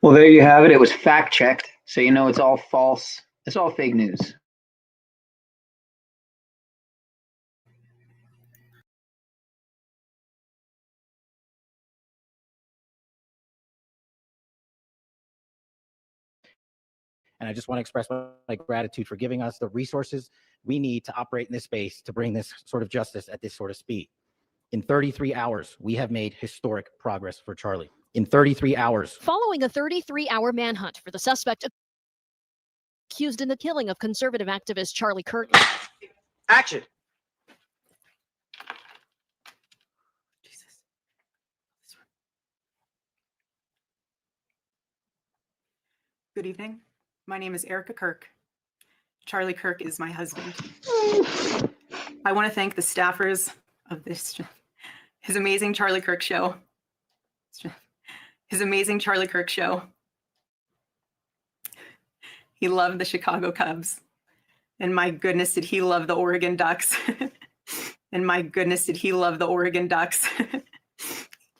Well, there you have it. It was fact checked. So you know it's all false. It's all fake news. And I just want to express my gratitude for giving us the resources we need to operate in this space to bring this sort of justice at this sort of speed. In 33 hours, we have made historic progress for Charlie. In 33 hours. Following a 33-hour manhunt for the suspect accused in the killing of conservative activist Charlie Kirk. Action. Jesus. Good evening. My name is Erica Kirk. Charlie Kirk is my husband. I want to thank the staffers of his amazing Charlie Kirk show. His amazing Charlie Kirk show. He loved the Chicago Cubs. And my goodness, did he love the Oregon Ducks. And my goodness, did he love the Oregon Ducks.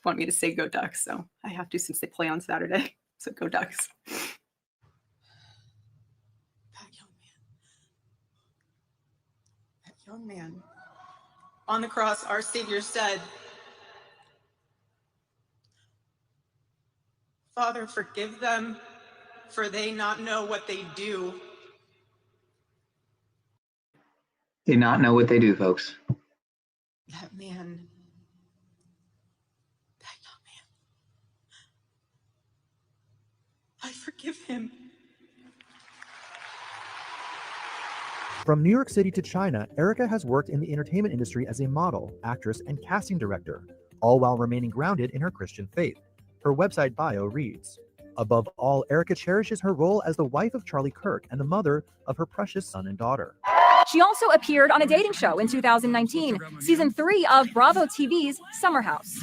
Want me to say go Ducks, so I have to since they play on Saturday. So go Ducks. Young man, on the cross, our Savior said, "Father, forgive them, for they not know what they do." They not know what they do, folks. That man, that young man, I forgive him. From New York City to China, Erica has worked in the entertainment industry as a model, actress, and casting director, all while remaining grounded in her Christian faith. Her website bio reads, "Above all, Erica cherishes her role as the wife of Charlie Kirk and the mother of her precious son and daughter." She also appeared on a dating show in 2019, season 3 of Bravo TV's Summer House.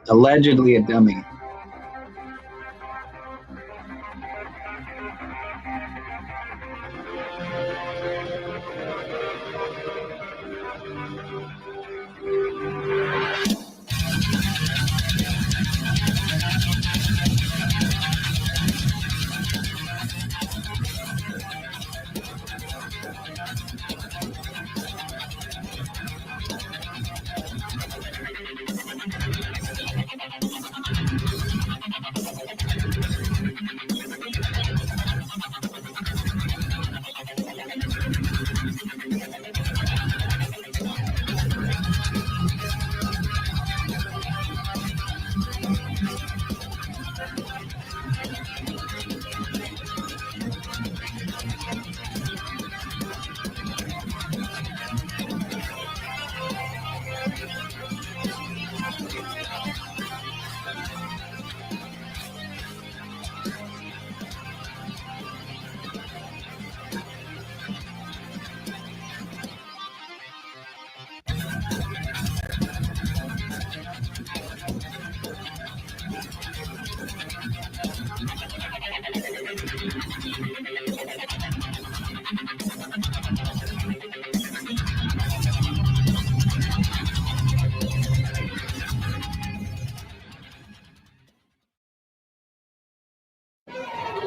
Allegedly a dummy.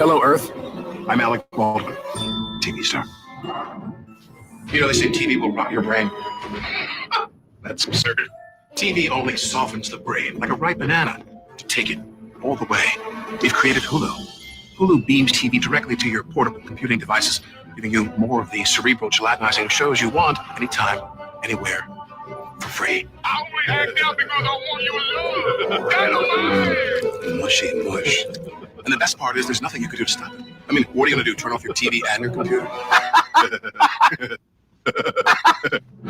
Hello, Earth. I'm Alec Baldwin, TV star. You know, they say TV will rot your brain. That's absurd. TV only softens the brain like a ripe banana to take it all the way. We've created Hulu. Hulu beams TV directly to your portable computing devices, giving you more of the cerebral gelatinizing shows you want anytime, anywhere, for free. I only act out because I want your love. Dynamite! Mushy mush. And the best part is there's nothing you can do to stop it. I mean, what are you going to do, turn off your TV and your computer?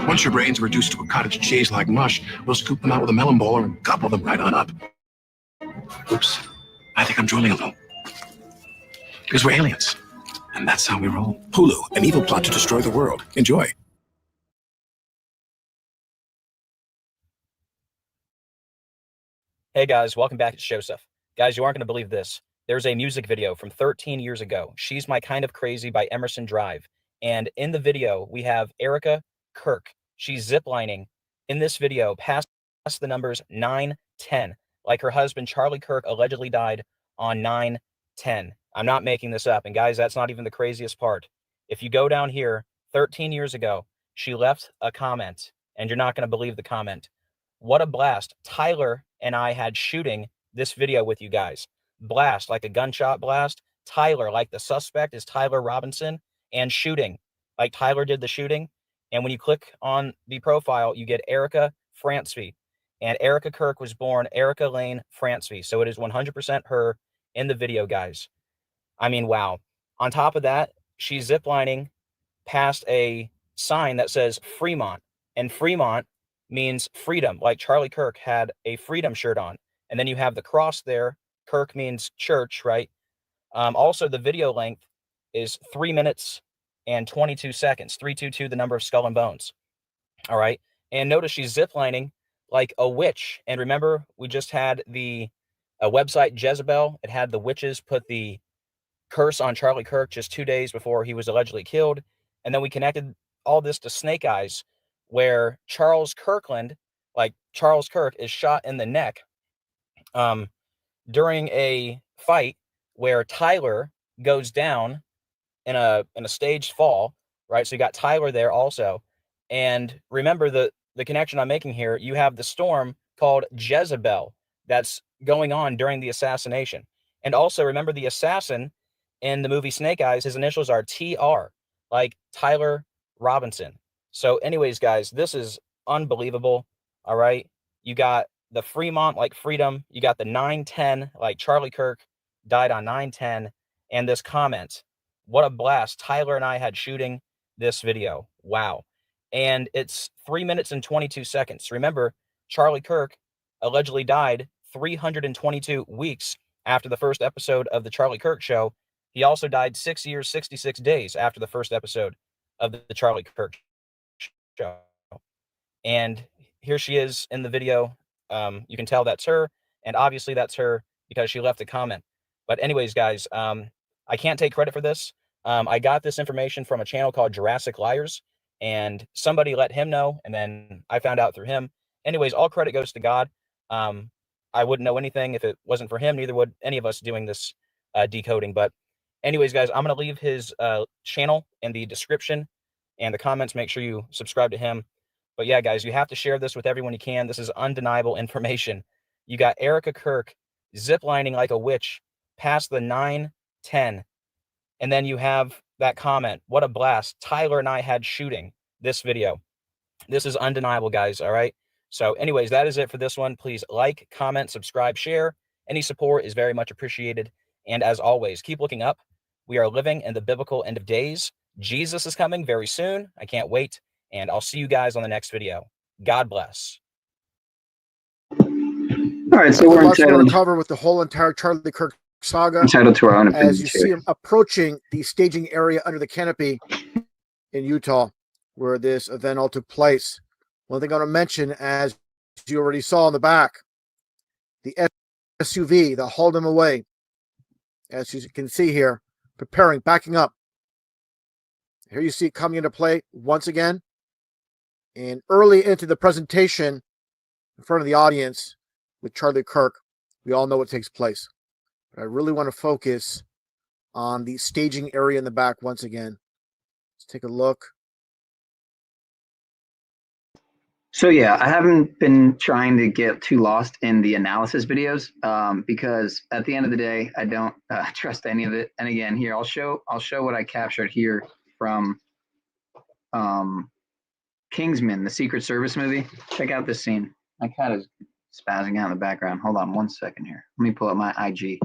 Once your brains are reduced to a cottage cheese like mush, we'll scoop them out with a melon bowler and gobble them right on up. Oops, I think I'm drooling a little. Because we're aliens, and that's how we roll. Hulu, an evil plot to destroy the world. Enjoy. Hey guys, welcome back to Show Stuff. Guys, you aren't going to believe this. There's a music video from 13 years ago, She's My Kind of Crazy by Emerson Drive. And in the video, we have Erica Kirk. She's ziplining in this video past the numbers 9/10, like her husband Charlie Kirk allegedly died on 9/10. I'm not making this up. And guys, that's not even the craziest part. If you go down here, 13 years ago, she left a comment, and you're not going to believe the comment. What a blast. Tyler and I had shooting this video with you guys. Blast, like a gunshot blast. Tyler, like the suspect is Tyler Robinson, and shooting, like Tyler did the shooting. And when you click on the profile, you get Erica Francevy. And Erica Kirk was born Erica Lane Francevy. So it is 100% her in the video, guys. I mean, wow. On top of that, she's ziplining past a sign that says Fremont. And Fremont means freedom, like Charlie Kirk had a freedom shirt on. And then you have the cross there. Kirk means church, right? Also, the video length is 3 minutes and 22 seconds. 322, the number of skull and bones. All right. And notice she's ziplining like a witch. And remember, we just had the website Jezebel. It had the witches put the curse on Charlie Kirk just 2 days before he was allegedly killed. And then we connected all this to Snake Eyes, where Charles Kirkland, like Charles Kirk, is shot in the neck during a fight where Tyler goes down in a staged fall, right? So you got Tyler there also. And remember the connection I'm making here, you have the storm called Jezebel that's going on during the assassination. And also remember the assassin in the movie Snake Eyes, his initials are TR, like Tyler Robinson. So anyways, guys, this is unbelievable. All right. You got the Fremont, like freedom. You got the 9/10, like Charlie Kirk died on 9/10. And this comment, what a blast. Tyler and I had shooting this video. Wow. And it's 3 minutes and 22 seconds. Remember, Charlie Kirk allegedly died 322 weeks after the first episode of the Charlie Kirk show. He also died 6 years, 66 days after the first episode of the Charlie Kirk show. And here she is in the video. You can tell that's her. And obviously that's her because she left a comment. But anyways, guys, I can't take credit for this. I got this information from a channel called Jurassic Liars, and somebody let him know, and then I found out through him. Anyways, all credit goes to God. I wouldn't know anything if it wasn't for him. Neither would any of us doing this decoding. But anyways, guys, I'm going to leave his channel in the description and the comments. Make sure you subscribe to him. But yeah, guys, you have to share this with everyone you can. This is undeniable information. You got Erica Kirk ziplining like a witch past the 9/10. And then you have that comment. What a blast. Tyler and I had shooting this video. This is undeniable, guys. All right. So anyways, that is it for this one. Please like, comment, subscribe, share. Any support is very much appreciated. And as always, keep looking up. We are living in the biblical end of days. Jesus is coming very soon. I can't wait. And I'll see you guys on the next video. God bless. All right, so we're Lots to entitled recover with the whole entire Charlie Kirk saga. to our own As you opinions see here. him approaching the staging area under the canopy in Utah, where this event all took place. One thing I want to mention, as you already saw in the back, the SUV that hauled him away, as you can see here, preparing, backing up. Here you see it coming into play once again. And early into the presentation, in front of the audience with Charlie Kirk, we all know what takes place. But I really want to focus on the staging area in the back once again. Let's take a look. So yeah, I haven't been trying to get too lost in the analysis videos because at the end of the day, I don't trust any of it. And again, here I'll show what I captured here from Kingsman, the Secret Service movie. Check out this scene. My cat is spazzing out in the background. Hold on 1 second here. Let me pull up my IG.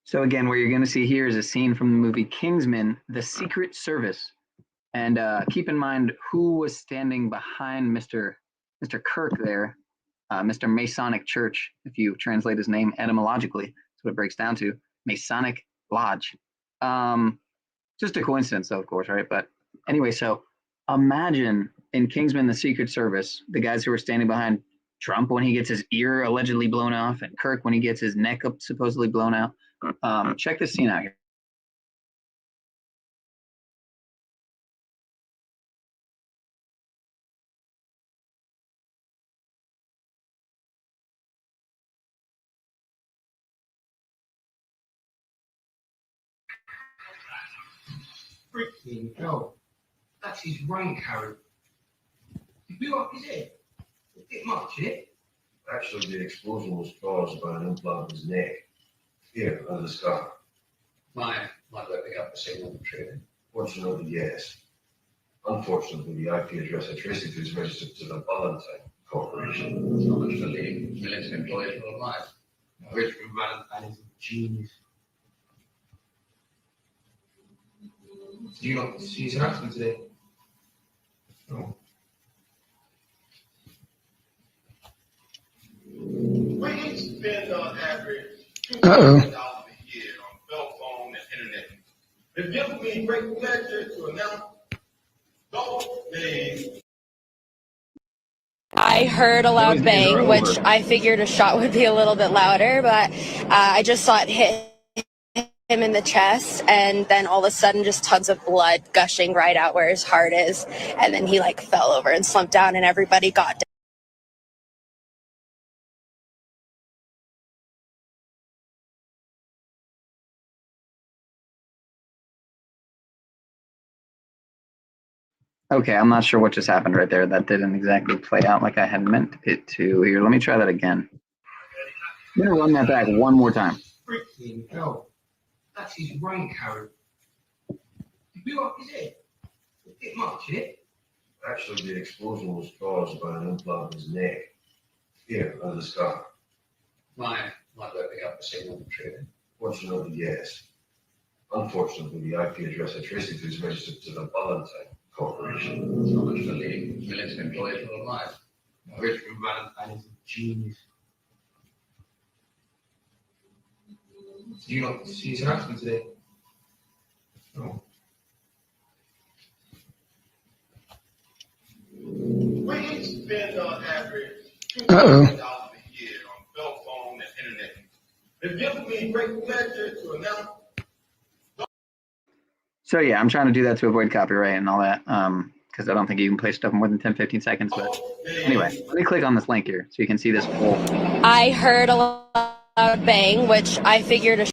So again, what you're going to see here is a scene from the movie Kingsman, The Secret Service. And keep in mind who was standing behind Mr. Kirk there, Mr. Masonic Church, if you translate his name etymologically. That's what it breaks down to, Masonic Lodge. Just a coincidence, though, of course, right? But anyway, so imagine in Kingsman, The Secret Service, the guys who were standing behind Trump when he gets his ear allegedly blown off, and Kirk when he gets his neck up supposedly blown out. Check this scene out here. Freaking hell. That's his rain carrot. He blew up his head. A bit much, innit? Actually, the explosion was caused by an implant in his neck. Here, under the scar. Might let me up the signal for trading. Fortunately, yes. Unfortunately, the IP address I traced it to is registered to the Valentine Corporation. So much for leading military employees worldwide. Richard Valentine is a genius. Did you not see his announcement today? No. We spend on average $2,000 a year on cell phone and internet. It gives me great pleasure to announce those days. I heard a loud bang, which I figured a shot would be a little bit louder, but I just saw it hit him in the chest, and then all of a sudden just tons of blood gushing right out where his heart is, and then he like fell over and slumped down, and everybody got down. Okay, I'm not sure what just happened right there. That didn't exactly play out like I had meant it to. Here, let me try that again. I'm gonna run that back one more time. Freaking hell. That's his rain carrot. He blew up his head. A bit much, innit? Actually, the explosion was caused by an implant in his neck. Here, under the scar. Might let me up the signal for trading. Fortunately, yes. Unfortunately, the IP address I traced it to is registered to the Valentine Corporation. So much for leading military employees worldwide. Richard Valentine is a genius. Did you not see his announcement today? No. We spend on average $2,000 a year on cell phone and internet. It gives me great pleasure to announce. So yeah, I'm trying to do that to avoid copyright and all that, because I don't think you can play stuff more than 10-15 seconds. But anyway, let me click on this link here so you can see this full. I heard a loud bang, which I figured a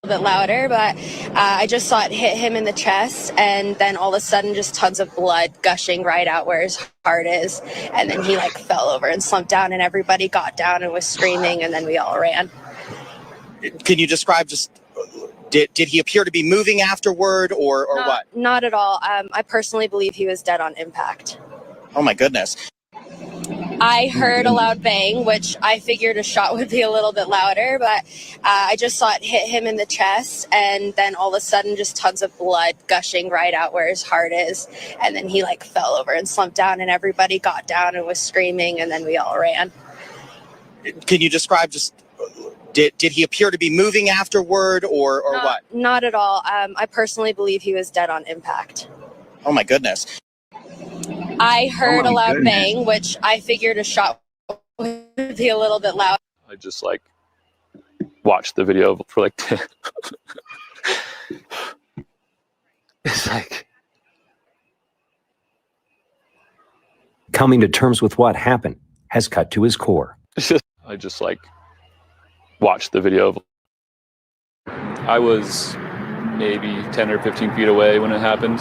bit louder, but I just saw it hit him in the chest, and then all of a sudden just tons of blood gushing right out where his heart is, and then he like fell over and slumped down, and everybody got down and was screaming, and then we all ran. Can you describe just, did he appear to be moving afterward or what? Not at all. I personally believe he was dead on impact. Oh my goodness. I heard a loud bang, which I figured a shot would be a little bit louder, but I just saw it hit him in the chest, and then all of a sudden just tons of blood gushing right out where his heart is, and then he like fell over and slumped down, and everybody got down and was screaming, and then we all ran. Can you describe just, did he appear to be moving afterward or what? Not at all. I personally believe he was dead on impact. Oh my goodness. I heard a loud bang, which I figured a shot would be a little bit loud. I just like watched the video for like it's like coming to terms with what happened has cut to his core. I just like watched the video. I was maybe 10 or 15 feet away when it happened.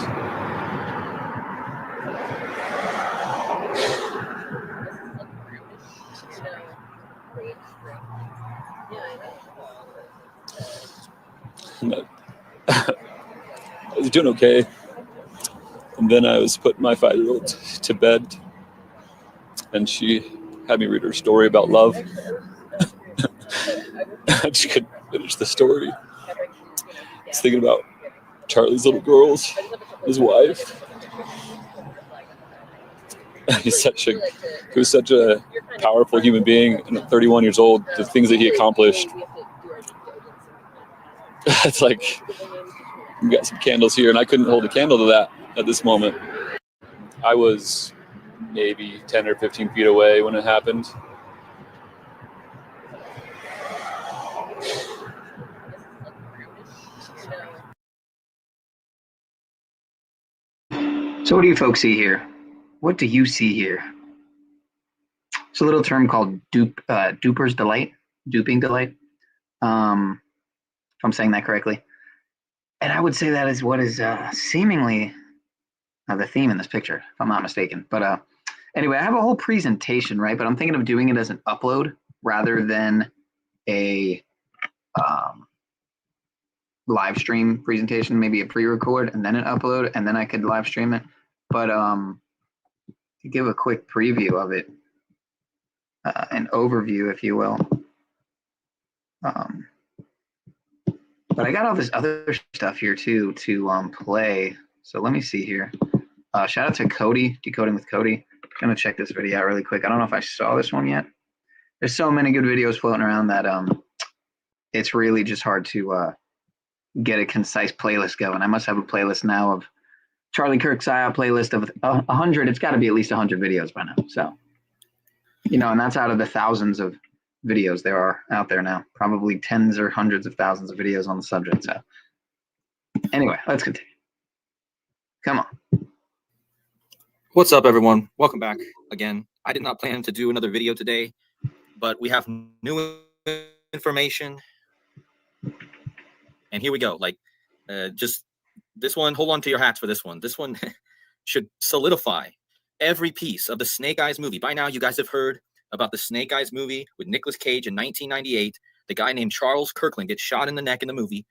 I was doing okay, and then I was putting my 5-year-old to bed, and she had me read her story about love. I just couldn't finish the story. I was thinking about Charlie's little girls, his wife. He was such a powerful human being, and at 31 years old, the things that he accomplished. It's like, we got some candles here, and I couldn't hold a candle to that at this moment. I was maybe 10 or 15 feet away when it happened. So what do you folks see here? What do you see here? It's a little term called duper's delight, duping delight, if I'm saying that correctly. And I would say that is what is seemingly the theme in this picture, if I'm not mistaken. But anyway, I have a whole presentation, right? But I'm thinking of doing it as an upload rather than a live stream presentation, maybe a pre-record and then an upload, and then I could live stream it. But to give a quick preview of it, an overview, if you will. But I got all this other stuff here too to play. So let me see here. Shout out to Cody, Decoding with Cody. I'm gonna check this video out really quick. I don't know if I saw this one yet. There's so many good videos floating around that it's really just hard to get a concise playlist going. I must have a playlist now of Charlie Kirk PSYOP playlist of 100. It's got to be at least 100 videos by now. So, you know, and that's out of the thousands of videos there are out there now. Probably tens or hundreds of thousands of videos on the subject. So, anyway, let's continue. Come on. What's up, everyone? Welcome back again. I did not plan to do another video today, but we have new information. And here we go. Like, just this one, hold on to your hats for this one. This one should solidify every piece of the Snake Eyes movie. By now, you guys have heard about the Snake Eyes movie with Nicolas Cage in 1998. The guy named Charles Kirkland gets shot in the neck in the movie,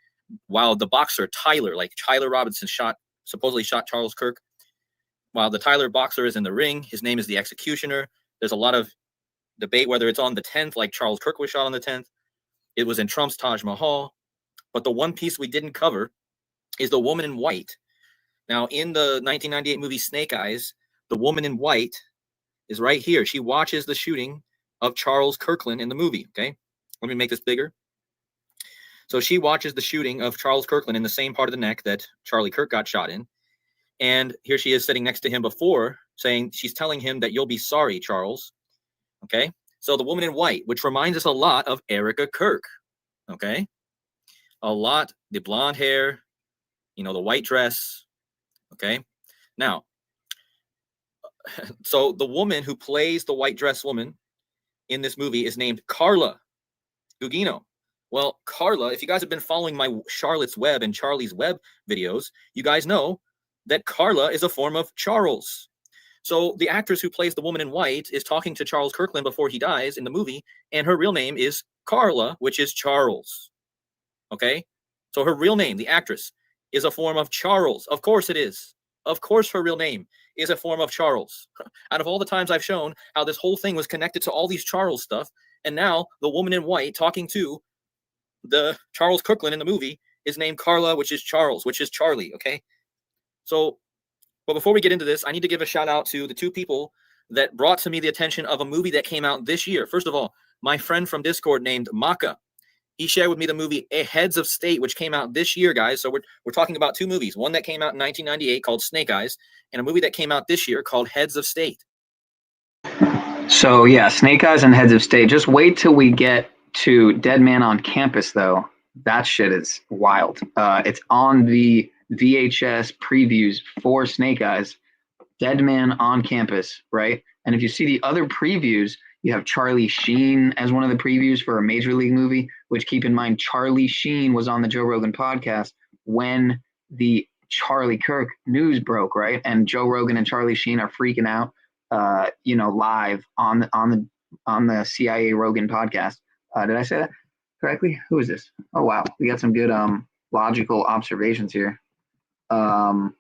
while the boxer Tyler Robinson supposedly shot Charles Kirk. While the Tyler boxer is in the ring, his name is the Executioner. There's a lot of debate whether it's on the 10th, like Charles Kirk was shot on the 10th. It was in Trump's Taj Mahal. But the one piece we didn't cover is the woman in white. Now, in the 1998 movie Snake Eyes, the woman in white is right here. She watches the shooting of Charles Kirkland in the movie, okay? Let me make this bigger. So she watches the shooting of Charles Kirkland in the same part of the neck that Charlie Kirk got shot in. And here she is sitting next to him before, saying, she's telling him that you'll be sorry, Charles, okay? So the woman in white, which reminds us a lot of Erica Kirk, okay? A lot, the blonde hair, you know, the white dress, okay? Now, so the woman who plays the white dress woman in this movie is named Carla Gugino. Well, Carla, if you guys have been following my Charlotte's Web and Charlie's Web videos, you guys know that Carla is a form of Charles. So the actress who plays the woman in white is talking to Charles Kirkland before he dies in the movie, and her real name is Carla, which is Charles. Okay? So her real name, the actress, is a form of Charles. Of course it is. Of course her real name is a form of Charles. Out of all the times I've shown how this whole thing was connected to all these Charles stuff, and now the woman in white talking to the Charles Kirkland in the movie is named Carla, which is Charles, which is Charlie, okay? So, but before we get into this, I need to give a shout out to the two people that brought to me the attention of a movie that came out this year. First of all, my friend from Discord named Maka. He shared with me the movie Heads of State, which came out this year, guys. So we're talking about two movies. One that came out in 1998 called Snake Eyes, and a movie that came out this year called Heads of State. So yeah, Snake Eyes and Heads of State. Just wait till we get to Dead Man on Campus, though. That shit is wild. It's on the VHS previews for Snake Eyes. Dead Man on Campus, right? And if you see the other previews, you have Charlie Sheen as one of the previews for a Major League movie, which, keep in mind, Charlie Sheen was on the Joe Rogan podcast when the Charlie Kirk news broke, right? And Joe Rogan and Charlie Sheen are freaking out, live on the CIA Rogan podcast. Did I say that correctly? Who is this? Oh, wow. We got some good logical observations here. How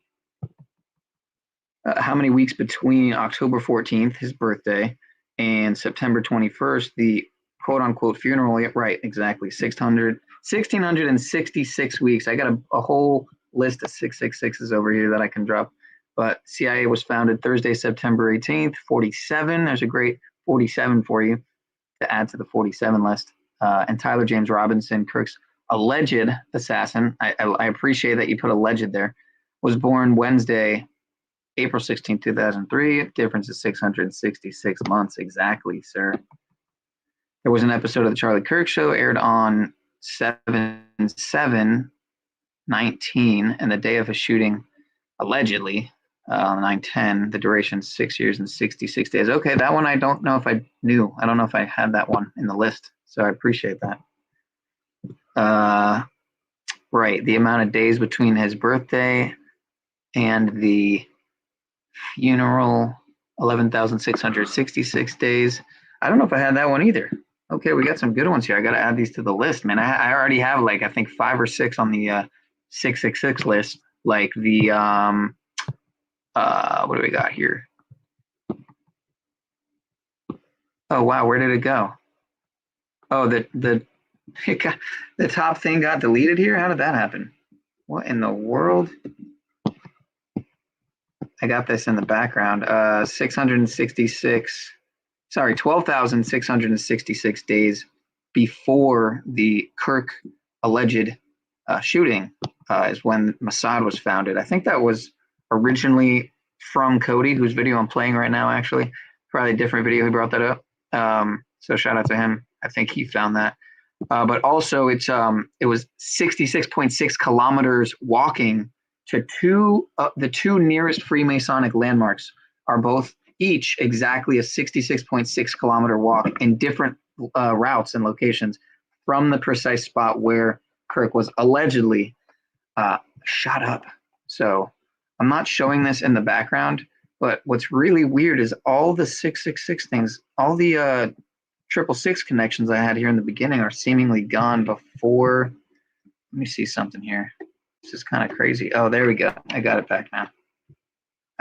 many weeks between October 14th, his birthday, And September 21st, the quote unquote funeral. Yeah, right, exactly. 1,666 weeks. I got a whole list of 666s over here that I can drop. But CIA was founded Thursday, September 18th, 47. There's a great 47 for you to add to the 47 list. And Tyler James Robinson, Kirk's alleged assassin, I appreciate that you put alleged there, was born Wednesday, April 16, 2003. Difference is 666 months exactly, sir. There was an episode of the Charlie Kirk Show aired on 7/7/19, and the day of his shooting, allegedly, on 9/10. The duration 6 years and 66 days. Okay, that one I don't know if I knew. I don't know if I had that one in the list, so I appreciate that. Right, the amount of days between his birthday and the funeral, 11,666 days. I don't know if I had that one either. Okay, we got some good ones here. I got to add these to the list, man. I already have like, I think 5 or 6 on the 666 list. Like the, what do we got here? Oh, wow, where did it go? Oh, the top thing got deleted here? How did that happen? What in the world? I got this in the background. 12,666 days before the Kirk alleged shooting is when Mossad was founded. I think that was originally from Cody, whose video I'm playing right now, actually. Probably a different video, he brought that up. So shout out to him. I think he found that. But also it was 66.6 kilometers walking to the two nearest Freemasonic landmarks are both each exactly a 66.6 kilometer walk in different routes and locations from the precise spot where Kirk was allegedly shot up. So I'm not showing this in the background, but what's really weird is all the 666 things, all the 666 connections I had here in the beginning are seemingly gone before. Let me see something here. This is kind of crazy. Oh, there we go. I got it back now.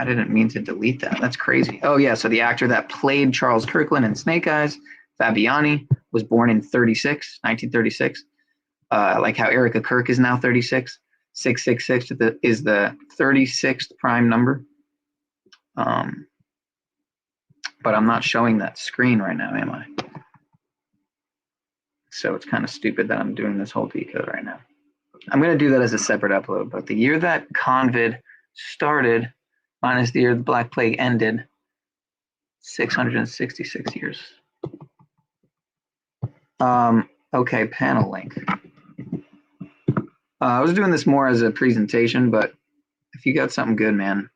I didn't mean to delete that. That's crazy. Oh, yeah. So the actor that played Charles Kirkland in Snake Eyes, Fabiani, was born in 1936. Like how Erica Kirk is now 36. 666 is the 36th prime number. But I'm not showing that screen right now, am I? So it's kind of stupid that I'm doing this whole decode right now. I'm going to do that as a separate upload, but the year that COVID started, minus the year the Black Plague ended, 666 years. Okay, panel link. I was doing this more as a presentation, but if you got something good, man,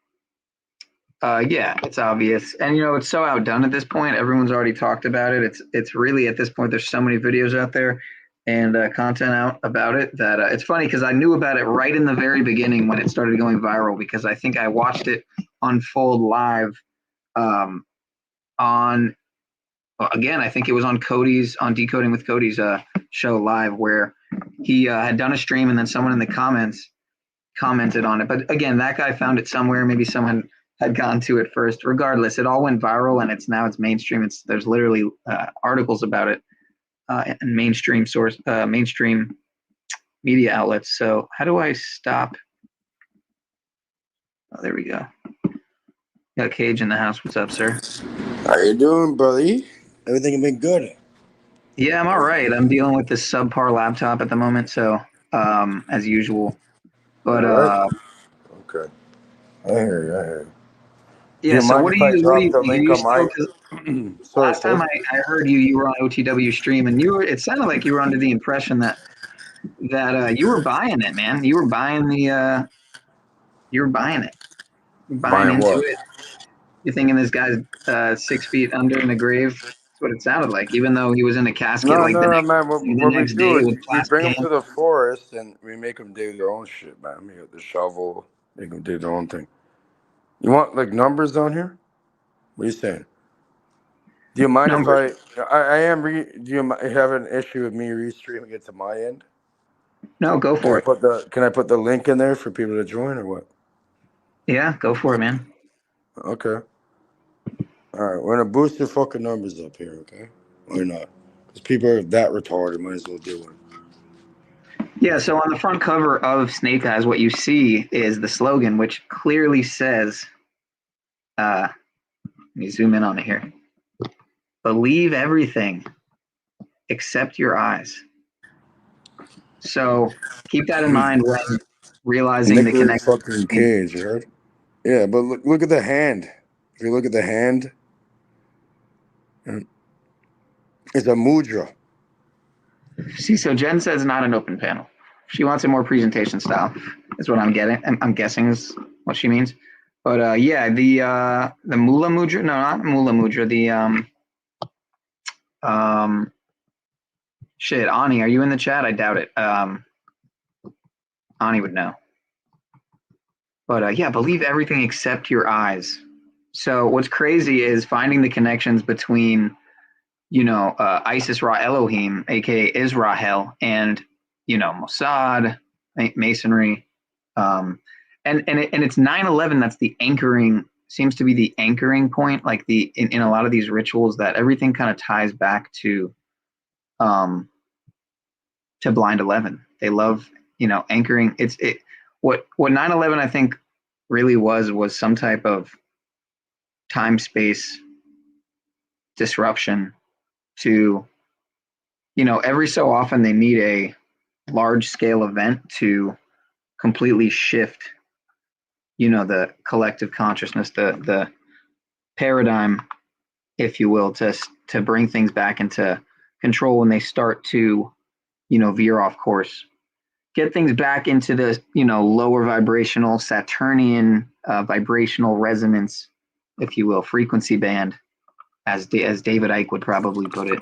yeah, it's obvious. And, you know, it's so outdone at this point. Everyone's already talked about it. It's really, at this point, there's so many videos out there and content out about it that it's funny because I knew about it right in the very beginning when it started going viral, because I think I watched it unfold live on, again, I think it was on Decoding with Cody's show live, where he had done a stream and then someone in the comments commented on it. But again, that guy found it somewhere. Maybe someone had gone to it first. Regardless, it all went viral and it's mainstream. There's literally articles about it. And mainstream media outlets. So how do I stop? Oh, there we go. Got Cage in the house. What's up, sir? How you doing, buddy? Everything been good? Yeah, I'm all right. I'm dealing with this subpar laptop at the moment, so as usual. But okay. I hear you. I hear you. Yeah. So what do you the link on my? Sorry, last time I heard you were on OTW stream, and it sounded like you were under the impression that you were buying it, man. You were buying it. You're buying into what? it. You're thinking this guy's 6 feet under in a grave. That's what it sounded like, even though he was in a casket No, the man. What we next do day with is we plastic bring them hands. to the forest and we make them do their own shit, man. We got the shovel, make them do their own thing. You want like numbers down here? What are you saying? Do you mind Numbers. if I am? Do you have an issue with me restreaming it to my end? No, go for it. Can I put the link in there for people to join or what? Yeah, go for it, man. Okay. All right, we're gonna boost your fucking numbers up here, okay? Or not? Because people are that retarded. Might as well do one. Yeah, so on the front cover of Snake Eyes, what you see is the slogan, which clearly says, let me zoom in on it here. Believe everything except your eyes. So keep that in mind when realizing the Nicolas connection. fucking Cage, you heard? Yeah, but look at the hand. If you look at the hand, it's a mudra. See, so Jen says not an open panel. She wants it more presentation style, is what I'm getting. I'm guessing is what she means. But yeah, the Mula Mudra, no, not Mula Mudra, the shit, Ani, are you in the chat? I doubt it. Ani would know. But yeah, believe everything except your eyes. So what's crazy is finding the connections between, you know, Isis Ra Elohim, aka Israel, and, you know, Mossad, Masonry, and it's 9/11 that's the anchoring, seems to be the anchoring point, like in a lot of these rituals, that everything kind of ties back to Blind 11. They love, you know, anchoring. What 9/11 I think really was some type of time space disruption to, you know, every so often they need a large scale event to completely shift, you know, the collective consciousness, the paradigm, if you will, to bring things back into control when they start to, you know, veer off course. Get things back into the, you know, lower vibrational Saturnian vibrational resonance, if you will, frequency band, as David Icke would probably put it.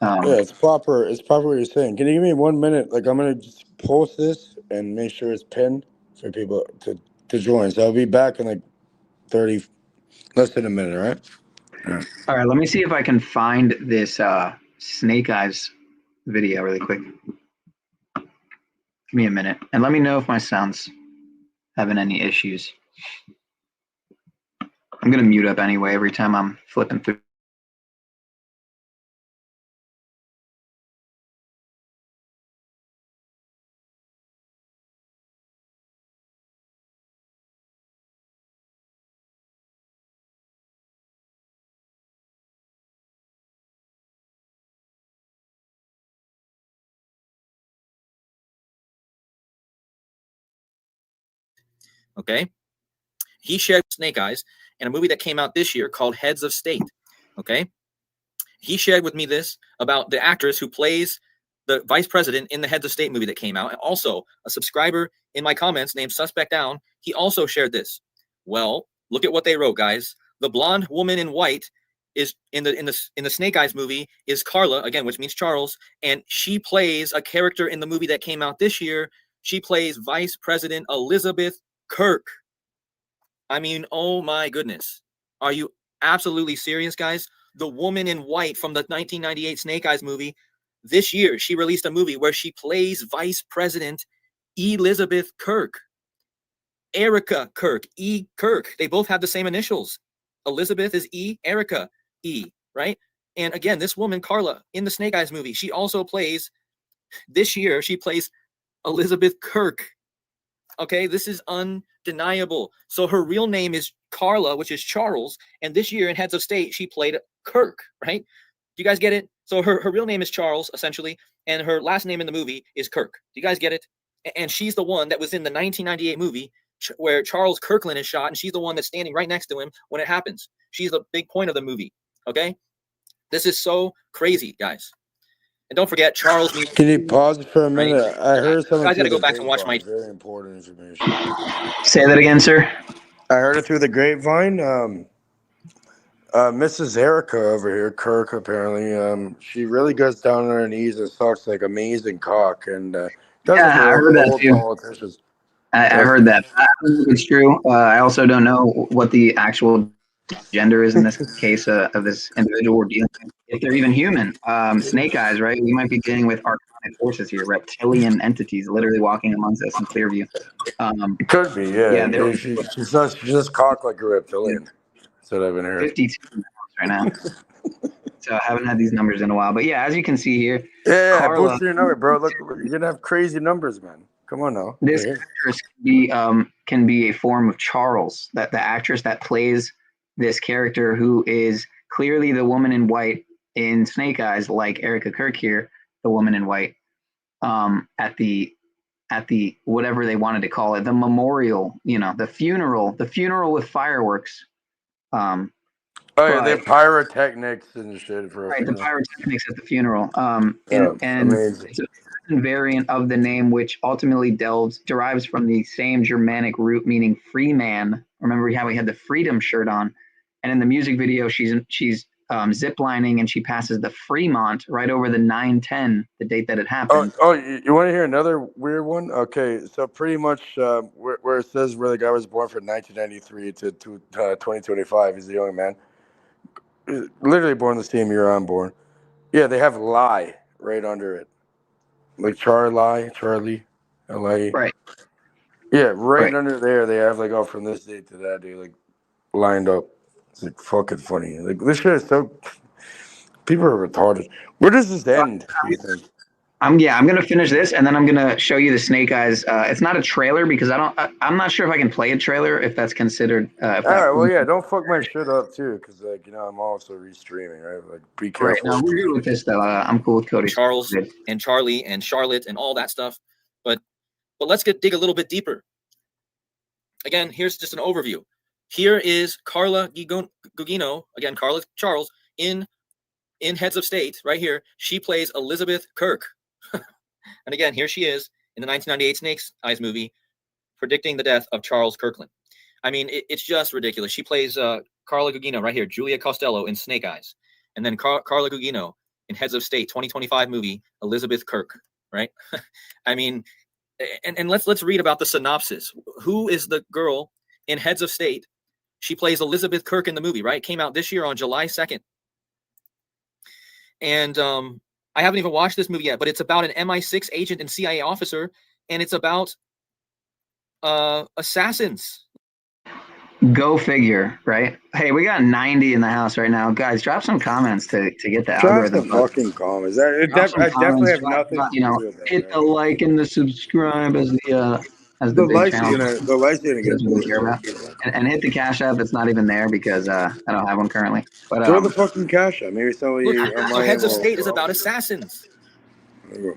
Yeah, it's proper. It's proper what you're saying. Can you give me 1 minute? Like, I'm gonna just post this and make sure it's pinned for people to join. So I'll be back in like 30, less than a minute. All right. All right, let me see if I can find this Snake Eyes video really quick. Give me a minute, and let me know if my sound's having any issues. I'm gonna mute up anyway every time I'm flipping through. Okay. He shared Snake Eyes in a movie that came out this year called Heads of State. Okay. He shared with me this about the actress who plays the vice president in the Heads of State movie that came out. And also a subscriber in my comments named Suspect Down, he also shared this. Well, look at what they wrote, guys. The blonde woman in white is in the Snake Eyes movie is Carla, again, which means Charles, and she plays a character in the movie that came out this year. She plays Vice President Elizabeth Kirk. I mean, oh my goodness. Are you absolutely serious, guys? The woman in white from the 1998 Snake Eyes movie, this year, she released a movie where she plays Vice President Elizabeth Kirk. Erica Kirk, E. Kirk. They both have the same initials. Elizabeth is E, Erica E, right? And again, this woman, Carla, in the Snake Eyes movie, she also plays, this year, she plays Elizabeth Kirk. Okay, this is undeniable. So her real name is Carla, which is Charles, and this year in Heads of State, she played Kirk, right? Do you guys get it? So her real name is Charles, essentially, and her last name in the movie is Kirk. Do you guys get it? And she's the one that was in the 1998 movie where Charles Kirkland is shot, and she's the one that's standing right next to him when it happens. She's the big point of the movie, okay? This is so crazy, guys. And don't forget, Charles. Can you pause for a minute? Right? I heard something. I gotta through go the back and watch my. grapevine. Very important information. Say that again, sir. I heard it through the grapevine. Mrs. Erica over here, Kirk, apparently, she really gets down on her knees and sucks like amazing cock, and doesn't Yeah, I heard that too. politicians. I heard that. I don't know if it's true. I also don't know what the actual gender is in this case of this individual we're dealing with, if they're even human. Snake Eyes, right? We might be dealing with archonic forces here, reptilian entities literally walking amongst us in Clearview. It could be, yeah. Yeah, She's just cock like a reptilian. That's what I've been hearing. 52 in the house right now. So I haven't had these numbers in a while. But yeah, as you can see here, Yeah, Carla, boost your number, bro. Look, you're gonna have crazy numbers, man. Come on now. this Yeah. actress can be a form of Charles, that the actress that plays this character who is clearly the woman in white in Snake Eyes, like Erica Kirk here, the woman in white, at the whatever they wanted to call it, the memorial, the funeral with fireworks. Oh yeah, they But have pyrotechnics and shit for a right, the funeral. pyrotechnics at the funeral. Yeah, And amazing. it's a variant of the name, which ultimately derives from the same Germanic root meaning free man. Remember how we had the freedom shirt on, and in the music video, she's ziplining and she passes the Fremont right over the 9/10, the date that it happened. Oh, you want to hear another weird one? Okay, so pretty much where it says where the guy was born from 1993 to 2025, he's a young man. Literally born the same year I'm born. Yeah, they have lie right under it. Like Charlie, L-I. Right. Yeah, right under there they have like, oh, from this date to that day, like lined up. It's like fucking funny. Like this shit is so. People are retarded. Where does this end? Do you think? I'm gonna finish this and then I'm gonna show you the Snake Eyes. It's not a trailer because I'm not sure if I can play a trailer if that's considered. All right, well, yeah, don't fuck my shit up too, because like I'm also restreaming, right? Like, be careful. Right. No, we're good with this though. I'm cool with Cody. Charles and Charlie and Charlotte and all that stuff, but let's dig a little bit deeper. Again, here's just an overview. Here is Carla Gugino, again, Carla Charles in Heads of State right here. She plays Elizabeth Kirk. And again, here she is in the 1998 Snake Eyes movie, predicting the death of Charles Kirkland. I mean, it's just ridiculous. She plays Carla Gugino right here, Julia Costello in Snake Eyes. And then Carla Gugino in Heads of State 2025 movie, Elizabeth Kirk, right? I mean, and let's read about the synopsis. Who is the girl in Heads of State? She plays Elizabeth Kirk in the movie, right? It came out this year on July 2nd. And I haven't even watched this movie yet, but it's about an MI6 agent and CIA officer, and it's about assassins. Go figure, right? Hey, we got 90 in the house right now, guys. Drop some comments to get the Drop algorithm. some fucking comments. I definitely have nothing to do with that. Hit the like and the subscribe as the big likes channel. the likes gonna get Really care about. And hit the Cash App that's not even there because I don't have one currently. But throw the fucking Cash App. Maybe somebody. So Heads of State is about assassins. We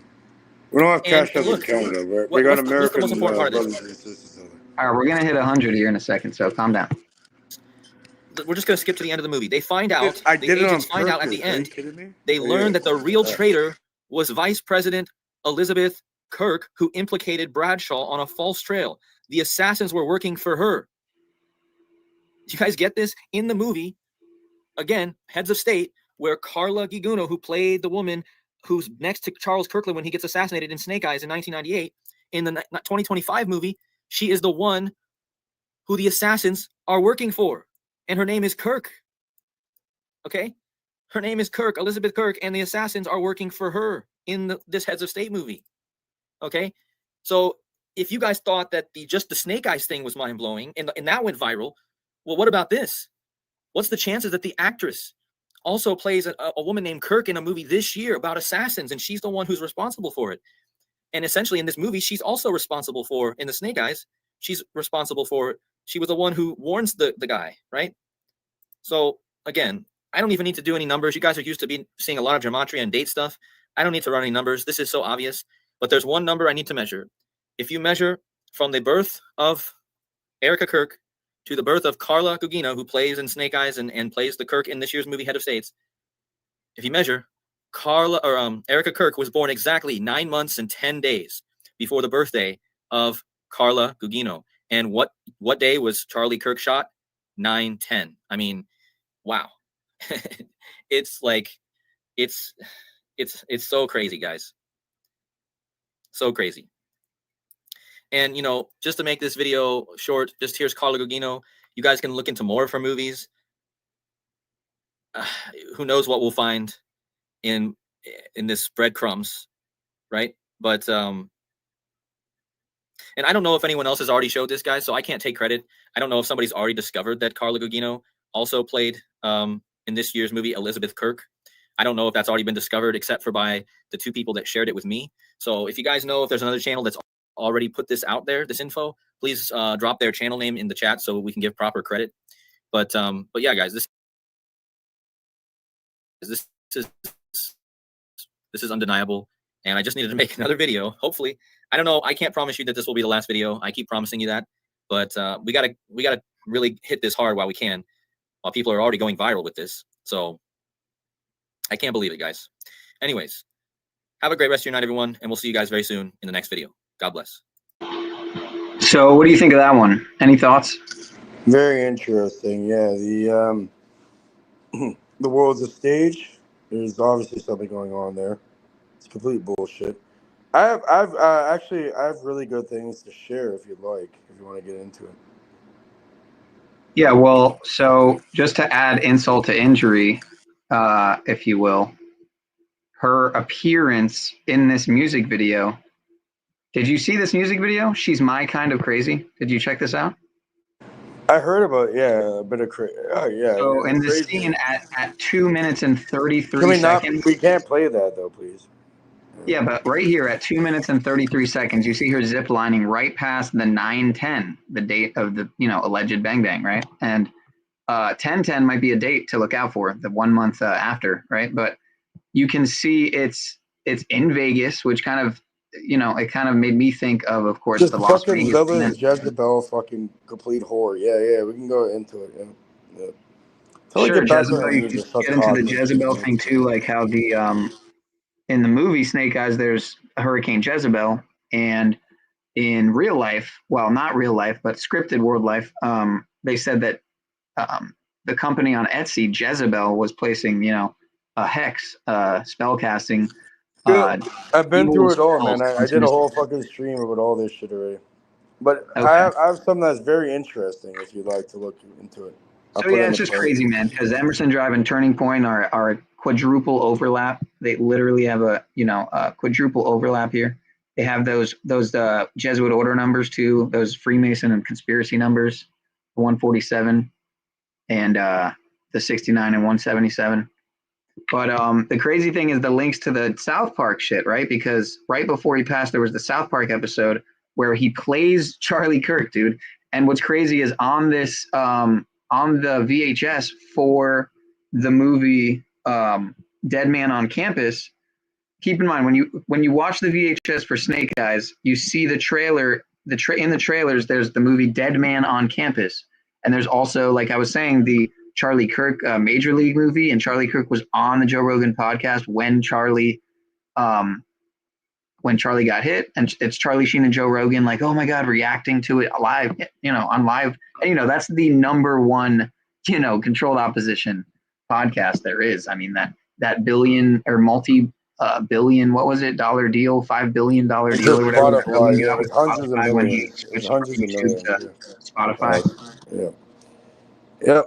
don't have Cash App in Canada. We got American what's the most important part of brothers this? and sisters. All right, we're gonna hit 100 here in a second, so calm down. We're just going to skip to the end of the movie. They find out, I the did it on agents find out at purpose. the Are you end, kidding me? they learn Yeah. that the real traitor was Vice President Elizabeth Kirk, who implicated Bradshaw on a false trail. The assassins were working for her. Do you guys get this? In the movie, again, Heads of State, where Carla Gugino, who played the woman who's next to Charles Kirkland when he gets assassinated in Snake Eyes in 1998, in the 2025 movie, she is the one who the assassins are working for. And her name is Kirk. Okay? Her name is Kirk, Elizabeth Kirk, and the assassins are working for her in this Heads of State movie. Okay? So if you guys thought that just the Snake Eyes thing was mind-blowing and that went viral, well, what about this? What's the chances that the actress also plays a woman named Kirk in a movie this year about assassins, and she's the one who's responsible for it? And essentially in this movie, she's also responsible for, in the Snake Eyes, she's responsible for it. She was the one who warns the guy, right? So again, I don't even need to do any numbers. You guys are used to seeing a lot of gematria and date stuff. I don't need to run any numbers. This is so obvious. But there's one number I need to measure. If you measure from the birth of Erica Kirk to the birth of Carla Gugino, who plays in Snake Eyes and plays the Kirk in this year's movie Head of States, if you measure, Erica Kirk was born exactly 9 months and 10 days before the birthday of Carla Gugino. And what day was Charlie Kirk shot? 9/10. I mean, wow. It's like, it's so crazy, guys. So crazy. And, just to make this video short, just here's Carla Gugino. You guys can look into more of her movies. Who knows what we'll find in this breadcrumbs, right? But, and I don't know if anyone else has already showed this, guys, so I can't take credit. I don't know if somebody's already discovered that Carla Gugino also played in this year's movie, Elizabeth Kirk. I don't know if that's already been discovered except for by the 2 people that shared it with me. So if you guys know if there's another channel that's already put this out there, this info, please drop their channel name in the chat so we can give proper credit. But yeah, guys, this is undeniable, and I just needed to make another video. Hopefully, I don't know. I can't promise you that this will be the last video. I keep promising you that, but we gotta really hit this hard while we can, while people are already going viral with this. So I can't believe it, guys. Anyways, have a great rest of your night, everyone, and we'll see you guys very soon in the next video. God bless. So what do you think of that one? Any thoughts? Very interesting. Yeah, the world's a stage. There's obviously something going on there. It's complete bullshit. I have really good things to share if you'd like, if you want to get into it. Yeah, well, so just to add insult to injury, if you will, her appearance in this music video. Did you see this music video? She's My Kind of Crazy. Did you check this out? I heard about a bit of crazy. Oh yeah. So in the scene at 2 minutes and 33 seconds. We can't play that though, please. Yeah, but right here at 2 minutes and 33 seconds, you see her zip lining right past the 9/10, the date of the alleged bang bang, right? And 10/10 might be a date to look out for, the 1 month after, right? But you can see it's in Vegas, which kind of it kind of made me think of course, just the Las Vegas. Village, Jezebel, fucking complete whore. Yeah, we can go into it. Yeah. Sure, Jezebel. You can get into the Jezebel thing too, like how the in the movie Snake Eyes, there's Hurricane Jezebel, and in real life, well, not real life, but scripted world life, they said that the company on Etsy, Jezebel, was placing a hex, spell casting. I've been through it all, man. I did a whole fucking stream about all this shit already. But okay. I have something that's very interesting if you'd like to look into it. So yeah, it's just crazy, man, because Emerson Drive and Turning Point are quadruple overlap. They literally have a quadruple overlap here. They have those Jesuit order numbers too, those Freemason and conspiracy numbers, 147 and the 69 and 177. But the crazy thing is the links to the South Park shit, right? Because right before he passed, there was the South Park episode where he plays Charlie Kirk, dude. And what's crazy is on this on the VHS for the movie Dead Man on Campus. Keep in mind when you watch the VHS for Snake Eyes, you see the trailer. In the trailers, there's the movie Dead Man on Campus, and there's also, like I was saying, the Charlie Kirk Major League movie, and Charlie Kirk was on the Joe Rogan podcast when Charlie got hit, and it's Charlie Sheen and Joe Rogan like, oh my God, reacting to it live, on live, and that's the #1 controlled opposition podcast there is. I mean that billion or multi-billion, what was it, dollar deal, $5 billion deal or whatever. Spotify, with hundreds of millions. Spotify. Yeah. Yep.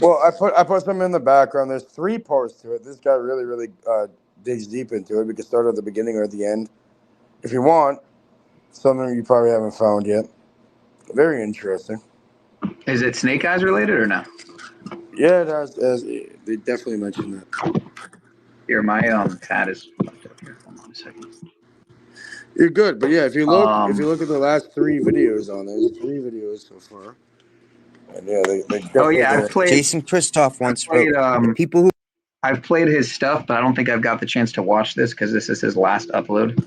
Well, I put some in the background. There's 3 parts to it. This guy really digs deep into it. We can start at the beginning or at the end, if you want. Something you probably haven't found yet. Very interesting. Is it Snake Eyes related or no? Yeah, they definitely mentioned that. Here, my pad is fucked up here. Hold on a second. You're good, but yeah, if you look at the last 3 videos on there, there's 3 videos so far. And yeah, I've played Jason Christoff once wrote, people who I've played his stuff, but I don't think I've got the chance to watch this because this is his last upload.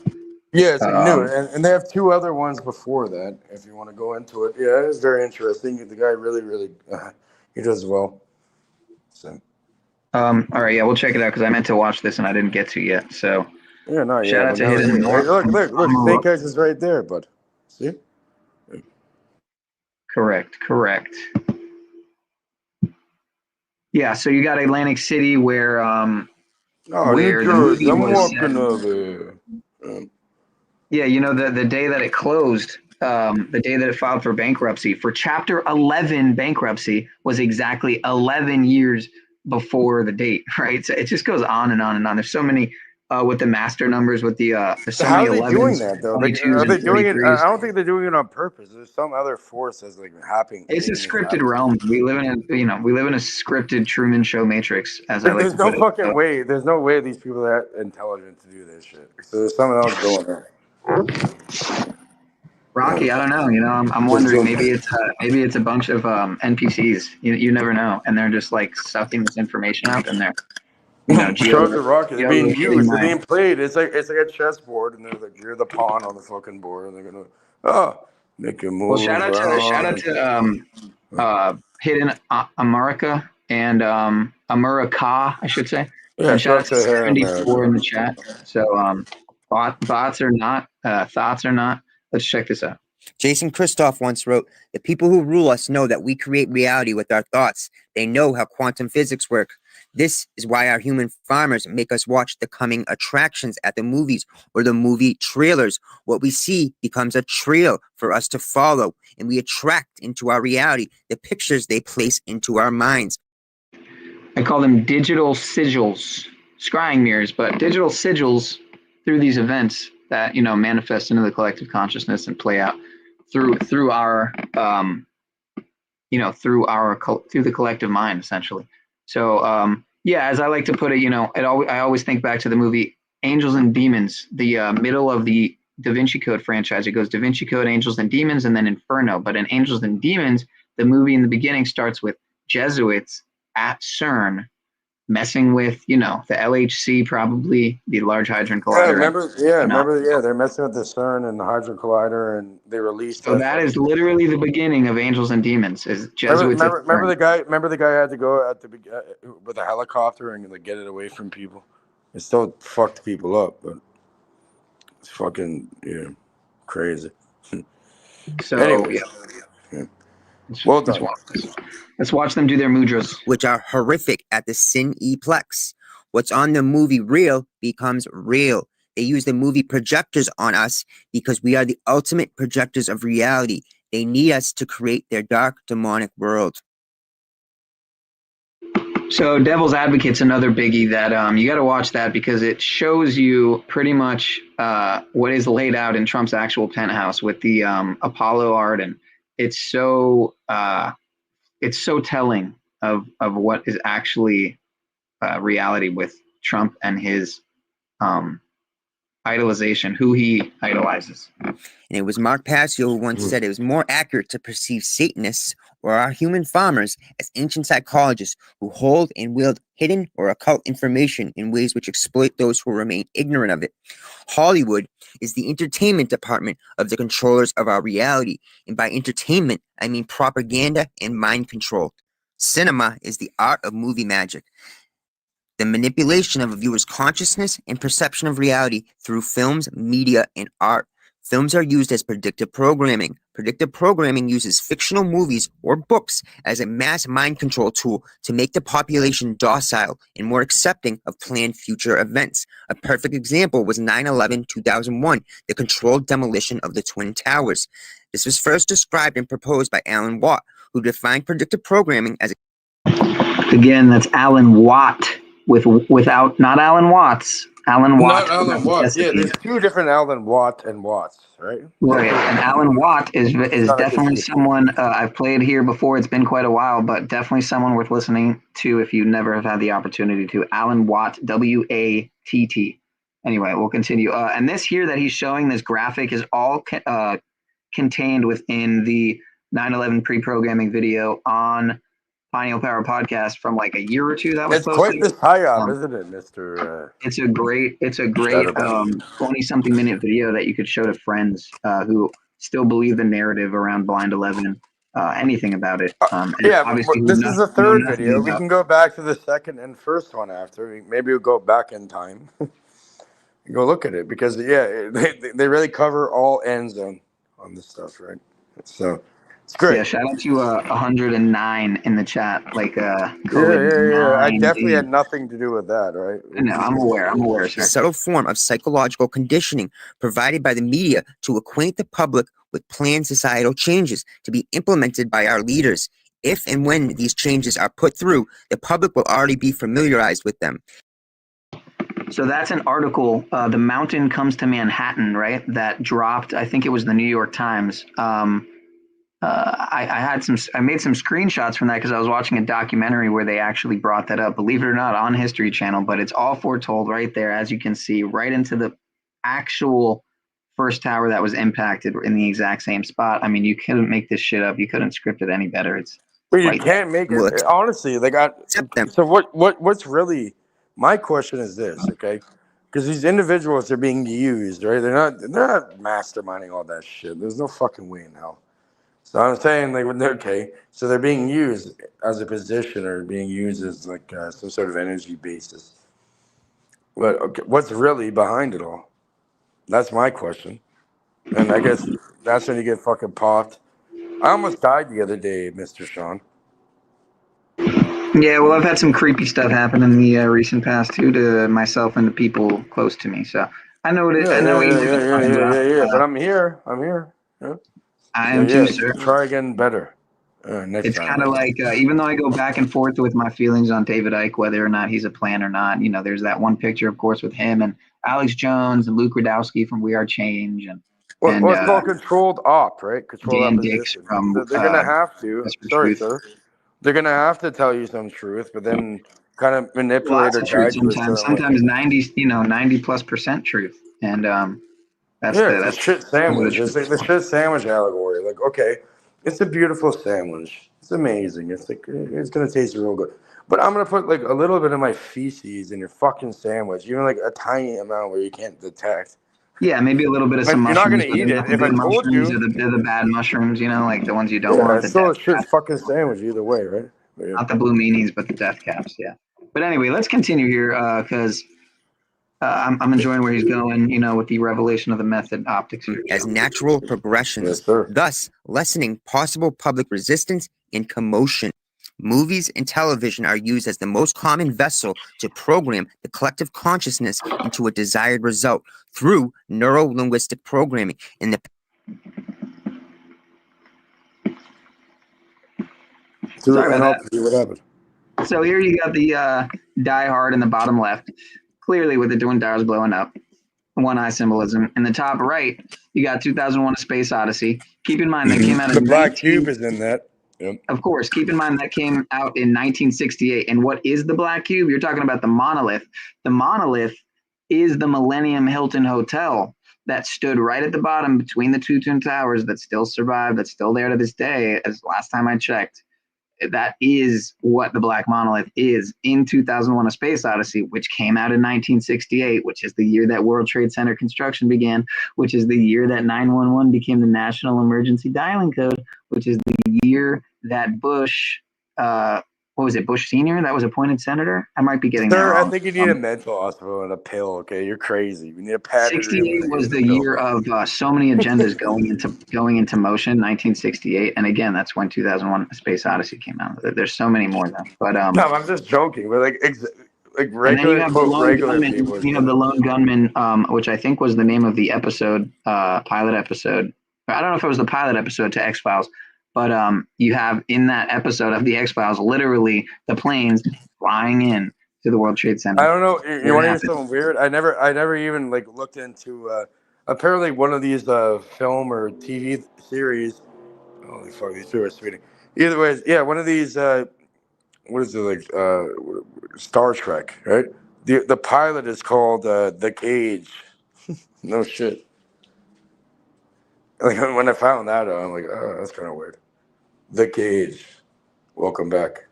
Yeah, it's new, and they have 2 other ones before that. If you want to go into it, yeah, it's very interesting. The guy really he does well. So, all right, yeah, we'll check it out because I meant to watch this and I didn't get to yet. So, yeah, no, shout out to Hidden North. Look, Snake Eyes is right there, bud. See? Correct. Yeah, so you got Atlantic City where where the movie was set. Yeah, the day that it closed, the day that it filed for bankruptcy, for Chapter 11 bankruptcy, was exactly 11 years before the date, right? So it just goes on and on and on. There's so many with the master numbers, with the there's so How many are they doing 11s, that though? Like, 22s, are they and doing it? 33s. I don't think they're doing it on purpose. There's some other force that's like happening. It's a making this scripted happen. realm. We live in a scripted Truman Show matrix, as I like There's to no put it. fucking way. There's no way these people are that intelligent to do this shit. So there's something else going on. Rocky, I don't know. I'm wondering, maybe it's a bunch of NPCs. You never know, and they're just like sucking this information out, and they're Shows the rocket. They're being geolocating used. They're being played. It's like a chessboard, and they're like, you're the pawn on the fucking board, and they're gonna make a move. Well, shout out to Hidden America and America, I should say. Yeah, And shout out shout to out to Hidden 74 in America. the chat. So bots or not, thoughts or not. Let's check this out. Jason Christoff once wrote, "The people who rule us know that we create reality with our thoughts. They know how quantum physics work. This is why our human farmers make us watch the coming attractions at the movies or the movie trailers. What we see becomes a trail for us to follow, and we attract into our reality the pictures they place into our minds." I call them digital sigils, scrying mirrors, but digital sigils through these events that manifest into the collective consciousness and play out through our through the collective mind, essentially. So yeah, as I like to put it, I always think back to the movie Angels and Demons, the middle of the Da Vinci Code franchise. It goes Da Vinci Code, Angels and Demons, and then Inferno. But in Angels and Demons, the movie in the beginning starts with Jesuits at CERN messing with, the LHC, probably the Large Hadron Collider. Remember, they're messing with the CERN and the Hadron Collider, and they released. So that is literally the beginning of Angels and Demons. Is Jesuits? Remember the guy? Remember the guy had to go at the with a helicopter and like get it away from people. It still fucked people up, but it's fucking crazy. So anyway, well done. Let's watch them do their mudras, which are horrific at the sin-eplex. What's on the movie real becomes real. They use the movie projectors on us because we are the ultimate projectors of reality. They need us to create their dark, demonic world. So Devil's Advocate's another biggie that you got to watch that because it shows you pretty much what is laid out in Trump's actual penthouse with the Apollo art, and it's so telling of what is actually reality with Trump and his idolization, who he idolizes. And it was Mark Passio who once said it was more accurate to perceive Satanists or our human farmers as ancient psychologists who hold and wield hidden or occult information in ways which exploit those who remain ignorant of it. Hollywood is the entertainment department of the controllers of our reality. And by entertainment, I mean propaganda and mind control. Cinema is the art of movie magic, the manipulation of a viewer's consciousness and perception of reality through films, media, and art. Films are used as predictive programming. Predictive programming uses fictional movies or books as a mass mind control tool to make the population docile and more accepting of planned future events. A perfect example was 9/11/2001, the controlled demolition of the Twin Towers. This was first described and proposed by Alan Watt, who defined predictive programming as Again, that's Alan Watt without not Alan Watts. Alan Watt. Not Alan Watt. Yeah, there's two different Alan Watt and Watts, right? Right. And Alan Watt is definitely someone I've played here before. It's been quite a while, but definitely someone worth listening to if you never have had the opportunity to. Alan Watt, W-A-T-T. Anyway, we'll continue. And this here that he's showing, this graphic, is all contained within the 9/11 pre-programming video on Pineal Power Podcast from like a year or two that was posted. It's quite the psyop, isn't it, Mr. It's a great 20-something minute video that you could show to friends who still believe the narrative around Blind 11, anything about it. Obviously this is the third video. We can go back to the second and first one after. Maybe we'll go back in time and go look at it because they really cover all ends on this stuff, right? So it's great. Yeah, shout out to 109 in the chat. Like yeah. I definitely had nothing to do with that, right? No, I'm aware, sir. A subtle form of psychological conditioning provided by the media to acquaint the public with planned societal changes to be implemented by our leaders. If and when these changes are put through, the public will already be familiarized with them. So that's an article, The Mountain Comes to Manhattan, right? That dropped, I think it was the New York Times. I made some screenshots from that because I was watching a documentary where they actually brought that up, believe it or not, on History Channel, but it's all foretold right there, as you can see, right into the actual first tower that was impacted in the exact same spot. I mean, you couldn't make this shit up. You couldn't script it any better. It's But you right can't make it honestly. Like, so what's really my question is this, okay? Because these individuals are being used, right? They're not masterminding all that shit. There's no fucking way in hell. So I'm saying, like, okay, so they're being used as a position or being used as like some sort of energy basis. But okay, what's really behind it all? That's my question. And I guess that's when you get fucking popped. I almost died the other day, Mr. Sean. Yeah, well, I've had some creepy stuff happen in the recent past too, to myself and the people close to me. So I know what it. I know what Yeah. But I'm here. Yeah. I am too, sir. Try again better next It's time. kind of like even though I go back and forth with my feelings on David Icke, whether or not he's a plan or not. You know, there's that one picture, of course, with him and Alex Jones and Luke Rudkowski from We Are Change, and it's called controlled op, right? Controlled Dan Dix opposition. from They're gonna have to. Sorry, Truth. sir. They're gonna have to tell you some truth, but then kind of manipulate Lots or of truth guide you a certain sometimes way. 90+% truth, and that's It's a shit sandwich. It's like the truth. shit sandwich allegory. Like, okay, it's a beautiful sandwich. It's amazing. It's like it's gonna taste real good. But I'm gonna put like a little bit of my feces in your fucking sandwich, even like a tiny amount where you can't detect. Yeah, maybe a little bit of Like, some you're not mushrooms. gonna eat it. Not the If I good told mushrooms you, they're the bad mushrooms, you know, like the ones you don't yeah, want. it's The still death a shit caps. fucking sandwich either way, right? But, yeah. Not the blue meanies, but the death caps. Yeah. But anyway, let's continue here because I'm enjoying where he's going, you know, with the revelation of the method optics here. As natural progressions, thus lessening possible public resistance and commotion. Movies and television are used as the most common vessel to program the collective consciousness into a desired result through neuro-linguistic programming. In the Sorry about that. What happened? So here you got the Die Hard in the bottom left, clearly with the twin towers blowing up. One eye symbolism. In the top right, you got 2001: A Space Odyssey. Keep in mind that came out The in black cube is in that. Yep. Of course, keep in mind that came out in 1968. And what is the black cube? You're talking about the monolith. The monolith is the Millennium Hilton Hotel that stood right at the bottom between the two twin towers that still survived, that's still there to this day, as last time I checked. That is what the Black Monolith is in 2001: A Space Odyssey, which came out in 1968, which is the year that World Trade Center construction began, which is the year that 911 became the National Emergency Dialing Code, which is the year that Bush, what was it, Bush Sr. that was appointed senator? I might be getting that wrong. I think you need a mental hospital and a pill. Okay, you're crazy. You need a pad. 68 was the year of so many agendas going into motion. 1968, and again, that's when 2001: A Space Odyssey came out. There's so many more though. But no, I'm just joking. But like regular, and then you have the lone gunman. people. You have the lone gunman, which I think was the name of the episode, pilot episode. I don't know if it was the pilot episode to X-Files, but you have in that episode of the X-Files literally the planes flying in to the World Trade Center. I don't know. You want to hear something weird? I never even like looked into. Apparently, one of these film or TV series. Holy fuck! These two are speeding. Either way, yeah, one of these. What is it like? Star Trek, right? The pilot is called The Cage. No shit. Like when I found that out, I'm like, oh, that's kind of weird. The Cage. Welcome back.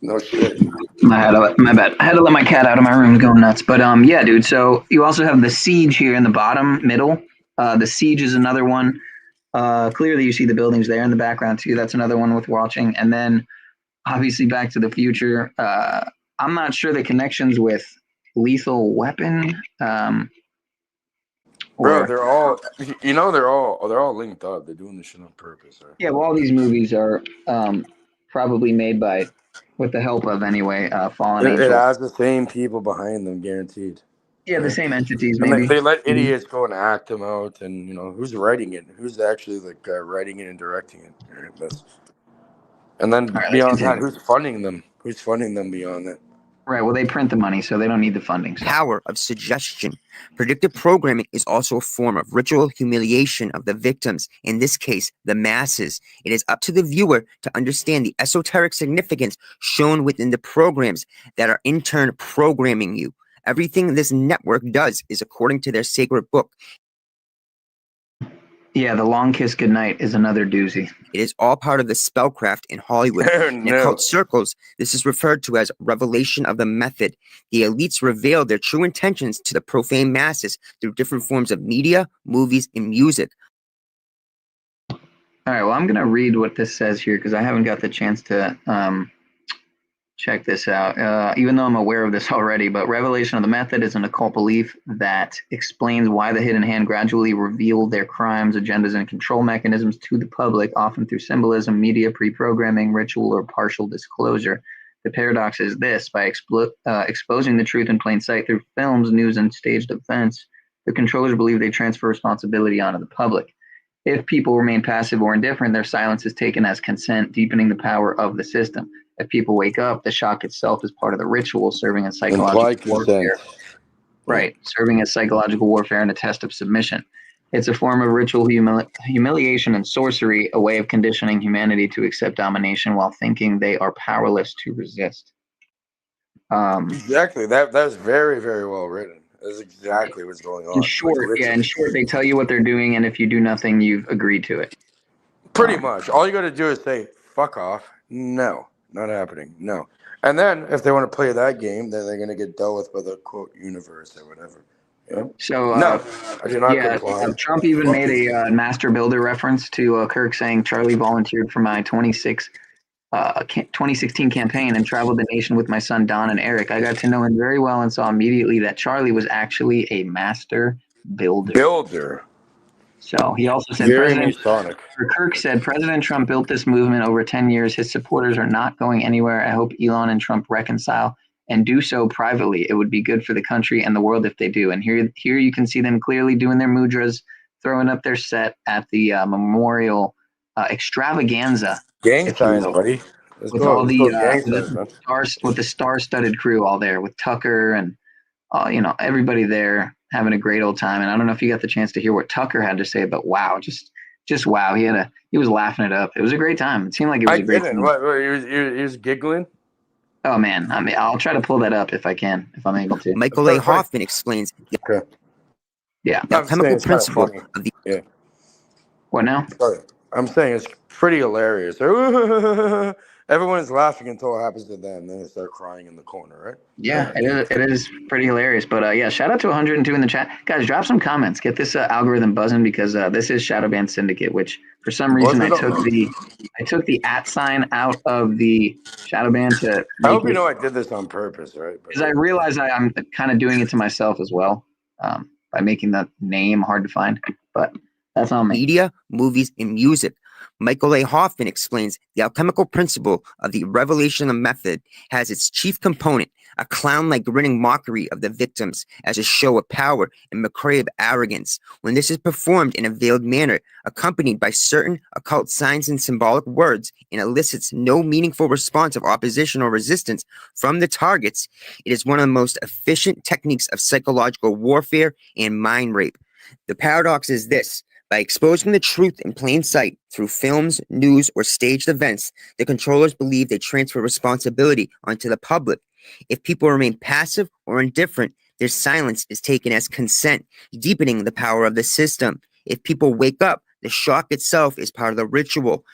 No shit. My bad. I had to let my cat out of my room going nuts. But yeah, dude. So you also have the Siege here in the bottom middle. The Siege is another one. Clearly, you see the buildings there in the background too. That's another one worth watching. And then obviously Back to the Future. I'm not sure the connections with Lethal Weapon. Bro, they're all they're all linked up. They're doing this shit on purpose, right? Yeah, well, all these movies are probably made by, with the help of anyway, Fallen It Angels. has the same people behind them, guaranteed. Yeah, the same entities, And maybe. they let idiots go and act them out, and who's writing it? Who's actually like writing it and directing it? Right? And then beyond that, who's funding them? Who's funding them beyond that? Right. Well, they print the money, so they don't need the funding. So. Power of suggestion. Predictive programming is also a form of ritual humiliation of the victims, in this case, the masses. It is up to the viewer to understand the esoteric significance shown within the programs that are in turn programming you. Everything this network does is according to their sacred book. Yeah, the long kiss goodnight is another doozy. It is all part of the spellcraft in Hollywood. In occult circles, this is referred to as revelation of the method. The elites reveal their true intentions to the profane masses through different forms of media, movies, and music. All right, well, I'm going to read what this says here because I haven't got the chance to check this out, even though I'm aware of this already. But revelation of the method is an occult belief that explains why the hidden hand gradually revealed their crimes, agendas, and control mechanisms to the public, often through symbolism, media, pre-programming, ritual, or partial disclosure. The paradox is this: by exposing the truth in plain sight through films, news, and staged events, the controllers believe they transfer responsibility onto the public. If people remain passive or indifferent, their silence is taken as consent, deepening the power of the system. If people wake up, the shock itself is part of the ritual, serving as psychological warfare. Right, serving as psychological warfare and a test of submission. It's a form of ritual humiliation and sorcery, a way of conditioning humanity to accept domination while thinking they are powerless to resist. Exactly. That's very, very well written. That's exactly what's going on. In short, in short, they tell you what they're doing, and if you do nothing, you've agreed to it. Pretty much. All you got to do is say, fuck off. No, not happening. No. And then if they want to play that game, then they're going to get dealt with by the quote universe or whatever. Yeah. So, no, I do not comply. Trump even made a master builder reference to Kirk saying Charlie volunteered for my 2016 campaign and traveled the nation with my son Don and Eric. I got to know him very well and saw immediately that Charlie was actually a master builder. So he also said, Kirk said, President Trump built this movement over 10 years. His supporters are not going anywhere. I hope Elon and Trump reconcile and do so privately. It would be good for the country and the world if they do. And here you can see them clearly doing their mudras, throwing up their set at the memorial extravaganza. Gang signs, buddy. With all the star-studded crew all there, with Tucker and everybody there having a great old time. And I don't know if you got the chance to hear what Tucker had to say, but wow, just wow. He was laughing it up. It was a great time. It seemed like it was a great time. What, he was giggling? Oh man, I mean, I'll try to pull that up if I can, if I'm able to. Michael A. Hoffman explains the chemical principle of the. What now? Sorry. I'm saying it's pretty hilarious. Everyone's laughing until it happens to them. Then they start crying in the corner, right? Yeah, it is pretty hilarious. But shout out to 102 in the chat. Guys, drop some comments. Get this algorithm buzzing because this is Shadowban Syndicate, which for some reason I took the @ sign out of the Shadowban to. I hope you know I did this on purpose, right? Because I realize I'm kind of doing it to myself as well by making the name hard to find. But that's on me. Media, movies, and music. Michael A. Hoffman explains the alchemical principle of the revelation of method has its chief component, a clown-like grinning mockery of the victims as a show of power and McCrae arrogance. When this is performed in a veiled manner, accompanied by certain occult signs and symbolic words, and elicits no meaningful response of opposition or resistance from the targets, it is one of the most efficient techniques of psychological warfare and mind rape. The paradox is this. By exposing the truth in plain sight through films, news, or staged events, the controllers believe they transfer responsibility onto the public. If people remain passive or indifferent, their silence is taken as consent, deepening the power of the system. If people wake up, the shock itself is part of the ritual.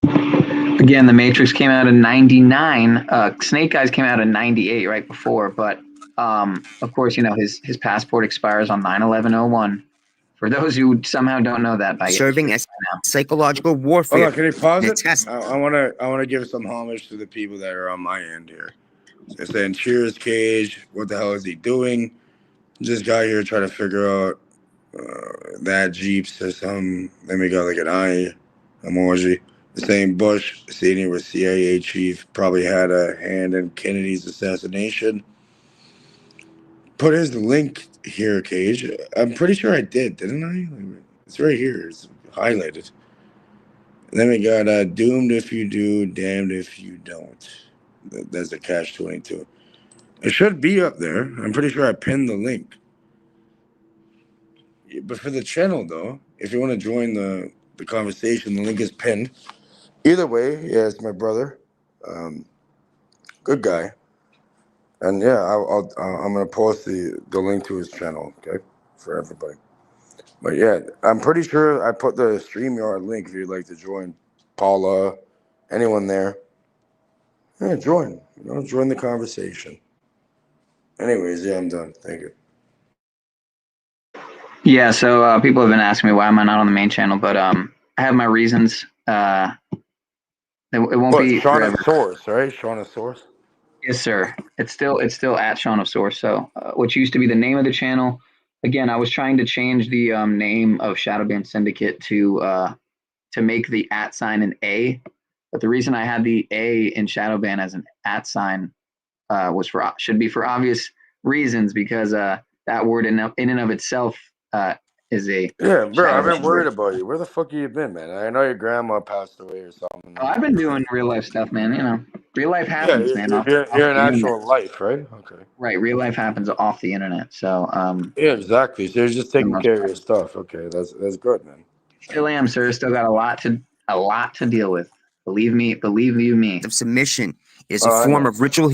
Again, the Matrix came out in 99. Snake Eyes came out in 98, right before. But of course, his passport expires on 9/11/01. For those who somehow don't know that, serving as psychological warfare. Hold on, can you pause it? I want to give some homage to the people that are on my end here. They're saying, "Cheers, Cage. What the hell is he doing? Just got here trying to figure out that Jeep says something." Then we got like an eye emoji. The same Bush senior was CIA chief, probably had a hand in Kennedy's assassination. Put his link here, Cage. I'm pretty sure I didn't I? It's right here. It's highlighted. And then we got doomed if you do, damned if you don't. There's the Cash 22. It should be up there. I'm pretty sure I pinned the link. But for the channel, though, if you want to join the conversation, the link is pinned. Either way, yeah, it's my brother. Good guy. And yeah, I'm gonna post the link to his channel, okay, for everybody. But yeah, I'm pretty sure I put the StreamYard link if you'd like to join. Paula, anyone there? Yeah, join. Join the conversation. Anyways, yeah, I'm done. Thank you. Yeah, so people have been asking me why am I not on the main channel, but I have my reasons. It won't be forever. Shaunosaurus, right? Shaunosaurus. Yes, sir. It's still at Shaun of Source. So, which used to be the name of the channel. Again, I was trying to change the name of Shadowban Syndicate to make the @ an A, but the reason I had the A in Shadowban as an @ was should be for obvious reasons, because that word in and of itself is a Yeah, bro, I've been Shadowban worried word. about you. Where the fuck have you been, man? I know your grandma passed away or something. Oh, I've been doing real life stuff, man. Real life Yeah, happens, man. Off you're in the internet. actual life, right? Okay. Right, real life happens off the internet. So, Yeah, exactly. So you're just for the taking most care of part. your stuff. Okay, that's good, man. Still am, sir. Still got a lot to deal with. Believe you me. Of submission is a Oh, I form know. of ritual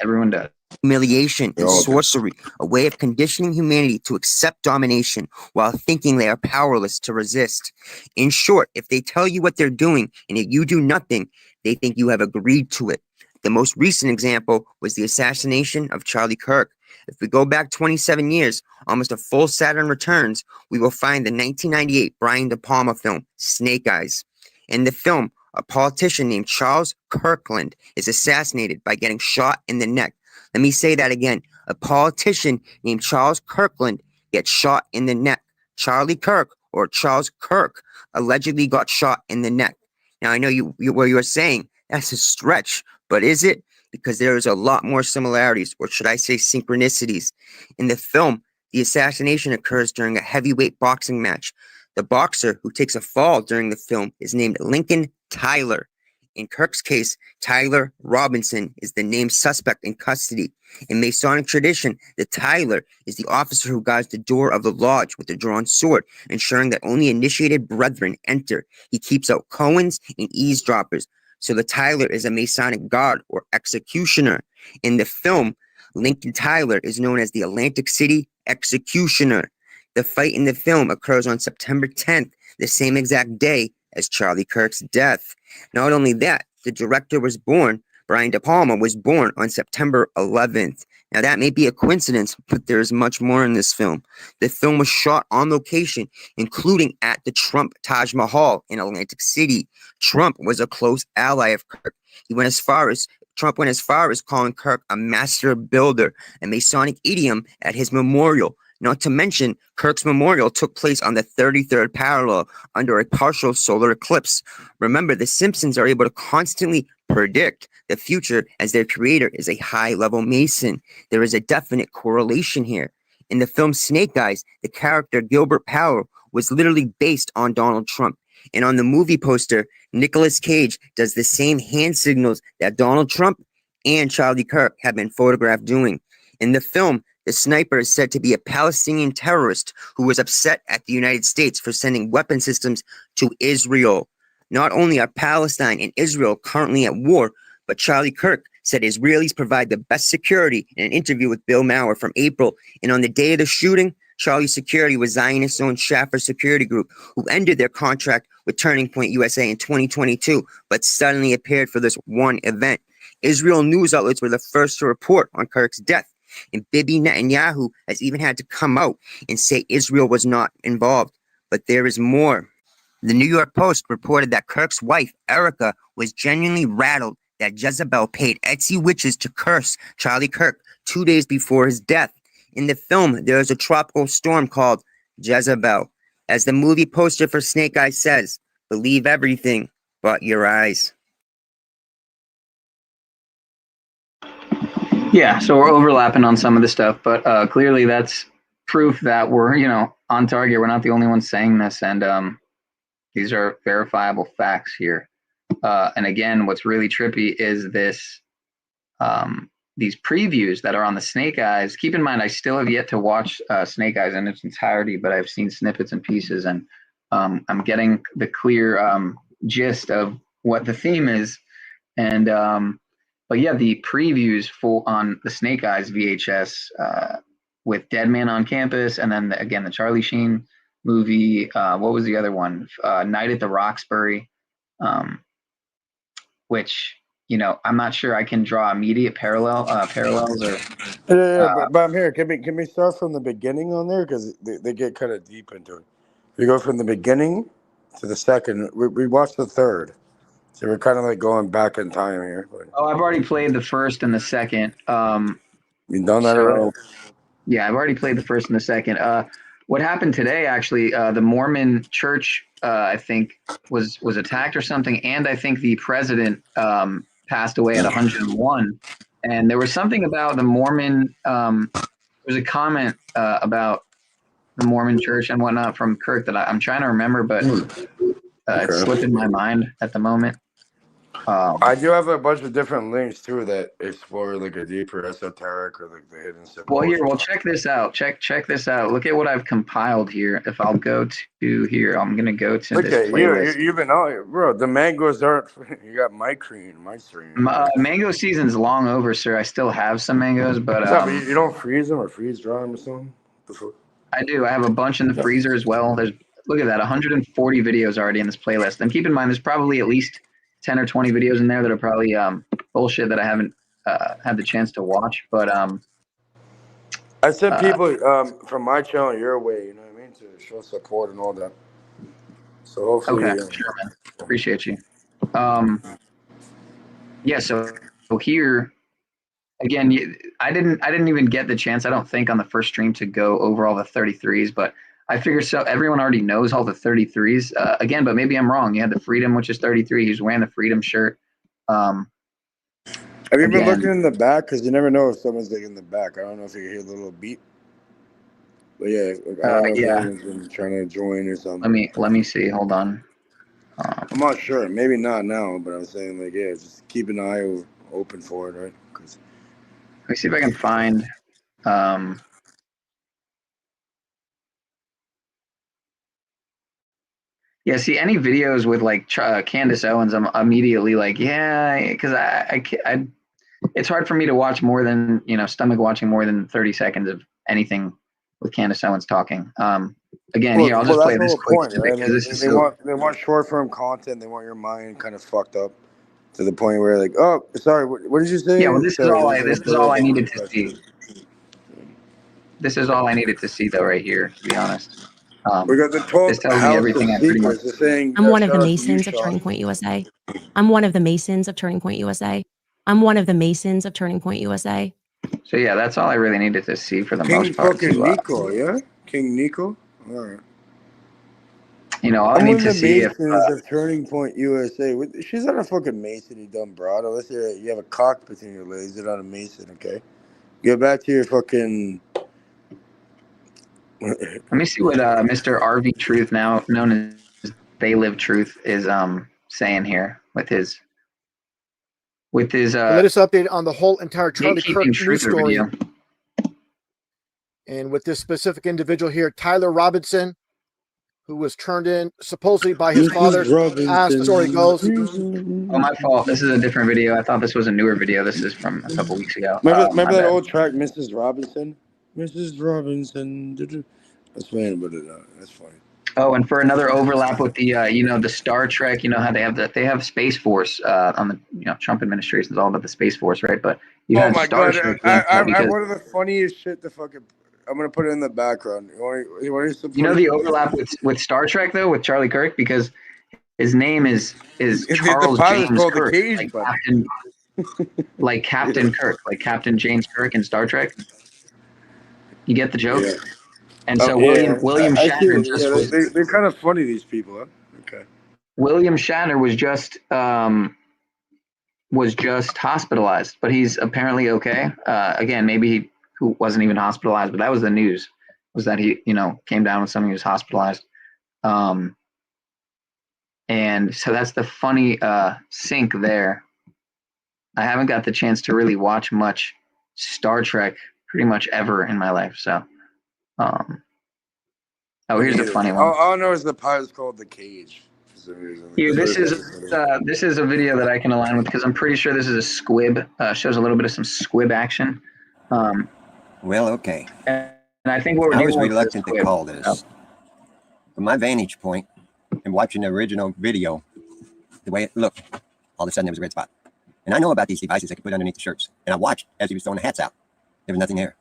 Everyone does. humiliation We and all do. sorcery, a way of conditioning humanity to accept domination while thinking they are powerless to resist. In short, if they tell you what they're doing and if you do nothing, they think you have agreed to it. The most recent example was the assassination of Charlie Kirk. If we go back 27 years, almost a full Saturn Returns, we will find the 1998 Brian De Palma film, Snake Eyes. In the film, a politician named Charles Kirkland is assassinated by getting shot in the neck. Let me say that again. A politician named Charles Kirkland gets shot in the neck. Charlie Kirk, or Charles Kirk, allegedly got shot in the neck. Now, I know what you are saying, that's a stretch, but is it? Because there is a lot more similarities, or should I say synchronicities. In the film, the assassination occurs during a heavyweight boxing match. The boxer who takes a fall during the film is named Lincoln Tyler. In Kirk's case, Tyler Robinson is the named suspect in custody. In Masonic tradition, the Tyler is the officer who guards the door of the lodge with a drawn sword, ensuring that only initiated brethren enter. He keeps out Cohens and eavesdroppers. So the Tyler is a Masonic guard or executioner. In the film, Lincoln Tyler is known as the Atlantic City Executioner. The fight in the film occurs on September 10th, the same exact day as Charlie Kirk's death. Not only that, the director was born, Brian De Palma was born on September 11th. Now that may be a coincidence, but there's much more in this film. The film was shot on location, including at the Trump Taj Mahal in Atlantic City. Trump was a close ally of Kirk. Trump went as far as calling Kirk a master builder, a Masonic idiom at his memorial. Not to mention, Kirk's memorial took place on the 33rd parallel under a partial solar eclipse. Remember, the Simpsons are able to constantly predict the future as their creator is a high-level Mason. There is a definite correlation here. In the film Snake Eyes, the character Gilbert Powell was literally based on Donald Trump. And on the movie poster, Nicolas Cage does the same hand signals that Donald Trump and Charlie Kirk have been photographed doing. In the film, the sniper is said to be a Palestinian terrorist who was upset at the United States for sending weapon systems to Israel. Not only are Palestine and Israel currently at war, but Charlie Kirk said Israelis provide the best security in an interview with Bill Maher from April. And on the day of the shooting, Charlie's security was Zionist owned Schaffer Security Group, who ended their contract with Turning Point USA in 2022, but suddenly appeared for this one event. Israel news outlets were the first to report on Kirk's death. And Bibi Netanyahu has even had to come out and say Israel was not involved. But there is more. The New York Post reported that Kirk's wife, Erica, was genuinely rattled that Jezebel paid Etsy witches to curse Charlie Kirk 2 days before his death. In the film, there is a tropical storm called Jezebel. As the movie poster for Snake Eyes says, believe everything but your eyes. Yeah, so we're overlapping on some of the stuff, but clearly that's proof that we're, on target. We're not the only ones saying this, and these are verifiable facts here. And again, what's really trippy is this these previews that are on the Snake Eyes. Keep in mind, I still have yet to watch Snake Eyes in its entirety, but I've seen snippets and pieces, and I'm getting the clear gist of what the theme is. And but yeah, the previews on the Snake Eyes VHS with Dead Man on Campus, and then again the Charlie Sheen movie. What was the other one? Night at the Roxbury, which, you know, I'm not sure I can draw immediate parallels or. But I'm here. Can we start from the beginning on there, because they get kind of deep into it. We go from the beginning to the second. We watched the third, so we're kind of like going back in time here. But Oh, I've already played the first and the second. you done that already? Yeah, I've already played the first and the second. What happened today, actually, the Mormon church, I think, was attacked or something, and I think the president passed away at 101. And there was something about the Mormon. There was a comment about the Mormon church and whatnot from Kirk that I'm trying to remember, but it's slipping my mind at the moment. I do have a bunch of different links too that explore like a deeper esoteric or like the hidden symbols. Well, here, check this out. Check this out. Look at what I've compiled here. If I'll go to here, I'm gonna go to this playlist. You've been out here, bro. The mangoes aren't. You got my stream. Mango season's long over, sir. I still have some mangoes, but but you don't freeze them or freeze dry them or something. I do. I have a bunch in the freezer as well. Look at that, 140 videos already in this playlist. And keep in mind, there's probably at least 10 or 20 videos in there that are probably bullshit that I haven't had the chance to watch. But I sent people from my channel your way, you know what I mean, to show support and all that. So hopefully, sure, man. Appreciate you. Yeah. So here again, I didn't even get the chance, I don't think, on the first stream to go over all the 33s, but I figure so everyone already knows all the 33s. Again, but maybe I'm wrong. You had the Freedom, which is 33. He's wearing the Freedom shirt. Have you been looking in the back? Because you never know if someone's like in the back. I don't know if you can hear the little beep. But yeah, I don't know if anyone's been trying to join or something. Let me see. Hold on. I'm not sure. Maybe not now, but I'm saying like, yeah, just keep an eye open for it, right? Let me see if I can find. Yeah, see any videos with like Candace Owens, I'm immediately like, yeah, because I it's hard for me to watch more than, stomach watching more than 30 seconds of anything with Candace Owens talking. Again, here, I'll just play this quick point, right? They want short form content. They want your mind kind of fucked up to the point where like, oh, sorry, what did you say? Yeah, well, this is all I needed to see. This is all I needed to see, though, right here, to be honest. We got the 12 this tells me everything I pretty much. I'm one of the Masons of Turning Point USA. I'm one of the Masons of Turning Point USA. I'm one of the Masons of Turning Point USA. So yeah, that's all I really needed to see for the most part. King Nico, yeah? King Nico? All right. All I need to see if of Turning Point USA. She's not a fucking Mason, you dumb broad. Unless you have a cock between your legs, you're not a Mason, okay? Get back to your fucking. Let me see what Mr. RV Truth, now known as They Live Truth, is saying here with his latest update on the whole entire Charlie Kirk news story. Video. And with this specific individual here, Tyler Robinson, who was turned in supposedly by his father, as the story goes. Oh, my fault. This is a different video. I thought this was a newer video. This is from a couple weeks ago. Remember that old track, Mrs. Robinson? Mrs. Robinson. That's funny, but that's funny. Oh, and for another overlap with the, the Star Trek, how they have Space Force on the, Trump administration is all about the Space Force, right? But you had Star Trek. One of the funniest shit to fucking. I'm gonna put it in the background. You know the overlap with Star Trek though, with Charlie Kirk, because his name is Charles James Kirk, like Captain Kirk, like Captain James Kirk in Star Trek. You get the joke? Yeah. And so William Shatner they're kind of funny, these people, huh? Okay. William Shatner was just hospitalized, but he's apparently okay. Again, maybe he wasn't even hospitalized, but that was the news, was that he, came down with something, he was hospitalized. And so that's the funny sync there. I haven't got the chance to really watch much Star Trek pretty much ever in my life. So, oh, here's the funny one. All I know is the pilot's called The Cage for some reason. Here, this is a video that I can align with because I'm pretty sure this is a squib. Shows a little bit of some squib action. Well, okay. And I think what we're I was doing reluctant to call this. From my vantage point and watching the original video, the way it looked, all of a sudden there was a red spot. And I know about these devices that can put underneath the shirts. And I watched as he was throwing the hats out. There was nothing there.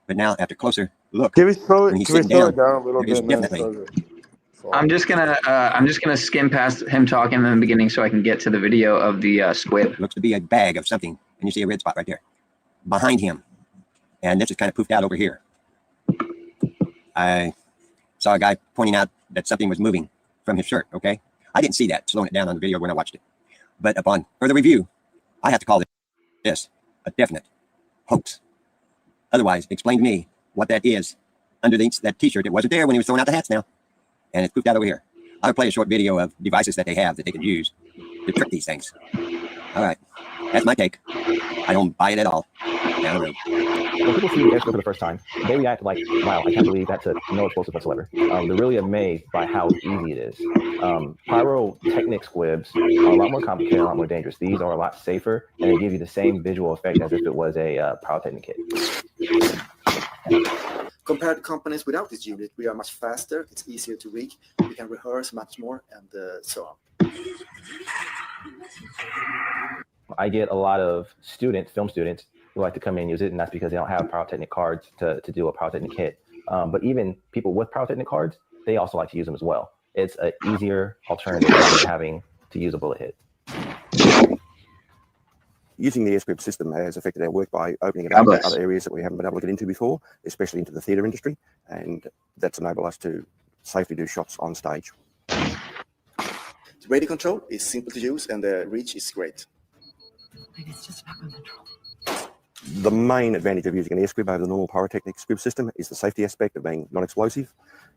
But now, after closer look, can we slow it down a little there is bit? definitely. I'm just gonna skim past him talking in the beginning so I can get to the video of the squib. Looks to be a bag of something, and you see a red spot right there behind him, and this is kind of poofed out over here. I saw a guy pointing out that something was moving from his shirt. Okay, I didn't see that, slowing it down on the video when I watched it, but upon further review, I have to call this a definite hoax. Otherwise, explain to me what that is underneath that T-shirt. It wasn't there when he was throwing out the hats now. And it's poofed out over here. I'll play a short video of devices that they have that they can use to trick these things. All right, that's my take. I don't buy it at all. Down the road. When people see the airstrip for the first time, they react like, wow, I can't believe that's no explosive whatsoever. They're really amazed by how easy it is. Pyrotechnic squibs are a lot more complicated, a lot more dangerous. These are a lot safer, and they give you the same visual effect as if it was a pyrotechnic kit. Compared to companies without this unit, we are much faster, it's easier to read, we can rehearse much more, and so on. I get a lot of students, film students, who like to come in and use it, and that's because they don't have pyrotechnic cards to do a pyrotechnic kit. But even people with pyrotechnic cards, they also like to use them as well. It's an easier alternative than having to use a bullet hit. Using the airscript system has affected our work by opening it up to other areas that we haven't been able to get into before, especially into the theatre industry, and that's enabled us to safely do shots on stage. The radio control is simple to use and the reach is great. The main advantage of using an airscrib over the normal pyrotechnic scrib system is the safety aspect of being non-explosive.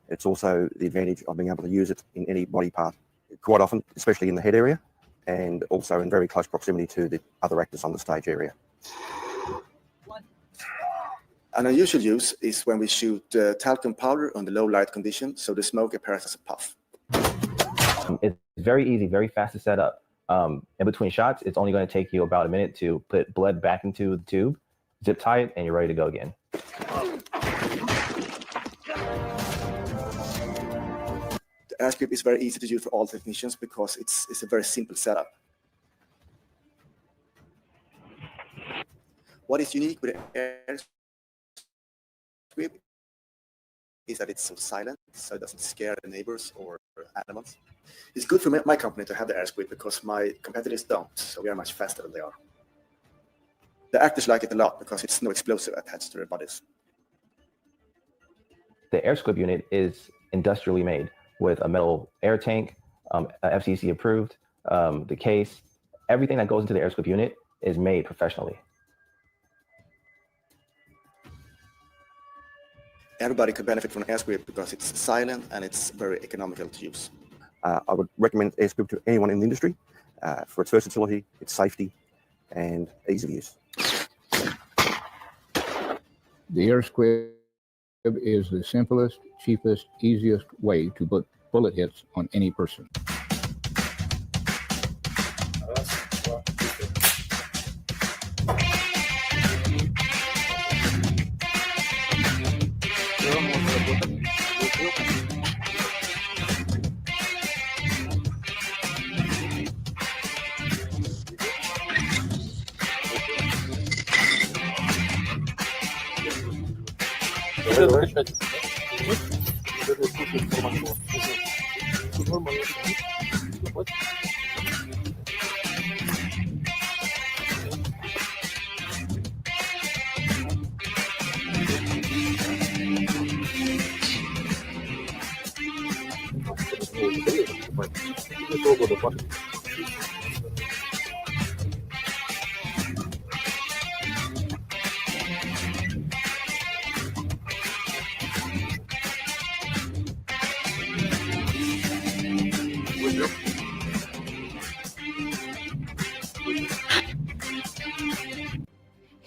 It's also the advantage of being able to use it in any body part, quite often, especially in the head area, and also in very close proximity to the other actors on the stage area. An unusual use is when we shoot talcum powder under low light conditions, so the smoke appears as a puff. It's very easy, very fast to set up. In between shots, it's only going to take you about a minute to put blood back into the tube, zip tie it, and you're ready to go again. The airscript is very easy to use for all technicians because it's a very simple setup. What is unique with the airscript is that it's so silent, so it doesn't scare the neighbors or animals. It's good for my company to have the airscript because my competitors don't, so we are much faster than they are. The actors like it a lot because it's no explosive attached to their bodies. The airscript unit is industrially made with a metal air tank, FCC approved, the case, everything that goes into the airscript unit is made professionally. Everybody could benefit from an airscript because it's silent and it's very economical to use. I would recommend airscript to anyone in the industry for its versatility, its safety, and ease of use. The airscript is the simplest, cheapest, easiest way to put bullet hits on any person.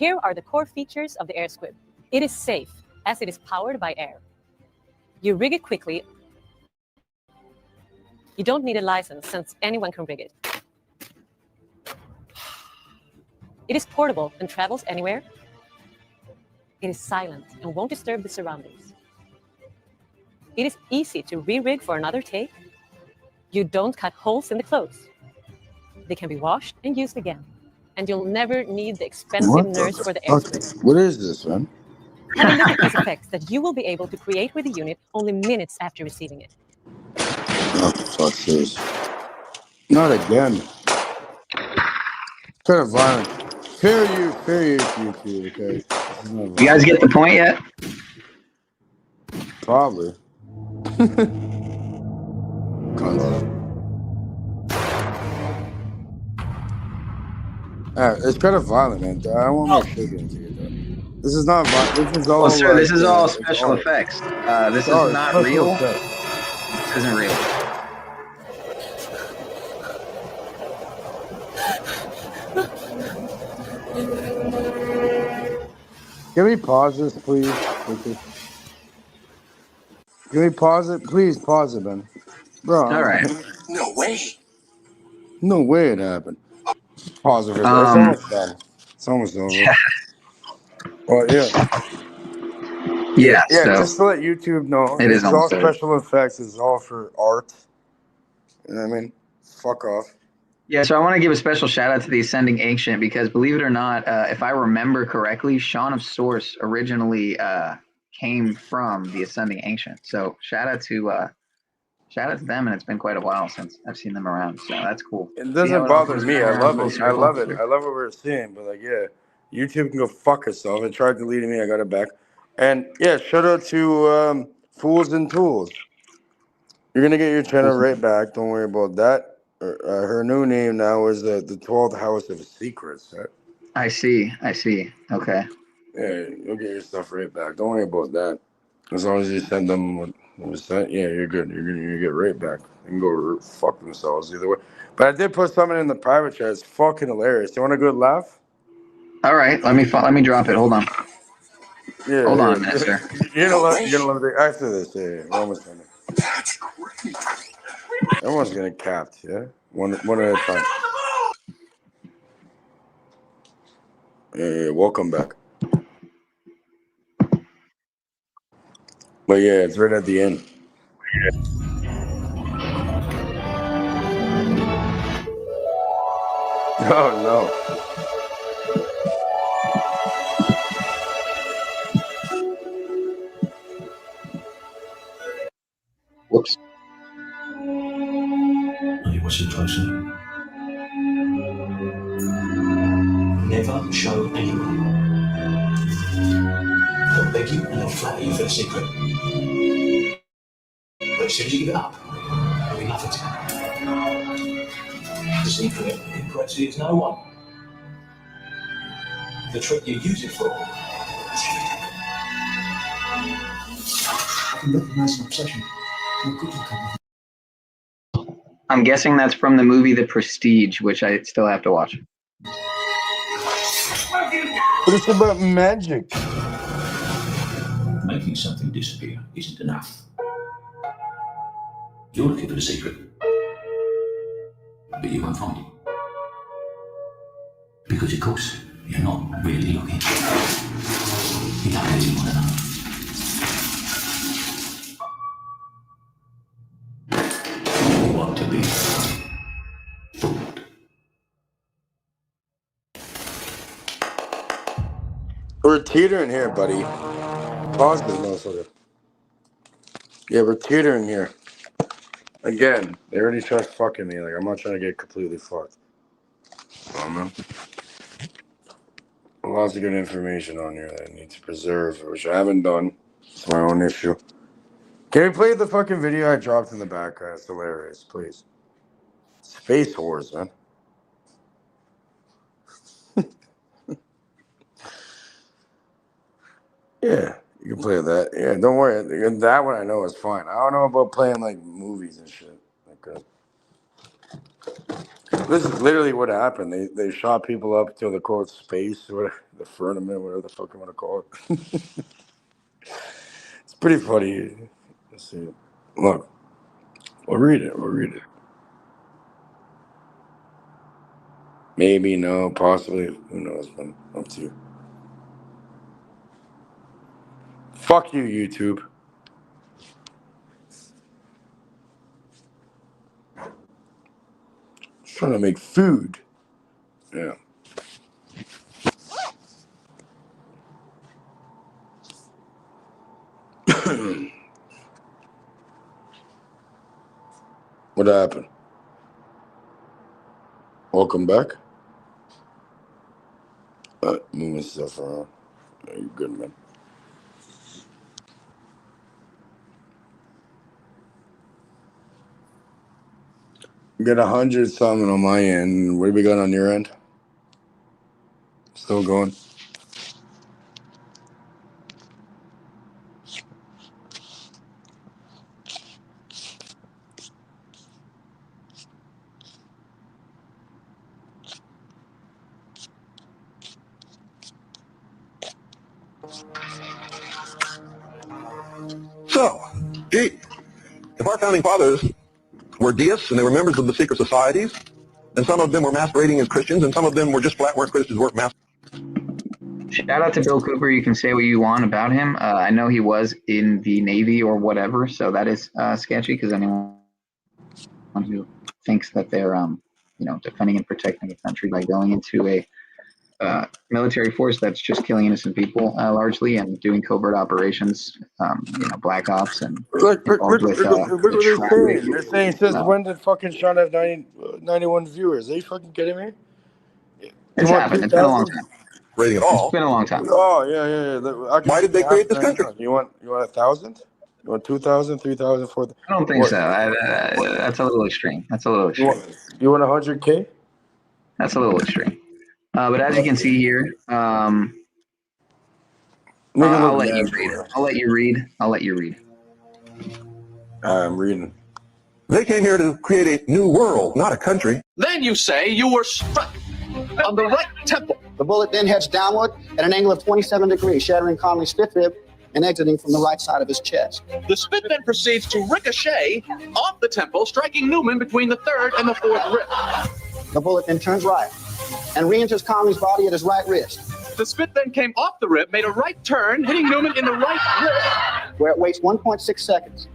Here are the core features of the air squib. It is safe, as it is powered by air. You rig it quickly. You don't need a license, since anyone can rig it. It is portable and travels anywhere. It is silent and won't disturb the surroundings. It is easy to re-rig for another take. You don't cut holes in the clothes. They can be washed and used again. And you'll never need the expensive nurse for the air squib. What is this, man? Have a look at these effects that you will be able to create with the unit only minutes after receiving it. Oh, fuck this. Not again. Kind of violent. Fair use, YouTube, okay? You guys get the point yet? Probably. It's kind of violent, man. I don't want my shit into it, though. This is not violent. This is all. Well, sir, this is all it's special effects. This is it's not special real. effects. This isn't real. Can we pause this, please? Can we pause it? Please pause it, man. Bro. All right. No way. No way it happened. Pause it for a second. It's almost done. It's almost over. Well, Yeah. Yeah, So just to let YouTube know, it this is is all almost over. special effects. It's all for art. You know what I mean? Fuck off. Yeah, so I want to give a special shout out to the Ascending Ancient because, believe it or not, if I remember correctly, Shaun of Source originally came from the Ascending Ancient. So shout out to them, and it's been quite a while since I've seen them around. So that's cool. It doesn't bother me. I love it. I love it. Circle. I love what we're seeing. But like, yeah, YouTube can go fuck itself. It tried deleting me. I got it back. And yeah, shout out to Fools and Tools. You're gonna get your channel right back. Don't worry about that. Her new name now is the 12th House of Secrets. Right? I see. Okay. Yeah, you'll get your stuff right back. Don't worry about that. As long as you send them what was sent, yeah, you're good. You're gonna get right back. They can go fuck themselves either way. But I did put something in the private chat. It's fucking hilarious. You want a good laugh? All right. Let me drop it. Hold on. Yeah. Hold on, mister. You're gonna love it after this. Yeah, we're almost done. Everyone's gonna capped. Yeah, one at a time. Welcome back. But yeah, it's right at the end. Oh no. Whoops. Are you watching closely? Never show anyone. They'll beg you and they'll flatter you for the secret. But as soon as you give it up, there'll be nothing to come. The secret impresses no one. The trick you use it for is everything. I can recognize an obsession. How good you come. I'm guessing that's from the movie The Prestige, which I still have to watch. But it's about magic. Making something disappear isn't enough. You're looking for the secret, but you won't find it. Because, of course, you're not really looking. You don't really want to know. You want to be fooled. We're teetering here, buddy. Pause this motherfucker. Yeah, we're teetering here. Again, they already tried fucking me. Like, I'm not trying to get completely fucked. I don't know. Lots of good information on here that I need to preserve, which I haven't done. It's my own issue. Can we play the fucking video I dropped in the background? It's hilarious, please. Space whores, man. Yeah, you can play that. Yeah, don't worry. That one I know is fine. I don't know about playing like movies and shit. Like, This is literally what happened. They shot people up till they call it space, or the firmament, whatever the fuck you want to call it. It's pretty funny. Let's see. Look, we'll read it. Maybe, no, possibly. Who knows, man? Up to you. Fuck you, YouTube. Trying to make food. Yeah. What happened? Welcome back. Moving stuff around. Yeah, you're good, man. Got 100 something on my end. What have we got on your end? Still going. So, gee, if our founding fathers were deists and they were members of the secret societies, and some of them were masquerading as Christians, and some of them were just flat weren't Christians, weren't Shout out to Bill Cooper. You can say what you want about him. I know he was in the Navy or whatever, so that is sketchy, because anyone who thinks that they're defending and protecting the country by going into a military force that's just killing innocent people largely and doing covert operations, black ops and Look what they're saying. They're saying, says, when did fucking Sean have 91 viewers? Are you fucking kidding me? It's happened. It's been a long time. Rating at all. It's been a long time. Oh, yeah. Why did they create this country? You want 1,000? You want 2,000, 3,000, 4,000? I don't think so. That's a little extreme. You want 100K? That's a little extreme. But as you can see here, I'll let you read. I'll let you read. I'm reading. They came here to create a new world, not a country. Then you say you were struck on the right temple. The bullet then heads downward at an angle of 27 degrees, shattering Connolly's fifth rib and exiting from the right side of his chest. The spit then proceeds to ricochet off the temple, striking Newman between the third and the fourth rib. The bullet then turns right and re-enters Connolly's body at his right wrist. The spit then came off the rib, made a right turn, hitting Newman in the right rib, where it waits 1.6 seconds,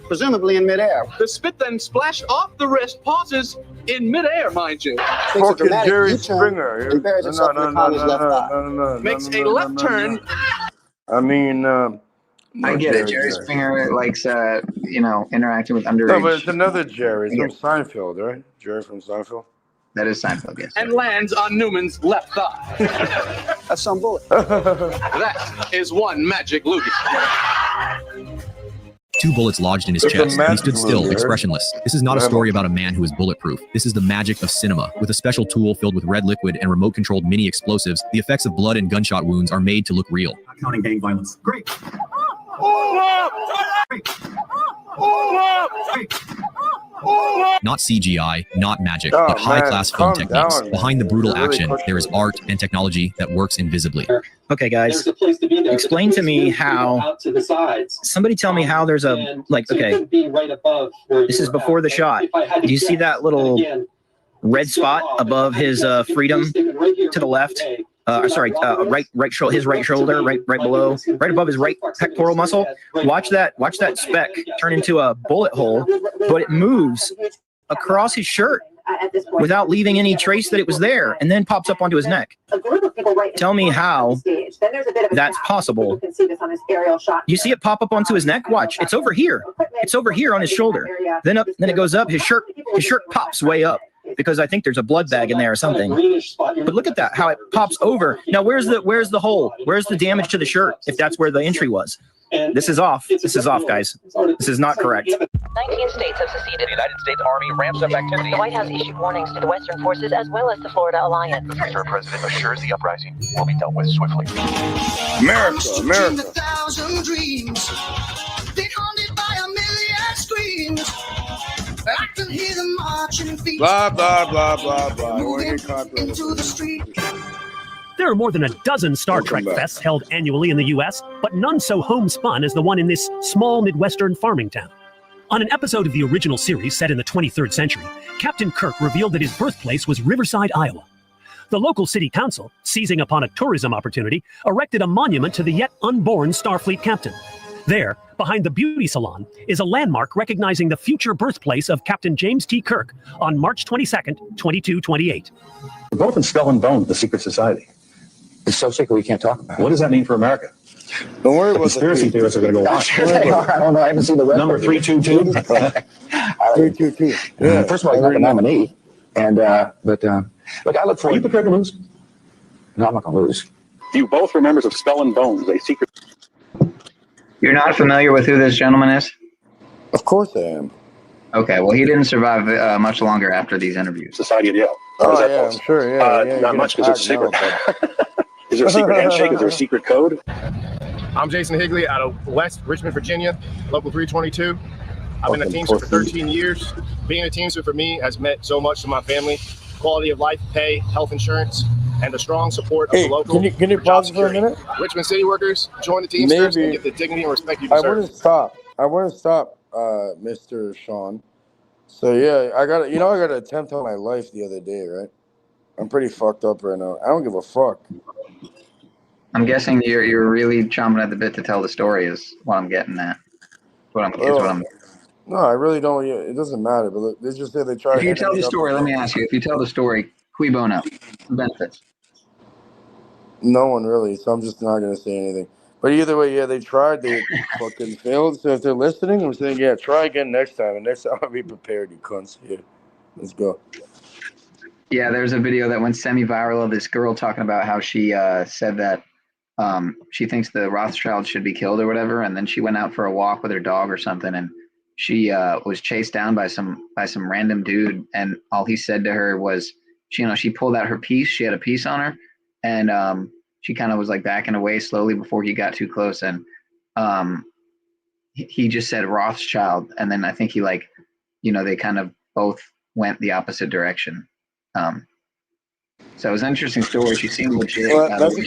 presumably in midair. The spit then splashed off the wrist, pauses in midair, mind you. Fucking Jerry Springer. And buries himself in Connolly's left eye. Makes a left turn. I mean, I get it. Jerry Springer likes, interacting with underage. No, but it's another Jerry. It's from Seinfeld, right? Jerry from Seinfeld. That is Seinfeld, yes. And lands on Newman's left thigh. That's some bullet. That is one magic loogie. 2 bullets lodged in his chest. He stood still, expressionless. This is not a story about a man who is bulletproof. This is the magic of cinema. With a special tool filled with red liquid and remote-controlled mini explosives, the effects of blood and gunshot wounds are made to look real. Not counting gang violence. Great. Not CGI, not magic, but high-class film techniques. Behind the brutal action, there is art and technology that works invisibly. Okay, guys, explain to me how, somebody tell me how there's a, okay, this is before the shot. Do you see that little red spot above his freedom to the left? Right shoulder, his right shoulder, right below, right above his right pectoral muscle. Watch that speck turn into a bullet hole, but it moves across his shirt without leaving any trace that it was there, and then pops up onto his neck. Tell me how that's possible. You see it pop up onto his neck? Watch, it's over here. It's over here on his shoulder. Then it goes up. His shirt pops way up, because I think there's a blood bag in there or something. But look at that, how it pops over. Now, where's the hole? Where's the damage to the shirt, if that's where the entry was? This is off. This is off, guys. This is not correct. 19 states have seceded. The United States Army ramps up activity. The White House issued warnings to the Western forces as well as the Florida Alliance. The future president assures the uprising will be dealt with swiftly. America. A thousand dreams, they haunted by a million screams. Blah, blah, blah, blah, blah. I want to get copyrighted. There are more than a dozen Star Welcome Trek back. fests held annually in the U.S., but none so homespun as the one in this small Midwestern farming town. On an episode of the original series set in the 23rd century, Captain Kirk revealed that his birthplace was Riverside, Iowa. The local city council, seizing upon a tourism opportunity, erected a monument to the yet unborn Starfleet captain. There, behind the beauty salon, is a landmark recognizing the future birthplace of Captain James T. Kirk on March 22nd, 2228. We're both in Skull and Bones, the secret society. It's so secret we can't talk about it. What does that mean for America? Don't worry about conspiracy theorists are going to go I'm watch. sure they are. I don't know. I haven't seen the rest. Number 322. 322. Yeah. First of all, he's not the nominee. And but look, I look Are you forward. prepared to lose? No, I'm not going to lose. You both were members of Skull and Bones, a secret. You're not familiar with who this gentleman is? Of course I am. Okay, well, he didn't survive much longer after these interviews. Society of Yale. Oh, yeah, I'm sure. Yeah, Not much because it's a secret. Is there a secret handshake? Is there a secret code? I'm Jason Higley out of West Richmond, Virginia, local 322. I've been a Teamster for 13 years. Being a Teamster for me has meant so much to my family. Quality of life, pay, health insurance, and the strong support of the local. Can you pause for a minute? Richmond City workers, join the Teamsters and get the dignity and respect you deserve. I want to stop, Mr. Sean. So yeah, I got an attempt on my life the other day, right? I'm pretty fucked up right now. I don't give a fuck. I'm guessing you're really chomping at the bit to tell the story is what I'm getting at. No, I really don't. Yeah, it doesn't matter. But look, they just say they try. If you tell the story, let me ask you. If you tell the story, cui bono? Who benefits? No one really. So I'm just not gonna say anything. But either way, yeah, they tried. They fucking failed. So if they're listening, I'm saying, yeah, try again next time. And next time I'll be prepared, you cunts. Yeah, let's go. Yeah, there's a video that went semi-viral of this girl talking about how she said that she thinks the Rothschild should be killed or whatever, and then she went out for a walk with her dog or something, and she was chased down by some random dude, and all he said to her was, she pulled out her piece. She had a piece on her, and she kind of was like backing away slowly before he got too close, and he just said Rothschild, and then I think he they kind of both went the opposite direction. So it was an interesting story. She seemed legit. Well, that's a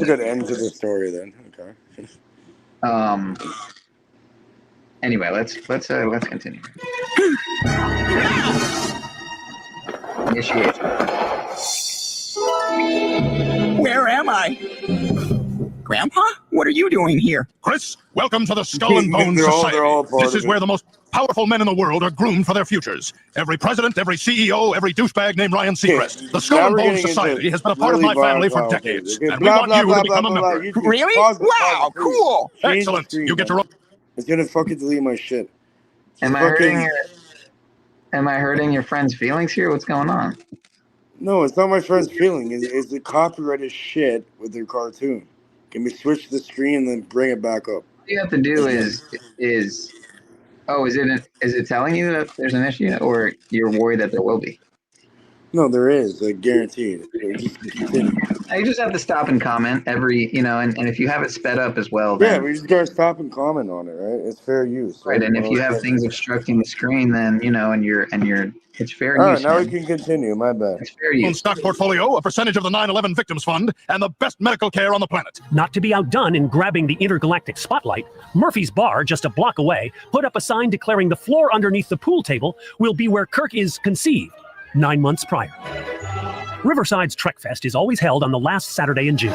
good end to the story then. Okay. Anyway, let's continue. Initiate. Where am I? Grandpa? What are you doing here? Chris, welcome to the Skull and Bones Society. This is where the most powerful men in the world are groomed for their futures. Every president, every CEO, every douchebag named Ryan Seacrest. The Skull and Bones Society has been a part of my family for decades. And we want you to become a member. Really? Wow, cool. Excellent. You get to roll. It's gonna fucking delete my shit. Am I hurting your friend's feelings here? What's going on? No, it's not my friend's feeling. It's the copyrighted shit with their cartoon. Can we switch the screen and then bring it back up? What you have to do is it telling you that there's an issue, or you're worried that there will be? No, there is, like, guaranteed. You just have to stop and comment every, and if you have it sped up as well, then, yeah, we just gotta stop and comment on it, right? It's fair use. right. And if you have things obstructing the screen, then it's fair use. All right, now we can continue. My bad. It's fair use. Own stock portfolio, a percentage of the 9/11 Victims Fund, and the best medical care on the planet. Not to be outdone in grabbing the intergalactic spotlight, Murphy's Bar, just a block away, put up a sign declaring the floor underneath the pool table will be where Kirk is conceived 9 months prior. Riverside's Trek Fest is always held on the last Saturday in June.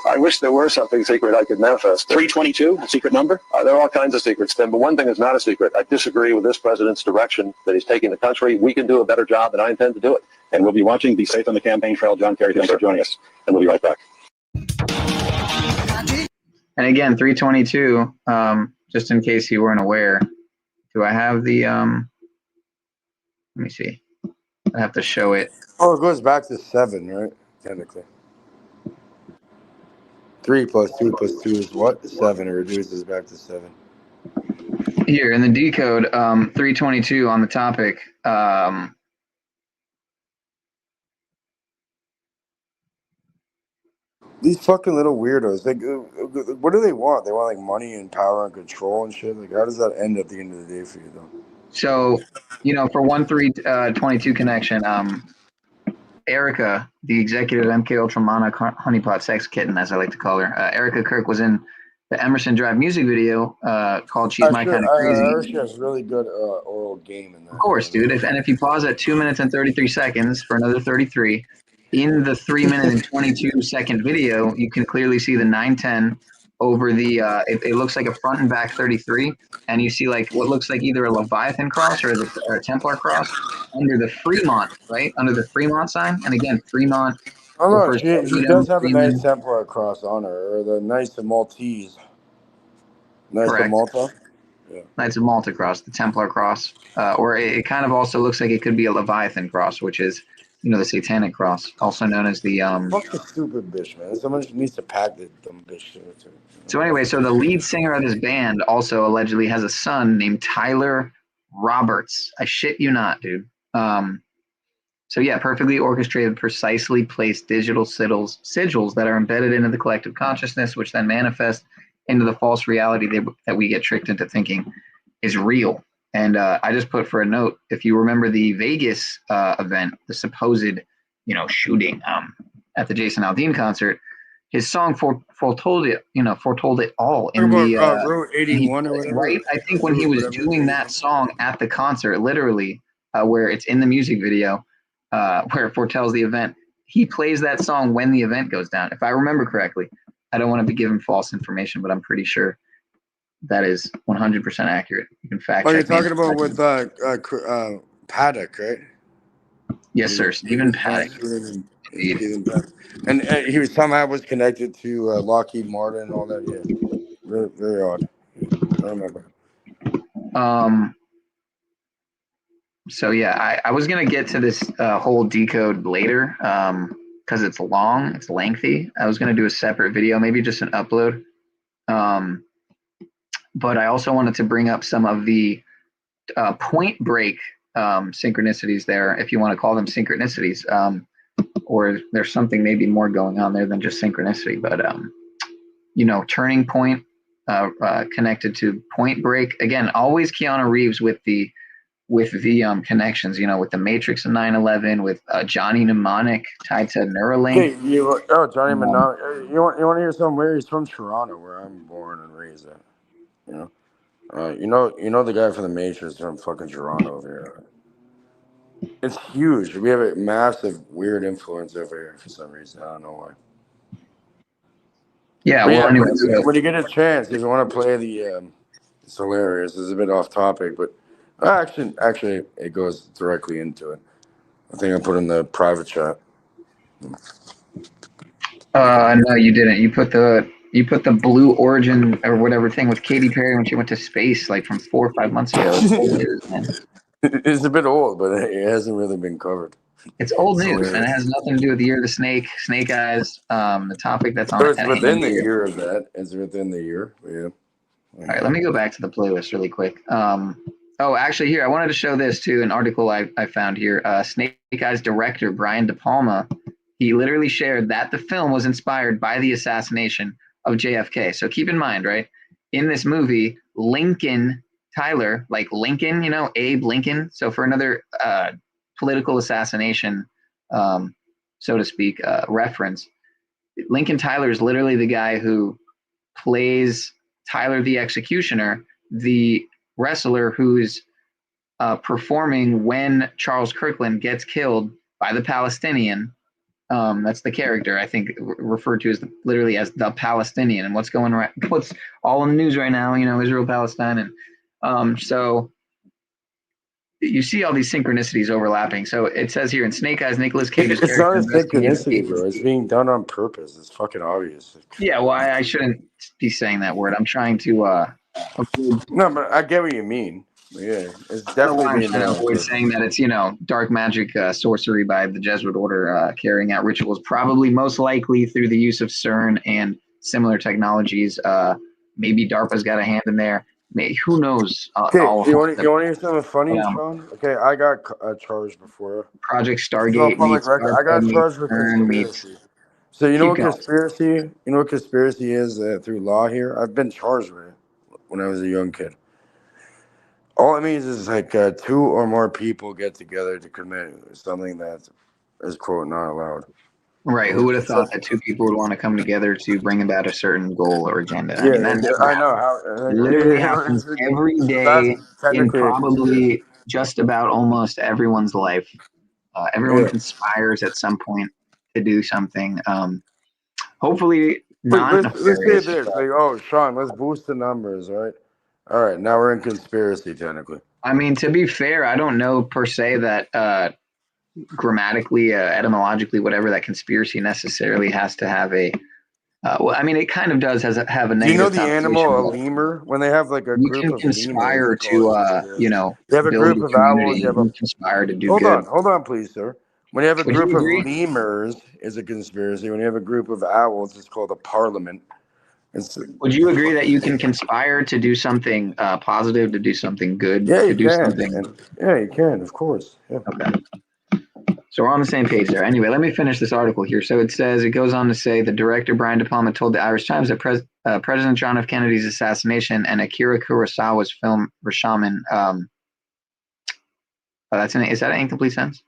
I wish there were something secret I could manifest. 322, a secret number? There are all kinds of secrets, Tim, but one thing is not a secret. I disagree with this president's direction that he's taking the country. We can do a better job, and I intend to do it. And we'll be watching. Be safe on the campaign trail. John Kerry, thanks for joining us. And we'll be right back. And again, 322, just in case you weren't aware, do I have the, let me see. I have to show it. Oh, it goes back to 7, right? Technically. 3 plus 2 plus 2 is what? 7. It reduces back to 7. Here in the decode, 322 on the topic. These fucking little weirdos. What do they want? They want like money and power and control and shit. Like, how does that end at the end of the day for you, though? So, for 1322 connection, Erica, the executive MKUltraHoneypotSexKitten, as I like to call her, Erica Kirk was in the Emerson Drive music video called "She's My Kind of Crazy." I heard she has really good oral game in that. Of course, dude. If you pause at 2 minutes and 33 seconds for another 33, in the 3 minute and 22 second video, you can clearly see the 910 over the. It looks like a front and back 33, and you see like what looks like either a Leviathan cross or a Templar cross under the Fremont, right under the Fremont sign. And again, Fremont. Oh no, she does have a nice Templar cross on her, or the nice Maltese. Nice Correct. Malta. Yeah. Knights of Malta cross, the Templar cross, or it kind of also looks like it could be a Leviathan cross, which is, the Satanic cross, also known as the. Fuck the stupid bitch, man. Someone needs to pack the dumb bitch. So anyway, so the lead singer of this band also allegedly has a son named Tyler Roberts. I shit you not, dude. So yeah, perfectly orchestrated, precisely placed digital sigils that are embedded into the collective consciousness, which then manifest into the false reality that we get tricked into thinking is real. And I just put for a note, if you remember the Vegas event, the supposed, shooting at the Jason Aldean concert, his song foretold it all in the Route 81 or whatever. Right. I think when he was doing that song at the concert, literally, where it's in the music video, where it foretells the event, he plays that song when the event goes down. If I remember correctly, I don't want to be given false information, but I'm pretty sure that is 100% accurate. You can fact check. You're talking about with Paddock, right? Yes, sir. Stephen Paddock. And he was somehow connected to Lockheed Martin and all that. Yeah, very, very odd. I remember. So yeah, I was gonna get to this whole decode later because it's long, it's lengthy. I was gonna do a separate video, maybe just an upload. But I also wanted to bring up some of the point break synchronicities there, if you want to call them synchronicities, or there's something maybe more going on there than just synchronicity. But turning point connected to point break. Again, always Keanu Reeves with the connections, with the Matrix of 9/11, with Johnny Mnemonic tied to Neuralink. Hey, Johnny Mnemonic. You want to hear something weird? He's from Toronto, where I'm born and raised at. You know the guy from the Matrix from fucking Toronto over here. It's huge. We have a massive weird influence over here for some reason. I don't know why. Yeah, well, anyway, when you get a chance, if you want to play the, it's hilarious. It's a bit off topic, but actually, it goes directly into it. I think I put in the private chat. No, you didn't. You put the Blue Origin or whatever thing with Katy Perry when she went to space, like from 4 or 5 months ago. It's a bit old, but it hasn't really been covered. It's old news, and it has nothing to do with the year of the snake, snake eyes. The topic that's on. So it's within the year of that. It's within the year. Yeah. All right, let me go back to the playlist really quick. Oh, actually, here I wanted to show this too. An article I found here. Snake Eyes director Brian De Palma, he literally shared that the film was inspired by the assassination of JFK. So keep in mind, right, in this movie, Lincoln Tyler, like Lincoln, Abe Lincoln. So for another political assassination, so to speak, reference, Lincoln Tyler is literally the guy who plays Tyler the Executioner, the wrestler who's performing when Charles Kirkland gets killed by the Palestinian. That's the character, I think, referred to as literally as the Palestinian. And what's all in the news right now, Israel, Palestine. And so you see all these synchronicities overlapping. So it says here in Snake Eyes, Nicolas Cage's it's not a synchronicity, bro. It's being done on purpose. It's fucking obvious. Yeah, well, I shouldn't be saying that word. I'm trying to no, but I get what you mean. Yeah, it's definitely being done. Avoid saying that it's dark magic sorcery by the Jesuit order carrying out rituals, probably most likely through the use of CERN and similar technologies. Maybe DARPA's got a hand in there. Who knows? Okay, you want to hear something funny, Sean? Okay, I got charged before. Project Stargate. I got charged with conspiracy. So you know what conspiracy? You know what conspiracy is through law here? I've been charged with it when I was a young kid. All it means is like 2 or more people get together to commit something that is quote not allowed. Right. Who would have thought that 2 people would want to come together to bring about a certain goal or agenda? I Yeah, mean, that never I know happens. how. It literally happens every That's day in technically a conspiracy. probably just about almost everyone's life. Everyone Yeah. conspires at some point to do something. Hopefully Wait, not let's say nefarious. this. Like, oh, Sean, let's boost the numbers, right? All right, now we're in conspiracy technically. I mean, to be fair, I don't know per se that grammatically, etymologically, whatever, that conspiracy necessarily has to have a. Well, I mean, it kind of does have a Do you know negative the connotation. animal a But lemur? When they have like a you group can of lemurs, conspire they call it to, a conspiracy. You have a build group a of owls. community. You You have a. can conspire to do good. Hold on, please, sir. When you have a Would you group of agree? lemurs, is a conspiracy. When you have a group of owls, it's called a parliament. Would you agree that you can conspire to do something positive, to do something good, Yeah, to you do can. something? Yeah, you can. Of course. Yeah. Okay. So we're on the same page there. Anyway, let me finish this article here. So it goes on to say the director, Brian De Palma, told the Irish Times that President John F. Kennedy's assassination and Akira Kurosawa's film Rashomon. Is that an incomplete sentence?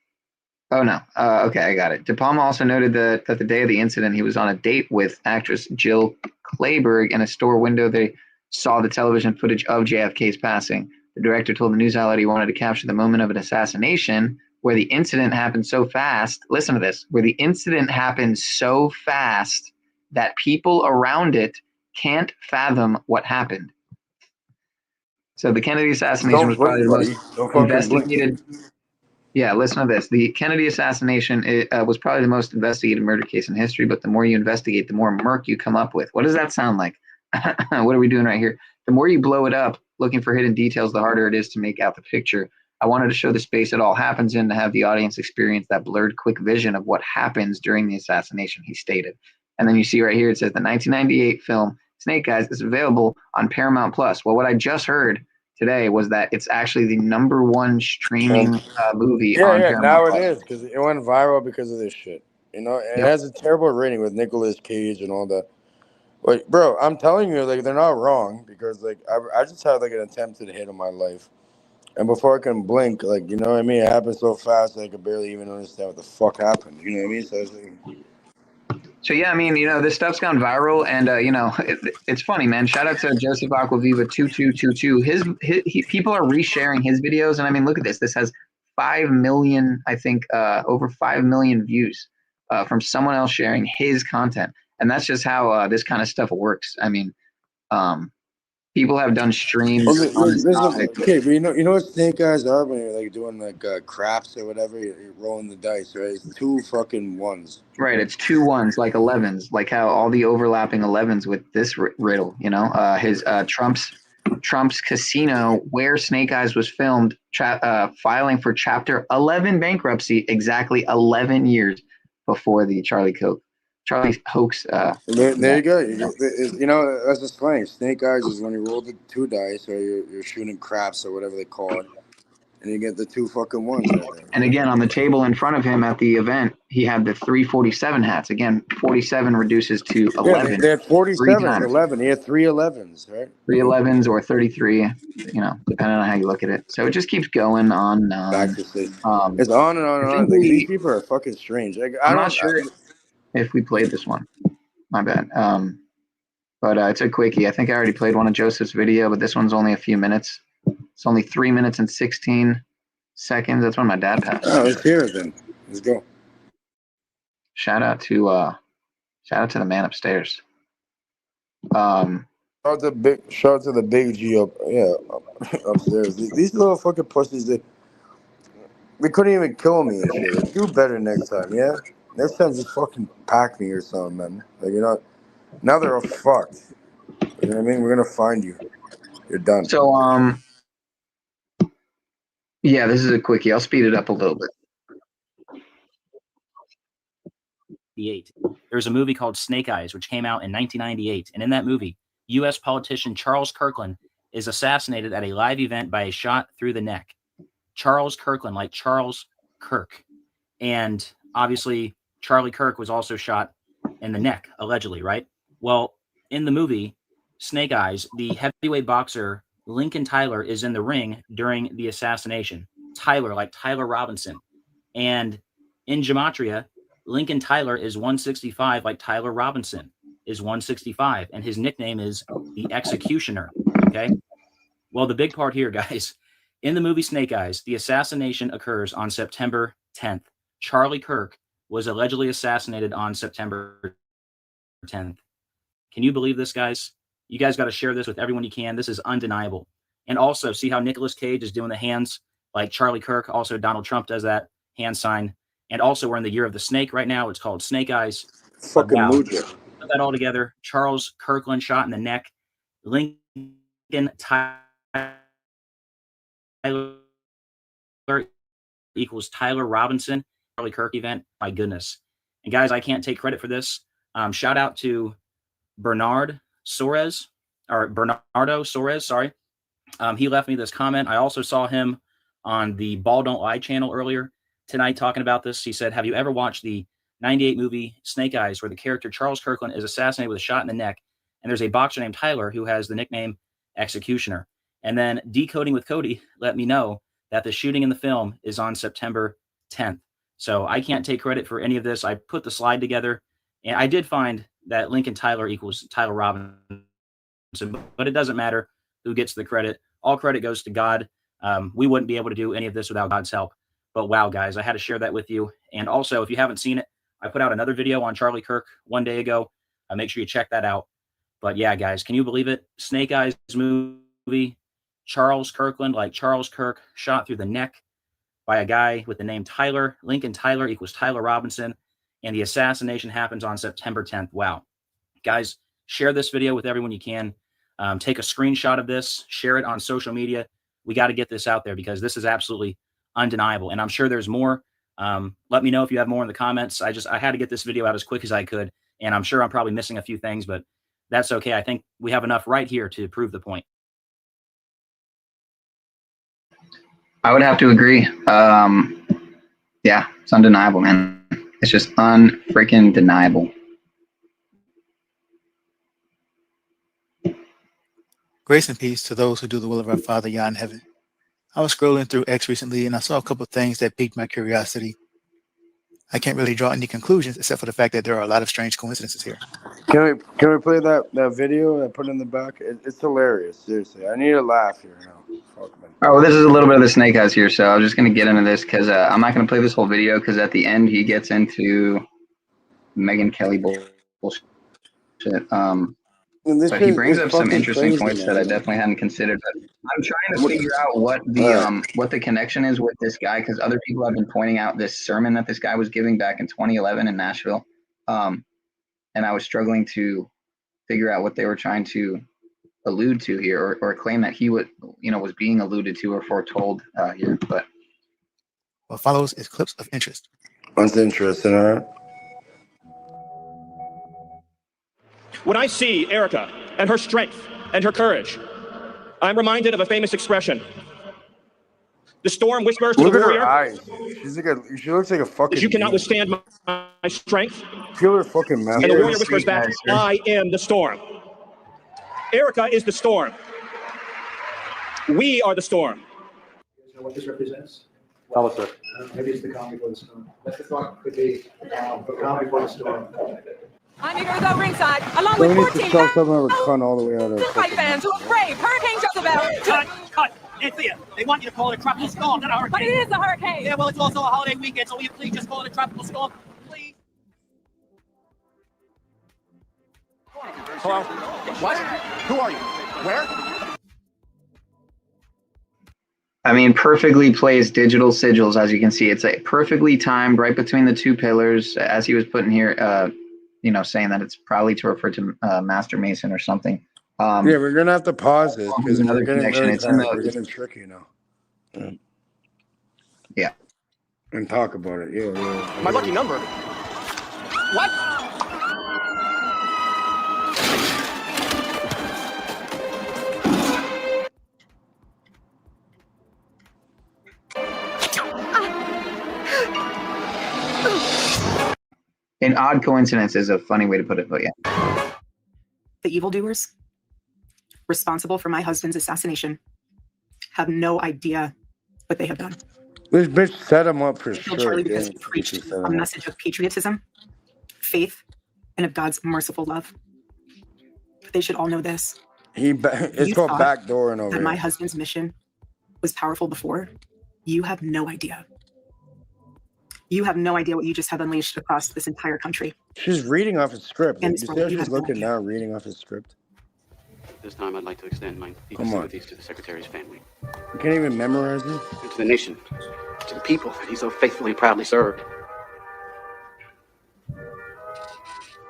Oh, no. Okay, I got it. De Palma also noted that the day of the incident, he was on a date with actress Jill Clayburgh in a store window. They saw the television footage of JFK's passing. The director told the news outlet he wanted to capture the moment of an assassination where the incident happened so fast. Listen to this. Where the incident happened so fast that people around it can't fathom what happened. So the Kennedy assassination was probably the most investigated. Yeah, listen to this. The Kennedy assassination was probably the most investigated murder case in history, but the more you investigate, the more murk you come up with. What does that sound like? What are we doing right here? The more you blow it up, looking for hidden details, the harder it is to make out the picture. I wanted to show the space it all happens in to have the audience experience that blurred, quick vision of what happens during the assassination, he stated. And then you see right here, it says the 1998 film Snake Eyes is available on Paramount Plus. Well, what I just heard today was that it's actually the #1 streaming movie on Yeah, Paramount now it Plus. is because it went viral because of this shit. You know, and it has a terrible rating with Nicolas Cage and all that. Like, bro, I'm telling you, like, they're not wrong because, like, I just had like an attempted hit in my life, and before I can blink, like, you know what I mean, it happened so fast that I could barely even understand what the fuck happened. You know what I mean? So it's like. So yeah, I mean, this stuff's gone viral, and it's funny, man. Shout out to Joseph Aquaviva 2222. People are resharing his videos, and I mean, look at this. This has 5 million, I think, over 5 million views from someone else sharing his content, and that's just how this kind of stuff works. I mean, people have done streams on this topic. Okay, but you know what snake eyes are when you're like doing like craps or whatever. You're rolling the dice, right? It's 2 fucking ones. Right, it's 2 1s, like 11s, like how all the overlapping 11s with this riddle. His Trump's casino, where Snake Eyes was filmed, filing for Chapter 11 bankruptcy exactly 11 years before the Charlie hoax. There you go. You know, that's just funny. Snake eyes is when you roll the 2 dice or you're shooting craps or whatever they call it, and you get the 2 fucking ones right there. And again, on the table in front of him at the event, he had the 347 hats. Again, 47 reduces to 11. Yeah, they had 47, 11. He had 3 11s, right? 3 11s or 33, depending on how you look at it. So it just keeps going on and on. Back to sleep. It's on and on and on. Like, these people are fucking strange. Like, I'm not sure if we played this one. My bad. But it's a quickie. I think I already played one of Joseph's video, but this one's only a few minutes. It's only 3 minutes and 16 seconds. That's when my dad passed. Oh, let's hear it then. Let's go. Shout out to the man upstairs. Shout out to the big G upstairs. These little fucking pussies, they couldn't even kill me and shit. Like, do better next time, yeah? Next time just fucking pack me or something, man. Like, now they're all fucked. You know what I mean? We're gonna find you. You're done. So yeah, this is a quickie. I'll speed it up a little bit. There's a movie called Snake Eyes, which came out in 1998. And in that movie, U.S. politician Charles Kirkland is assassinated at a live event by a shot through the neck. Charles Kirkland, like Charles Kirk. And obviously, Charlie Kirk was also shot in the neck, allegedly, right? Well, in the movie, Snake Eyes, the heavyweight boxer Lincoln Tyler is in the ring during the assassination. Tyler, like Tyler Robinson. And in Gematria, Lincoln Tyler is 165, like Tyler Robinson is 165. And his nickname is the Executioner. Okay. Well, the big part here, guys, in the movie Snake Eyes, the assassination occurs on September 10th. Charlie Kirk was allegedly assassinated on September 10th. Can you believe this, guys? You guys got to share this with everyone you can. This is undeniable. And also, see how Nicolas Cage is doing the hands like Charlie Kirk. Also, Donald Trump does that hand sign. And also, we're in the year of the snake right now. It's called Snake Eyes. Fucking wow. Muja. Put that all together. Charles Kirkland shot in the neck. Lincoln Tyler equals Tyler Robinson. Charlie Kirk event. My goodness. And guys, I can't take credit for this. Shout out to Bernardo Soares. Sorry. He left me this comment. I also saw him on the Ball Don't Lie channel earlier tonight talking about this. He said, have you ever watched the 98 movie Snake Eyes, where the character Charles Kirkland is assassinated with a shot in the neck, and there's a boxer named Tyler who has the nickname Executioner? And then Decoding with Cody let me know that the shooting in the film is on September 10th. So I can't take credit for any of this. I put the slide together, and I did find that Lincoln Tyler equals Tyler Robinson, but it doesn't matter who gets the credit. All credit goes to God. We wouldn't be able to do any of this without God's help. But wow, guys, I had to share that with you. And also, if you haven't seen it, I put out another video on Charlie Kirk one day ago. Make sure you check that out. But yeah, guys, can you believe it? Snake Eyes movie, Charles Kirkland, like Charles Kirk, shot through the neck by a guy with the name Tyler. Lincoln Tyler equals Tyler Robinson. And the assassination happens on September 10th. Wow. Guys, share this video with everyone you can. Take a screenshot of this, share it on social media. We got to get this out there because this is absolutely undeniable. And I'm sure there's more. Let me know if you have more in the comments. I had to get this video out as quick as I could. And I'm sure I'm probably missing a few things, but that's okay. I think we have enough right here to prove the point. I would have to agree. Yeah, it's undeniable, man. It's just unfreaking deniable. Grace and peace to those who do the will of our Father, Yah in heaven. I was scrolling through X recently, and I saw a couple of things that piqued my curiosity. I can't really draw any conclusions, except for the fact that there are a lot of strange coincidences here. Can we play that video I put in the back? It's hilarious, seriously. I need a laugh here now. Fuck, man. Oh, well, this is a little bit of the Snake Eyes here, so I'm just going to get into this because I'm not going to play this whole video because at the end he gets into Megyn Kelly bullshit. But he brings up some interesting points that I definitely hadn't considered. But I'm trying to figure out what the connection is with this guy because other people have been pointing out this sermon that this guy was giving back in 2011 in Nashville, and I was struggling to figure out what they were trying to allude to here or claim that he would, was being alluded to or foretold here. But what follows is clips of interest. That's interesting, all right. When I see Erica and her strength and her courage, I'm reminded of a famous expression. The storm whispers to the warrior. Look at her eyes. She looks like a fucking. You cannot withstand my strength. Feel her fucking mouth. And the warrior whispers back, I am the storm. Erica is the storm. We are the storm. You know what this represents? Tell us, sir. Maybe it's the calm before the storm. That's the thought could be the calm before the storm. I'm eager to go ringside, along with 14 cunt all the way out of fight fans who have braved Hurricane Jezebel. Cut! Anthea, they want you to call it a tropical storm, not a hurricane. But it is a hurricane. Yeah, well, it's also a holiday weekend, so will you please just call it a tropical storm? Please. Hello? What? Who are you? Where? I mean, perfectly placed digital sigils, as you can see. It's perfectly timed right between the two pillars, as he was putting here, saying that it's probably to refer to Master Mason or something. Yeah, we're going to have to pause this because another we're getting connection. we're getting tricky now. Yeah. And talk about it. Yeah. My lucky number. What? An odd coincidence is a funny way to put it, but yeah. The evildoers? responsible for my husband's assassination have no idea what they have done. This bitch set him up for They killed sure. Charlie because he preached a message of patriotism, faith, and of God's merciful love. But they should all know this. It's called backdooring over that my here. husband's mission was powerful before. You have no idea. You have no idea what you just have unleashed across this entire country. She's reading off a script. And You this see world, how you she's have no looking idea. now, reading off a script? This time I'd like to extend my deepest sympathies to the Secretary's family. You can't even memorize it? And to the nation, to the people that he so faithfully and proudly served.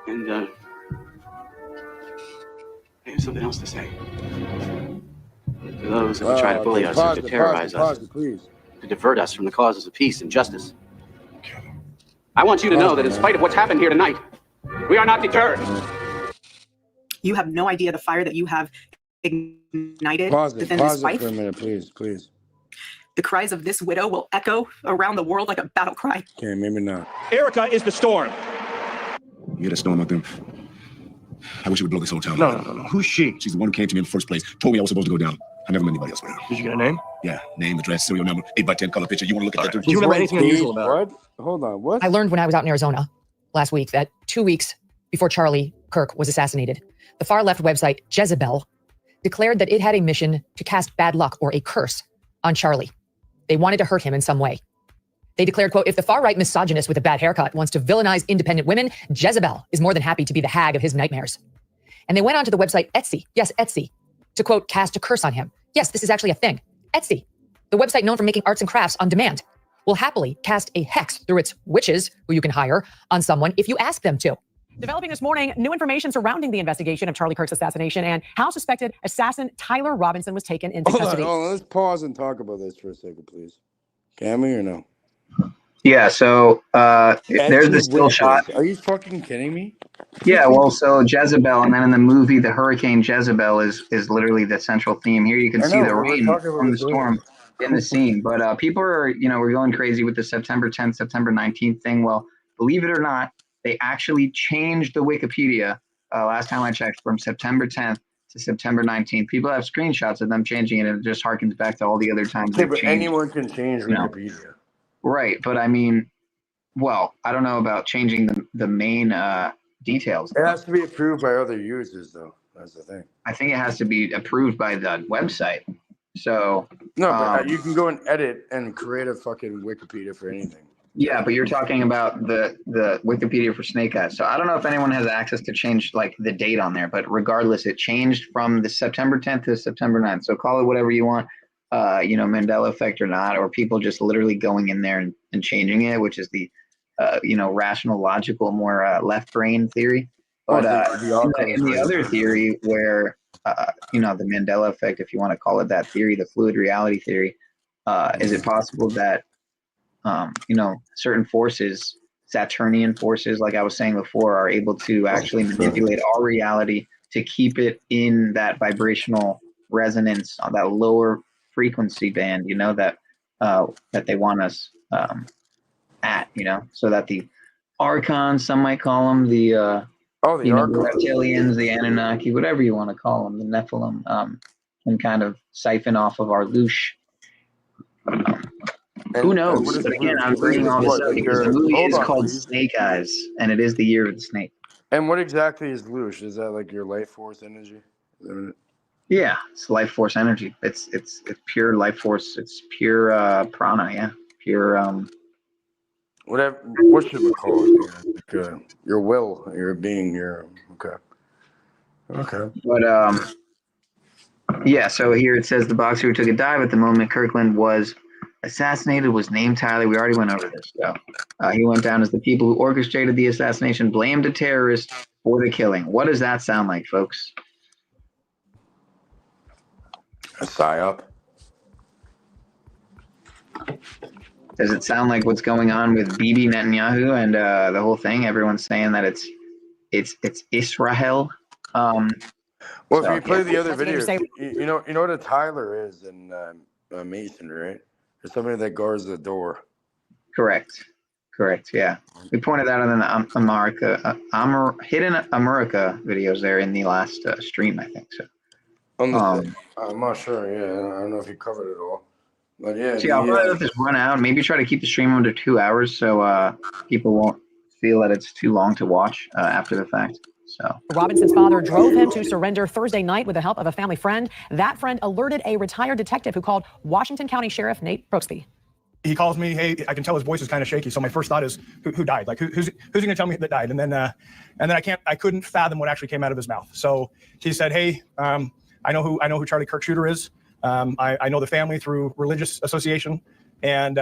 And, I have something else to say. To those who would try to bully us and to terrorize us, please. to divert us from the causes of peace and justice. I want you to know that in spite of what's happened here tonight, we are not deterred. You have no idea the fire that you have ignited Pause within this it wife. for a minute, please, please. The cries of this widow will echo around the world like a battle cry. Okay, maybe not. Erica is the storm. You hear that storm out there? I wish it would blow this whole town. No. Who's she? She's the one who came to me in the first place, told me I was supposed to go down. I never met anybody else with her. Did you get a name? Yeah, name, address, serial number, 8x10 color picture. You want to look at that too? Do you remember anything unusual about her? What? Hold on, what? I learned when I was out in Arizona last week that 2 weeks before Charlie Kirk was assassinated, the far-left website Jezebel declared that it had a mission to cast bad luck or a curse on Charlie. They wanted to hurt him in some way. They declared, quote, if the far-right misogynist with a bad haircut wants to villainize independent women, Jezebel is more than happy to be the hag of his nightmares. And they went on to the website Etsy, yes, Etsy, to, quote, cast a curse on him. Yes, this is actually a thing. Etsy, the website known for making arts and crafts on demand, will happily cast a hex through its witches, who you can hire, on someone if you ask them to. Developing this morning, new information surrounding the investigation of Charlie Kirk's assassination and how suspected assassin Tyler Robinson was taken into custody. Hold on, let's pause and talk about this for a second, please. Can we or no? Yeah, so there's the still shot. Are you fucking kidding me? Yeah, well, so Jezebel, and then in the movie, the Hurricane Jezebel is literally the central theme. Here you can see the rain from the storm in the scene. But people are, we're going crazy with the September 10th, September 19th thing. Well, believe it or not, they actually changed the Wikipedia last time I checked from September 10th to September 19th. People have screenshots of them changing it, and it just harkens back to all the other times. Okay, but anyone can change Wikipedia. Right, but I mean, well, I don't know about changing the main details. It has to be approved by other users, though. That's the thing. I think it has to be approved by the website. So no, but you can go and edit and create a fucking Wikipedia for anything. Yeah, but you're talking about the Wikipedia for Snake Eyes. So I don't know if anyone has access to change like the date on there, but regardless, it changed from the September 10th to September 9th. So call it whatever you want, Mandela effect or not, or people just literally going in there and changing it, which is the, rational, logical, more left brain theory. But in the other theory where, the Mandela effect, if you want to call it that theory, the fluid reality theory, is it possible that certain forces, Saturnian forces, like I was saying before, are able to actually manipulate our reality to keep it in that vibrational resonance on that lower frequency band, that they want us at, so that the archons, some might call them, the reptilians, the Anunnaki, whatever you want to call them, the Nephilim, can kind of siphon off of our loosh. Who knows? But again, I'm bringing all this up because the movie is called Snake Eyes, and it is the year of the snake. And what exactly is loosh? Is that like your life force energy? Yeah, it's life force energy. It's pure life force. It's pure prana. Yeah, pure. Whatever. What should we call it? Like, your will, your being, your okay. But yeah. So here it says the boxer who took a dive at the moment Kirkland was assassinated was named Tyler. We already went over this. So he went down as the people who orchestrated the assassination blamed a terrorist for the killing. What does that sound like, folks? A PSYOP. Does it sound like what's going on with Bibi Netanyahu and the whole thing? Everyone's saying that it's Israel. Well, if you play the other videos, you know what a Tyler is in Masonry, right? There's somebody that guards the door. Correct. Yeah, we pointed out in the Hidden America videos there in the last stream, I think so. I'm not sure. Yeah, I don't know if you covered it all, but yeah. See, I'll probably let this run out. Maybe try to keep the stream under 2 hours so people won't feel that it's too long to watch after the fact. So Robinson's father drove him to surrender Thursday night with the help of a family friend. That friend alerted a retired detective who called Washington County Sheriff Nate Brooksby. He calls me, hey, I can tell his voice is kind of shaky. So my first thought is, who died? Like, who's he gonna tell me that died? And then I couldn't fathom what actually came out of his mouth. So he said, hey, I know who Charlie Kirk Shooter is. I know the family through religious association, and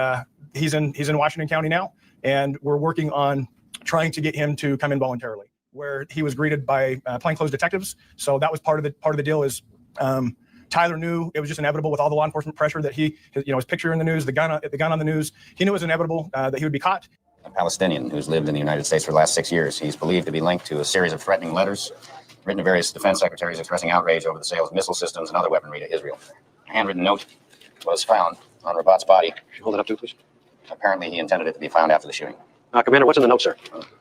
he's in Washington County now, and we're working on trying to get him to come in voluntarily. Where he was greeted by plainclothes detectives. So that was part of the deal. Is Tyler knew it was just inevitable with all the law enforcement pressure that his picture in the news, the gun on the news. He knew it was inevitable that he would be caught. A Palestinian who's lived in the United States for the last 6 years. He's believed to be linked to a series of threatening letters written to various defense secretaries expressing outrage over the sale of missile systems and other weaponry to Israel. A handwritten note was found on Rabat's body. Hold it up too, please. Apparently, he intended it to be found after the shooting. Commander, what's in the note, sir?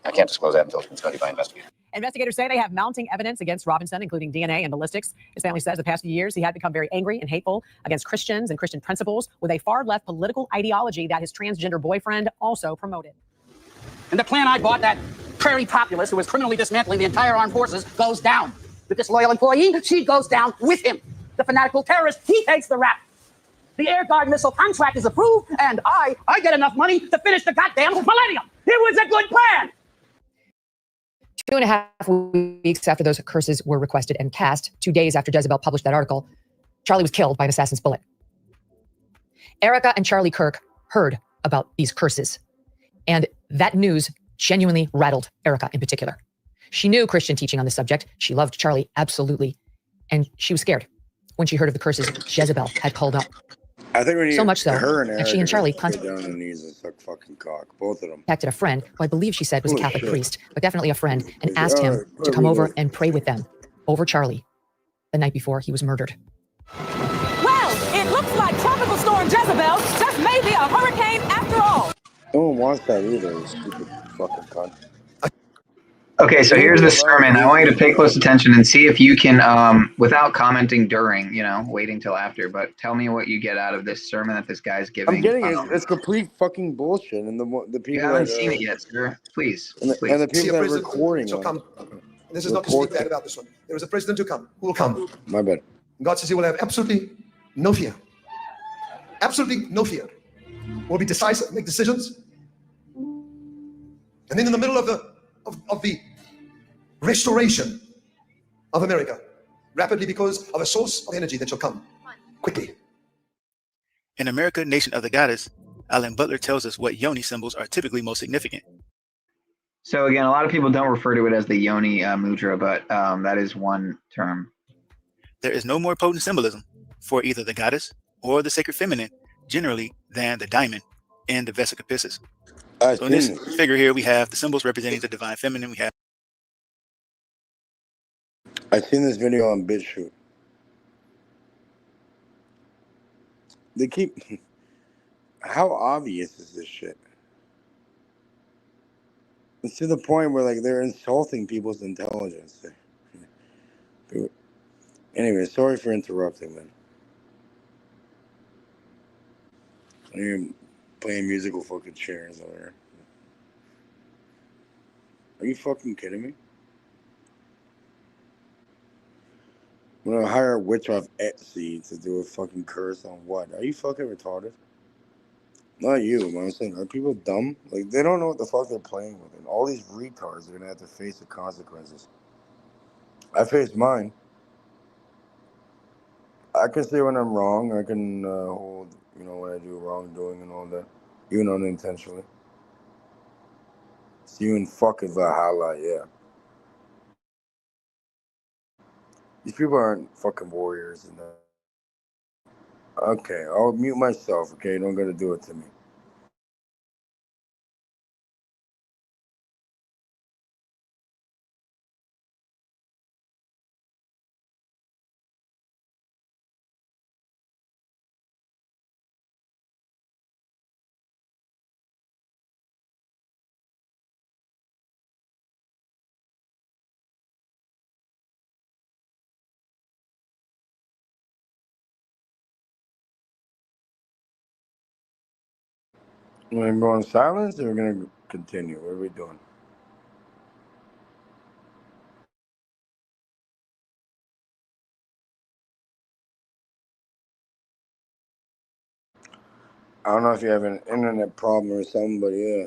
I can't disclose that until it's been studied by investigators. Investigators say they have mounting evidence against Robinson, including DNA and ballistics. His family says the past few years he had become very angry and hateful against Christians and Christian principles with a far-left political ideology that his transgender boyfriend also promoted. And the plan I bought, that prairie populace who was criminally dismantling the entire armed forces, goes down. The disloyal employee, she goes down with him. The fanatical terrorist, he takes the rap. The Air Guard missile contract is approved, and I get enough money to finish the goddamn millennium. It was a good plan. 2.5 weeks after those curses were requested and cast, 2 days after Jezebel published that article, Charlie was killed by an assassin's bullet. Erica and Charlie Kirk heard about these curses, and that news genuinely rattled Erica in particular. She knew Christian teaching on the subject. She loved Charlie, absolutely. And she was scared when she heard of the curses Jezebel had called up. I think we need so much so, her and she and Charlie down on their knees and suck fucking cock, both of them. contacted a friend, who I believe she said was a Holy Catholic shit. priest, but definitely a friend, and asked him to come over and pray with them over Charlie the night before he was murdered. Well, it looks like Tropical Storm Jezebel just may be a hurricane after all. No one wants that either, you stupid fucking cunt. Okay, so here's the sermon. I want you to pay close attention and see if you can, without commenting during, waiting till after, but tell me what you get out of this sermon that this guy's giving. I'm getting it. It's complete fucking bullshit, and the people You haven't seen it yet, sir. Please, and please. the people that are recording shall it. come. This is not to speak bad about this one. There is a president to come who will come. My bad. God says he will have absolutely no fear. Absolutely no fear. Will be decisive, make decisions. And then in the middle of the restoration of America, rapidly because of a source of energy that shall come quickly. In America, Nation of the Goddess, Alan Butler tells us what yoni symbols are typically most significant. So again, a lot of people don't refer to it as the yoni mudra, but that is one term. There is no more potent symbolism for either the goddess or the sacred feminine, generally, than the diamond in the Vesica Piscis. So in this figure here, we have the symbols representing the divine feminine. We have. I've seen this video on BitChute. They keep. How obvious is this shit? It's to the point where they're insulting people's intelligence. Anyway, sorry for interrupting, man. You're playing musical fucking chairs over here. Are you fucking kidding me? I'm gonna hire a witch off Etsy to do a fucking curse on what? Are you fucking retarded? Not you, man. I'm saying, are people dumb? They don't know what the fuck they're playing with. And all these retards are gonna have to face the consequences. I faced mine. I can say when I'm wrong. I can hold, when I do wrongdoing and all that. Even unintentionally. See you in fucking Valhalla, yeah. These people aren't fucking warriors. Okay, I'll mute myself, okay? Don't gotta do it to me. We're going to go in silence or we're going to continue? What are we doing? I don't know if you have an internet problem or something, but yeah.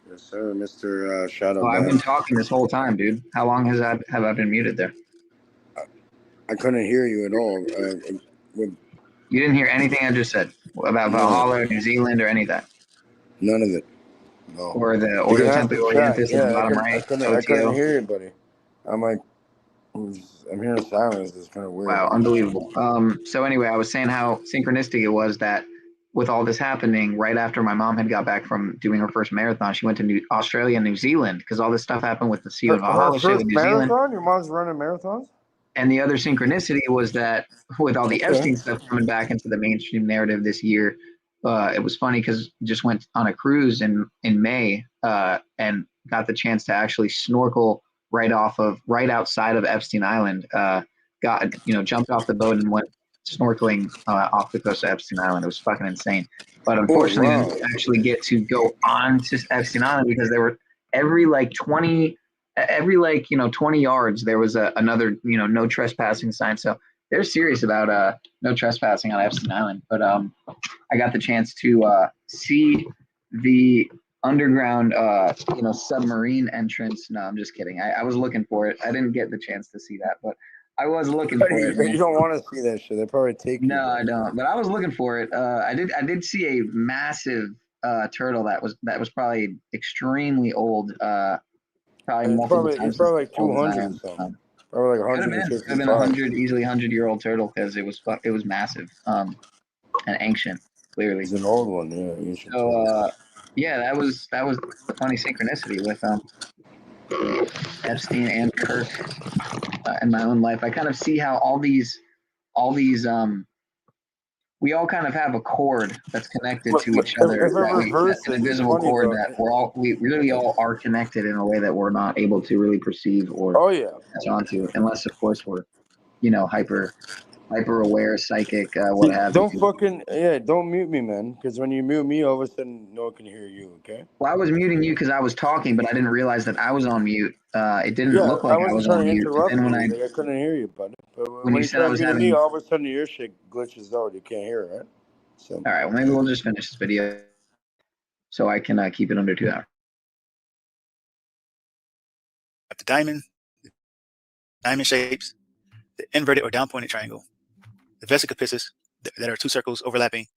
Yes, sir, Mr. Shadow. Oh, I've been talking this whole time, dude. How long have I been muted there? I couldn't hear you at all. You didn't hear anything I just said about Valhalla, or New Zealand, or any of that? None of it. No. Or the You're gonna Ordo have Templi to chat. Orientis Yeah, in the bottom right? I couldn't hear you, buddy. I'm like, I'm hearing silence. It's kind of weird. Wow, unbelievable. So anyway, I was saying how synchronistic it was that with all this happening, right after my mom had got back from doing her first marathon, she went to Australia and New Zealand because all this stuff happened with the Sea of Valhalla shit with New Zealand. Your mom's running marathons? And the other synchronicity was that with all the Epstein stuff coming back into the mainstream narrative this year, it was funny because just went on a cruise in May and got the chance to actually snorkel right outside of Epstein Island. Jumped off the boat and went snorkeling off the coast of Epstein Island. It was fucking insane. But unfortunately, I didn't actually get to go on to Epstein Island because there were every 20 yards there was another no trespassing sign. So they're serious about no trespassing on Epstein Island. But I got the chance to see the underground submarine entrance. No, I'm just kidding. I was looking for it. I didn't get the chance to see that, but I was looking for it. You don't want to see that shit. They probably take you. No, I don't. But I was looking for it. I did see a massive turtle that was probably extremely old. Probably multiple times. It's probably like 200 or something. Probably like 150. Could have been 100, easily 100-year-old turtle because it was massive and ancient. Clearly, it's an old one. Yeah. So yeah, that was a funny synchronicity with Epstein and Kirk in my own life. I kind of see how all these we all kind of have a cord that's connected to each other. An invisible cord that we really all are connected in a way that we're not able to really perceive or catch on to, unless of course we're, hyper aware, psychic, what have you. Don't mute me, man. Because when you mute me, all of a sudden no one can hear you. Okay. Well, I was muting you because I was talking, but I didn't realize that I was on mute. It didn't look like I was on mute. And when I couldn't hear you, buddy. But when you said I was muting me, all of a sudden your shit glitches out. You can't hear it, right? So. All right. Well, maybe we'll just finish this video so I can keep it under 2 hours. The diamond shapes, the inverted or down-pointed triangle, the vesica piscis that are 2 circles overlapping,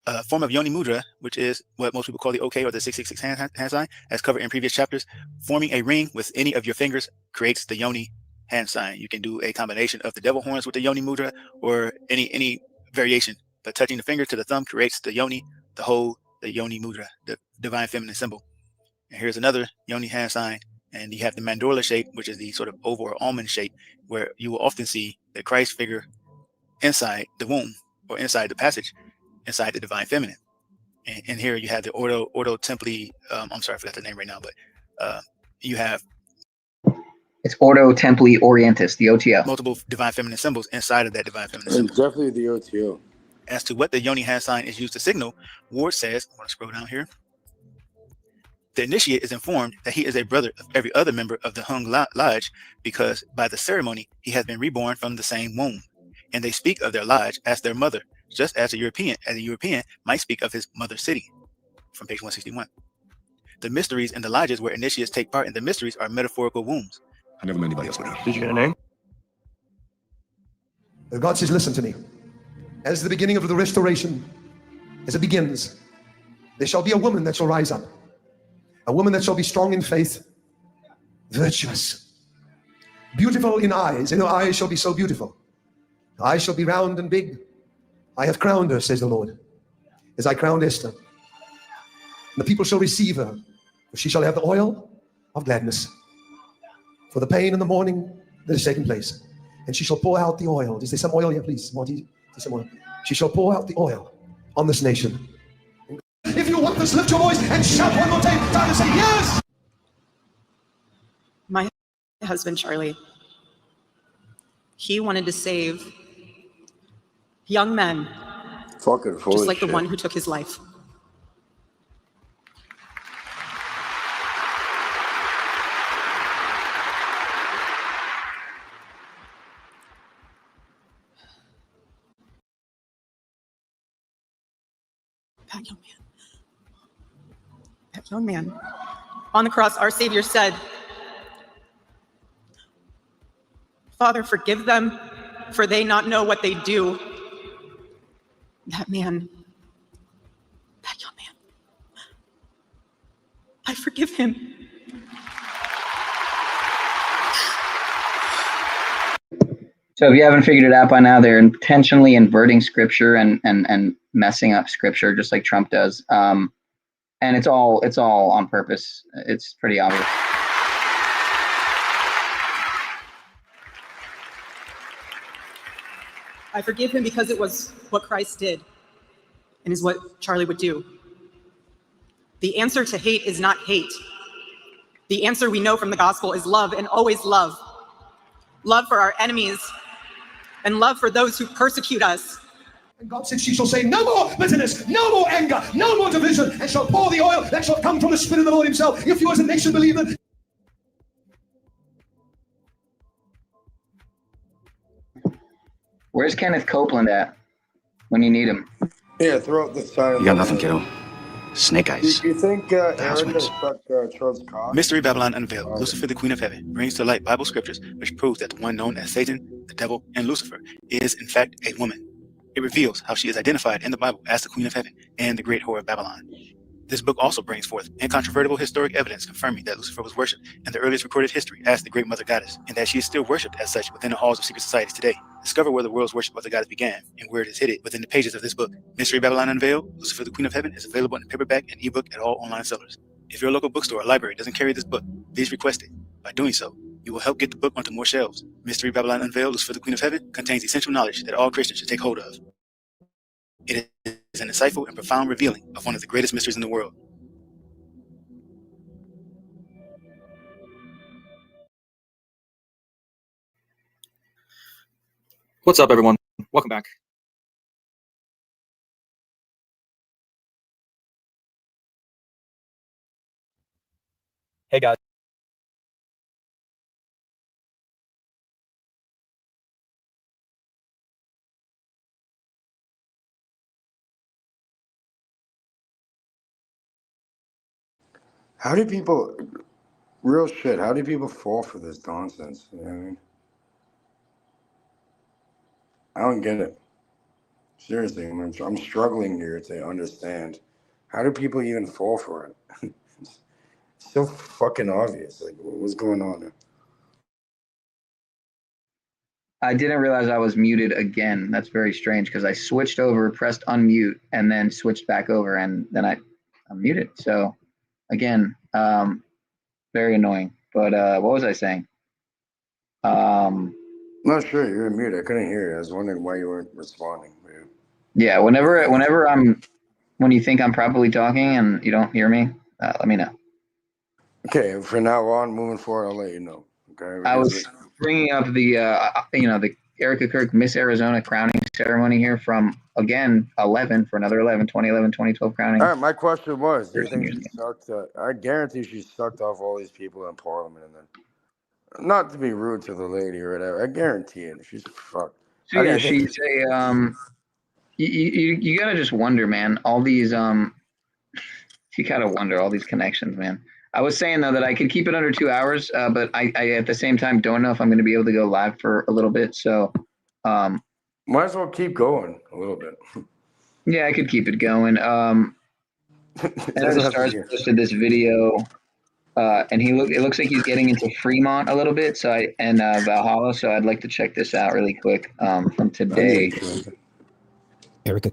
a form of yoni mudra, which is what most people call the OK or the 666 hand sign, as covered in previous chapters. Forming a ring with any of your fingers creates the yoni hand sign. You can do a combination of the devil horns with the yoni mudra or any variation, but touching the finger to the thumb creates the yoni, the yoni mudra, the divine feminine symbol. And here's another yoni hand sign. And you have the mandorla shape, which is the sort of oval or almond shape, where you will often see the Christ figure inside the womb or inside the passage, inside the divine feminine. And here you have the Ordo Templi. I'm sorry, I forgot the name right now, but you have it's Ordo Templi Orientis, the OTO. Multiple divine feminine symbols inside of that divine feminine symbol. Definitely the OTO. As to what the yoni hand sign is used to signal, Ward says, I'm going to scroll down here. The initiate is informed that he is a brother of every other member of the Hung Lodge because by the ceremony, he has been reborn from the same womb. And they speak of their lodge as their mother, just as a European might speak of his mother city, from page 161. The mysteries and the lodges where initiates take part in the mysteries are metaphorical wombs. I never met anybody else with her. Did you get a name? God says, listen to me. As the beginning of the restoration, as it begins, there shall be a woman that shall rise up. A woman that shall be strong in faith, virtuous, beautiful in eyes, and her eyes shall be so beautiful. Her eyes shall be round and big. I have crowned her, says the Lord, as I crowned Esther. And the people shall receive her, for she shall have the oil of gladness for the pain and the mourning that has taken place. And she shall pour out the oil. Is there some oil here, please, Monty? Some oil. She shall pour out the oil on this nation. If you want this, lift your voice and shout one more time and say yes. My husband, Charlie, he wanted to save young men, Fucking just like the one who took his life. That young man. That young man. On the cross, our Savior said, Father, forgive them, for they not know what they do. That man, that young man, I forgive him. So if you haven't figured it out by now, they're intentionally inverting scripture and messing up scripture just like Trump does. And it's all on purpose. It's pretty obvious. I forgive him because it was what Christ did and is what Charlie would do. The answer to hate is not hate. The answer we know from the gospel is love, and always love. Love for our enemies and love for those who persecute us. And God said, she shall say, no more bitterness, no more anger, no more division, and shall pour the oil that shall come from the Spirit of the Lord himself. If you as a nation believe that. Where's Kenneth Copeland at when you need him? Yeah, throw up the sign. You got nothing, kiddo. Snake eyes. Do you think Erica sucked Charles' cock? Mystery Babylon Unveiled, Lucifer, the Queen of Heaven, brings to light Bible scriptures which proves that the one known as Satan, the devil, and Lucifer is, in fact, a woman. It reveals how she is identified in the Bible as the Queen of Heaven and the Great Whore of Babylon. This book also brings forth incontrovertible historic evidence confirming that Lucifer was worshipped in the earliest recorded history as the Great Mother Goddess, and that she is still worshipped as such within the halls of secret societies today. Discover where the world's worship of the goddess began and where it is hidden within the pages of this book. Mystery Babylon Unveiled, Lucifer, the Queen of Heaven is available in paperback and ebook at all online sellers. If your local bookstore or library doesn't carry this book, please request it. By doing so, you will help get the book onto more shelves. Mystery Babylon Unveiled, Lucifer, the Queen of Heaven contains essential knowledge that all Christians should take hold of. It is an insightful and profound revealing of one of the greatest mysteries in the world. What's up, everyone? Welcome back. Hey, guys. How do people, real shit, how do people fall for this nonsense? You know what I mean? I don't get it. Seriously, I'm struggling here to understand. How do people even fall for it? It's so fucking obvious. Like, what's going on there? I didn't realize I was muted again. That's very strange because I switched over, pressed unmute, and then switched back over, and then I'm muted. So again, very annoying. But what was I saying? Not sure. You're muted. I couldn't hear you. I was wondering why you weren't responding. Yeah, whenever when you think I'm probably talking and you don't hear me, let me know. Okay, for now on, moving forward, I'll let you know. Okay. I was bringing up the the Erica Kirk Miss Arizona crowning ceremony here from again 2011 2012 crowning. All right, my question was, do you think she sucked? I guarantee she sucked off all these people in Parliament, and then, not to be rude to the lady or whatever, I guarantee it. She's fucked. So yeah, she's a you gotta just wonder, man. All these you gotta wonder all these connections, man. I was saying though that I could keep it under 2 hours, but I at the same time don't know if I'm going to be able to go live for a little bit. So, might as well keep going a little bit. Yeah, I could keep it going. And then Stars posted this video, and it looks like he's getting into Fremont a little bit. So Valhalla. So I'd like to check this out really quick from today. Erica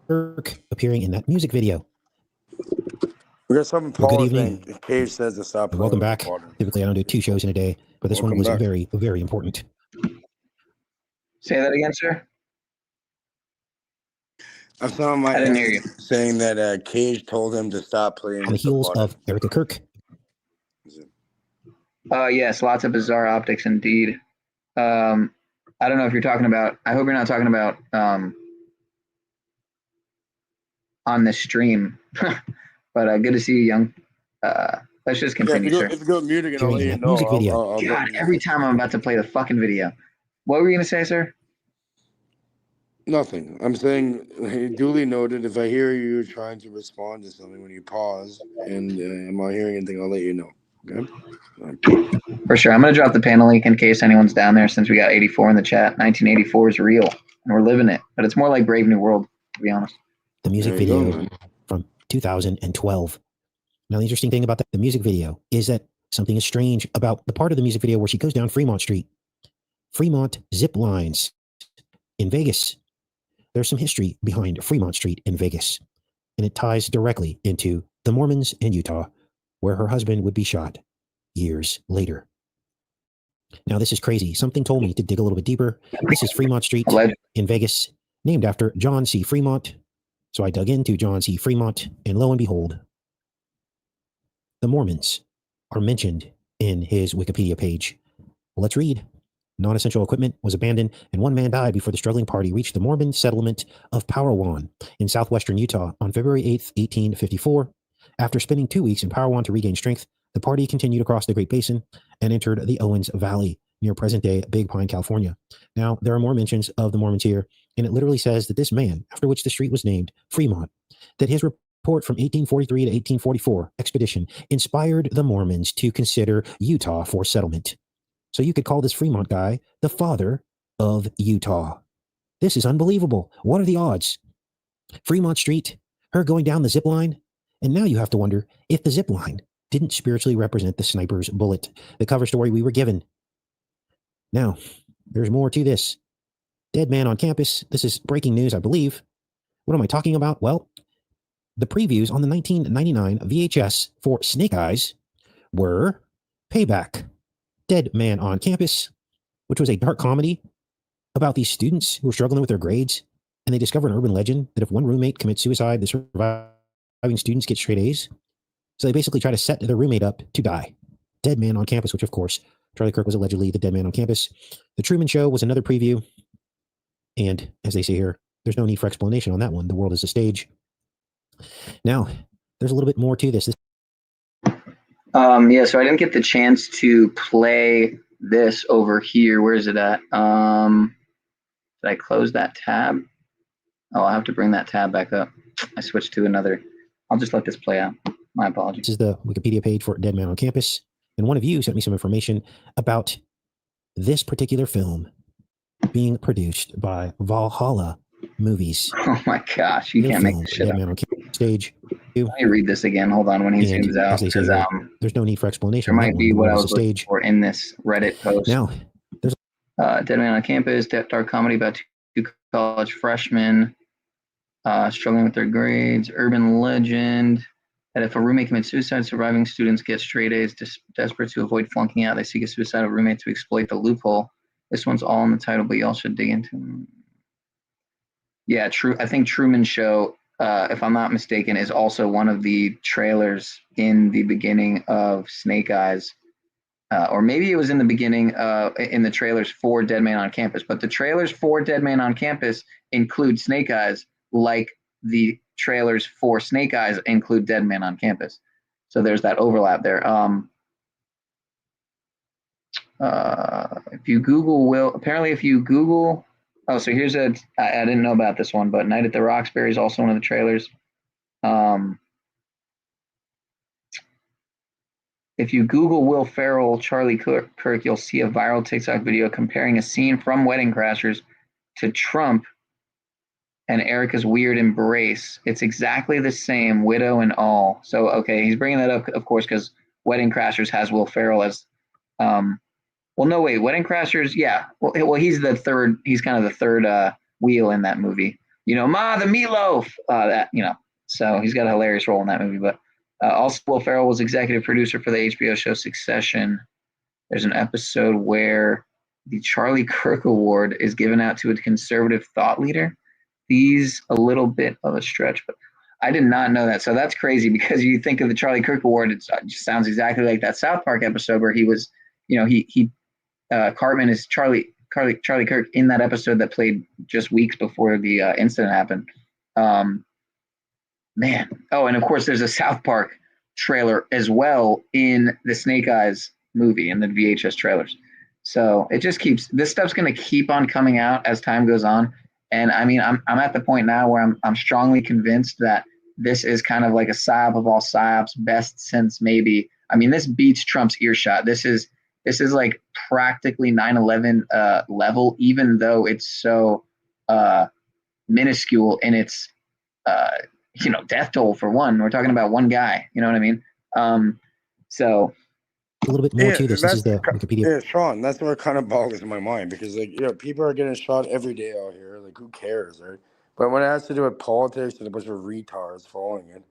Kirk appearing in that music video. We got something. Well, good evening. Cage says to stop. Welcome back. Typically, I don't do 2 shows in a day, but this one was very, very important. Say that again, sir. I saw my. I didn't hear you saying that Cage told him to stop playing. On the heels of Erica Kirk. Yes, lots of bizarre optics indeed. I don't know if you're talking about. I hope you're not talking about on this stream. But good to see you, Young. Let's just continue, sir. If you go mute again, I'll let you know. God, every time I'm about to play the fucking video. What were you going to say, sir? Nothing. I'm saying, duly noted. If I hear you trying to respond to something when you pause, and I'm not hearing anything, I'll let you know. Okay. For sure. I'm going to drop the panel link in case anyone's down there since we got 84 in the chat. 1984 is real, and we're living it. But it's more like Brave New World, to be honest. The music video from 2012. Now, the interesting thing about the music video is that something is strange about the part of the music video where she goes down Fremont Street. Fremont zip lines in Vegas. There's some history behind Fremont Street in Vegas, and it ties directly into the Mormons in Utah, where her husband would be shot years later. Now, this is crazy. Something told me to dig a little bit deeper. This is Fremont Street in Vegas, named after John C. Fremont. So I dug into John C. Fremont, and lo and behold, the Mormons are mentioned in his Wikipedia page. Well, let's read. Non-essential equipment was abandoned, and one man died before the struggling party reached the Mormon settlement of Parowan in southwestern Utah on February 8th, 1854. After spending 2 weeks in Parowan to regain strength, the party continued across the Great Basin and entered the Owens Valley near present-day Big Pine, California. Now, there are more mentions of the Mormons here, and it literally says that this man, after which the street was named, Fremont, that his report from 1843 to 1844 expedition inspired the Mormons to consider Utah for settlement. So you could call this Fremont guy the father of Utah. This is unbelievable. What are the odds? Fremont Street, her going down the zip line, and now you have to wonder if the zip line didn't spiritually represent the sniper's bullet, the cover story we were given. Now, there's more to this. Dead man on campus. This is breaking news, I believe. What am I talking about? Well, the previews on the 1999 VHS for Snake Eyes were Payback, Dead Man on Campus, which was a dark comedy about these students who were struggling with their grades, and they discover an urban legend that if one roommate commits suicide, the surviving students get straight A's. So they basically try to set their roommate up to die. Dead Man on Campus, which of course, Charlie Kirk was allegedly the dead man on campus. The Truman Show was another preview. And as they say here, there's no need for explanation on that one. The world is a stage. Now, there's a little bit more to this. Yeah, so I didn't get the chance to play this over here. Where is it at? Did I close that tab? Oh, I'll have to bring that tab back up. I switched to another. I'll just let this play out. My apologies. This is the Wikipedia page for Dead Man on Campus. And one of you sent me some information about this particular film being produced by Valhalla Movies. Oh my gosh, you can't make this shit Dead up. Man on Campus stage. Let me read this again. Hold on when he zooms out. Because there's no need for explanation. There might be what I was looking for in this Reddit post. Now, there's Dead Man on Campus, dark comedy about two college freshmen struggling with their grades, urban legend that if a roommate commits suicide, surviving students get straight A's. Desperate to avoid flunking out, they seek a suicidal roommate to exploit the loophole. This one's all in the title, but y'all should dig into. Yeah, true. I think Truman Show, if I'm not mistaken, is also one of the trailers in the beginning of Snake Eyes. Or maybe it was in the beginning in the trailers for Dead Man on Campus. But the trailers for Dead Man on Campus include Snake Eyes, like the trailers for Snake Eyes include Dead Man on Campus. So there's that overlap there. If you Google if you Google, oh, so here's I didn't know about this one, but Night at the Roxbury is also one of the trailers. If you Google Will Ferrell, Charlie Kirk, you'll see a viral TikTok video comparing a scene from Wedding Crashers to Trump and Erica's weird embrace. It's exactly the same, widow and all. So, okay, he's bringing that up, of course, because Wedding Crashers has Will Ferrell as, well, no, wait, Wedding Crashers, yeah. Well, he's the third, he's kind of the third wheel in that movie. You know, Ma, the meatloaf, that, you know. So he's got a hilarious role in that movie. But also, Will Ferrell was executive producer for the HBO show Succession. There's an episode where the Charlie Kirk Award is given out to a conservative thought leader. He's a little bit of a stretch, but I did not know that. So that's crazy because you think of the Charlie Kirk Award, it just sounds exactly like that South Park episode where he was, you know, Cartman is Charlie Kirk in that episode that played just weeks before the incident happened. Man. Oh, and of course there's a South Park trailer as well in the Snake Eyes movie in the VHS trailers. So it just keeps, this stuff's going to keep on coming out as time goes on. And I mean, I'm at the point now where I'm strongly convinced that this is kind of like a psyop of all psyops, best since maybe. I mean, this beats Trump's earshot. This is like practically 9/11 level, even though it's so minuscule in its death toll for one. We're talking about one guy. You know what I mean? So a little bit more to this. This is the Wikipedia. Yeah, Sean, that's what kind of boggles my mind because, like, people are getting shot every day out here. Like, who cares, right? But when it has to do with politics and a bunch of retards following it,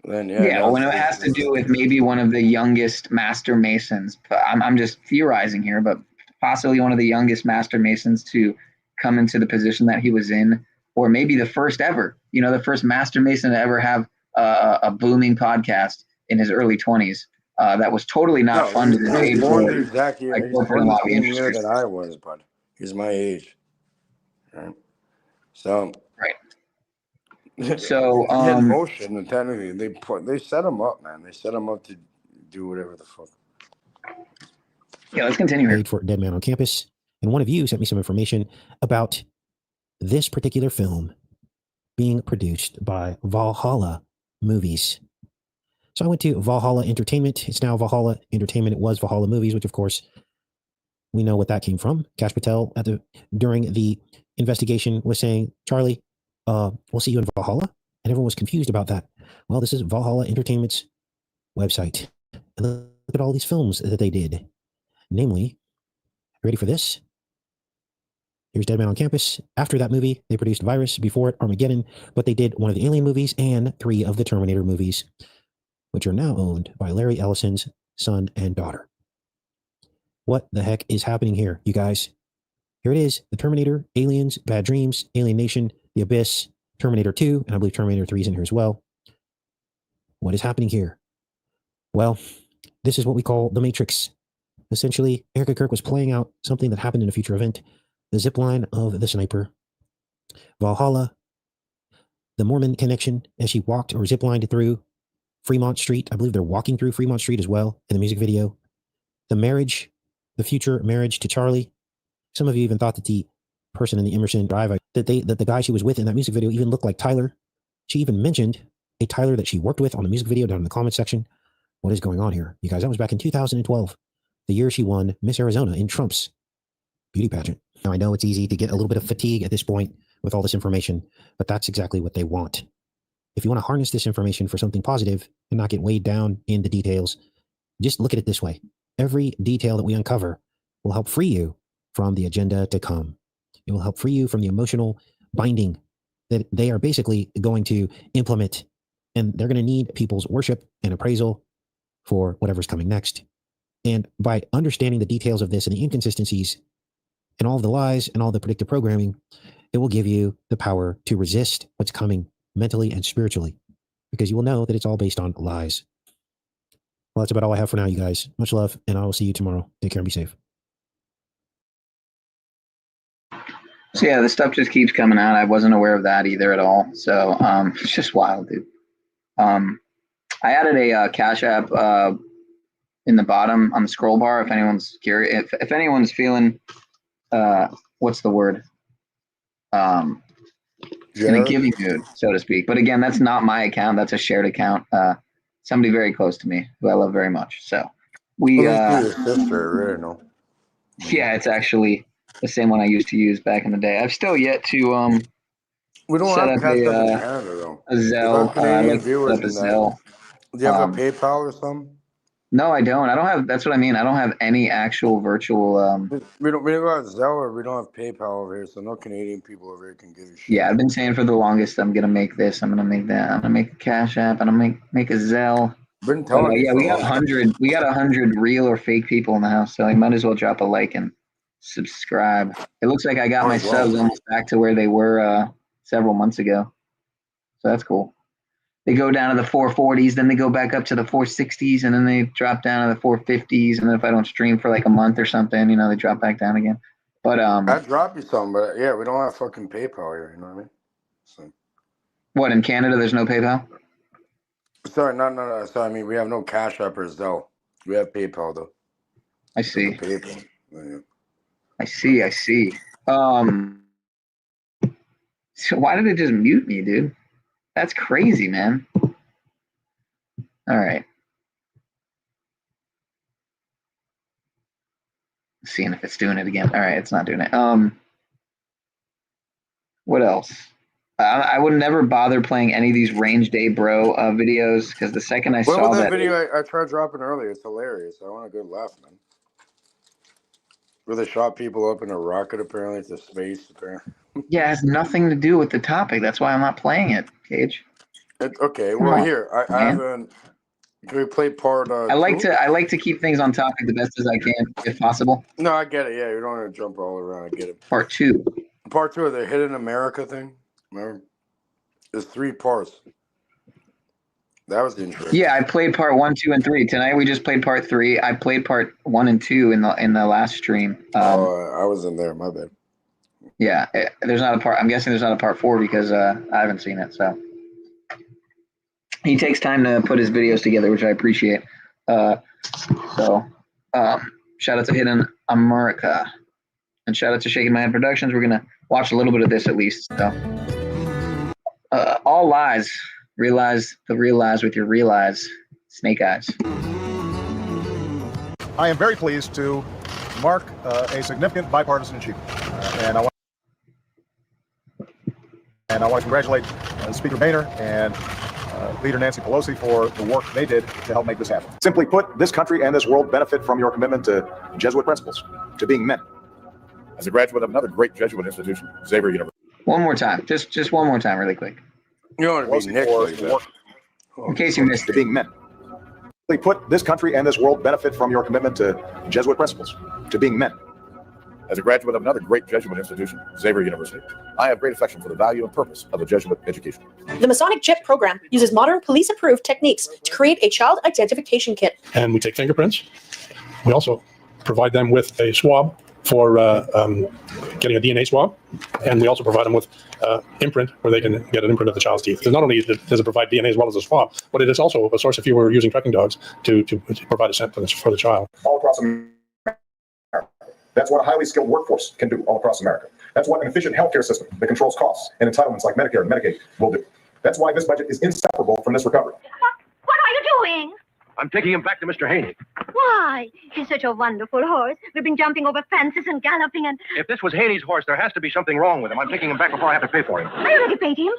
then yeah, when it has to do with maybe one of the youngest master masons, but I'm just theorizing here, but possibly one of the youngest master masons to come into the position that he was in, or maybe the first ever, the first master mason to ever have a booming podcast in his early 20s. That was totally not funded and paid for. He's born the same year that I was, but he's my age. Right? So So he had motion, and technically they set him up, man. They set him up to do whatever the fuck. Yeah, let's continue here. Paid for Dead Man on Campus, and one of you sent me some information about this particular film being produced by Valhalla Movies. So I went to Valhalla Entertainment. It's now Valhalla Entertainment. It was Valhalla Movies, which of course we know what that came from. Kash Patel during the investigation was saying, Charlie, we'll see you in Valhalla. And everyone was confused about that. Well, this is Valhalla Entertainment's website. And look at all these films that they did. Namely, ready for this? Here's Dead Man on Campus. After that movie, they produced Virus. Before it, Armageddon. But they did one of the Alien movies and 3 of the Terminator movies, which are now owned by Larry Ellison's son and daughter. What the heck is happening here, you guys? Here it is, The Terminator, Aliens, Bad Dreams, Alien Nation, The Abyss, Terminator 2, and I believe Terminator 3 is in here as well. What is happening here? Well, this is what we call the Matrix. Essentially, Erica Kirk was playing out something that happened in a future event. The zip line of the sniper. Valhalla. The Mormon connection as she walked or ziplined through Fremont Street. I believe they're walking through Fremont Street as well in the music video. The marriage, the future marriage to Charlie. Some of you even thought that the person in the Emerson Drive, that the guy she was with in that music video even looked like Tyler. She even mentioned a Tyler that she worked with on the music video down in the comment section. What is going on here? You guys, that was back in 2012, the year she won Miss Arizona in Trump's beauty pageant. Now, I know it's easy to get a little bit of fatigue at this point with all this information, but that's exactly what they want. If you want to harness this information for something positive and not get weighed down in the details, just look at it this way. Every detail that we uncover will help free you from the agenda to come. It will help free you from the emotional binding that they are basically going to implement. And they're going to need people's worship and appraisal for whatever's coming next. And by understanding the details of this and the inconsistencies and all of the lies and all the predictive programming, it will give you the power to resist what's coming mentally and spiritually, because you will know that it's all based on lies. Well, that's about all I have for now, you guys. Much love, and I will see you tomorrow. Take care and be safe. So yeah, this stuff just keeps coming out. I wasn't aware of that either at all. So it's just wild, dude. I added a Cash App in the bottom on the scroll bar if anyone's curious. If anyone's feeling, what's the word? In a giving mood, so to speak. But again, that's not my account. That's a shared account. Somebody very close to me who I love very much. So we. Your sister, really? No. Yeah, it's actually the same one I used to use back in the day. I've still yet to We don't set have up Cash App in Canada, though. a Zelle. Canadian viewers up a in Zelle. Do you have a PayPal or something? No, I don't. I don't have. That's what I mean. I don't have any actual virtual. We don't have Zelle or we don't have PayPal over here, so no Canadian people over here can give you shit. Yeah, I've been saying for the longest, I'm gonna make this. I'm gonna make that. I'm gonna make a Cash App. I'm gonna make a Zelle. Been telling you. Yeah, we got 100. We got 100 real or fake people in the house, so I might as well drop a like and subscribe. It looks like I got my subs almost back to where they were several months ago, so that's cool. They go down to the 440s, then they go back up to the 460s, and then they drop down to the 450s. And then if I don't stream for like a month or something, they drop back down again. But I'd drop you some, but yeah, we don't have fucking PayPal here. You know what I mean? So. What, in Canada? There's no PayPal? Sorry, no. Sorry, I mean we have no Cash App or Zelle. We have PayPal though. I see. PayPal. Yeah. I see. So why did it just mute me, dude? That's crazy, man. All right. Seeing if it's doing it again. All right, it's not doing it. What else? I would never bother playing any of these range day bro videos because the second I saw that video I tried dropping earlier, it's hilarious. I want a good laugh, man. Where they shot people up in a rocket, apparently, to space, apparently. Yeah, it has nothing to do with the topic. That's why I'm not playing it, Cage. Okay, well, here I haven't. Can we play part? I like to keep things on topic the best as I can, if possible. No, I get it. Yeah, you don't want to jump all around. I get it. Part 2. Part 2 of the Hidden America thing. Remember? There's 3 parts. That was interesting. Yeah, I played part 1, 2, and 3. Tonight we just played part 3. I played part 1 and 2 in the last stream. I was in there. My bad. Yeah, there's not a part. I'm guessing there's not a part 4 because I haven't seen it. So he takes time to put his videos together, which I appreciate. Shout out to Hidden America, and shout out to Shaking My Head Productions. We're gonna watch a little bit of this at least. So, all lies. Realize the real lies with your real eyes. Snake eyes. I am very pleased to mark a significant bipartisan achievement, and I want to congratulate Speaker Boehner and Leader Nancy Pelosi for the work they did to help make this happen. Simply put, this country and this world benefit from your commitment to Jesuit principles, to being men. As a graduate of another great Jesuit institution, Xavier University. One more time, just one more time, really quick. You don't want to be Nick, in case you missed it. Being men. Simply put, this country and this world benefit from your commitment to Jesuit principles, to being men. As a graduate of another great Jesuit institution, Xavier University, I have great affection for the value and purpose of the Jesuit education. The Masonic JET program uses modern police-approved techniques to create a child identification kit. And we take fingerprints. We also provide them with a swab for getting a DNA swab, and we also provide them with imprint where they can get an imprint of the child's teeth. Because not only does it provide DNA as well as a swab, but it is also a source if you were using tracking dogs to provide a scent for the child. All across America. That's what a highly skilled workforce can do all across America. That's what an efficient healthcare system that controls costs and entitlements like Medicare and Medicaid will do. That's why this budget is inseparable from this recovery. What are you doing? I'm taking him back to Mr. Haney. Why? He's such a wonderful horse. We've been jumping over fences and galloping and... If this was Haney's horse, there has to be something wrong with him. I'm taking him back before I have to pay for him. I already paid him.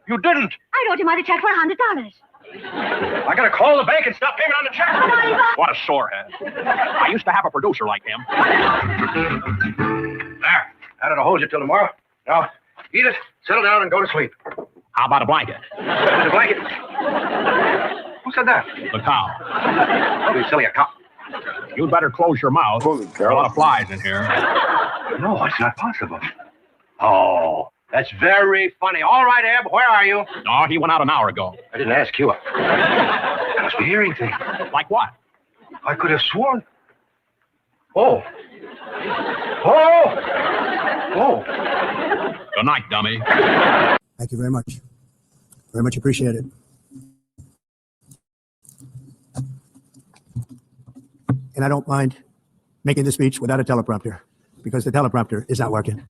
You didn't. I wrote him out a check for $100. I gotta call the bank and stop payment on the check. What a sorehead. I used to have a producer like him. There. That'll hold you till tomorrow. Now, eat it, settle down, and go to sleep. How about a blanket? The blanket? Who said that? The cow. Don't be silly, a cow. You'd better close your mouth. There are a lot of flies in here. No, it's not possible. Oh, that's very funny. All right, Eb, where are you? Oh, he went out an hour ago. I didn't ask you. I must be hearing things. Like what? I could have sworn. Oh. Oh. Oh. Good night, dummy. Thank you very much. Very much appreciated. And I don't mind making the speech without a teleprompter because the teleprompter is not working.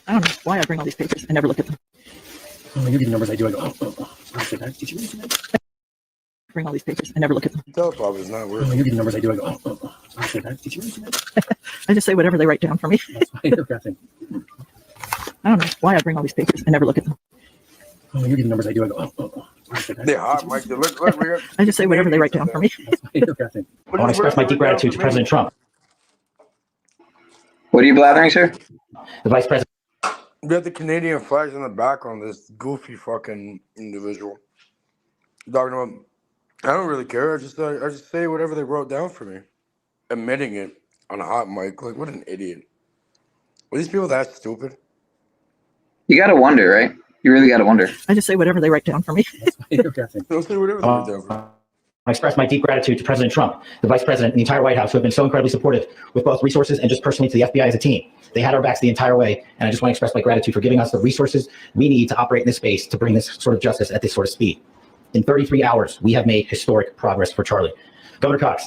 I don't know why I bring all these papers. I never look at them. Oh, you give numbers, I do. I go, Did you mention that? Bring all these papers. I never look at them. Teleprompter is not working. Oh, you give numbers, I do. I go, Did you mention that? I just say whatever they write down for me. That's why you're guessing. I don't know why I bring all these papers. I never look at them. Oh, you give numbers, I do. I go, They're hot, Mike. Look, I just say whatever they write down for me. That's why you're guessing. I want to express my deep gratitude to President Trump. What are you blathering, sir? The Vice President. We got the Canadian flags in the background. This goofy fucking individual talking about. I don't really care. I just say whatever they wrote down for me, admitting it on a hot mic. Like, what an idiot! Are these people that stupid? You gotta wonder, right? You really gotta wonder. I just say whatever they write down for me. That's why you're guessing. Don't say whatever they write down for me. I express my deep gratitude to President Trump, the Vice President, and the entire White House, who have been so incredibly supportive with both resources and just personally to the FBI as a team. They had our backs the entire way, and I just want to express my gratitude for giving us the resources we need to operate in this space to bring this sort of justice at this sort of speed. In 33 hours, we have made historic progress for Charlie. Governor Cox,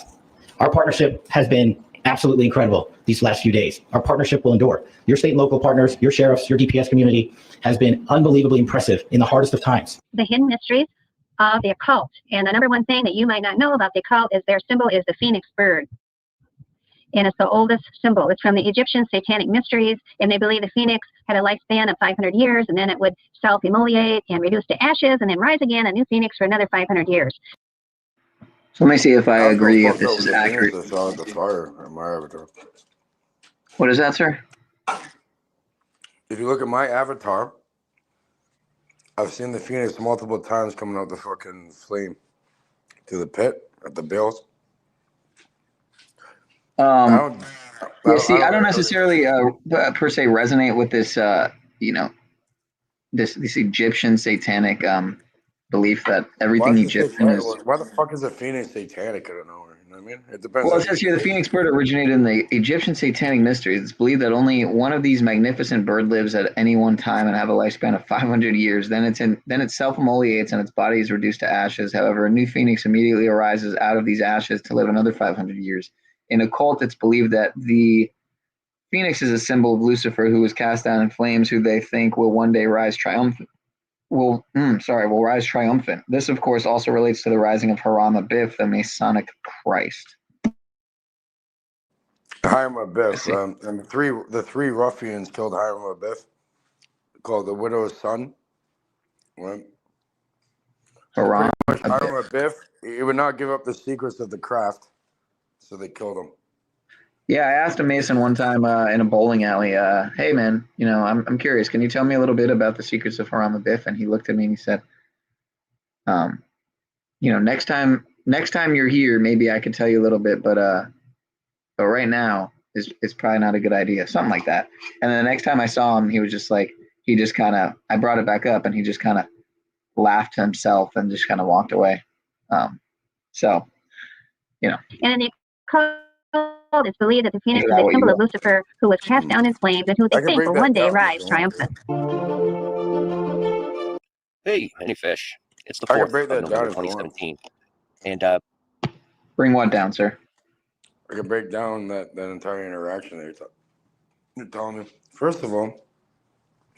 our partnership has been absolutely incredible these last few days. Our partnership will endure. Your state and local partners, your sheriffs, your DPS community has been unbelievably impressive in the hardest of times. The hidden mysteries of the occult. And the number one thing that you might not know about the occult is their symbol is the phoenix bird. And it's the oldest symbol. It's from the Egyptian satanic mysteries, and they believe the phoenix had a lifespan of 500 years, and then it would self-immolate and reduce to ashes, and then rise again, a new phoenix for another 500 years. So let me see if I was agree so if fucked this up is with the accurate. Phoenix I saw at the fire in my avatar. What is that, sir? If you look at my avatar, I've seen the Phoenix multiple times coming out the fucking flame to the pit at the bills. I don't necessarily per se resonate with this, this Egyptian satanic belief that everything Egyptian is. Why the fuck is a Phoenix satanic? I don't know. You know what I mean? It depends. Well, it says here the phoenix bird originated in the Egyptian satanic mysteries. It's believed that only one of these magnificent bird lives at any one time and have a lifespan of 500 years. Then it self-immolates and its body is reduced to ashes. However, a new phoenix immediately arises out of these ashes to live another 500 years. In occult, it's believed that the phoenix is a symbol of Lucifer, who was cast down in flames, who they think will one day rise triumphant. Will rise triumphant. This, of course, also relates to the rising of Haram Abiff, the Masonic Christ. Hiram Abiff, and the three ruffians killed Hiram Abiff, called the widow's son. Right? Haram Abiff, he would not give up the secrets of the craft, so they killed him. Yeah, I asked a Mason one time in a bowling alley, hey man, I'm curious, can you tell me a little bit about the secrets of Haram Abiff? And he looked at me and he said, next time you're here, maybe I could tell you a little bit, but right now it's probably not a good idea, something like that. And then the next time I saw him, he was just like, I brought it back up and he just kind of laughed to himself and just kind of walked away. And in the it's believed that the phoenix is a symbol of Lucifer, who was cast down in flames and who they think will one day rise triumphant. Hey, Honey Fish. It's the 4th of November 2017. And bring what down, sir? I can break down that entire interaction that you're telling me. First of all,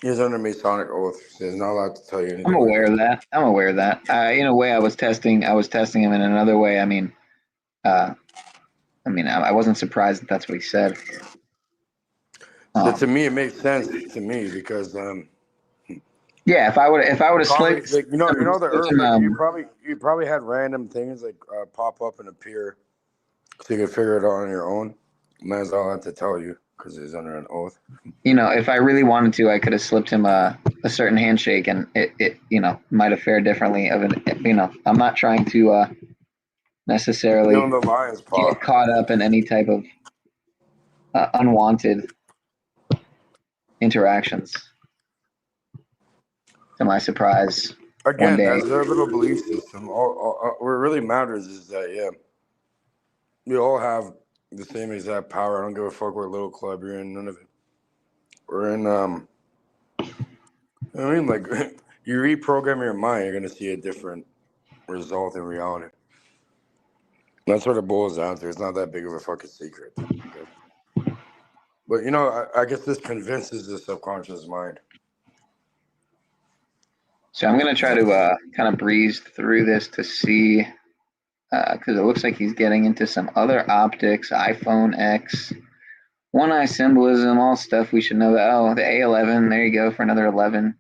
he's under Masonic oath. So he's not allowed to tell you anything. I'm aware of that. In a way, I was testing him. In another way, I wasn't surprised that's what he said. So to me, it makes sense to me because yeah, if I would have slipped, the earth, you probably had random things like pop up and appear, so you could figure it out on your own. Man's all have to tell you because he's under an oath. If I really wanted to, I could have slipped him a certain handshake, and it might have fared differently. I'm not trying to necessarily get caught up in any type of unwanted interactions. To my surprise, again, one day, that's their little belief system. What really matters is that we all have the same exact power. I don't give a fuck what little club you're in. None of it. We're in. You reprogram your mind, you're gonna see a different result in reality. That's what it boils down to. It's not that big of a fucking secret. Okay? But I guess this convinces the subconscious mind. So I'm going to try to kind of breeze through this to see, because it looks like he's getting into some other optics, iPhone X, one eye symbolism, all stuff we should know. The A11, there you go for another 11.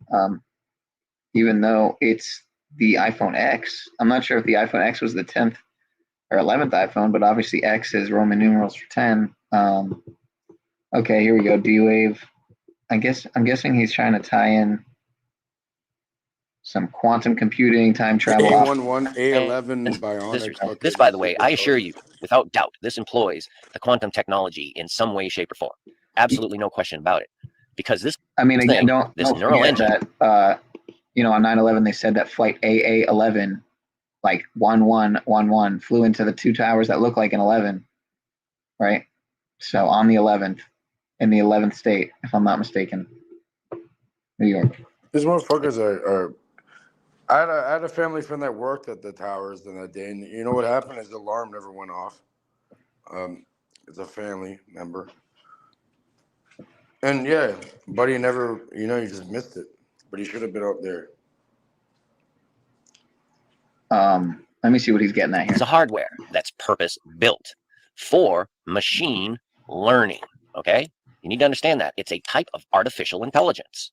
Even though it's the iPhone X, I'm not sure if the iPhone X was the 10th or 11th iPhone, but obviously X is Roman numerals for 10. Okay, here we go. D-Wave. I'm guessing he's trying to tie in some quantum computing, time travel. A11, A11 bionics. This, by the way, I assure you, without doubt, this employs the quantum technology in some way, shape, or form. Absolutely no question about it. Because this, again, don't neural engine. That, on 9/11 they said that flight AA11, like 1111, flew into the two towers that look like an 11, right? So on the 11th, in the 11th state, if I'm not mistaken, New York. These motherfuckers are. I had a family friend that worked at the towers in that day, and you know what happened is the alarm never went off. It's a family member. And yeah, buddy never, you know, you just missed it. But he should have been up there. Let me see what he's getting at here. It's a hardware that's purpose built for machine learning. Okay, you need to understand that it's a type of artificial intelligence.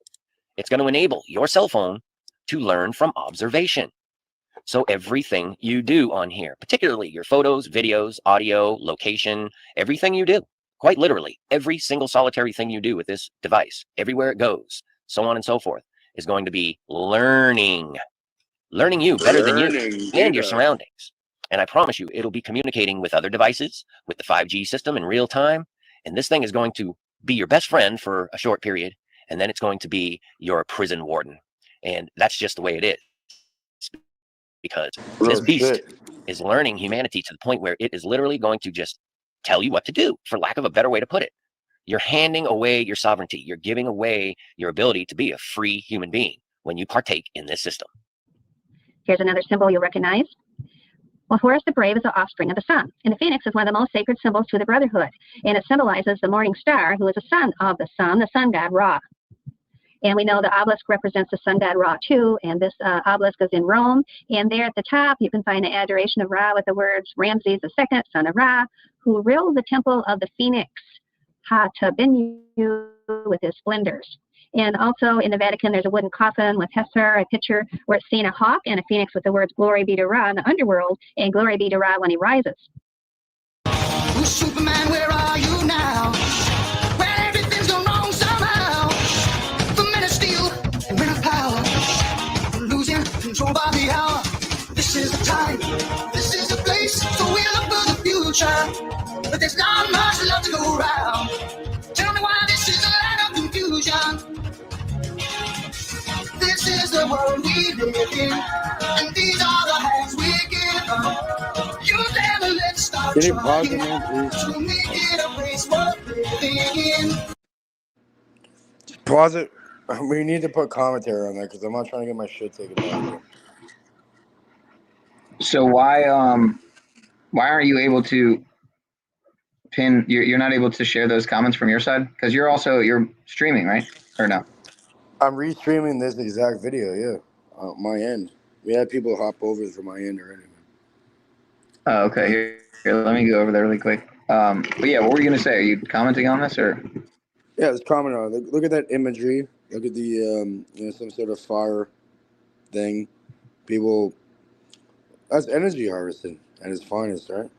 It's going to enable your cell phone to learn from observation. So everything you do on here, particularly your photos, videos, audio, location, everything you do, quite literally, every single solitary thing you do with this device, everywhere it goes, so on and so forth, is going to be learning you better than you and your surroundings. And I promise you, it'll be communicating with other devices, with the 5G system in real time. And this thing is going to be your best friend for a short period. And then it's going to be your prison warden. And that's just the way it is. Because this beast is learning humanity to the point where it is literally going to just tell you what to do, for lack of a better way to put it. You're handing away your sovereignty. You're giving away your ability to be a free human being when you partake in this system. Here's another symbol you'll recognize. Well, Horus the Brave is the offspring of the sun, and the phoenix is one of the most sacred symbols to the Brotherhood, and it symbolizes the morning star, who is a son of the sun god Ra. And we know the obelisk represents the sun god Ra too, and this obelisk is in Rome. And there at the top, you can find the adoration of Ra with the words Ramses II, son of Ra, who ruled the temple of the phoenix, Ha-Tabinu, with his splendors. And also in the Vatican, there's a wooden coffin with Hesper, a picture where it's seen a hawk and a phoenix with the words glory be to Ra in the underworld, and glory be to Ra when he rises. Superman, where are you now? When everything's gone wrong somehow. The men of steel, the men of power, losing control by the hour. This is the time, this is the place, so we look for the future. But there's not much love to go around. Tell me why this is a land of confusion. This is the world we live in, and these are the hands we give up. You never let start trying to make it a place worth living in. Pause it. We need to put commentary on that because I'm not trying to get my shit taken down. So why aren't you able to pin? You're not able to share those comments from your side because you're streaming, right? Or no? I'm restreaming this exact video, yeah, on my end. We had people hop over from my end already. Oh, okay. Here, let me go over there really quick. But yeah, what were you gonna say? Are you commenting on this or? Yeah, let's comment on it. Look at that imagery. Look at the you know, some sort of fire thing. People, that's energy harvesting at its finest, right?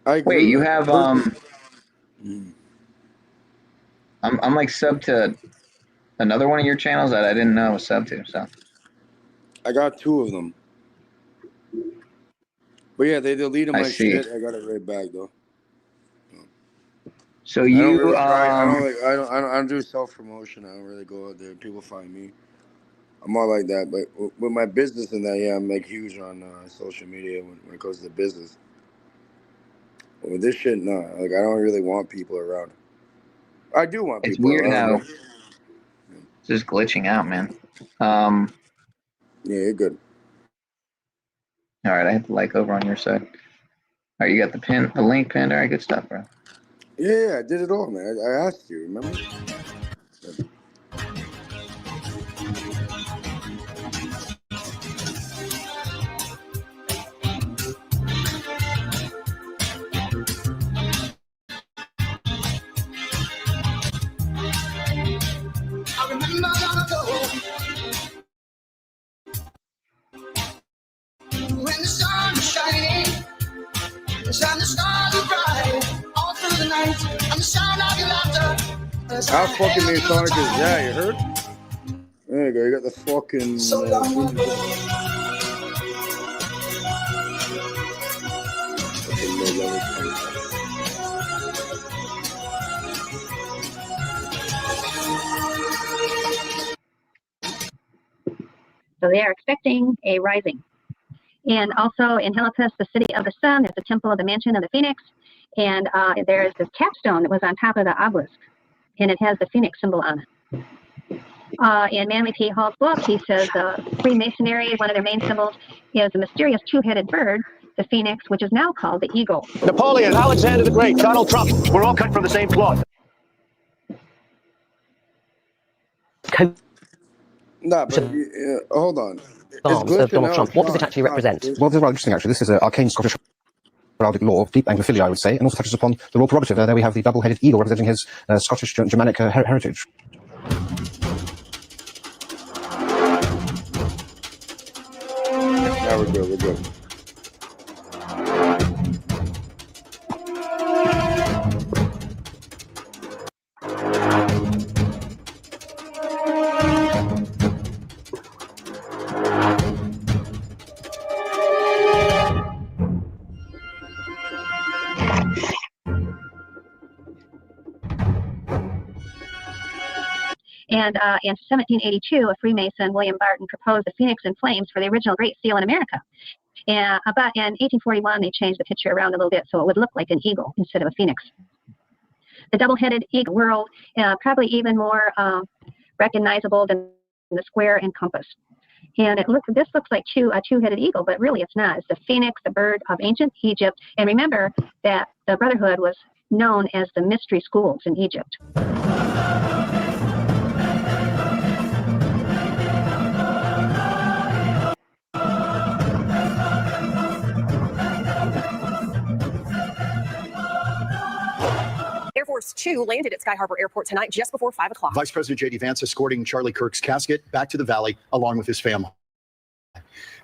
I agree. Wait, you have I'm like sub to another one of your channels that I didn't know I was sub to. So I got 2 of them. But yeah, they deleted my shit. I got it right back though. So you I don't do self promotion. I don't really go out there. People find me. I'm all like that. But with my business and that, yeah, I'm like huge on social media when it comes to business. But with this shit, no. Like I don't really want people around. I do want people. It's weird around. how it's just glitching out, man. Yeah, you're good. All right, I have to like over on your side. All right, you got the link pinned. All right, good stuff, bro. Yeah, I did it all, man. I asked you, remember? I remember long ago when the sun was shining, and the stars were bright all through the night, and the sound of your laughter. How fucking Masonic is that? You heard? There you go. You got the fucking. So long ago. So they are expecting a rising. And also in Helipus, the city of the sun, there's a temple of the mansion of the phoenix. And there's this capstone that was on top of the obelisk. And it has the phoenix symbol on it. In Manly P. Hall's book, he says Freemasonry, one of their main symbols, is a mysterious 2-headed bird. the phoenix, which is now called the eagle. Napoleon, Alexander the Great, Donald Trump, we're all cut from the same cloth. Nah, but hold on. Arms of Donald Trump. What does it actually represent? Well, this is rather interesting, actually. This is an arcane Scottish heraldic law of deep Anglophilia, I would say, and also touches upon the royal prerogative. There we have the double-headed eagle representing his Scottish Germanic heritage. Now we're good. We're good. And in 1782, a Freemason, William Barton, proposed the phoenix in flames for the original Great Seal in America. But in 1841, they changed the picture around a little bit so it would look like an eagle instead of a phoenix. The double-headed eagle world, probably even more recognizable than the square and compass. And this looks like a two-headed eagle, but really it's not. It's the phoenix, the bird of ancient Egypt. And remember that the Brotherhood was known as the mystery schools in Egypt. Air Force 2 landed at Sky Harbor Airport tonight just before 5 o'clock. Vice President J.D. Vance escorting Charlie Kirk's casket back to the Valley along with his family.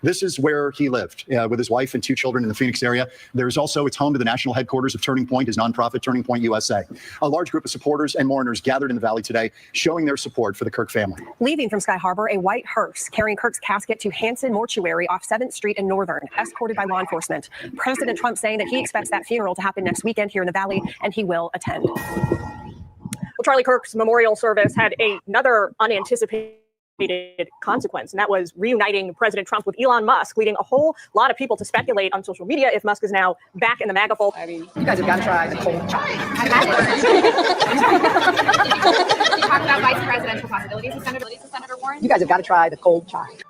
This is where he lived with his wife and 2 children in the Phoenix area. It's home to the national headquarters of Turning Point, his nonprofit Turning Point USA. A large group of supporters and mourners gathered in the Valley today, showing their support for the Kirk family. Leaving from Sky Harbor, a white hearse carrying Kirk's casket to Hanson Mortuary off 7th Street in Northern, escorted by law enforcement. President Trump saying that he expects that funeral to happen next weekend here in the Valley, and he will attend. Well, Charlie Kirk's memorial service had another unanticipated consequence, and that was reuniting President Trump with Elon Musk, leading a whole lot of people to speculate on social media if Musk is now back in the MAGA fold. I mean, you guys have got to try the cold chocolate. Talk about vice presidential possibilities with Senator Warren. You guys have got to try the cold chocolate.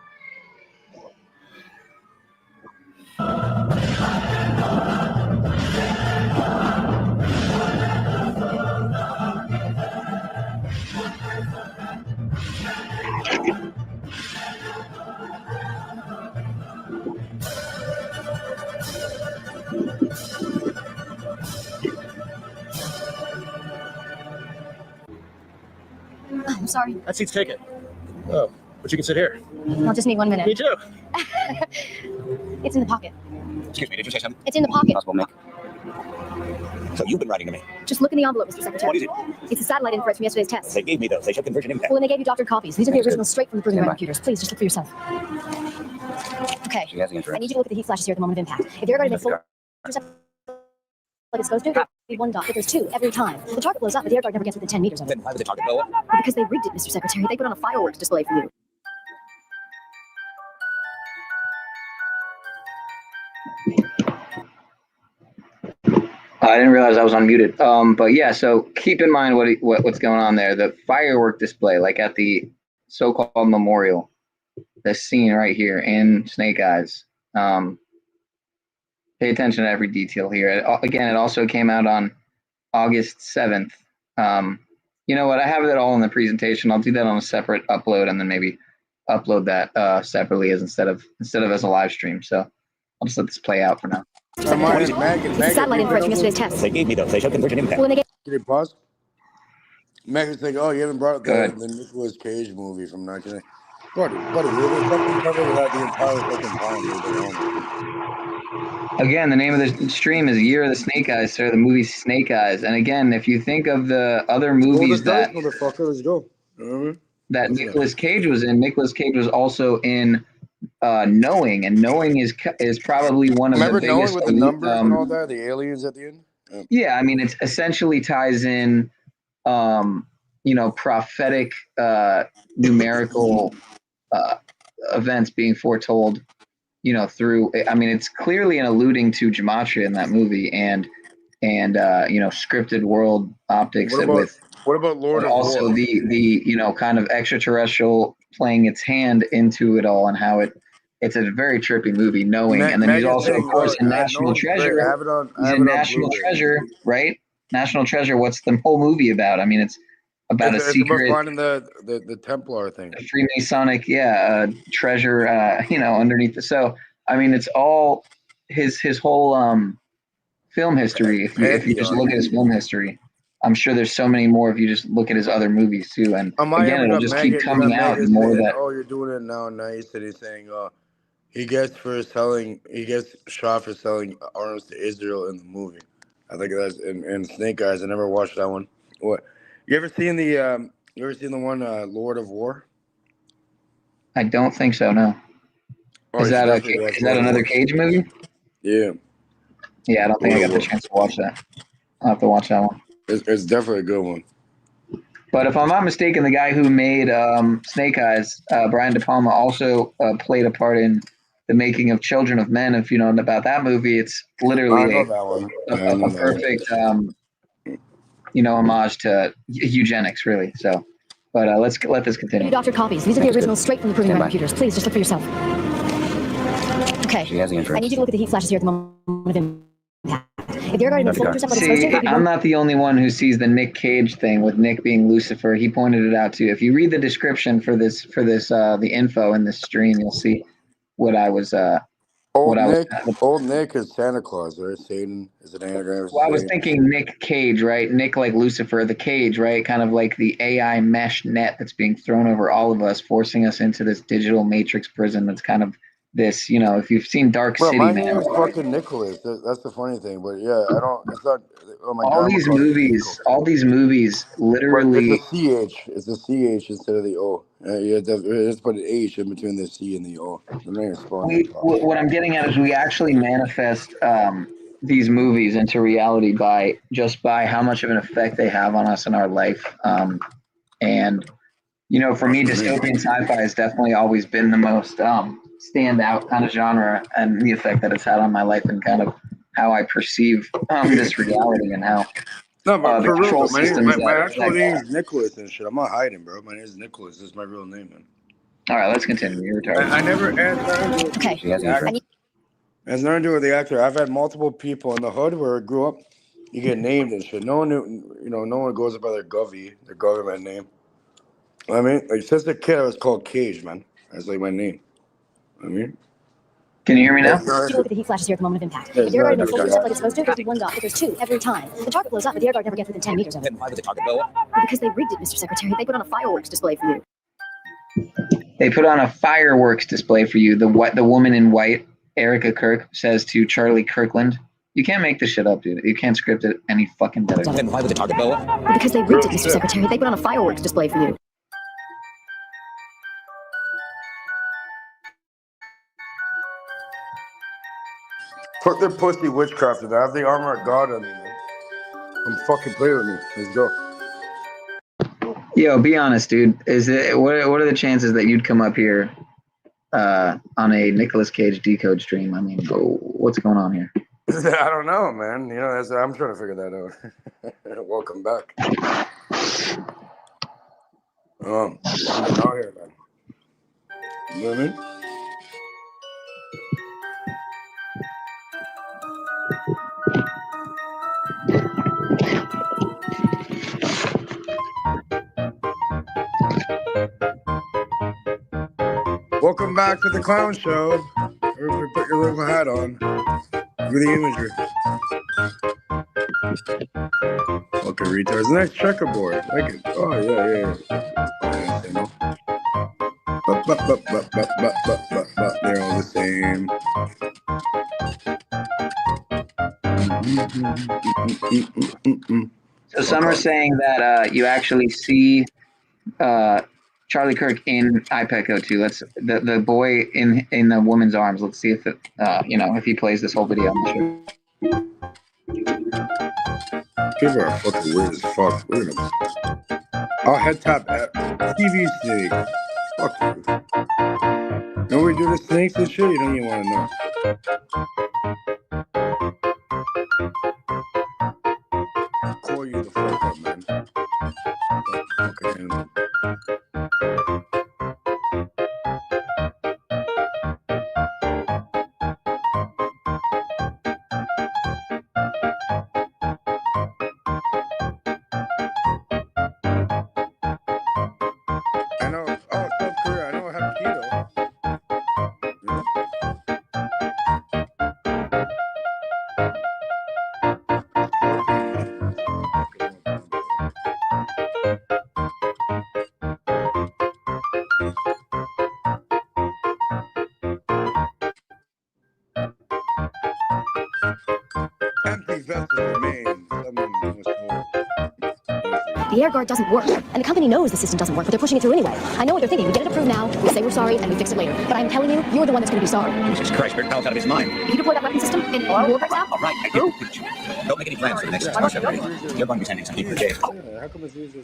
I'm sorry. That seat's taken. Oh, but you can sit here. I'll just need 1 minute. Me too. It's in the pocket. Excuse me, did you say something? It's in the pocket. Possible, Mick. So you've been writing to me. Just look in the envelope, Mr. Secretary. What is it? It's the satellite info from yesterday's test. They gave me those. They show conversion impact. Well, and they gave you doctored copies. These are the originals straight from the prison computers. Please, just look for yourself. Okay. She has the insurance. I need you to look at the heat flashes here at the moment of impact. If you're going to make full like it's supposed to, there'll be 1 dot, but there's 2 every time. The target blows up, but the air dart never gets within 10 meters of it. Then why would the target blow up? Because they rigged it, Mr. Secretary. They put on a fireworks display for you. I didn't realize I was unmuted. But yeah, so keep in mind what's going on there. The firework display, like at the so-called memorial, this scene right here in Snake Eyes. Pay attention to every detail here. It also came out on August 7th. You know what? I have it all in the presentation. I'll do that on a separate upload, and then maybe upload that separately instead of as a live stream. So I'll just let this play out for now. It's the satellite info from yesterday's test. They gave me those. They show conversion impact. Well, and they gave Can you pause? Megan's like, oh, you haven't brought up the Nicolas Cage movie from 1990. Buddy, we have something covered without the entire fucking time. Again, the name of the stream is Year of the Snake Eyes, sir. The movie Snake Eyes. And again, if you think of the other movies that let's go. That Nicolas Cage was in, Nicolas Cage was also in Knowing, and Knowing is probably one of the biggest. Remember Knowing with the numbers and all that, the aliens at the end. Yeah, I mean, it essentially ties in, prophetic, numerical events being foretold, through. I mean, it's clearly an alluding to gematria in that movie, and scripted world optics. What about Lord of also War? the kind of extraterrestrial playing its hand into it all, and how it it's a very trippy movie, knowing, and then he's Megan's also, of saying, course, in I know National it's great. I Treasure. have it on. I He's have in it on National Blu-ray. Treasure, right? National Treasure. What's the whole movie about? I mean, it's about It's a about secret, finding the Templar thing. Freemasonic, treasure, underneath the. So, I mean, it's all his whole film history. If you just Pantheon. look at his film history, I'm sure there's so many more if you just look at his other movies too. And again, it'll just keep coming out the more saying, that. oh, you're doing it now. Nice. And he's saying, he gets shot for selling arms to Israel in the movie. I think that's in Snake Eyes. I never watched that one. What? You ever seen the one Lord of War? I don't think so. No. Oh, Is that another Cage movie? Yeah. Yeah, I don't think I got the chance to watch that. I'll have to watch that one. It's definitely a good one. But if I'm not mistaken, the guy who made Snake Eyes, Brian De Palma, also played a part in the making of Children of Men. If you know about that movie, it's literally a perfect, homage to eugenics, really. So, but let's let this continue. Doctor copies. These are the originals straight from the proving ground computers. Please just look for yourself. Okay. She has the I need you to look at the heat flashes here at the moment of impact. If you're regarding the 40% what it's supposed See, to, I'm not the only one who sees the Nick Cage thing with Nick being Lucifer. He pointed it out too. If you read the description for this, the info in this stream, you'll see what I was. Old Nick is Santa Claus, right? Satan is an anagram. Well, I was thinking Nick Cage, right? Nick like Lucifer, the cage, right? Kind of like the AI mesh net that's being thrown over all of us, forcing us into this digital matrix prison. That's kind of this, if you've seen Dark City, my man. name is fucking Nicholas. That's the funny thing. But yeah, I don't. It's not. Oh my God. All these movies, literally. It's a CH. It's a CH instead of the O. You just put an H in between the C and the O. The name is What I'm getting at is we actually manifest these movies into reality by how much of an effect they have on us in our life. And for me, dystopian sci-fi has definitely always been the most standout kind of genre, and the effect that it's had on my life and kind of how I perceive this reality and how No, but the for real, control though, systems. my actual name is Nicholas and shit. I'm not hiding, bro. My name is Nicholas. This is my real name, man. All right, let's continue. You're retarded. I never had okay. It has nothing to do with the actor. I've had multiple people in the hood where I grew up. You get named and shit. No one knew, no one goes by their government name. I mean, like since a kid, I was called Cage, man. That's like my name. I mean. Can you hear me now? Take a look at the heat flashes here at the moment of impact. If the air guard moves 40% like it's supposed to, there'll be one dot, but there's two every time. The target blows up, but the air guard never gets within 10 meters of it. Why would the target blow up? Because they rigged it, Mr. Secretary. They put on a fireworks display for you. They put on a fireworks display for you. The woman in white, Erica Kirk, says to Charlie Kirkland, "You can't make this shit up, dude. You can't script it any fucking better." Then why would the target blow up? Because they rigged it, Mr. Secretary. They put on a fireworks display for you. Put their pussy witchcraft in. I have the armor of God on me, man. Come fucking play with me. Let's go. Yo, be honest, dude. What are the chances that you'd come up here on a Nicolas Cage decode stream? I mean, what's going on here? I don't know, man. I'm trying to figure that out. Welcome back. I'm out here, man. You know what I mean? Welcome back to the clown show. Everybody put your little hat on. Look at the imagery. Okay, retards. Nice checkerboard. Like it. Oh, yeah. They're all the same. So some are saying that you actually see Charlie Kirk in IPECO 2. Let's the boy in the woman's arms. Let's see if it if he plays this whole video. I'm sure. People are fucking weird as fuck. We're gonna. I'll head tap at TV snake. Fuck you. Know we do the snakes and shit? You don't even want to know. Call you the fuck up, man. Okay, The air guard doesn't work, and the company knows the system doesn't work, but they're pushing it through anyway. I know what they're thinking. We get it approved now, we say we're sorry, and we fix it later. But I'm telling you, you're the one that's going to be sorry. Jesus Christ, Kirk Powell's out of his mind. If you deploy that weapon system in war breaks out, All right, I do. Don't make any plans for the next Star Trek. You're going to be sending some people to jail. How come it's easier?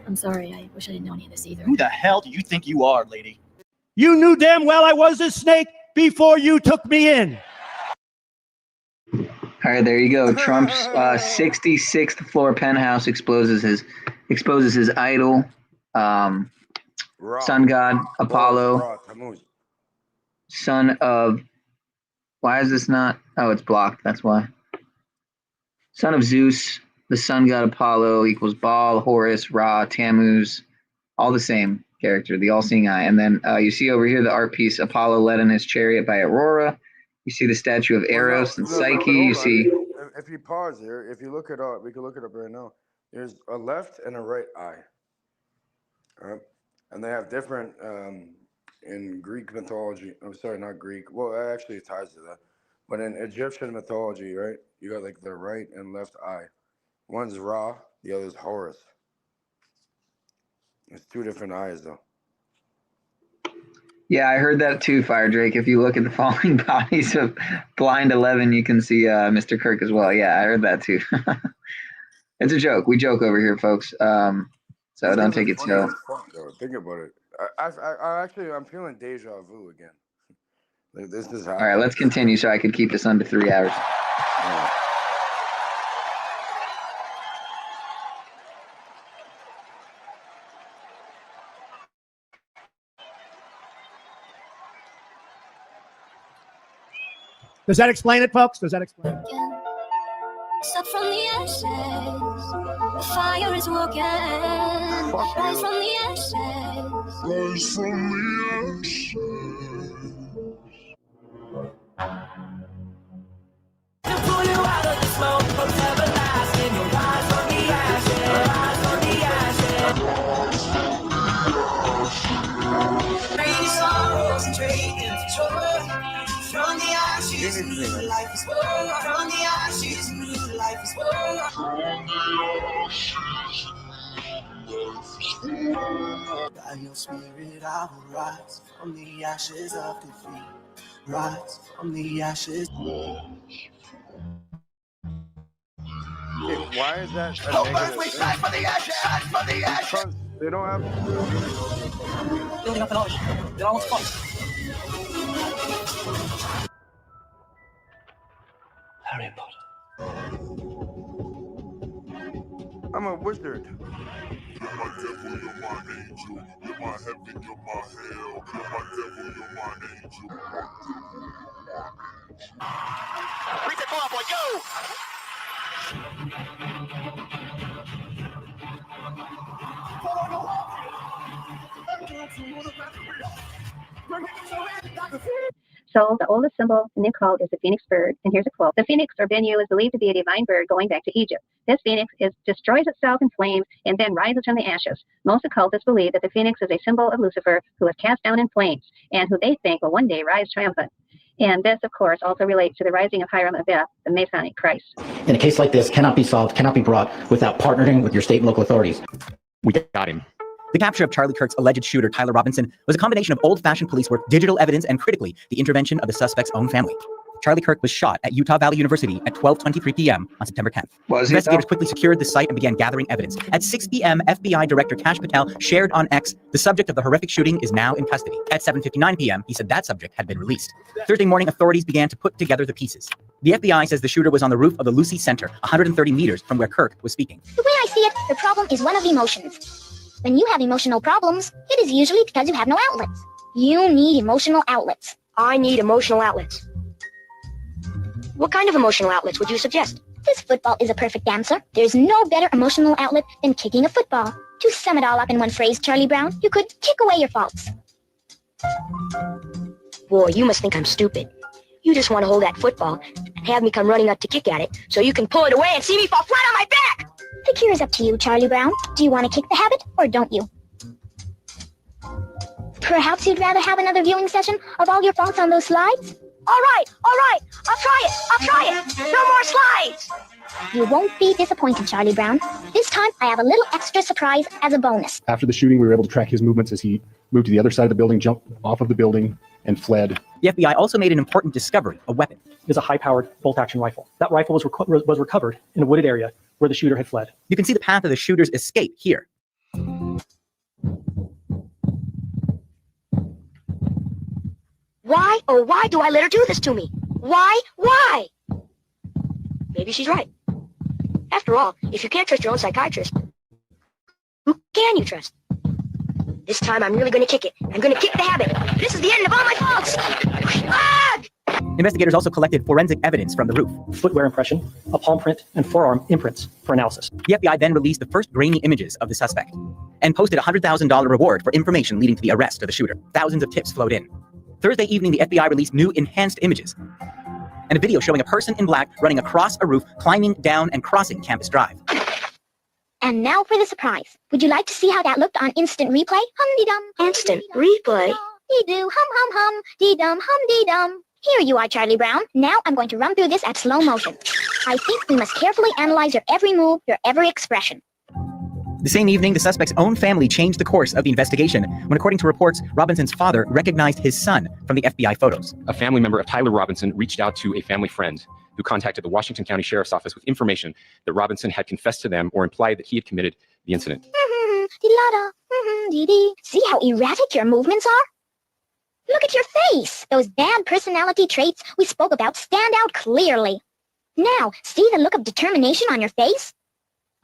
I'm sorry. I wish I didn't know any of this either. Who the hell do you think you are, lady? You knew damn well I was a snake before you took me in. All right, there you go. Trump's 66th floor penthouse exposes his idol, sun god Apollo, son of. Why is this not? Oh, it's blocked. That's why. Son of Zeus, the sun god Apollo equals Baal, Horus, Ra, Tammuz, all the same character, the all-seeing eye. And then you see over here the art piece Apollo led in his chariot by Aurora. You see the statue of Eros and Psyche. You see. If you pause here, if you look it up, we can look it up right now. There's a left and a right eye. All right? And they have different in Greek mythology. I'm sorry, not Greek. Well, actually, it ties to that. But in Egyptian mythology, right, you got like the right and left eye. One's Ra, the other's Horus. It's two different eyes, though. Yeah, I heard that too, Fire Drake. If you look at the falling bodies of Blind 11, you can see Mr. Kirk as well. Yeah, I heard that too. It's a joke. We joke over here, folks. So don't take it so. Think about it. I'm feeling deja vu again. Like, this is how. All right, let's continue so I could keep this under 3 hours. Yeah. Does that explain it, folks? Does that explain it? Start from the ashes, the fire is working. Rise from the ashes, rise from the ashes. To pull you out of the smoke, from everlasting, you rise from the ashes, rise from the ashes. Rain sorrows and trading for joy. From the ashes, new life is born. From the ashes, new life is born. From the ashes, new life is born. By your spirit, I will rise from the ashes of defeat. Rise from the ashes. Why is that a negative thing? For the ashes, for the ashes. Because they don't have. Building up an army. They don't want to fight. Harry Potter. I'm a wizard. You're my devil, you're my angel. You're my heaven, you're my hell. You're my devil, you're my angel. Reach it forward, boy, yo! So the oldest symbol in the occult is the phoenix bird, and here's a quote. The phoenix or Bennu is believed to be a divine bird going back to Egypt. This phoenix destroys itself in flames and then rises from the ashes. Most occultists believe that the phoenix is a symbol of Lucifer, who was cast down in flames, and who they think will one day rise triumphant. And this, of course, also relates to the rising of Hiram Abiff, the Masonic Christ. And a case like this cannot be solved, cannot be brought without partnering with your state and local authorities. We got him. The capture of Charlie Kirk's alleged shooter, Tyler Robinson, was a combination of old-fashioned police work, digital evidence, and critically, the intervention of the suspect's own family. Charlie Kirk was shot at Utah Valley University at 12:23 p.m. on September 10th. Investigators quickly secured the site and began gathering evidence. At 6 p.m., FBI Director Kash Patel shared on X, the subject of the horrific shooting is now in custody. At 7:59 p.m., he said that subject had been released. Thursday morning, authorities began to put together the pieces. The FBI says the shooter was on the roof of the Lucy Center, 130 meters from where Kirk was speaking. The way I see it, the problem is one of emotions. When you have emotional problems, it is usually because you have no outlets. You need emotional outlets. I need emotional outlets. What kind of emotional outlets would you suggest? This football is a perfect answer. There's no better emotional outlet than kicking a football. To sum it all up in one phrase, Charlie Brown, you could kick away your faults. Boy, you must think I'm stupid. You just want to hold that football and have me come running up to kick at it so you can pull it away and see me fall flat on my back! The cure is up to you, Charlie Brown. Do you want to kick the habit or don't you? Perhaps you'd rather have another viewing session of all your thoughts on those slides? All right, I'll try it. No more slides. You won't be disappointed, Charlie Brown. This time, I have a little extra surprise as a bonus. After the shooting, we were able to track his movements as he moved to the other side of the building, jumped off of the building, and fled. The FBI also made an important discovery, a weapon. Is a high-powered bolt-action rifle. That rifle was recovered in a wooded area where the shooter had fled. You can see the path of the shooter's escape here. Why, oh why do I let her do this to me? Why? Maybe she's right. After all, if you can't trust your own psychiatrist, who can you trust? This time I'm really going to kick it. I'm going to kick the habit. This is the end of all my faults. Ah! Investigators also collected forensic evidence from the roof. Footwear impression, a palm print, and forearm imprints for analysis. The FBI then released the first grainy images of the suspect and posted a $100,000 reward for information leading to the arrest of the shooter. Thousands of tips flowed in. Thursday evening, the FBI released new enhanced images and a video showing a person in black running across a roof, climbing down and crossing Campus Drive. And now for the surprise. Would you like to see how that looked on instant replay? Hum-dee-dum. Instant replay? Dee-doo, hum-hum-hum, dee-dum, hum-dee-dum. Here you are, Charlie Brown. Now I'm going to run through this at slow motion. I think we must carefully analyze your every move, your every expression. The same evening, the suspect's own family changed the course of the investigation when, according to reports, Robinson's father recognized his son from the FBI photos. A family member of Tyler Robinson reached out to a family friend who contacted the Washington County Sheriff's Office with information that Robinson had confessed to them or implied that he had committed the incident. See how erratic your movements are? Look at your face. Those bad personality traits we spoke about stand out clearly. Now, see the look of determination on your face?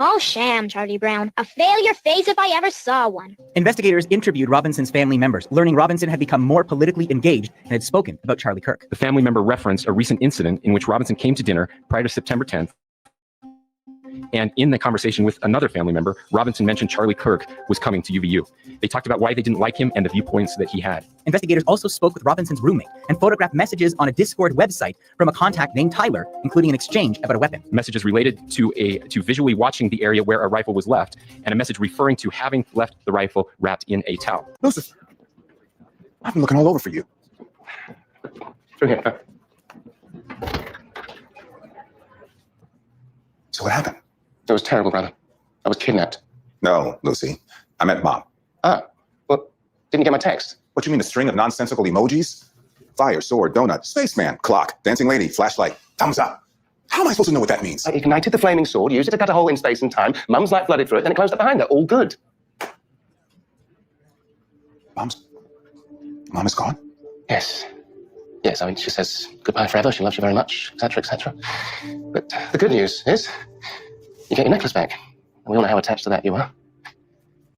All sham, Charlie Brown. A failure face if I ever saw one. Investigators interviewed Robinson's family members, learning Robinson had become more politically engaged and had spoken about Charlie Kirk. The family member referenced a recent incident in which Robinson came to dinner prior to September 10th. And in the conversation with another family member, Robinson mentioned Charlie Kirk was coming to UVU. They talked about why they didn't like him and the viewpoints that he had. Investigators also spoke with Robinson's roommate and photographed messages on a Discord website from a contact named Tyler, including an exchange about a weapon. Messages related to visually watching the area where a rifle was left, and a message referring to having left the rifle wrapped in a towel. Lucifer, I've been looking all over for you. Through here. So what happened? It was terrible, brother. I was kidnapped. No, Lucy. I meant Mom. Ah, well, didn't you get my text? What, you mean a string of nonsensical emojis? Fire, sword, donut, spaceman, clock, dancing lady, flashlight, thumbs up. How am I supposed to know what that means? I ignited the flaming sword, used it to cut a hole in space and time. Mum's light flooded through it, then it closed up behind her. All good. Mom is gone? Yes. Yes, I mean, she says goodbye forever. She loves you very much, etc., etc. But the good news is you get your necklace back. And we all know how attached to that you are.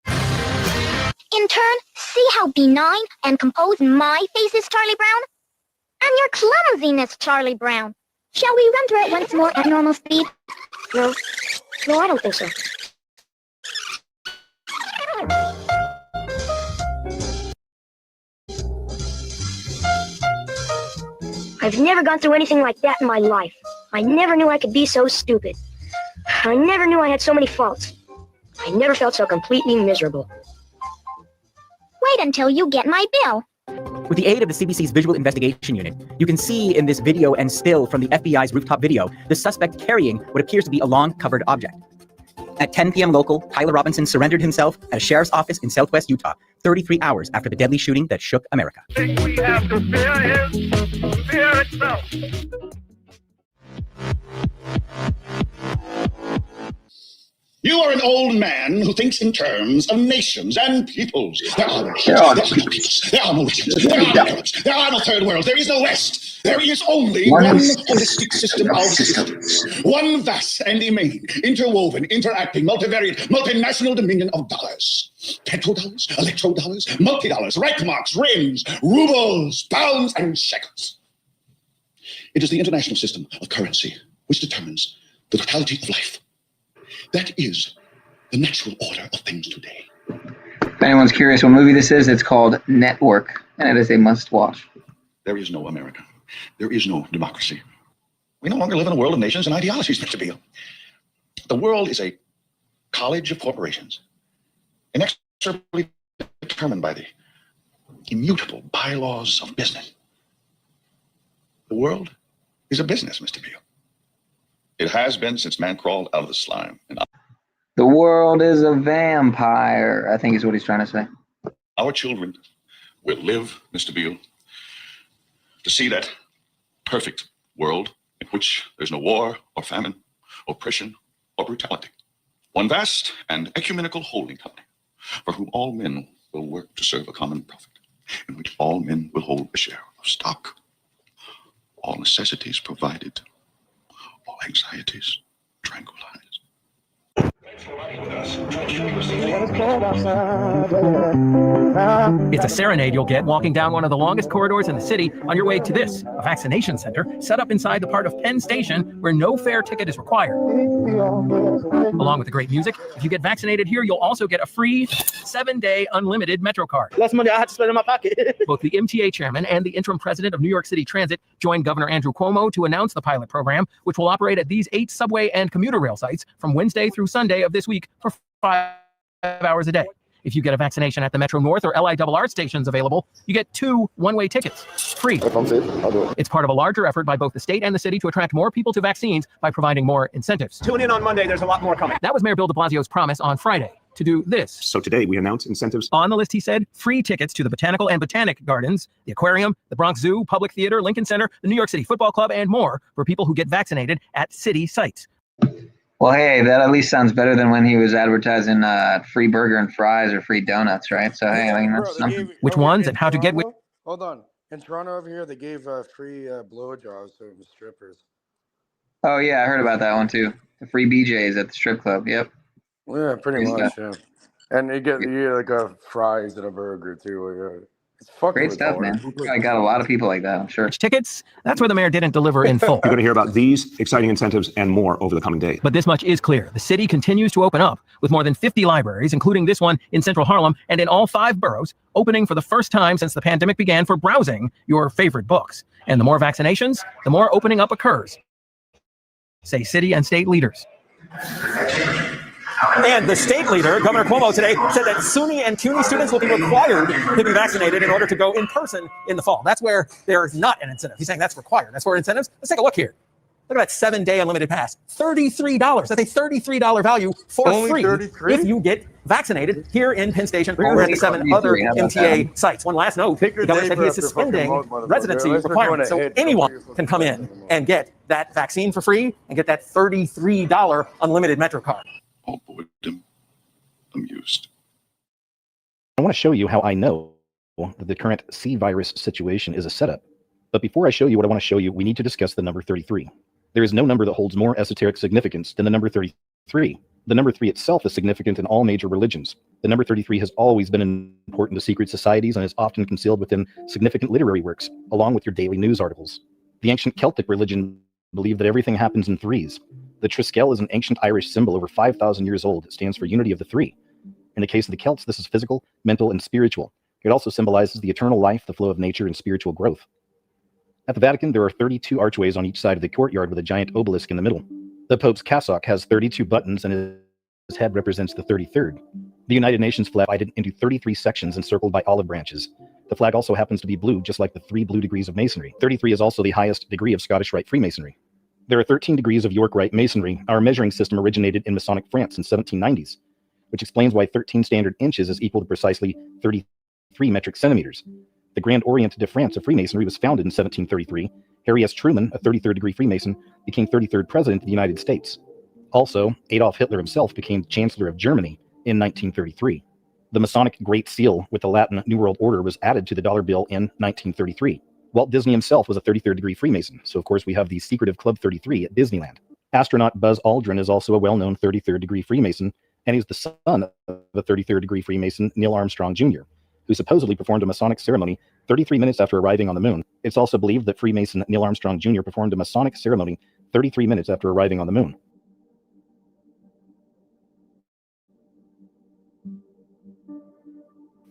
In turn, see how benign and composed my face is, Charlie Brown? And your clumsiness, Charlie Brown. Shall we run through it once more at normal speed? No, I don't think so. I've never gone through anything like that in my life. I never knew I could be so stupid. I never knew I had so many faults. I never felt so completely miserable. Wait until you get my bill. With the aid of the CBC's Visual Investigation Unit, you can see in this video and still from the FBI's rooftop video, the suspect carrying what appears to be a long covered object. At 10 p.m. local, Tyler Robinson surrendered himself at a sheriff's office in Southwest Utah, 33 hours after the deadly shooting that shook America. The thing we have to fear is fear itself. You are an old man who thinks in terms of nations and peoples. There are no peoples. There are no nations. There are no peoples. There are no third worlds. There is no West. There is only one holistic system of systems. One vast and immane, interwoven, interacting, multivariate, multinational dominion of dollars. Petrodollars, electrodollars, multi-dollars, Reichmarks, rims, rubles, pounds, and shekels. It is the international system of currency which determines the totality of life. That is the natural order of things today. If anyone's curious what movie this is, it's called Network, and it is a must-watch. There is no America. There is no democracy. We no longer live in a world of nations and ideologies, Mr. Beale. The world is a college of corporations, inexorably determined by the immutable bylaws of business. The world is a business, Mr. Beale. It has been since man crawled out of the slime. And The world is a vampire, I think is what he's trying to say. our children will live, Mr. Beale, to see that perfect world in which there's no war or famine, oppression or brutality. One vast and ecumenical holding company for whom all men will work to serve a common profit, in which all men will hold a share of stock, all necessities provided, all anxieties tranquilized. It's a serenade you'll get walking down one of the longest corridors in the city on your way to this, a vaccination center set up inside the part of Penn Station where no fare ticket is required. Along with the great music, if you get vaccinated here, you'll also get a free 7-day unlimited Metro card. Last Monday, I had to spend in my pocket. Both the MTA chairman and the interim president of New York City Transit joined Governor Andrew Cuomo to announce the pilot program, which will operate at these 8 subway and commuter rail sites from Wednesday through Sunday of this week for 5 hours a day. If you get a vaccination at the Metro North or LIRR stations available, you get 2 one-way tickets, free. If I'm fit, I'll do it. It's part of a larger effort by both the state and the city to attract more people to vaccines by providing more incentives. Tune in on Monday. There's a lot more coming. That was Mayor Bill de Blasio's promise on Friday to do this. So today we announce incentives. On the list, he said, free tickets to the Botanical and Botanic Gardens, the Aquarium, the Bronx Zoo, Public Theater, Lincoln Center, the New York City Football Club, and more for people who get vaccinated at city sites. Well, hey, that at least sounds better than when he was advertising free burger and fries or free donuts, right? So, hey, I mean, that's something. Which ones and how to get with. Hold on. In Toronto over here, they gave free blowjobs to strippers. Oh, yeah, I heard about that one too. The free BJs at the strip club. Yep. Yeah, pretty much, yeah. And you get like a fries and a burger too. It's fucking great stuff, man. I got a lot of people like that, I'm sure. Tickets, that's where the mayor didn't deliver in full. You're going to hear about these exciting incentives and more over the coming days. But this much is clear. The city continues to open up with more than 50 libraries, including this one in central Harlem and in all 5 boroughs, opening for the first time since the pandemic began for browsing your favorite books. And the more vaccinations, the more opening up occurs, say city and state leaders. And the state leader, Governor Cuomo, today said that SUNY and CUNY students will be required to be vaccinated in order to go in person in the fall. That's where there's not an incentive. He's saying that's required. That's where incentives. Let's take a look here. Look at that 7-day unlimited pass. $33. That's a $33 value for only free 33? if you get vaccinated here in Penn Station or at the 7 other MTA sites. One last note, the governor said he is suspending residency requirements. So anyone can come in and get that vaccine for free and get that $33 unlimited Metro card. All boredom amused. I want to show you how I know that the current C virus situation is a setup. But before I show you what I want to show you, we need to discuss the number 33. There is no number that holds more esoteric significance than the number 33. The number 3 itself is significant in all major religions. The number 33 has always been important to secret societies and is often concealed within significant literary works, along with your daily news articles. The ancient Celtic religion believed that everything happens in 3s. The Triskel is an ancient Irish symbol over 5,000 years old. It stands for unity of the 3. In the case of the Celts, this is physical, mental, and spiritual. It also symbolizes the eternal life, the flow of nature, and spiritual growth. At the Vatican, there are 32 archways on each side of the courtyard with a giant obelisk in the middle. The Pope's cassock has 32 buttons and his head represents the 33rd. The United Nations flag divided into 33 sections encircled by olive branches. The flag also happens to be blue, just like the 3 blue degrees of Masonry. 33 is also the highest degree of Scottish Rite Freemasonry. There are 13 degrees of York Rite Masonry. Our measuring system originated in Masonic France in 1790s, which explains why 13 standard inches is equal to precisely 33 metric centimeters. The Grand Orient de France of Freemasonry was founded in 1733. Harry S. Truman, a 33rd degree Freemason, became 33rd President of the United States. Also, Adolf Hitler himself became Chancellor of Germany in 1933. The Masonic Great Seal with the Latin New World Order was added to the dollar bill in 1933. Walt Disney himself was a 33rd degree Freemason, so of course we have the secretive Club 33 at Disneyland. Astronaut Buzz Aldrin is also a well-known 33rd degree Freemason, and he's the son of a 33rd degree Freemason, Neil Armstrong Jr., who supposedly performed a Masonic ceremony 33 minutes after arriving on the moon. It's also believed that Freemason Neil Armstrong Jr. performed a Masonic ceremony 33 minutes after arriving on the moon.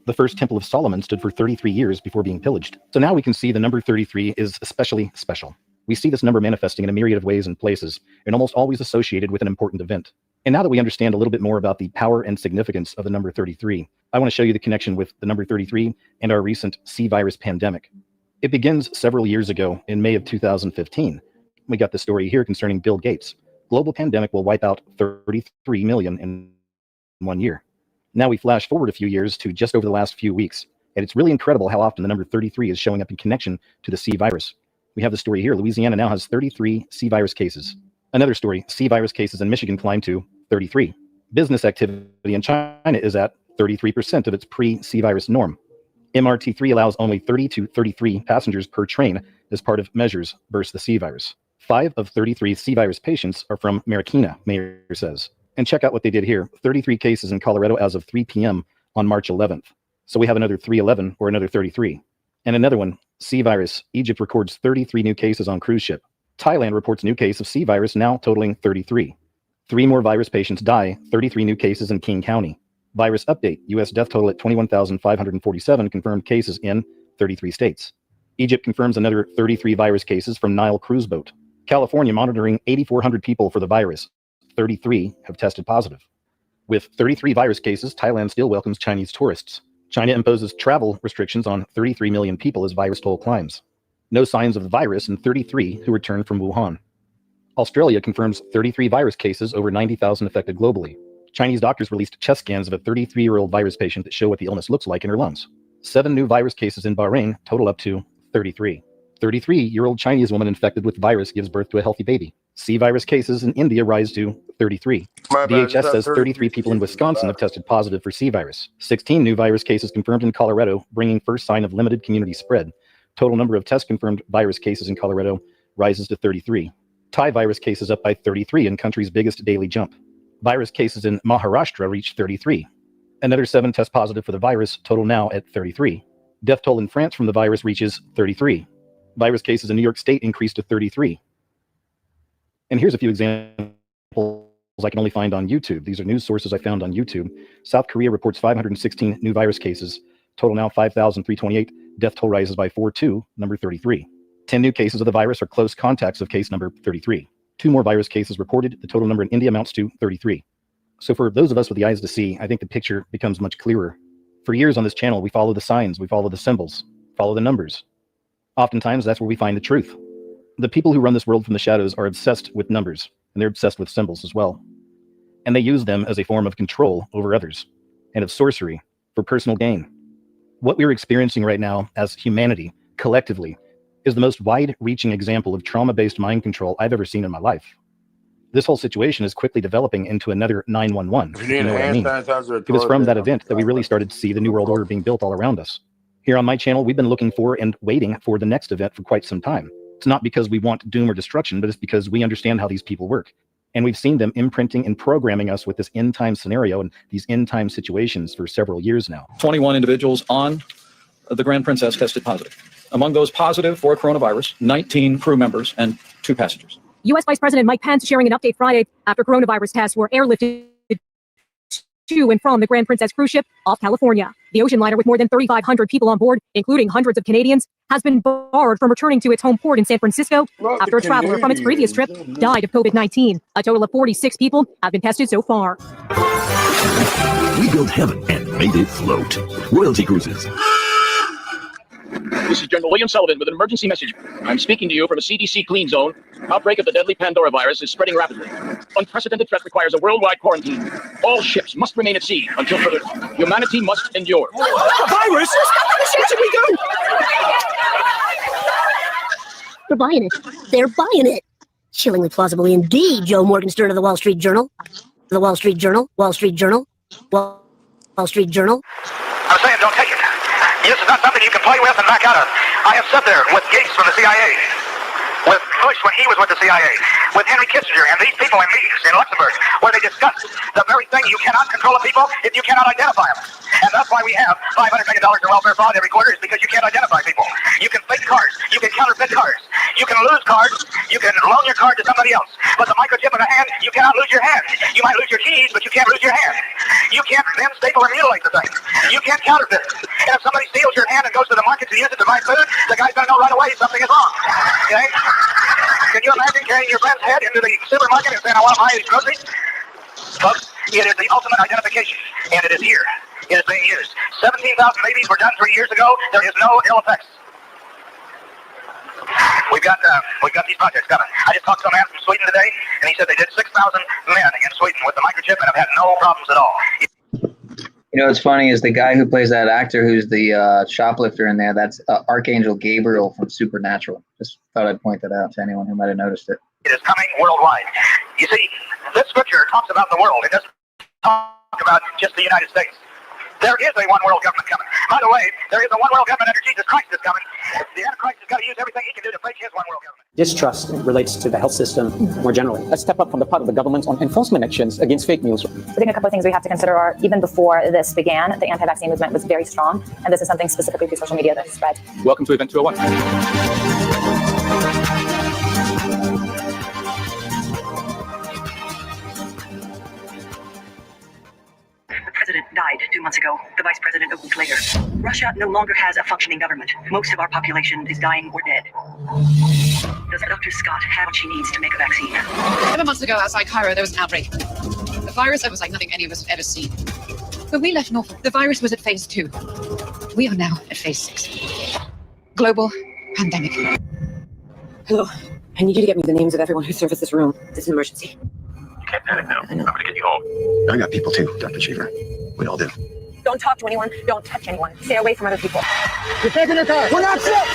The first Temple of Solomon stood for 33 years before being pillaged. So now we can see the number 33 is especially special. We see this number manifesting in a myriad of ways and places, and almost always associated with an important event. And now that we understand a little bit more about the power and significance of the number 33, I want to show you the connection with the number 33 and our recent C virus pandemic. It begins several years ago in May of 2015. We got the story here concerning Bill Gates. Global pandemic will wipe out 33 million in 1 year. Now we flash forward a few years to just over the last few weeks, and it's really incredible how often the number 33 is showing up in connection to the C virus. We have the story here. Louisiana now has 33 C virus cases. Another story, C virus cases in Michigan climbed to 33. Business activity in China is at 33% of its pre-C virus norm. MRT3 allows only 30 to 33 passengers per train as part of measures versus the C virus. 5 of 33 C virus patients are from Marikina, mayor says. And check out what they did here. 33 cases in Colorado as of 3 p.m. on March 11th. So we have another 311 or another 33. And another one, C virus. Egypt records 33 new cases on cruise ship. Thailand reports new case of C virus now totaling 33. 3 more virus patients die, 33 new cases in King County. Virus update, U.S. death total at 21,547 confirmed cases in 33 states. Egypt confirms another 33 virus cases from Nile cruise boat. California monitoring 8,400 people for the virus. 33 have tested positive. With 33 virus cases, Thailand still welcomes Chinese tourists. China imposes travel restrictions on 33 million people as virus toll climbs. No signs of the virus in 33 who returned from Wuhan. Australia confirms 33 virus cases, over 90,000 affected globally. Chinese doctors released chest scans of a 33-year-old virus patient that show what the illness looks like in her lungs. 7 new virus cases in Bahrain, total up to 33. 33-year-old Chinese woman infected with virus gives birth to a healthy baby. C virus cases in India rise to 33. DHS says 33 people in Wisconsin have tested positive for C virus. 16 new virus cases confirmed in Colorado, bringing first sign of limited community spread. Total number of test confirmed virus cases in Colorado rises to 33. Thai virus cases up by 33 in country's biggest daily jump. Virus cases in Maharashtra reached 33. Another 7 test positive for the virus, total now at 33. Death toll in France from the virus reaches 33. Virus cases in New York State increased to 33. And here's a few examples I can only find on YouTube. These are news sources I found on YouTube. South Korea reports 516 new virus cases. Total now 5,328. Death toll rises by 4 to number 33. 10 new cases of the virus are close contacts of case number 33. 2 more virus cases reported. The total number in India amounts to 33. So for those of us with the eyes to see, I think the picture becomes much clearer. For years on this channel, we follow the signs, we follow the symbols, follow the numbers. Oftentimes, that's where we find the truth. The people who run this world from the shadows are obsessed with numbers, and they're obsessed with symbols as well. And they use them as a form of control over others, and of sorcery for personal gain. What we're experiencing right now as humanity, collectively, is the most wide-reaching example of trauma-based mind control I've ever seen in my life. This whole situation is quickly developing into another 911. If you know what I mean. It was from that event that we really started to see the New World Order being built all around us. Here on my channel, we've been looking for and waiting for the next event for quite some time. It's not because we want doom or destruction, but it's because we understand how these people work. And we've seen them imprinting and programming us with this end-time scenario and these end-time situations for several years now. 21 individuals on the Grand Princess tested positive. Among those positive for coronavirus, 19 crew members and 2 passengers. U.S. Vice President Mike Pence sharing an update Friday after coronavirus tests were airlifted to and from the Grand Princess cruise ship off California. The ocean liner, with more than 3,500 people on board, including hundreds of Canadians, has been barred from returning to its home port in San Francisco after a traveler from its previous trip died of COVID-19. A total of 46 people have been tested so far. We built heaven and made it float. Royalty Cruises. This is General William Sullivan with an emergency message. I'm speaking to you from a CDC clean zone. Outbreak of the deadly Pandora virus is spreading rapidly. Unprecedented threat requires a worldwide quarantine. All ships must remain at sea until further. Humanity must endure. The virus? What should we do? They're buying it. They're buying it. Chillingly plausible indeed, Joe Morgenstern of the Wall Street Journal. The Wall Street Journal. Wall Street Journal. Wall Street Journal. I'm saying don't take it. This is not something you can play with and back out of. I have sat there with Gates from the CIA, with Bush when he was with the CIA, with Henry Kissinger and these people in meetings in Luxembourg, where they discuss the very thing you cannot control a people if you cannot identify them. And that's why we have $500 million in welfare fraud every quarter, is because you can't identify people. You can fake cards, you can counterfeit cards, you can lose cards, you can loan your card to somebody else. But the microchip in the hand, you cannot lose your hand. You might lose your keys, but you can't lose your hand. You can't then staple or mutilate the thing. You can't counterfeit it. And if somebody steals your hand and goes to the market to use it to buy food, the guy's going to know right away something is wrong. Okay? Can you imagine carrying your friend's head into the supermarket and saying, I want to buy these groceries? Folks, it is the ultimate identification, and it is here. It is being used. 17,000 babies were done 3 years ago. There is no ill effects. We've got these projects coming. I just talked to a man from Sweden today, and he said they did 6,000 men in Sweden with the microchip and have had no problems at all. You know what's funny is the guy who plays that actor who's the shoplifter in there, that's Archangel Gabriel from Supernatural. Just thought I'd point that out to anyone who might have noticed it. It is coming worldwide. You see, this scripture talks about the world. It doesn't talk about just the United States. There is a one world government coming. By the way, there is a one world government under Jesus Christ that's coming. The Antichrist has got to use everything he can do to fake his one world government. Distrust relates to the health system more generally. Let's step up from the part of the government on enforcement actions against fake news. I think a couple of things we have to consider are, even before this began, the anti-vaccine movement was very strong, and this is something specifically through social media that has spread. Welcome to Event 201. The president died 2 months ago, the vice president a week later. Russia no longer has a functioning government. Most of our population is dying or dead. Does Dr. Scott have what she needs to make a vaccine? 7 months ago outside Cairo, there was an outbreak. The virus, it was like nothing any of us have ever seen. When we left Norfolk, the virus was at phase 2. We are now at phase 6. Global pandemic. Hello, I need you to get me the names of everyone who serviced this room. This is an emergency. You can't panic now. I'm going to get you home. I got people too, Dr. Cheever. We all do. Don't talk to anyone. Don't touch anyone. Stay away from other people. You're taking the car. We're not sick!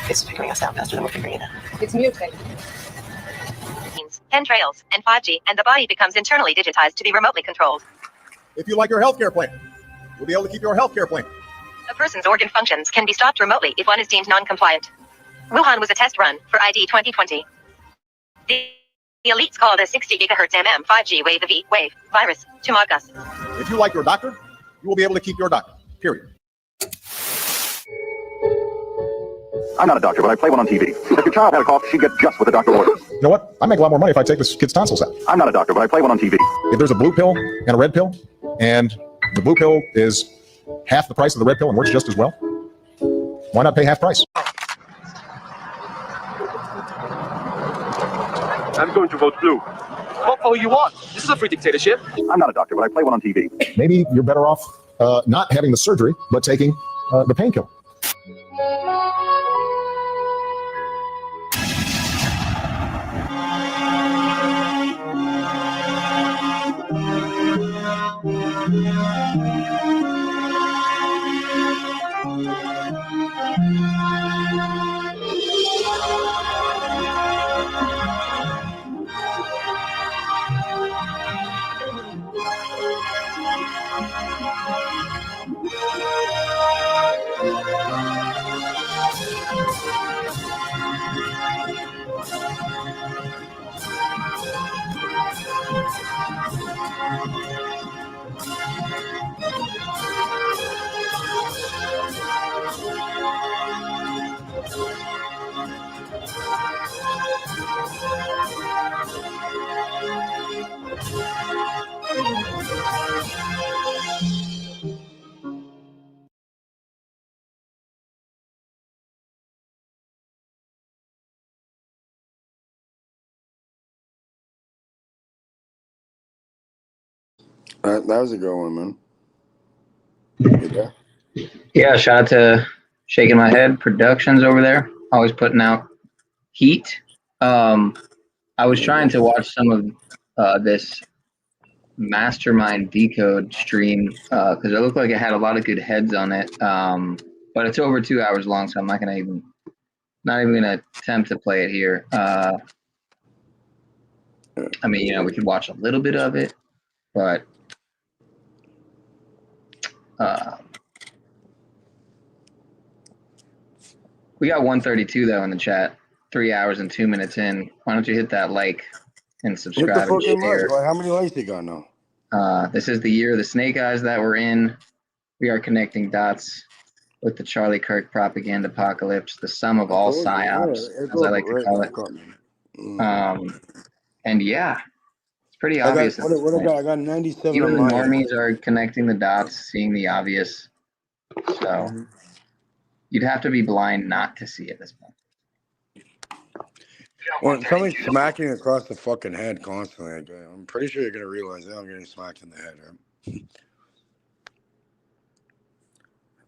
It's figuring us out faster than we're figuring it out. It's mutated. Chemtrails, and 5G, and the body becomes internally digitized to be remotely controlled. If you like your healthcare plan, we'll be able to keep your healthcare plan. A person's organ functions can be stopped remotely if one is deemed non-compliant. Wuhan was a test run for ID 2020. The elites call the 60 gigahertz 5G wave the V-wave virus to mock us. If you like your doctor, you will be able to keep your doctor, period. I'm not a doctor, but I play one on TV. If your child had a cough, she'd get just what the doctor ordered. You know what? I make a lot more money if I take this kid's tonsils out. I'm not a doctor, but I play one on TV. If there's a blue pill and a red pill, and the blue pill is half the price of the red pill and works just as well, why not pay half price? I'm going to vote blue. Vote all you want. This is a free dictatorship. I'm not a doctor, but I play one on TV. Maybe you're better off not having the surgery, but taking the painkiller. That was a good one, man. Yeah. Yeah, shout out to Shaking My Head Productions over there. Always putting out heat. I was trying to watch some of this Mastermind Decode stream because it looked like it had a lot of good heads on it. But it's over 2 hours long, so I'm not even gonna attempt to play it here. I mean, you know, we could watch a little bit of it, but we got 132 though in the chat. 3 hours and 2 minutes in. Why don't you hit that like and subscribe and share? How many likes you got now? This is the year of the snake eyes that we're in. We are connecting dots with the Charlie Kirk Propagandapocalypse, the sum of all PSYOPs, as I like to call it. And yeah, it's pretty obvious. What I got? I got 97. Even the normies are connecting the dots, seeing the obvious. So you'd have to be blind not to see it at this point. When somebody's smacking across the fucking head constantly, like, I'm pretty sure you're gonna realize that I'm getting smacked in the head. Right?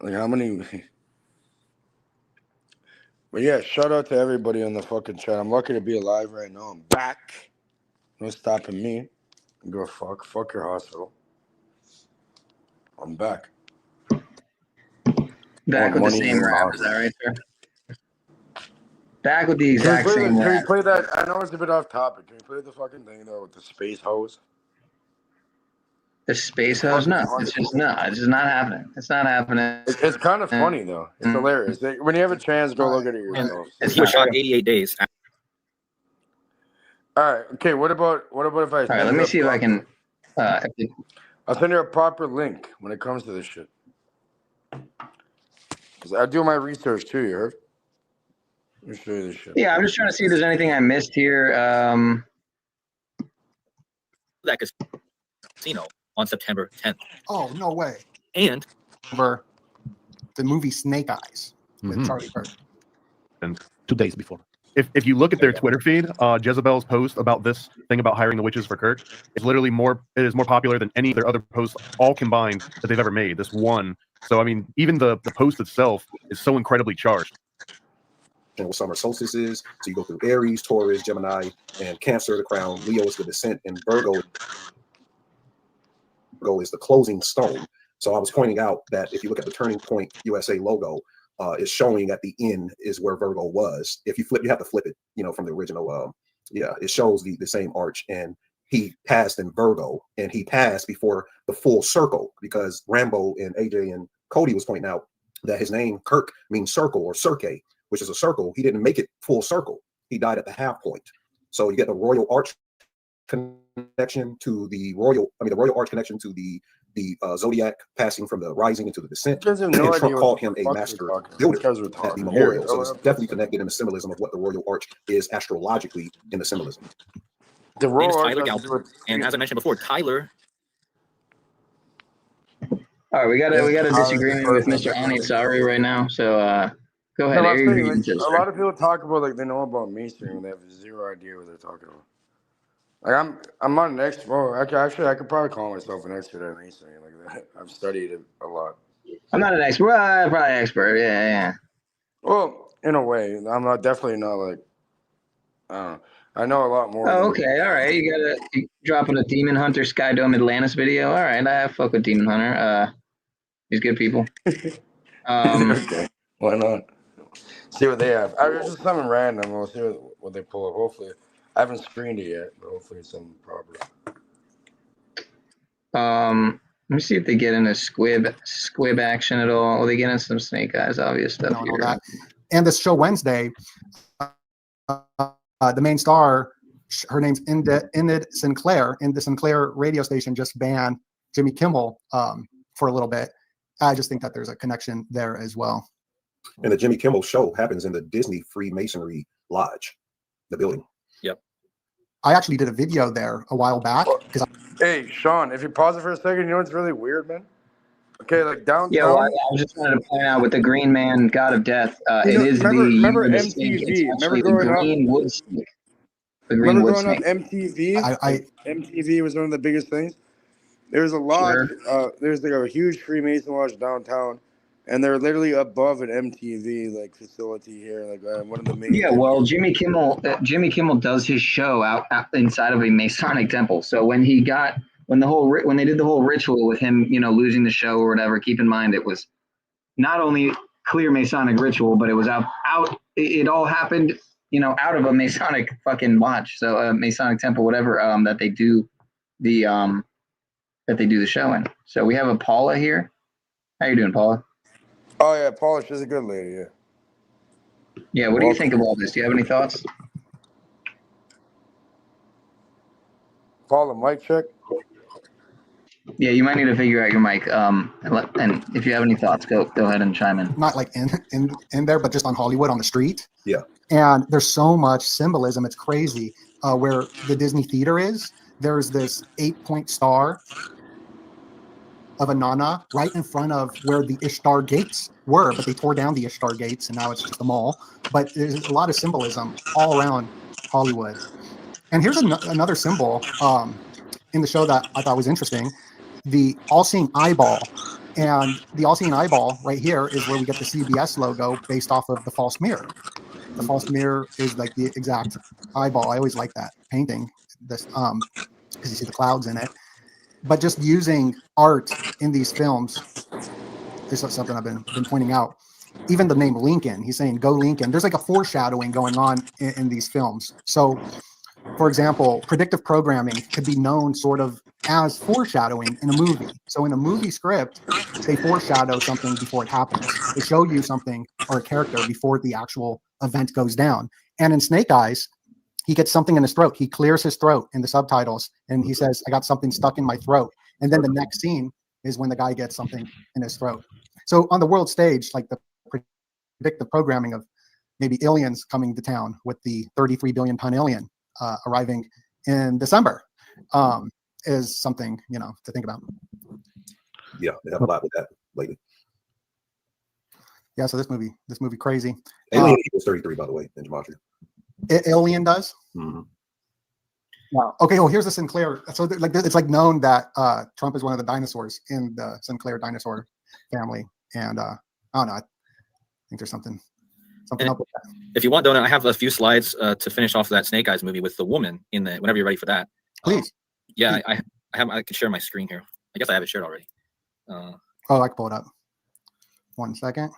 Like how many? But yeah, shout out to everybody in the fucking chat. I'm lucky to be alive right now. I'm back. No stopping me. Go fuck. Fuck your hospital. I'm back. Back with the same rap. Is that right, sir? Back with the exact same Can we rap. play that? I know it's a bit off topic. Can we play the fucking thing though with the space hose? The space hose? No, it's just not happening. It's not happening. It's kind of funny though. It's hilarious. When you have a chance, go look at it yourself. He was shot 88 days. All right. Okay. What about if I? All right. Let me see if I can. I'll send you a proper link when it comes to this shit. Cause I do my research too. You heard? Let me show you this shit. Yeah, I'm just trying to see if there's anything I missed here. That casino on September 10th. Oh, no way. And over the movie Snake Eyes with Charlie Kirk. And 2 days before. If you look at their Twitter feed, Jezebel's post about this thing about hiring the witches for Kirk is literally more popular than any of their other posts all combined that they've ever made. This one. So I mean, even the post itself is so incredibly charged. And summer solstices, so you go through Aries, Taurus, Gemini, and Cancer, the crown. Leo is the descent, and Virgo is the closing stone. So I was pointing out that if you look at the Turning Point USA logo, it's showing at the end is where Virgo was. If you flip, you have to flip it, from the original. It shows the same arch, and he passed in Virgo, and he passed before the full circle, because Rambo and AJ and Cody was pointing out that his name Kirk means circle or cirque, which is a circle. He didn't make it full circle. He died at the half point. So you get the royal arch connection to the royal arch connection to the zodiac, passing from the rising into the descent. And Trump called him a master builder at the memorial. So it's definitely connected in the symbolism of what the royal arch is astrologically in the symbolism. The name is Tyler Galton, and as I mentioned before, Tyler. All right, we got a disagreement with Mr. Anisaru right now. So go ahead. A lot of people talk about they know about Masonry and they have zero idea what they're talking about. Like I'm not an expert. Well, actually, I could probably call myself an expert at Masonry. Like that. I've studied it a lot. I'm not an expert. Well, I'm probably an expert. Yeah. Well, in a way, I'm definitely not like. I don't know. I know a lot more. Oh, okay. All right. You dropping a Demon Hunter Skydome Atlantis video. All right. I fuck with Demon Hunter. He's good people. Okay. Why not? See what they have. I was just something random. We'll see what they pull up. Hopefully, I haven't screened it yet, but hopefully it's something proper. Let me see if they get into squib action at all. Well, they get into some Snake Eyes, obvious stuff here. That. And this show Wednesday, the main star, her name's Enid Sinclair, and the Sinclair radio station just banned Jimmy Kimmel for a little bit. I just think that there's a connection there as well. And the Jimmy Kimmel show happens in the Disney Freemasonry Lodge, the building. Yep. I actually did a video there a while back. Hey, Sean, if you pause it for a second, you know what's really weird, man? Okay, like downtown. Yeah, well, I was just trying to point out with the Green Man, God of Death. Remember MTV? Remember growing up? Remember growing up MTV? MTV was one of the biggest things. There's a lodge. Sure. There's like a huge Freemason lodge downtown, and they're literally above an MTV facility here, one of the main. Yeah, well, Jimmy Kimmel does his show out inside of a Masonic temple. So when they did the whole ritual with him, losing the show or whatever, keep in mind it was not only clear Masonic ritual, but it was out. It all happened, out of a Masonic fucking lodge, so a Masonic temple, whatever, that they do the show in. So we have a Paula here. How you doing, Paula? Oh yeah, Paula, she's a good lady. Yeah. Yeah. What do you think of all this? Do you have any thoughts? Paula, mic check. Yeah, you might need to figure out your mic. And if you have any thoughts, go ahead and chime in. Not like in there, but just on Hollywood on the street. Yeah. And there's so much symbolism. It's crazy. Where the Disney Theater is, there's this 8-point star of a Nana right in front of where the Ishtar gates were, but they tore down the Ishtar gates and now it's just a mall. But there's a lot of symbolism all around Hollywood. And here's another symbol in the show that I thought was interesting, the all-seeing eyeball. And the all-seeing eyeball right here is where we get the CBS logo based off of the false mirror. The false mirror is like the exact eyeball. I always like that painting, this because you see the clouds in it. But just using art in these films is something I've been pointing out. Even the name Lincoln, he's saying "Go Lincoln." There's like a foreshadowing going on in these films. So, for example, predictive programming could be known sort of as foreshadowing in a movie. So in a movie script, they foreshadow something before it happens. They show you something or a character before the actual event goes down. And in Snake Eyes, he gets something in his throat. He clears his throat in the subtitles, and he says, "I got something stuck in my throat." And then the next scene is when the guy gets something in his throat. So on the world stage, like the predictive programming of maybe aliens coming to town with the 33 billion ton alien arriving in December is something, to think about. Yeah, they have a lot with that lately. Yeah, so this movie crazy. Alien equals 33, by the way, in gematria. Alien does? Mm-hmm. Wow. Okay, well, here's the Sinclair. So it's like known that Trump is one of the dinosaurs in the Sinclair dinosaur family. And I don't know, I think there's something up with that. If you want, Donut, I have a few slides to finish off that Snake Eyes movie with the woman in the, whenever you're ready for that. Please. Yeah, I can share my screen here. I guess I have it shared already. Oh, I can pull it up. 1 second.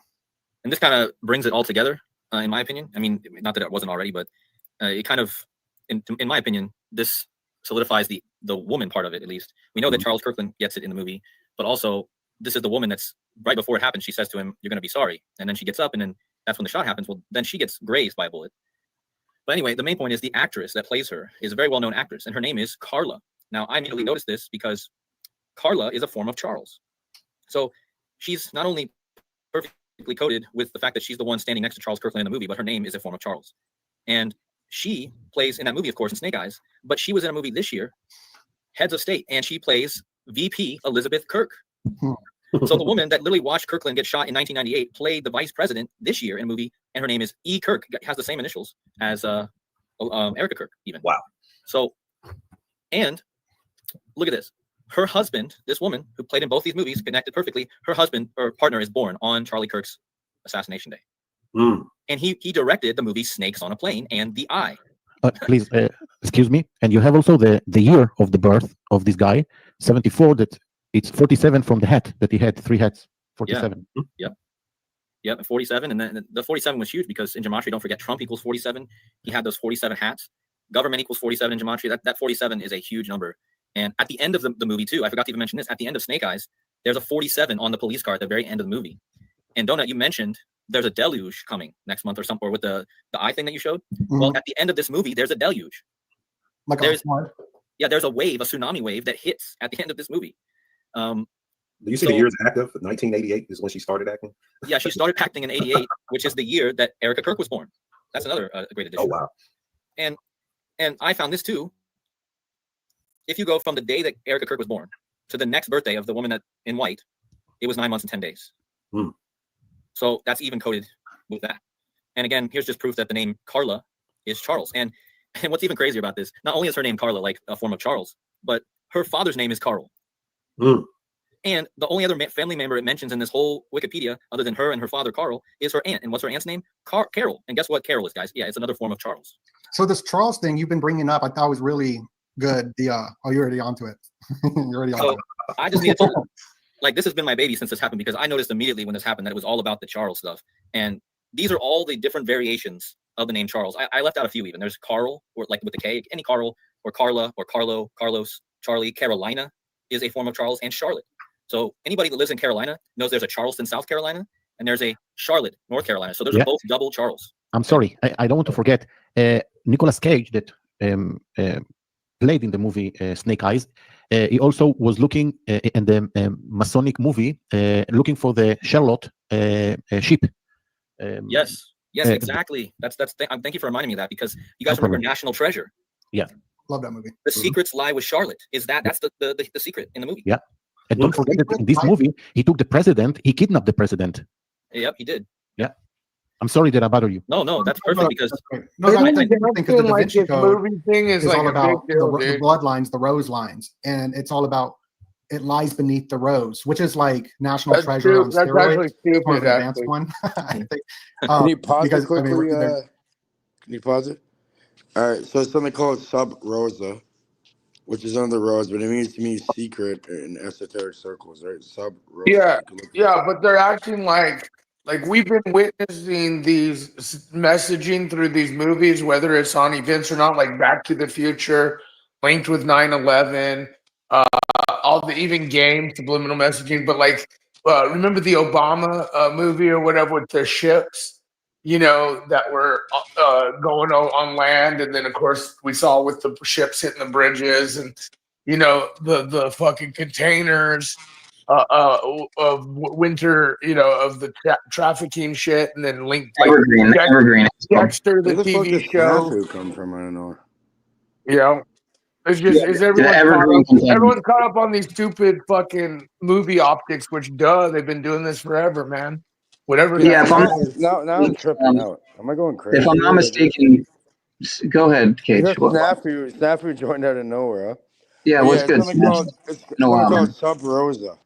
And this kind of brings it all together, in my opinion. I mean, not that it wasn't already, but it kind of, in my opinion, this solidifies the woman part of it, at least. We know that Charles Kirkland gets it in the movie, but also this is the woman that's, right before it happens, she says to him, "You're going to be sorry." And then she gets up, and then that's when the shot happens. Well, then she gets grazed by a bullet. But anyway, the main point is the actress that plays her is a very well-known actress, and her name is Carla. Now, I immediately noticed this because Carla is a form of Charles. So she's not only perfectly coded with the fact that she's the one standing next to Charles Kirkland in the movie, but her name is a form of Charles. And she plays in that movie, of course, in Snake Eyes, but she was in a movie this year, Heads of State, and she plays VP Elizabeth Kirk. So the woman that literally watched Kirkland get shot in 1998 played the vice president this year in a movie, and her name is E. Kirk. Has the same initials as Erica Kirk, even. Wow. So, and look at this. Her husband, this woman who played in both these movies, connected perfectly. Her husband or partner is born on Charlie Kirk's assassination day. And he directed the movie Snakes on a Plane and The Eye. Please, excuse me. And you have also the year of the birth of this guy, 74, that it's 47 from the hat that he had, 3 hats, 47. Yeah. Yep, 47. And then the 47 was huge because in gematria, don't forget, Trump equals 47. He had those 47 hats. Government equals 47 in gematria. That 47 is a huge number. And at the end of the movie, too, I forgot to even mention this, at the end of Snake Eyes, there's a 47 on the police car at the very end of the movie. And Donut, you mentioned there's a deluge coming next month or something, or with the eye thing that you showed. Well, at the end of this movie, there's a deluge. There's a wave, a tsunami wave that hits at the end of this movie. Do you see the years active? 1988 is when she started acting? Yeah, she started acting in 88, which is the year that Erica Kirk was born. That's another great addition. Oh, wow. And I found this too. If you go from the day that Erica Kirk was born to the next birthday of the woman that in white, it was 9 months and 10 days. So that's even coded with that. And again, here's just proof that the name Carla is Charles. And what's even crazier about this, not only is her name Carla, like a form of Charles, but her father's name is Carl. And the only other family member it mentions in this whole Wikipedia, other than her and her father Carl, is her aunt. And what's her aunt's name? Carol. And guess what Carol is, guys? Yeah, it's another form of Charles. So this Charles thing you've been bringing up, I thought was really good. You're already onto it. You're already onto it. I just need to like, this has been my baby since this happened, because I noticed immediately when this happened that it was all about the Charles stuff. And these are all the different variations of the name Charles. I left out a few even. There's Carl, or like with the K, any Carl, or Carla, or Carlo, Carlos, Charlie. Carolina is a form of Charles, and Charlotte. So anybody that lives in Carolina knows there's a Charleston, South Carolina, and there's a Charlotte, North Carolina. So those are both double Charles. I'm sorry, I don't want to forget Nicolas Cage that played in the movie Snake Eyes. He also was looking in the Masonic movie, looking for the Charlotte ship. Yes, exactly. Thank you for reminding me of that, because you guys remember National Treasure. Yeah, love that movie. The secrets lie with Charlotte. That's the secret in the movie. Yeah, and don't forget that in this movie, he took the president. He kidnapped the president. Yep, he did. Yeah. I'm sorry, did I bother you? No, that's perfect because No, that's the thing, because the Da like Vinci this Code movie thing is like all a big about deal, the dude. bloodlines, the rose lines, and it's all about it lies beneath the rose, which is like National That's Treasure true. on That's steroids. actually It's more of stupid, an advanced actually. one. I think. Can you pause because, it quickly? they're- Can you pause it? All right. So it's something called sub rosa, which is under the rose, but it means to me secret in esoteric circles, right? Sub rosa. Yeah, yeah, but they're acting like we've been witnessing these messaging through these movies, whether it's on events or not, like Back to the Future, linked with 9/11, all the even games, subliminal messaging. But like, remember the Obama movie or whatever with the ships, you know, that were going on land, and then of course we saw with the ships hitting the bridges, and you know the fucking containers of winter, you know, of the trafficking shit, and then linked like Evergreen. Dexter, the Where the fuck TV does show. snafu come from? I don't know. You know, it's just everyone's caught up on these stupid fucking movie optics. Which they've been doing this forever, man. Whatever. Yeah, Now I'm tripping out. Am I going crazy? If I'm not mistaken, go ahead, You Cage. got snafu joined out of nowhere, huh? Yeah, But what's good? It's something called sub rosa.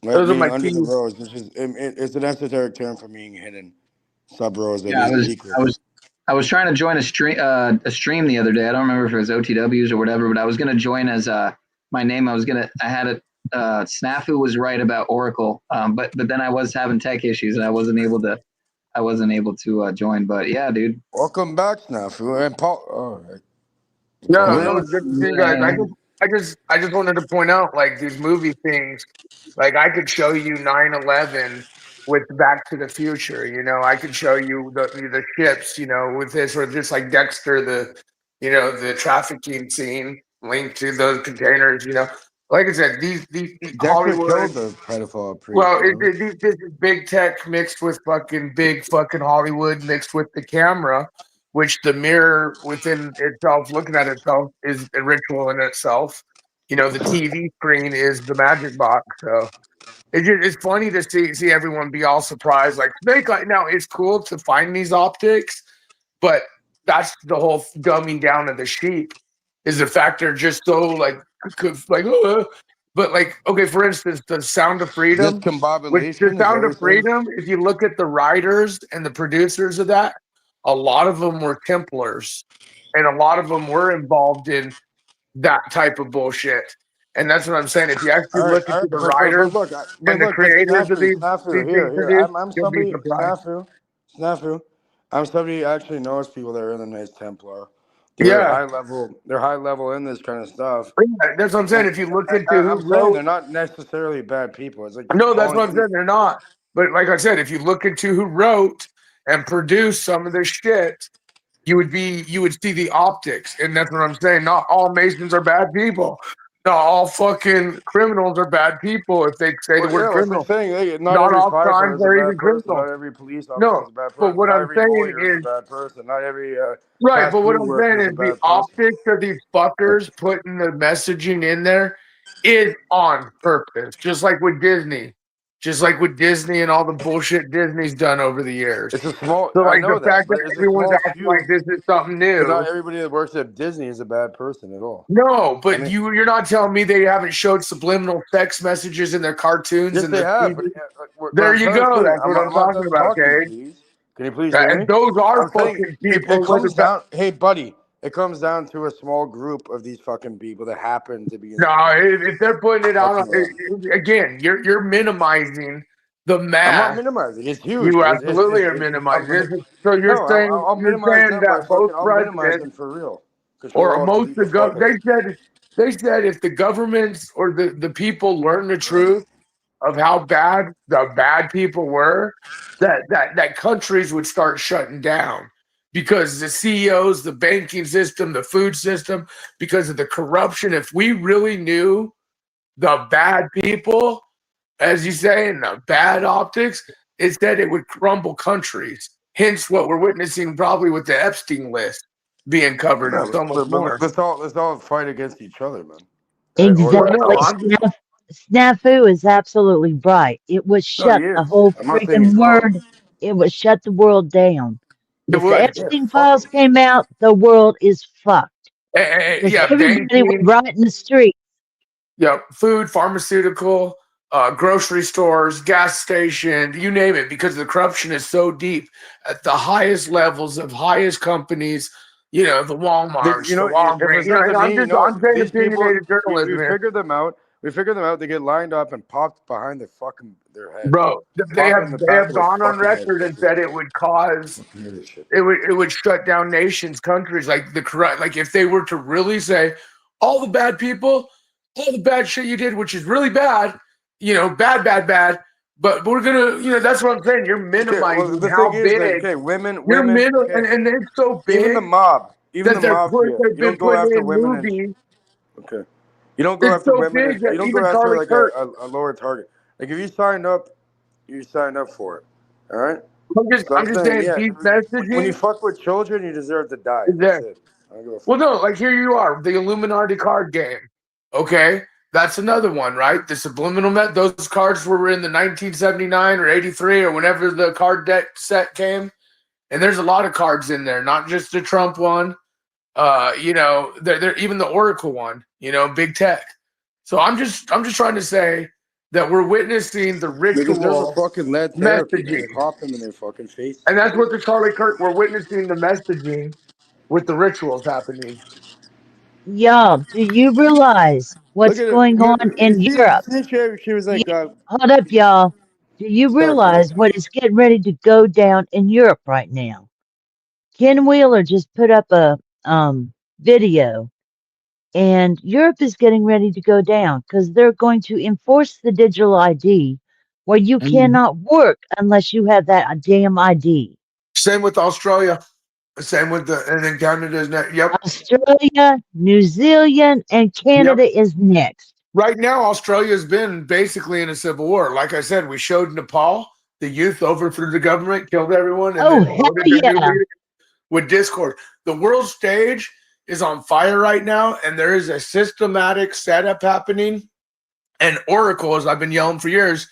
Right, Those are being my under the keys. rose, which is it's an esoteric term for being hidden. Sub rosa. Yeah, secret. I was trying to join a stream the other day. I don't remember if it was OTWs or whatever, but I was gonna join as my name. I had it. Snafu was right about Oracle, but then I was having tech issues and I wasn't able to join. But yeah, dude. Welcome back, Snafu and Paul. All right. No, it's good to see you guys. I just wanted to point out, like, these movie things. Like, I could show you 9/11 with Back to the Future. You know, I could show you the ships. You know, with this, or just like Dexter, the trafficking scene linked to those containers. You know, like I said, these Dexter Hollywood. killed the pedophile priest. Well, this is big tech mixed with big Hollywood mixed with the camera, which the mirror within itself, looking at itself, is a ritual in itself. You know, the TV screen is the magic box. So it's funny to see everyone be all surprised. Like, now it's cool to find these optics, but that's the whole dumbing down of the sheep, is the fact they're just so like. But like, okay, for instance, the Sound of Freedom. Discombobulation. The Sound of Freedom, if you look at the writers and the producers of that, a lot of them were Templars, and a lot of them were involved in that type of bullshit. And that's what I'm saying. If you actually look at the writers and the creators of these things produced, you'll be surprised. Snafu. I'm somebody who actually knows people that are in the Knights Templar. They're high level. They're high level in this kind of stuff. Yeah, that's what I'm saying. If you look into I'm saying they're not necessarily bad people. It's like no, that's what I'm saying. They're not. But like I said, if you look into who wrote and produced some of this shit, you would see the optics, and that's what I'm saying. Not all Masons are bad people. Not all fucking criminals are bad people. If they say the word criminal, not all crimes are even criminal. Not every police officer is a bad person. But what not I'm every saying lawyer is a bad person. Not every right. fast But what food I'm worker saying is a is bad the person. optics of these fuckers putting the messaging in there is on purpose, just like with Disney. Just like with Disney and all the bullshit Disney's done over the years. It's a small. So like I know the fact that it's a everyone's small acting few, like this is something new. But not everybody that works at Disney is a bad person at all. No, but you're not telling me they haven't showed subliminal text messages in their cartoons. Yes, and they have. But, there you go. That's what I'm talking about, Cage. Please. Can you please hear me? Those are I'm saying fucking people. It comes down. Hey, buddy. It comes down to a small group of these fucking people that happen to be. No, if they're putting it out again, you're minimizing the math. I'm not minimizing. It's huge. You absolutely are minimizing. So you're saying that both presidents for real. Or most of the they said if the governments or the people learn the truth of how bad the bad people were, that countries would start shutting down because the CEOs, the banking system, the food system, because of the corruption. If we really knew the bad people, as you say, and the bad optics, it said it would crumble countries. Hence what we're witnessing probably with the Epstein list being covered and so much more. Let's all fight against each other, man. Exactly. Snafu is absolutely right. It was shut. The whole freaking word it would shut the world down. It If the would. Epstein files came out, the world is fucked. Because Yeah, everybody would banking. riot in the street. Yeah, food, pharmaceutical, grocery stores, gas station, you name it, because the corruption is so deep at the highest levels of highest companies. You know, the Walmarts, You know, the if Walgreens. it's not to me, I'm saying these people, opinionated journalism we here. figured them out. We figured them out. They get lined up and popped behind their head. Bro, they Popped have in the back of their gone on fucking head. record and said it would cause it would shut down nations, countries, like the corrupt. Like if they were to really say all the bad people, all the bad shit you did, which is really bad, you know, bad. But we're gonna, you know, that's what I'm saying. You're minimizing the how thing is, big. like, women, And it's so big. even the mob, that they've you been don't go putting after in women. movies. Okay. You don't go It's after so women. big that You don't even go after Charlie like Kirk. a lower target. Like if you signed up, you signed up for it. All right. I'm just saying, yeah. these When you messaging fuck with children, you deserve to die. is there. That's it. I don't give a fuck. Well, no, like here you are, the Illuminati card game. Okay, that's another one, right? The subliminal those cards were in the 1979 or 83 or whenever the card deck set came, and there's a lot of cards in there, not just the Trump one. You know, they're even the Oracle one. You know, big tech. So I'm just trying to say that we're witnessing the Because there's a ritual fucking lead therapy. messaging. They pop them in their fucking face. And that's what the Charlie Kirk, we're witnessing the messaging with the rituals happening. Y'all, do you realize what's Look at it. going on in Europe? She was like, Hold up, y'all. Do you realize what is getting ready to go down in Europe right now? Ken Wheeler just put up a video, and Europe is getting ready to go down because they're going to enforce the digital ID where you cannot work unless you have that damn ID. Same with Australia. Same with and then Canada is next. Yep. Australia, New Zealand, and Canada is next. Right now, Australia's been basically in a civil war. Like I said, we showed Nepal, the youth overthrew the government, killed everyone, and then voted their new leader with discord. The world stage is on fire right now, and there is a systematic setup happening. And Oracle, as I've been yelling for years,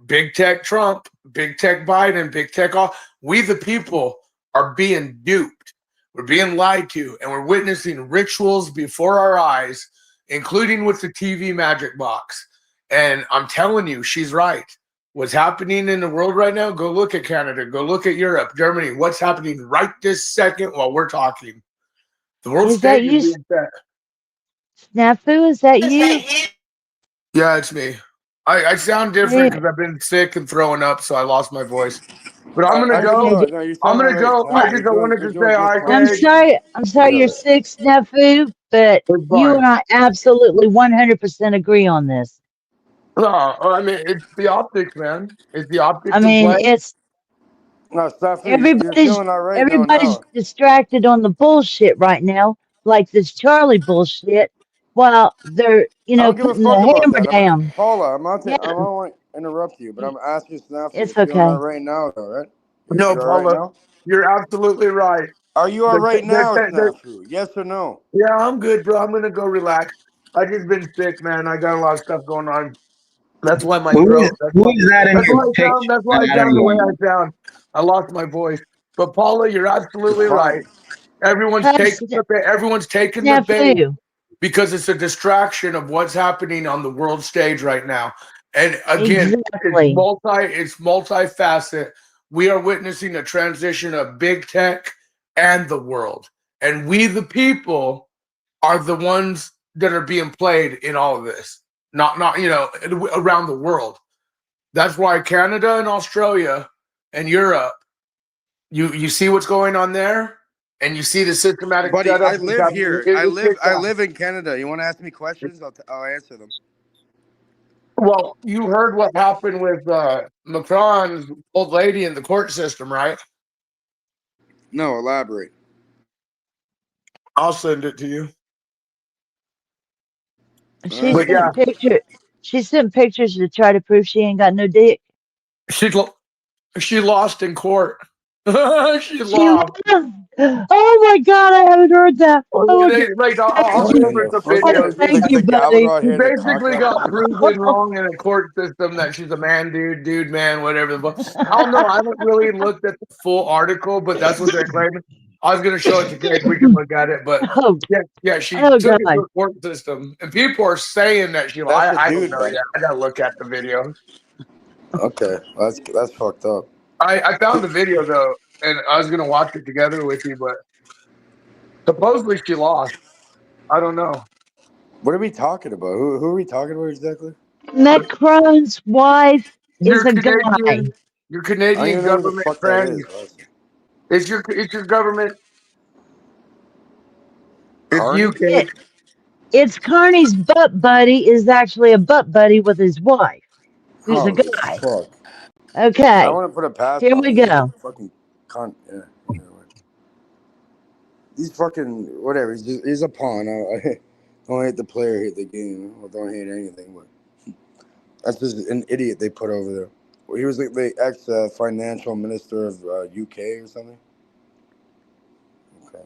big tech Trump, big tech Biden, big tech all. We the people are being duped. We're being lied to, and we're witnessing rituals before our eyes, including with the TV magic box. And I'm telling you, she's right. What's happening in the world right now, go look at Canada, go look at Europe, Germany, what's happening right this second while we're talking. The world stage is being set. Snafu, is that you? Yeah, it's me. I sound different because I've been sick and throwing up, so I lost my voice. But I'm gonna go. I'm gonna go. I wanted to say hi. I'm sorry you're sick, Snafu, but you and I absolutely 100% agree on this. No, I mean it's the optics, man. It's the optics. I mean, it's everybody's everybody's distracted on the bullshit right now, like this Charlie bullshit, while they're I don't give a putting fuck the about hammer that. down. Paula, I don't want to interrupt you, but I'm asking Snafu It's if you're okay. all right now, though, right? No, Paula, you're absolutely right. Are you all right now, Snafu? Yes or no? Yeah, I'm good, bro. I'm gonna go relax. I just been sick, man. I got a lot of stuff going on. That's why my throat. Who is that in your picture? That's why I sound the way I sound. I lost my voice. But Paula, you're absolutely right. Everyone's taking the bait because it's a distraction of what's happening on the world stage right now. And again, it's multifaceted. We are witnessing a transition of big tech and the world. And we, the people, are the ones that are being played in all of this. Not around the world. That's why Canada and Australia and Europe, you see what's going on there, and you see the systematic. Buddy, setup I live here. I live in Canada. You want to ask me questions? I'll answer them. Well, you heard what happened with Macron's old lady in the court system, right? No, elaborate. I'll send it to you. She sent pictures to try to prove she ain't got no dick. She lost in court. She lost. Oh my God, I haven't heard that. Oh, They, like, I'll thank show you. her the Oh, video. thank you, buddy. She basically got proven wrong in a court system that she's a man, dude, man, whatever. I don't know. I haven't really looked at the full article, but that's what they're claiming. I was going to show it to Kirk. We can look at it, but yeah, she took it to the court system, and people are saying that she. I don't know yet. I got to look at the video. Okay, that's fucked up. I found the video though, and I was going to watch it together with you, but supposedly she lost. I don't know. What are we talking about? Who are we talking about exactly? Macron's wife is a guy. Your Canadian government friend. It's your government. It's you, Kate. It's Carney's butt buddy is actually a butt buddy with his wife, who's a Holy guy. fuck. Okay. I want to put a pass. Here we go. Fucking yeah. These fucking whatever. He's a pawn. I don't hate the player, hate the game. I don't hate anything. But that's just an idiot they put over there. He was the ex-financial minister of UK or something. Okay.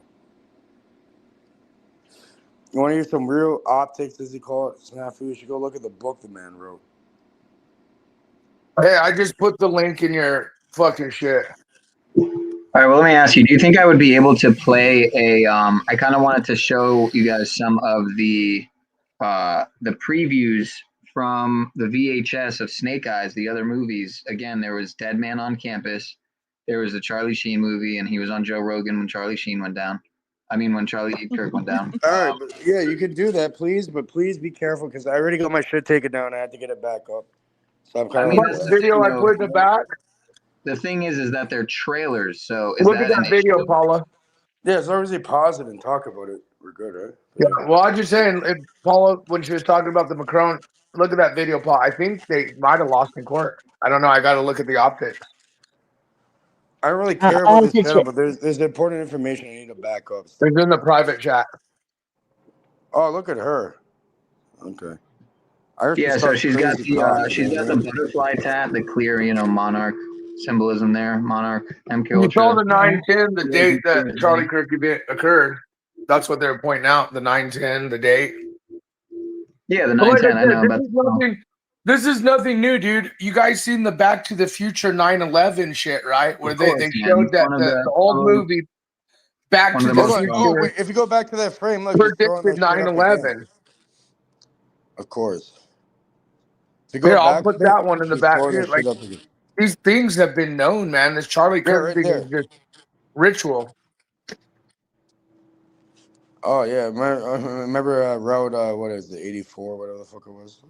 You want to hear some real optics, as he call it, snafu? You should go look at the book the man wrote. Hey, I just put the link in your fucking shit. All right, well, let me ask you, do you think I would be able to play a, I kind of wanted to show you guys some of the previews from the VHS of Snake Eyes, the other movies. Again, there was Dead Man on Campus. There was the Charlie Sheen movie, and he was on Joe Rogan when Charlie Sheen went down. I mean, when Charlie Kirk went down. All right, but yeah, you can do that, please, but please be careful because I already got my shit taken down. I had to get it back up. So I'm kind of video I put in the back. The thing is that they're trailers. So look at that video, Paula. Yeah, as long as you pause it and talk about it, we're good, right? Yeah. Well, I'm just saying, if Paula, when she was talking about the Macron, look at that video, Paul. I think they might have lost in court. I don't know. I got to look at the optics. I don't really care about this channel, but there's important information I need to back up. It's in the private chat. Oh, look at her. Okay. Yeah, so she's got the butterfly tat, the clear, monarch symbolism there, monarch MK Ultra. You saw the 9/10, the date that Charlie Kirk event occurred. That's what they're pointing out. The 9/10, the date. Yeah, the 9/10. I know. This is nothing new, dude. You guys seen the Back to the Future 9/11 shit, right? Where they showed that the old movie Back to the Future. Oh, wait, if you go back to that frame, look, predicted 9/11. Of course. Here, I'll put that one in the back here. Like, these things have been known, man. This Charlie Kirk thing is just ritual. Oh yeah, remember Road what is it, 84, whatever the fuck it was.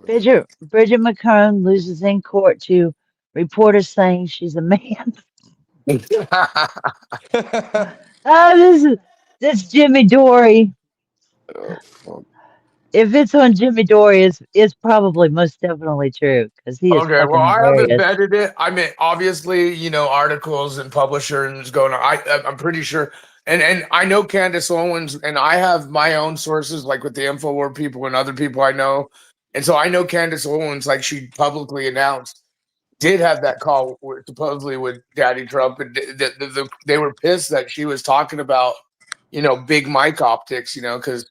Bridget McCone loses in court to reporters saying she's a man. Oh, this Jimmy Dory. Oh, fuck. If it's on Jimmy Dory, it's probably most definitely true because he is. Okay, well, I haven't vetted it. I mean, obviously, articles and publishers going on. I'm pretty sure. And I know Candace Owens, and I have my own sources, like with the InfoWars people and other people I know. And so I know Candace Owens, like she publicly announced, did have that call supposedly with Daddy Trump. And they were pissed that she was talking about, Big Mike optics, because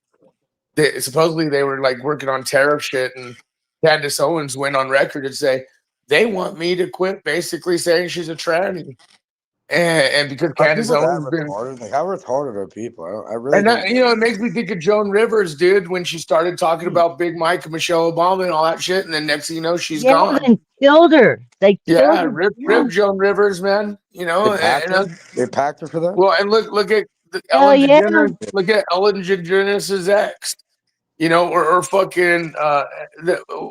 supposedly they were like working on tariff shit. And Candace Owens went on record and say, they want me to quit basically saying she's a tranny. And because Candace Owens been like, how retarded are people? I really it makes me think of Joan Rivers, dude, when she started talking about Big Mike and Michelle Obama and all that shit, and then next thing you know, she's gone. They killed her. They killed her. Rip Joan Rivers, man. They packed her for that. Well, and look at Ellen DeGeneres. Look at Ellen DeGeneres' ex. Or fucking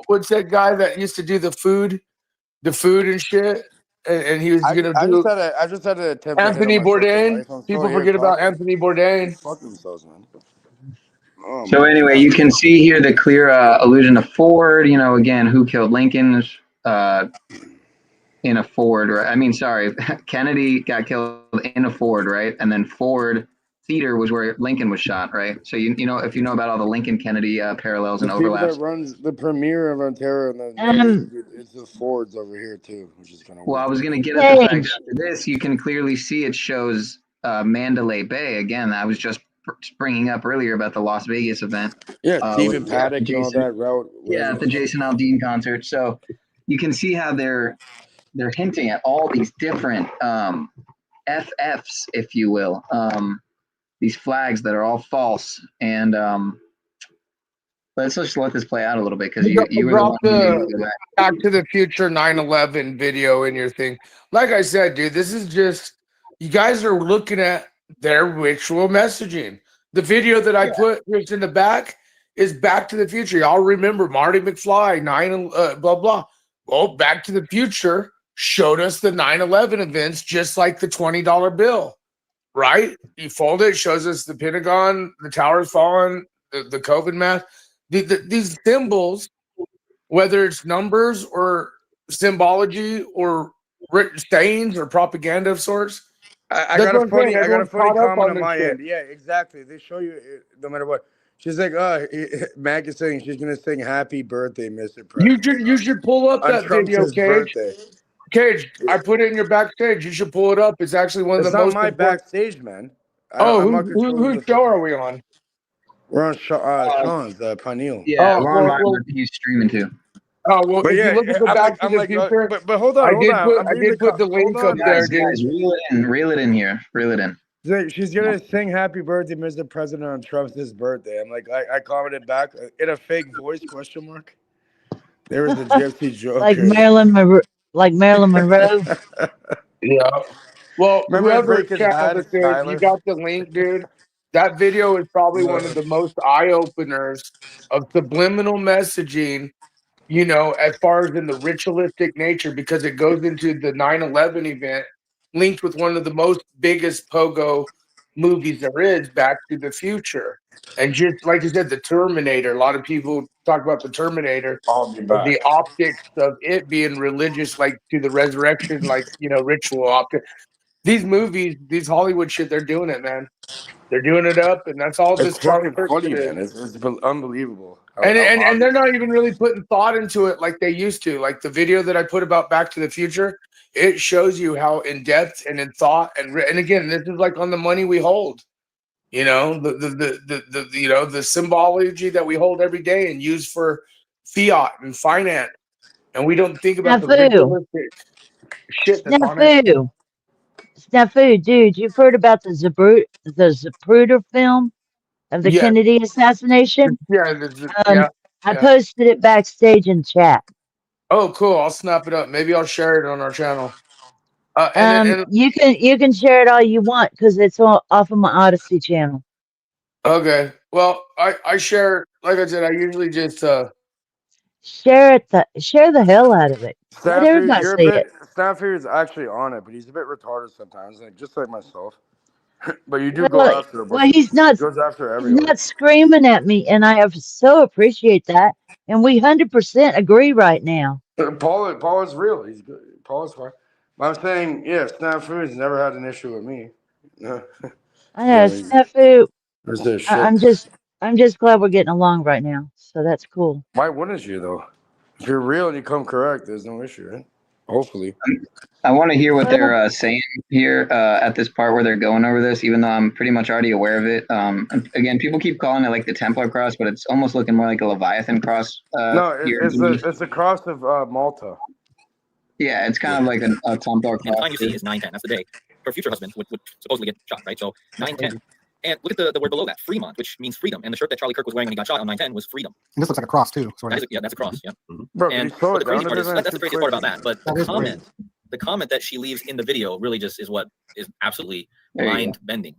what's that guy that used to do the food and shit? And he was gonna do. I just had to attempt. Anthony Bourdain. People forget about Anthony Bourdain. Fuck themselves, man. So anyway, you can see here the clear allusion to Ford. Again, who killed Lincoln in a Ford? Right? I mean, sorry, Kennedy got killed in a Ford, right? And then Ford Theater was where Lincoln was shot, right? So if you know about all the Lincoln Kennedy parallels and overlaps. That runs the premiere of Ontario, and it's with Fords over here too, which is kind of Well, weird. I was going to get at the fact that after this, you can clearly see it shows Mandalay Bay. Again, I was just bringing up earlier about the Las Vegas event. Yeah, Stephen with Paddock and all that route. Yeah, at the Jason Aldean concert. So you can see how they're hinting at all these different FFs, if you will, these flags that are all false. And let's just let this play out a little bit, because you were the one who made me go back. Back to the Future 9/11 video in your thing. Like I said, dude, this is just, you guys are looking at their ritual messaging. The video that I put just in the back is Back to the Future. Y'all remember Marty McFly, blah, blah. Well, Back to the Future showed us the 9/11 events just like the $20 bill, right? You fold it, shows us the Pentagon, the towers falling, the COVID mask. These symbols, whether it's numbers or symbology or sayings or propaganda of sorts. I got a funny comment on my end. Yeah, exactly. They show you no matter what. She's like, Mac is saying she's gonna sing "Happy Birthday, Mr. President." You should pull up that video, Cage. Birthday. Cage, I put it in your backstage. You should pull it up. It's actually one of the most. It's not my backstage, man. Whose show are we on? We're on Sean's Pineal. Yeah, we're on he's streaming too. Oh well, but if you look at the Back to the Future, but hold on, I did put the link up there, dude. Guys, reel it in here. Reel it in. She's gonna sing "Happy Birthday, Mr. President" on Trump's birthday. I'm like, I commented back in a fake voice ? There was a gypsy joke. Like Marilyn Monroe. Yeah. Well, Remember whoever Break His Bad, you got the link, dude. That video is probably one of the most eye openers of subliminal messaging, you know, as far as in the ritualistic nature, because it goes into the 9/11 event linked with one of the most biggest pogo movies there is, Back to the Future. And just like you said, the Terminator, a lot of people talk about the Terminator, the optics of it being religious, like to the resurrection, like, you know, ritual optic. These movies, these Hollywood shit, they're doing it, man. They're doing it up, and that's all It's this Charlie fucking Kirk funny, shit man. is. It's unbelievable. And they're not even really putting thought into it like they used to. Like the video that I put about Back to the Future, it shows you how in depth and in thought and again, this is like on the money we hold. You know, the you know, the symbology that we hold every day and use for fiat and finance, and we don't think about the ritualistic shit that's on it. Snafu, dude, you've heard about the Zapruder film of the Kennedy assassination? Yeah, I posted it backstage in chat. Oh, cool. I'll snap it up. Maybe I'll share it on our channel. You can share it all you want because it's all off of my Odyssey channel. Okay. Well, I share, like I said, I usually just share the hell out of it. Let everybody see it. Snapfinger is actually on it, but he's a bit retarded sometimes, like just like myself. But you do go after him. Well, he's not. Goes after everyone. He's not screaming at me, and I so appreciate that. And we 100% agree right now. Paul is real. He's good. Paul is fine. I'm saying, yeah, Snafu's never had an issue with me. No. I know, Snafu. Shit. I'm just glad we're getting along right now. So that's cool. Why wouldn't you though? If you're real and you come correct, there's no issue, right? Hopefully. I want to hear what they're saying here at this part where they're going over this, even though I'm pretty much already aware of it. Again, people keep calling it like the Templar cross, but it's almost looking more like a Leviathan cross. No, it's a cross of Malta. Yeah, it's kind of like a Templar cross. The time you see is 9/10. That's the day her future husband would supposedly get shot, right? So 9/10. And look at the word below that, Fremont, which means freedom. And the shirt that Charlie Kirk was wearing when he got shot on 9/10 was freedom. And this looks like a cross too. Sort of. That's a cross. Yeah. Bro, and the crazy part is that's the craziest part about that. But the comment that she leaves in the video really just is what is absolutely mind bending.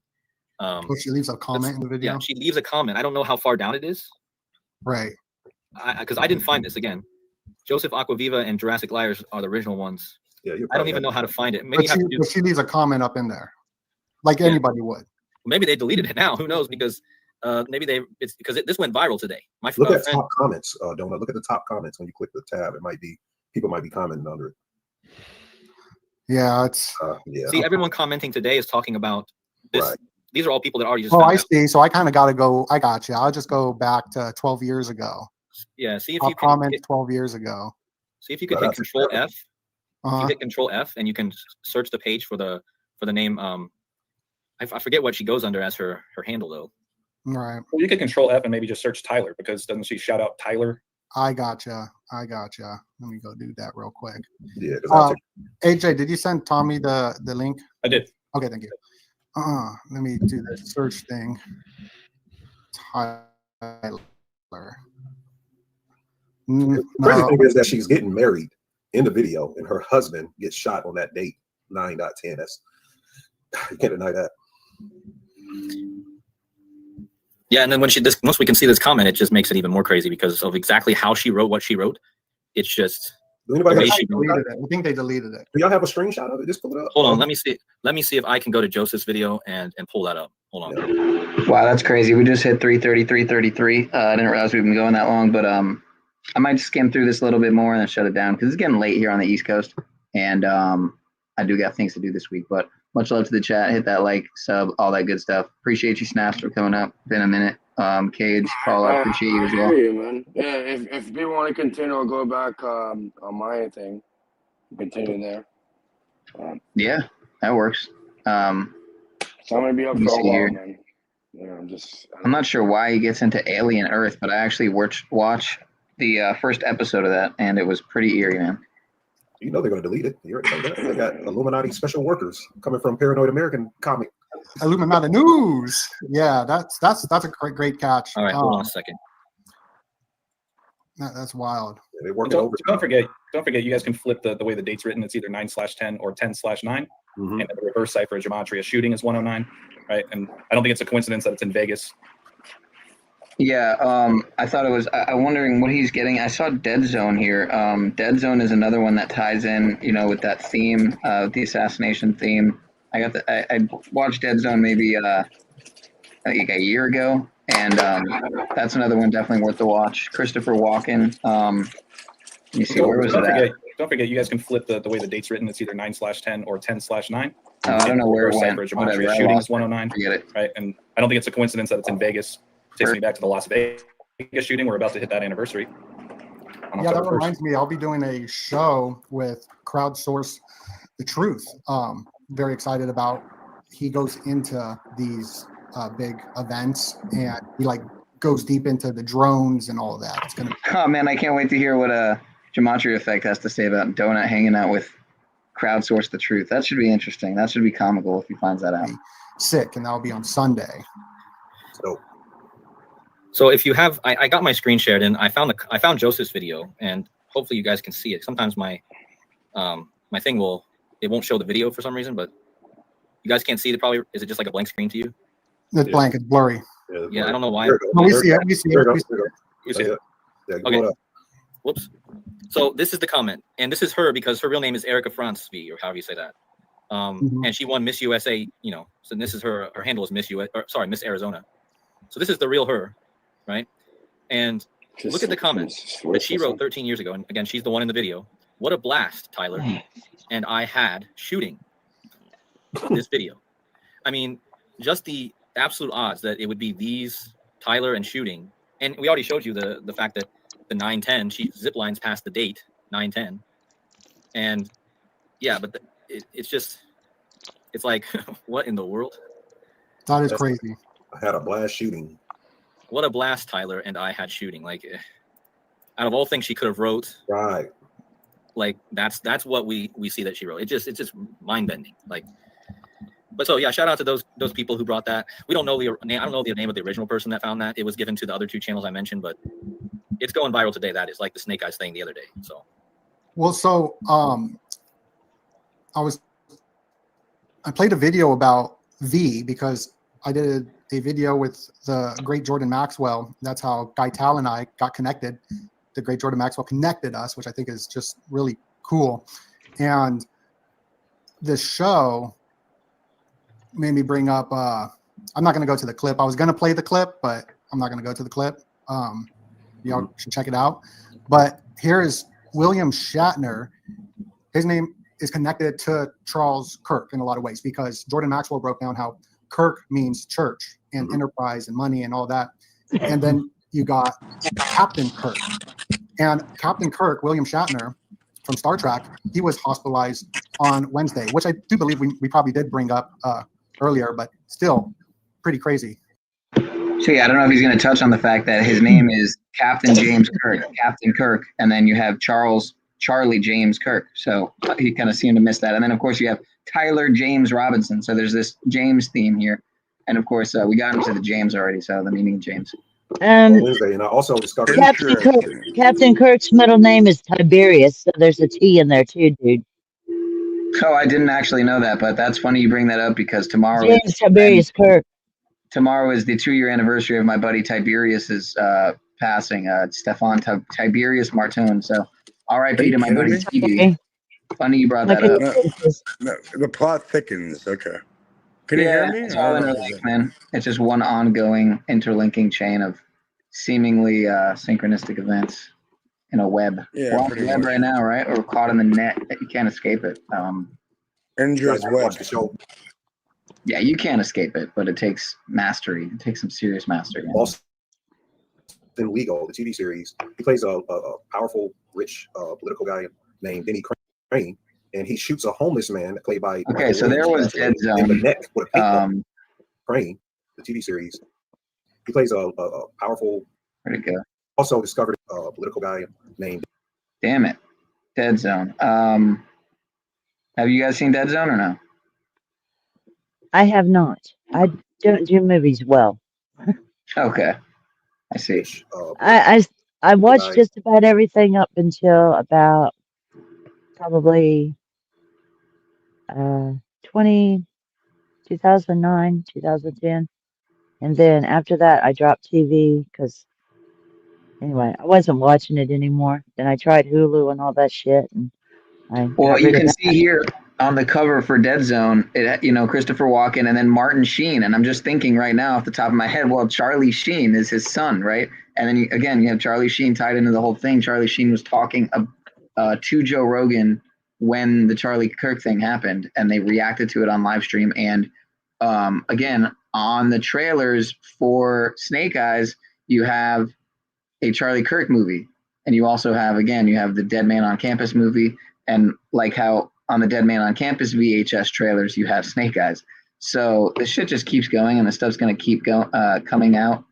She leaves a comment in the video. Yeah, she leaves a comment. I don't know how far down it is. Right. Because I didn't find this again. Joseph Aquaviva and Jurassic Liars are the original ones. Yeah, I don't even know how to find it. Maybe she leaves a comment up in there, like anybody would. Maybe they deleted it now. Who knows? Because maybe it's because this went viral today. Look at top comments, Donut. Look at the top comments when you click the tab. It might be people might be commenting under it. Yeah, it's See, everyone commenting today is talking about this. Right. These are all people that already just. Oh, I see. So I kind of got to go. I got you. I'll just go back to 12 years ago. Yeah. See if I'll you can comment 12 years ago. See if you could hit Control F. If you hit Control F and you can search the page for the name. I forget what she goes under as her handle though. Right. Well, you could Control F and maybe just search Tyler, because doesn't she shout out Tyler? I gotcha. Let me go do that real quick. Yeah. AJ, did you send Tommy the link? I did. Okay, thank you. Let me do the search thing. Tyler. The crazy thing is that she's getting married in the video, and her husband gets shot on that date, 9/10. That's, you can't deny that. Yeah, and then once we can see this comment, it just makes it even more crazy because of exactly how she wrote what she wrote. It's just I think they deleted it. Do y'all have a screenshot of it? Just pull it up. Hold on, let me see. Let me see if I can go to Joseph's video and pull that up. Hold on. Wow, that's crazy. We just hit 3:33. I didn't realize we've been going that long, but I might skim through this a little bit more and then shut it down because it's getting late here on the East Coast, and I do got things to do this week. But much love to the chat. Hit that like, sub, all that good stuff. Appreciate you, Snaps, for coming up. Been a minute. Cage, Paul, I appreciate you as well. I hear you, man. Yeah, if people want to continue, I'll go back on my thing. Continue there. Yeah, that works. So I'm gonna be up for a while, man. Yeah, I'm not sure why he gets into Alien Earth, but I actually watch the first episode of that, and it was pretty eerie, man. You know they're going to delete it. You already know that. They got Illuminati special workers coming from Paranoid American comic. Illuminati news. Yeah, that's a great catch. All right, hold on a second. That's wild. Yeah, they don't forget, you guys can flip the way the date's written. It's either 9/10 or 10/9. And the reverse cipher is gematria. Shooting is 109, right? And I don't think it's a coincidence that it's in Vegas. Yeah, I thought it was. I'm wondering what he's getting. I saw Dead Zone here. Dead Zone is another one that ties in, with that theme, the assassination theme. I watched Dead Zone maybe like a year ago, and that's another one definitely worth the watch. Christopher Walken. Let me see, where was it at? Don't forget, you guys can flip the way the date's written. It's either 9/10 or 10/9. I don't know where it went. Gematria. Shooting is 109. Forget it. Right, and I don't think it's a coincidence that it's in Vegas. Takes me back to the Las Vegas shooting. We're about to hit that anniversary. Yeah, that reminds me. I'll be doing a show with Crowdsource the Truth. Very excited about. He goes into these big events, and he goes deep into the drones and all of that. It's gonna. Oh man, I can't wait to hear what Gematria Effect has to say about Donut hanging out with Crowdsource the Truth. That should be interesting. That should be comical if he finds that out. Sick, and that'll be on Sunday. So if you have, I got my screen shared, and I found Joseph's video, and hopefully you guys can see it. Sometimes my my thing won't show the video for some reason, but you guys can't see it. Probably is it just like a blank screen to you? It's blank. It's blurry. Yeah, I don't know why. No, we see it. We see it. You see it. Okay. Whoops. So this is the comment, and this is her because her real name is Erica France V, or however you say that. And she won Miss USA. So this is her handle is Miss Arizona. So this is the real her. Right, and look at the comments that she wrote 13 years ago. And again, she's the one in the video. What a blast, Tyler. And I had shooting this video. I mean, just the absolute odds that it would be these Tyler and shooting. And we already showed you the fact that the 9/10, she zip lines past the date 9/10. And yeah, but it's like, what in the world? That is crazy. I had a blast shooting. What a blast, Tyler and I had shooting. Like, out of all things she could have wrote, right? Like that's what we see that she wrote. It's just mind bending. Like, but so yeah, shout out to those people who brought that. We don't know I don't know the name of the original person that found that. It was given to the other two channels I mentioned, but it's going viral today. That is like the Snake Eyes thing the other day. So, well, I played a video about V because I did a video with the great Jordan Maxwell. That's how Guy Tal and I got connected. The great Jordan Maxwell connected us, which I think is just really cool. And this show made me bring up, I'm not going to go to the clip. I was going to play the clip, but I'm not going to go to the clip. Y'all should check it out. But here is William Shatner. His name is connected to Charles Kirk in a lot of ways because Jordan Maxwell broke down how Kirk means church and enterprise and money and all that. And then you got Captain Kirk. And Captain Kirk, William Shatner, from Star Trek, he was hospitalized on Wednesday, which I do believe we probably did bring up earlier, but still pretty crazy. So yeah, I don't know if he's going to touch on the fact that his name is Captain James Kirk, Captain Kirk, and then you have Charlie James Kirk. So he kind of seemed to miss that. And then of course you have Tyler James Robinson. So there's this James theme here. And of course we got into the James already. So the meaning of James. Wednesday, and I also discovered Captain Kirk's middle name is Tiberius, so there's a T in there too, dude. Oh, I didn't actually know that, but that's funny you bring that up because tomorrow James Tiberius Kirk. Tomorrow is the 2-year anniversary of my buddy Tiberius's passing, Stefan Tiberius Martone. So R.I.P. to my buddy TB. Funny you brought that up. No, the plot thickens. Okay. Can you hear me? It's all interlinked, man. It's just one ongoing interlinking chain of seemingly synchronistic events in a web. Yeah, We're on pretty the web much. right now, right? Or we're caught in the net that you can't escape it. Endra's web. Yeah, you can't escape it, but it takes mastery. It takes some serious mastery. Boston Legal, the TV series. He plays a powerful, rich political guy named Denny Crane, and he shoots a homeless man played by. Okay, so there was Dead Zone. In the neck with a paintball. Crane, the TV series. He plays a powerful. Where'd it go? Also discovered a political guy named. Damn it, Dead Zone. Have you guys seen Dead Zone or no? I have not. I don't do movies well. Okay, I see. I watched just about everything up until about probably 2009, 2010. And then after that, I dropped TV because, anyway, I wasn't watching it anymore. Then I tried Hulu and all that shit. And Well, you can see here on the cover for Dead Zone, Christopher Walken and then Martin Sheen. And I'm just thinking right now off the top of my head, well, Charlie Sheen is his son, right? And then you have Charlie Sheen tied into the whole thing. Charlie Sheen was talking to Joe Rogan when the Charlie Kirk thing happened, and they reacted to it on live stream. And again, on the trailers for Snake Eyes, you have a Charlie Kirk movie. And you also have, you have the Dead Man on Campus movie. And like how on the Dead Man on Campus VHS trailers, you have Snake Eyes. So the shit just keeps going, and the stuff's going to keep coming out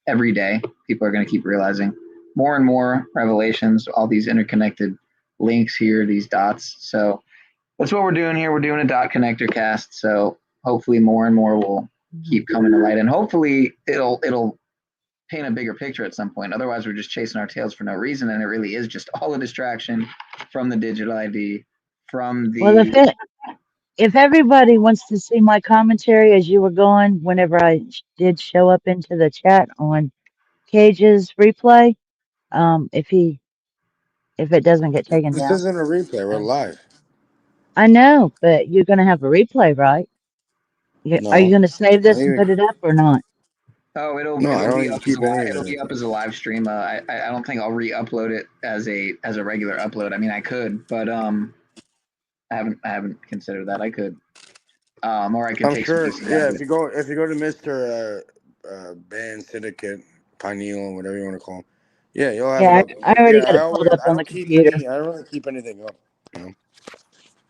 every day. People are going to keep realizing more and more revelations, all these interconnected links here, these dots. So that's what we're doing here. We're doing a dot connector cast. So hopefully more and more will keep coming to light, and hopefully it'll paint a bigger picture at some point. Otherwise, we're just chasing our tails for no reason, and it really is just all a distraction from the digital ID, from the. Well, if everybody wants to see my commentary as you were going, whenever I did show up into the chat on Cage's replay, if it doesn't get taken This down. isn't a replay. We're live. I know, but you're going to have a replay, right? No. Are you going to save this I and don't put it up or not? Oh, I don't even keep any it'll of be it. up as a live stream. I don't think I'll re-upload it as a regular upload. I mean, I could, but I haven't considered that. I could, or I could I'm take sure. some. Yeah, if you go to Mr. Band Syndicate, Pineal, whatever you want to call him, yeah, you'll have Yeah, it up. I already got it I pulled up on the keep computer. I don't really keep anything up. You know,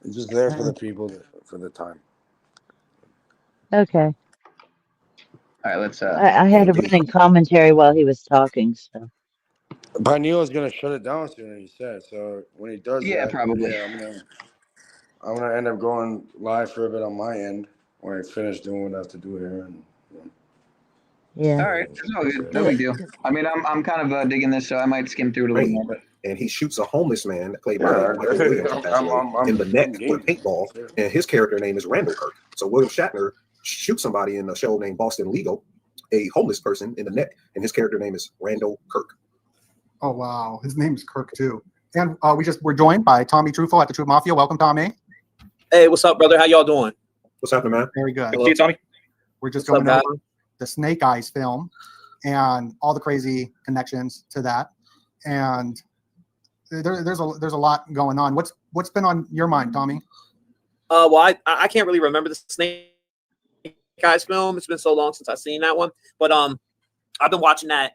it's just there for the people for the time. Okay. All right, let's. I had a running commentary while he was talking, so. Pineal is gonna shut it down soon, he said. So when he does that, probably. Yeah, I'm gonna end up going live for a bit on my end when I finish doing what I have to do here. And, yeah. All right, it's all good. No big deal. I mean, I'm kind of digging this, so I might skim through it a little more. But and he shoots a homeless man played by Michael Williams in the neck with a paintball, and his character name is Randall Kirk. So William Shatner shoots somebody in a show named Boston Legal, a homeless person in the neck, and his character name is Randall Kirk. Oh wow, his name's Kirk too. And we're joined by Tommy Truffle at the Truth Mafia. Welcome, Tommy. Hey, what's up, brother? How y'all doing? What's happening, man? Very good. See you, Tommy. We're just What's going up, over the Snake Eyes film and all the crazy connections to that. And there's a lot going on. What's been on your mind, Tommy? Well, I can't really remember the Snake Eyes film. It's been so long since I've seen that one. But I've been watching that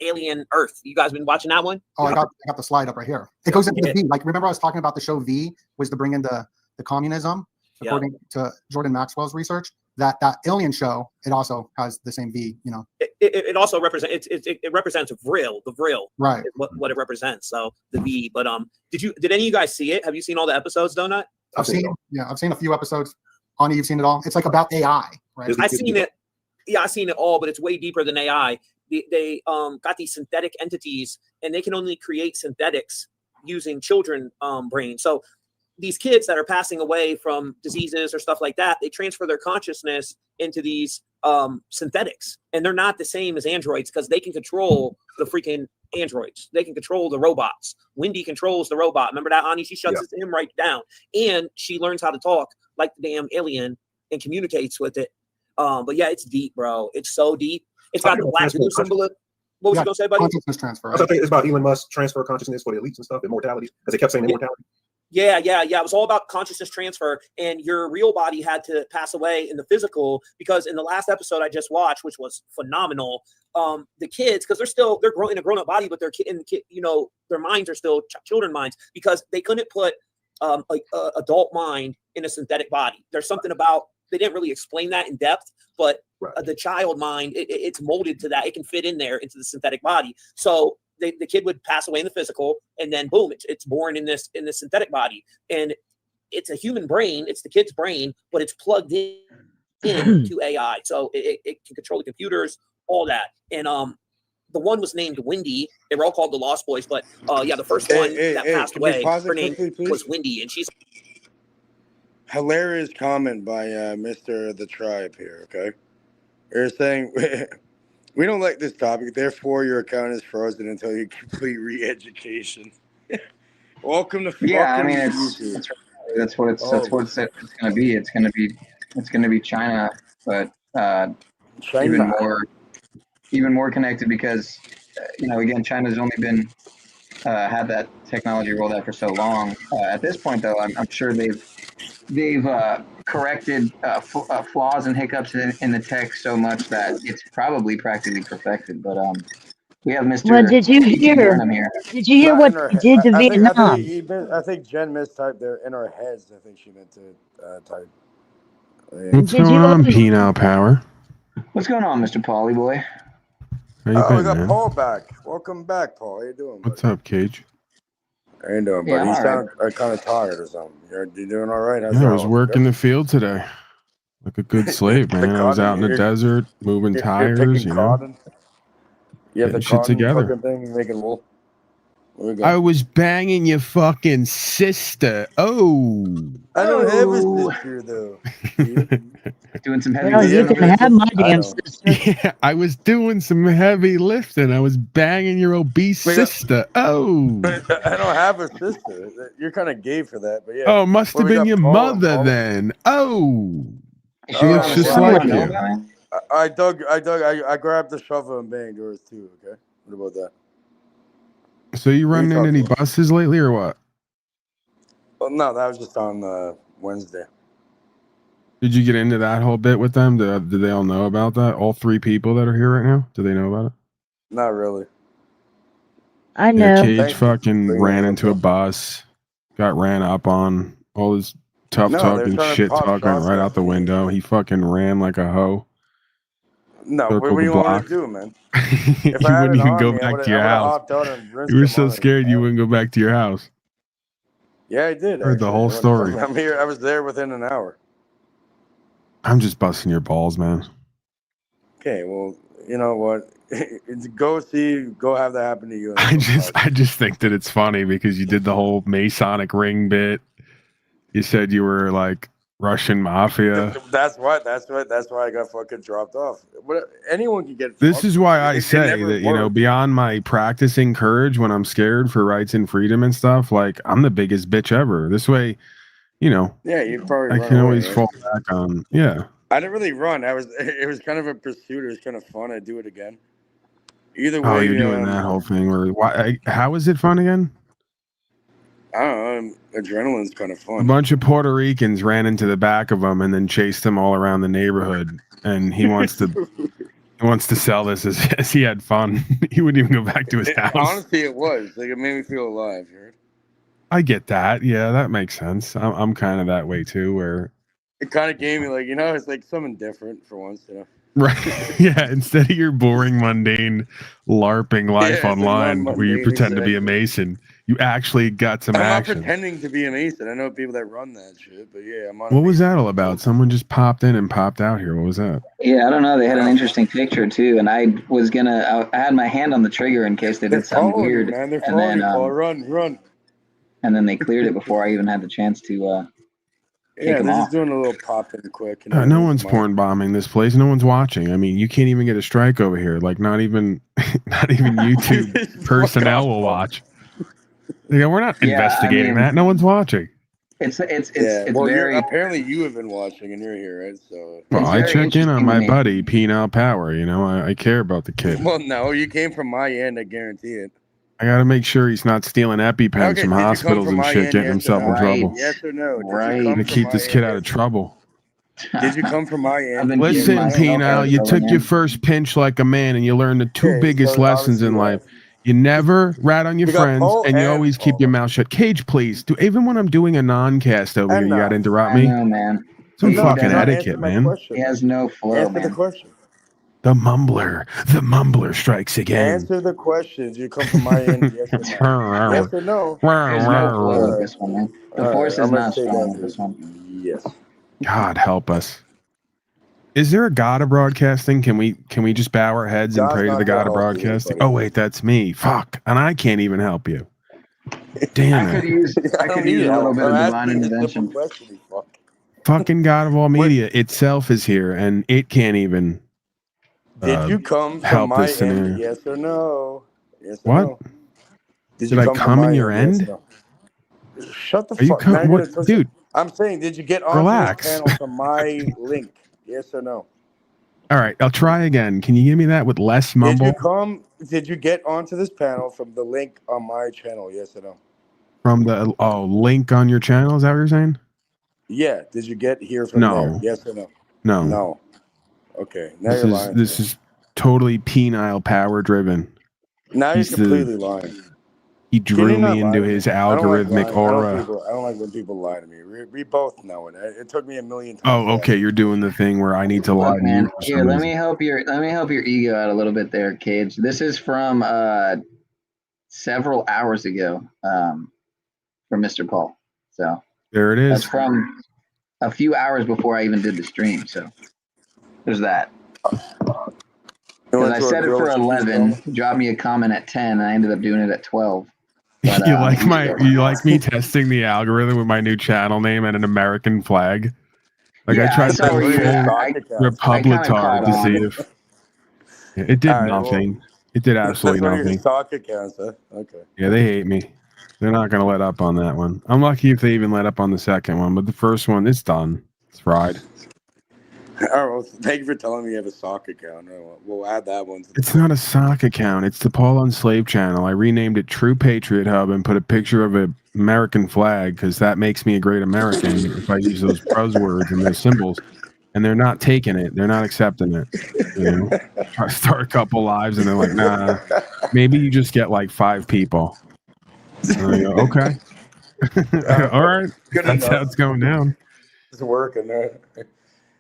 Alien Earth. You guys been watching that one? Oh, I got the slide up right here. It goes into the V. Like, remember I was talking about the show V was to bring in the communism, according to Jordan Maxwell's research. That Alien show, it also has the same V. You know, it also represents it represents Vril, the Vril, right? What it represents. So the V. But did any of you guys see it? Have you seen all the episodes, Donut? I've seen a few episodes. Ani, you've seen it all. It's like about AI, right? I've seen it. Yeah, I've seen it all, but it's way deeper than AI. They got these synthetic entities, and they can only create synthetics using children brains. So these kids that are passing away from diseases or stuff like that, they transfer their consciousness into these synthetics, and they're not the same as androids because they can control the freaking androids. They can control the robots. Wendy controls the robot. Remember that, Ani? She shuts him right down, and she learns how to talk like the damn alien and communicates with it. But yeah, it's deep, bro. It's so deep. It's got the black blue symbol. What was you gonna say, buddy? Consciousness transfer. I think it's about Elon Musk transfer of consciousness for the elites and stuff, immortality, because they kept saying immortality. Yeah. It was all about consciousness transfer, and your real body had to pass away in the physical because in the last episode I just watched, which was phenomenal, the kids, because they're growing in a grown-up body, but their minds are still children minds because they couldn't put adult mind in a synthetic body. There's something about, they didn't really explain that in depth, but the child mind, it's molded to that. It can fit in there into the synthetic body. So the kid would pass away in the physical, and then boom, it's born in this synthetic body, and it's a human brain. It's the kid's brain, but it's plugged in to AI, so it can control the computers, all that. And the one was named Wendy. They were all called the Lost Boys, but the first one that passed away, her name was Wendy, and she's hilarious comment by Mr. The Tribe here. Okay, they're saying. We don't like this topic, therefore your account is frozen until you complete re-education. Welcome to I mean that's what it's going to be. It's going to be China, but even more connected because again, China's only been had that technology rolled out for so long. At this point, though, I'm sure they've corrected flaws and hiccups in the tech so much that it's probably practically perfected. But we have Mr. Well, did you hear? Did you hear what they did to Vietnam? I think Jen mistyped there in our heads. I think she meant to type. What's going on, Penal Power? What's going on, Mr. Pauly boy? How you been, we got man? Paul back. Welcome back, Paul. How you doing? What's up, Cage? How you doing, buddy? You sound kind of tired or something. You doing all right? I was working the field today, like a good slave, man. I was out in the desert moving tires, You have getting the shit together. Thing, making wool. I was banging your fucking sister. Oh, I don't have a sister though. Doing some heavy. Well, you can have my damn sister. Yeah, I was doing some heavy lifting. I was banging your obese sister. Oh, I don't have a sister. You're kind of gay for that, but yeah. Oh, must have been your mother then. Oh, she looks just like you. I grabbed the shovel and banged yours too. Okay, what about that? So you running into any buses lately or what? Well, no, that was just on Wednesday. Did you get into that whole bit with them? Do they all know about that? All three people that are here right now? Do they know about it? Not really. I know. Cage fucking ran into a bus, got ran up on, all his tough talking, shit talking right out the window. He fucking ran like a hoe. No, what do you want me to do, man? You wouldn't even go back to your house. You were so scared you wouldn't go back to your house. Yeah, I did. Heard the whole story. I'm here. I was there within an hour. I'm just busting your balls, man. Okay, well, you know what? Go have that happen to you. I just think that it's funny because you did the whole Masonic ring bit. You said you were like Russian mafia. That's why I got fucking dropped off. Anyone can get. This is why I say that, beyond my practicing courage when I'm scared for rights and freedom and stuff, like I'm the biggest bitch ever. This way, Yeah, you probably. I can always fall back on. Yeah. I didn't really run. It was kind of a pursuit. It was kind of fun. I'd do it again. Either way. Oh, you're doing that whole thing. How is it fun again? I don't know. Adrenaline's kind of fun. A bunch of Puerto Ricans ran into the back of him and then chased him all around the neighborhood. And he wants to He wants to sell this as he had fun. He wouldn't even go back to his house. Honestly, it was. Like, it made me feel alive. You heard? I get that. Yeah, that makes sense. I'm kind of that way too, where It kind of gave me, like, you know, it's like something different for once, you know? right. Yeah, instead of your boring, mundane LARPing life it's like online where you non-mundane, pretend to be a exactly. Mason, you actually got some I'm not action. pretending to be a Mason. I know people that run that shit, but yeah, I'm on. What was that all about? Someone just popped in and popped out here. What was that? Yeah, I don't know. They had an interesting picture too, and I was gonna. I had my hand on the trigger in case they They're did something following weird, you, man. They're and following then you, Paul. Run. and then they cleared it before I even had the chance to kick Yeah, them they're off. just doing a little pop in quick. You No, know, no one's porn bombing this place. No one's watching. I mean, you can't even get a strike over here. Like, not even YouTube personnel will watch. Like, we're not investigating that. No one's watching. It's well, very. apparently you have been watching and you're here, right? So. Well, I check in on my buddy, Penal Power. You know, I care about the kid. Well, no, you came from my end. I guarantee it. I got to make sure he's not stealing EpiPens Okay, from did you come hospitals from and my shit, end, getting yes or himself in no? trouble. Yes or no? Did you Right. come To from keep my this end, kid out yes of trouble. Did you come from my end? Listen, Penal, you took your first pinch like a man, and you learned the two biggest lessons in life. You never rat on your We got friends, Paul and you and always keep your mouth shut. Cage, please. Even when I'm doing a non-cast over here, you got to interrupt I me. know, man. Some He fucking doesn't- etiquette, man. He has no flow, Answer man. the question. The mumbler strikes again. Answer the question. Did you come from my end? Yes or no? Yes or no? There's no flow with this one, man. The All force right, is I'm gonna not say strong that with this one. Yes. God help us. Is there a God of broadcasting? Can we just bow our heads and God's pray to not the God of gonna help you, broadcasting? buddy. Oh wait, that's me. Fuck, and I can't even help you. Damn I could it! use a little bit of divine intervention. Fucking God of all media itself is here, and it can't even. Did you come from help my this scenario? end? Yes or no? Yes or What? no? Did I come in your end? Yes or no? Shut the Are you fuck. Now you're what, gonna twist dude? it. I'm saying, did you get onto Relax. this panel from my link? Yes or no? All right, I'll try again. Can you give me that with less mumble? Did you get onto this panel from the link on my channel? Yes or no? From the link on your channel? Is that what you're saying? Yeah. Did you get here from No. there? Yes or no? No. No. Okay. Now you're lying. This is totally penile power driven. Now you're completely lying. He Can drew you not me lie into to me? his I don't like algorithmic lying. aura. I don't like when people lie to me. We both know it. It took me a million times. Oh, okay. You're doing the thing where I need to lie Look, to you. man. For Here, some let reason. me help your ego out a little bit there, Cage. This is from several hours ago from Mr. Paul. So There it is. that's from a few hours before I even did the stream. So there's that. Because I set it for 11. Drop me a comment at 10, and I ended up doing it at 12. But, you like me testing the algorithm with my new channel name and an American flag? Like Yeah, I tried I saw where you were. I Republitard to kinda see caught if it did nothing. It did absolutely That's one of your nothing. stock accounts, huh? Okay. Yeah, they hate me. They're not gonna let up on that one. I'm lucky if they even let up on the second one, but the first one, it's done. It's fried. All right, well, thank you for telling me you have a sock account. We'll add that one. It's not a sock account. It's the Paul Unslave channel. I renamed it True Patriot Hub and put a picture of an American flag because that makes me a great American if I use those buzzwords and those symbols. And they're not taking it. They're not accepting it. You know, try to start a couple lives and they're like, nah, maybe you just get like 5 people. And I go, okay. All right. That's how it's going down. It's working there.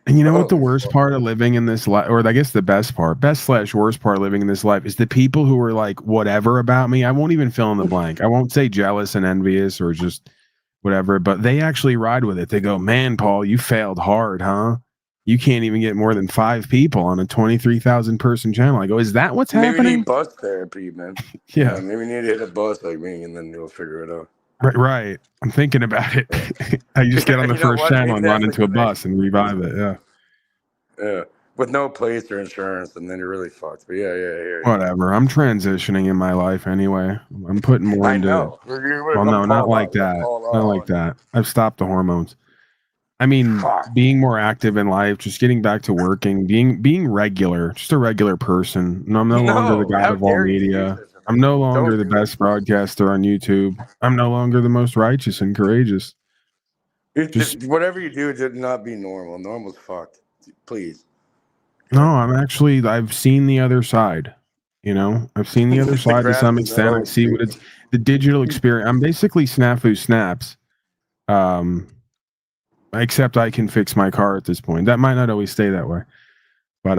And you know what the worst part of living in this life, or I guess the best / worst part of living in this life is the people who are like, whatever about me. I won't even fill in the blank. I won't say jealous and envious or just whatever, but they actually ride with it. They go, man, Paul, you failed hard, huh? You can't even get more than 5 people on a 23,000 person channel. I go, is that what's Maybe happening? you need bus therapy, man. Yeah. Maybe you need to hit a bus like me and then you'll figure it out. Right. I'm thinking about it. I just get on the You know first what? channel Maybe and run that's into a like the bus and revive it. Yeah. Yeah. With no place or insurance, and then you're really fucked. But yeah. Whatever. I'm transitioning in my life anyway. I'm putting more I into. know. Well, no, not like that. Not like that. I've stopped the hormones. I mean, being more active in life, just getting back to working, being regular, just a regular person. No, I'm no longer the god of all media. I'm no longer the best broadcaster on YouTube. I'm no longer the most righteous and courageous. Whatever you do, it should not be normal. Normal's fucked. Please. No, I've seen the other side. You know, I've seen the other side to some extent. I see what it's the digital experience. I'm basically Snafu Snaps. Except I can fix my car at this point. That might not always stay that way. But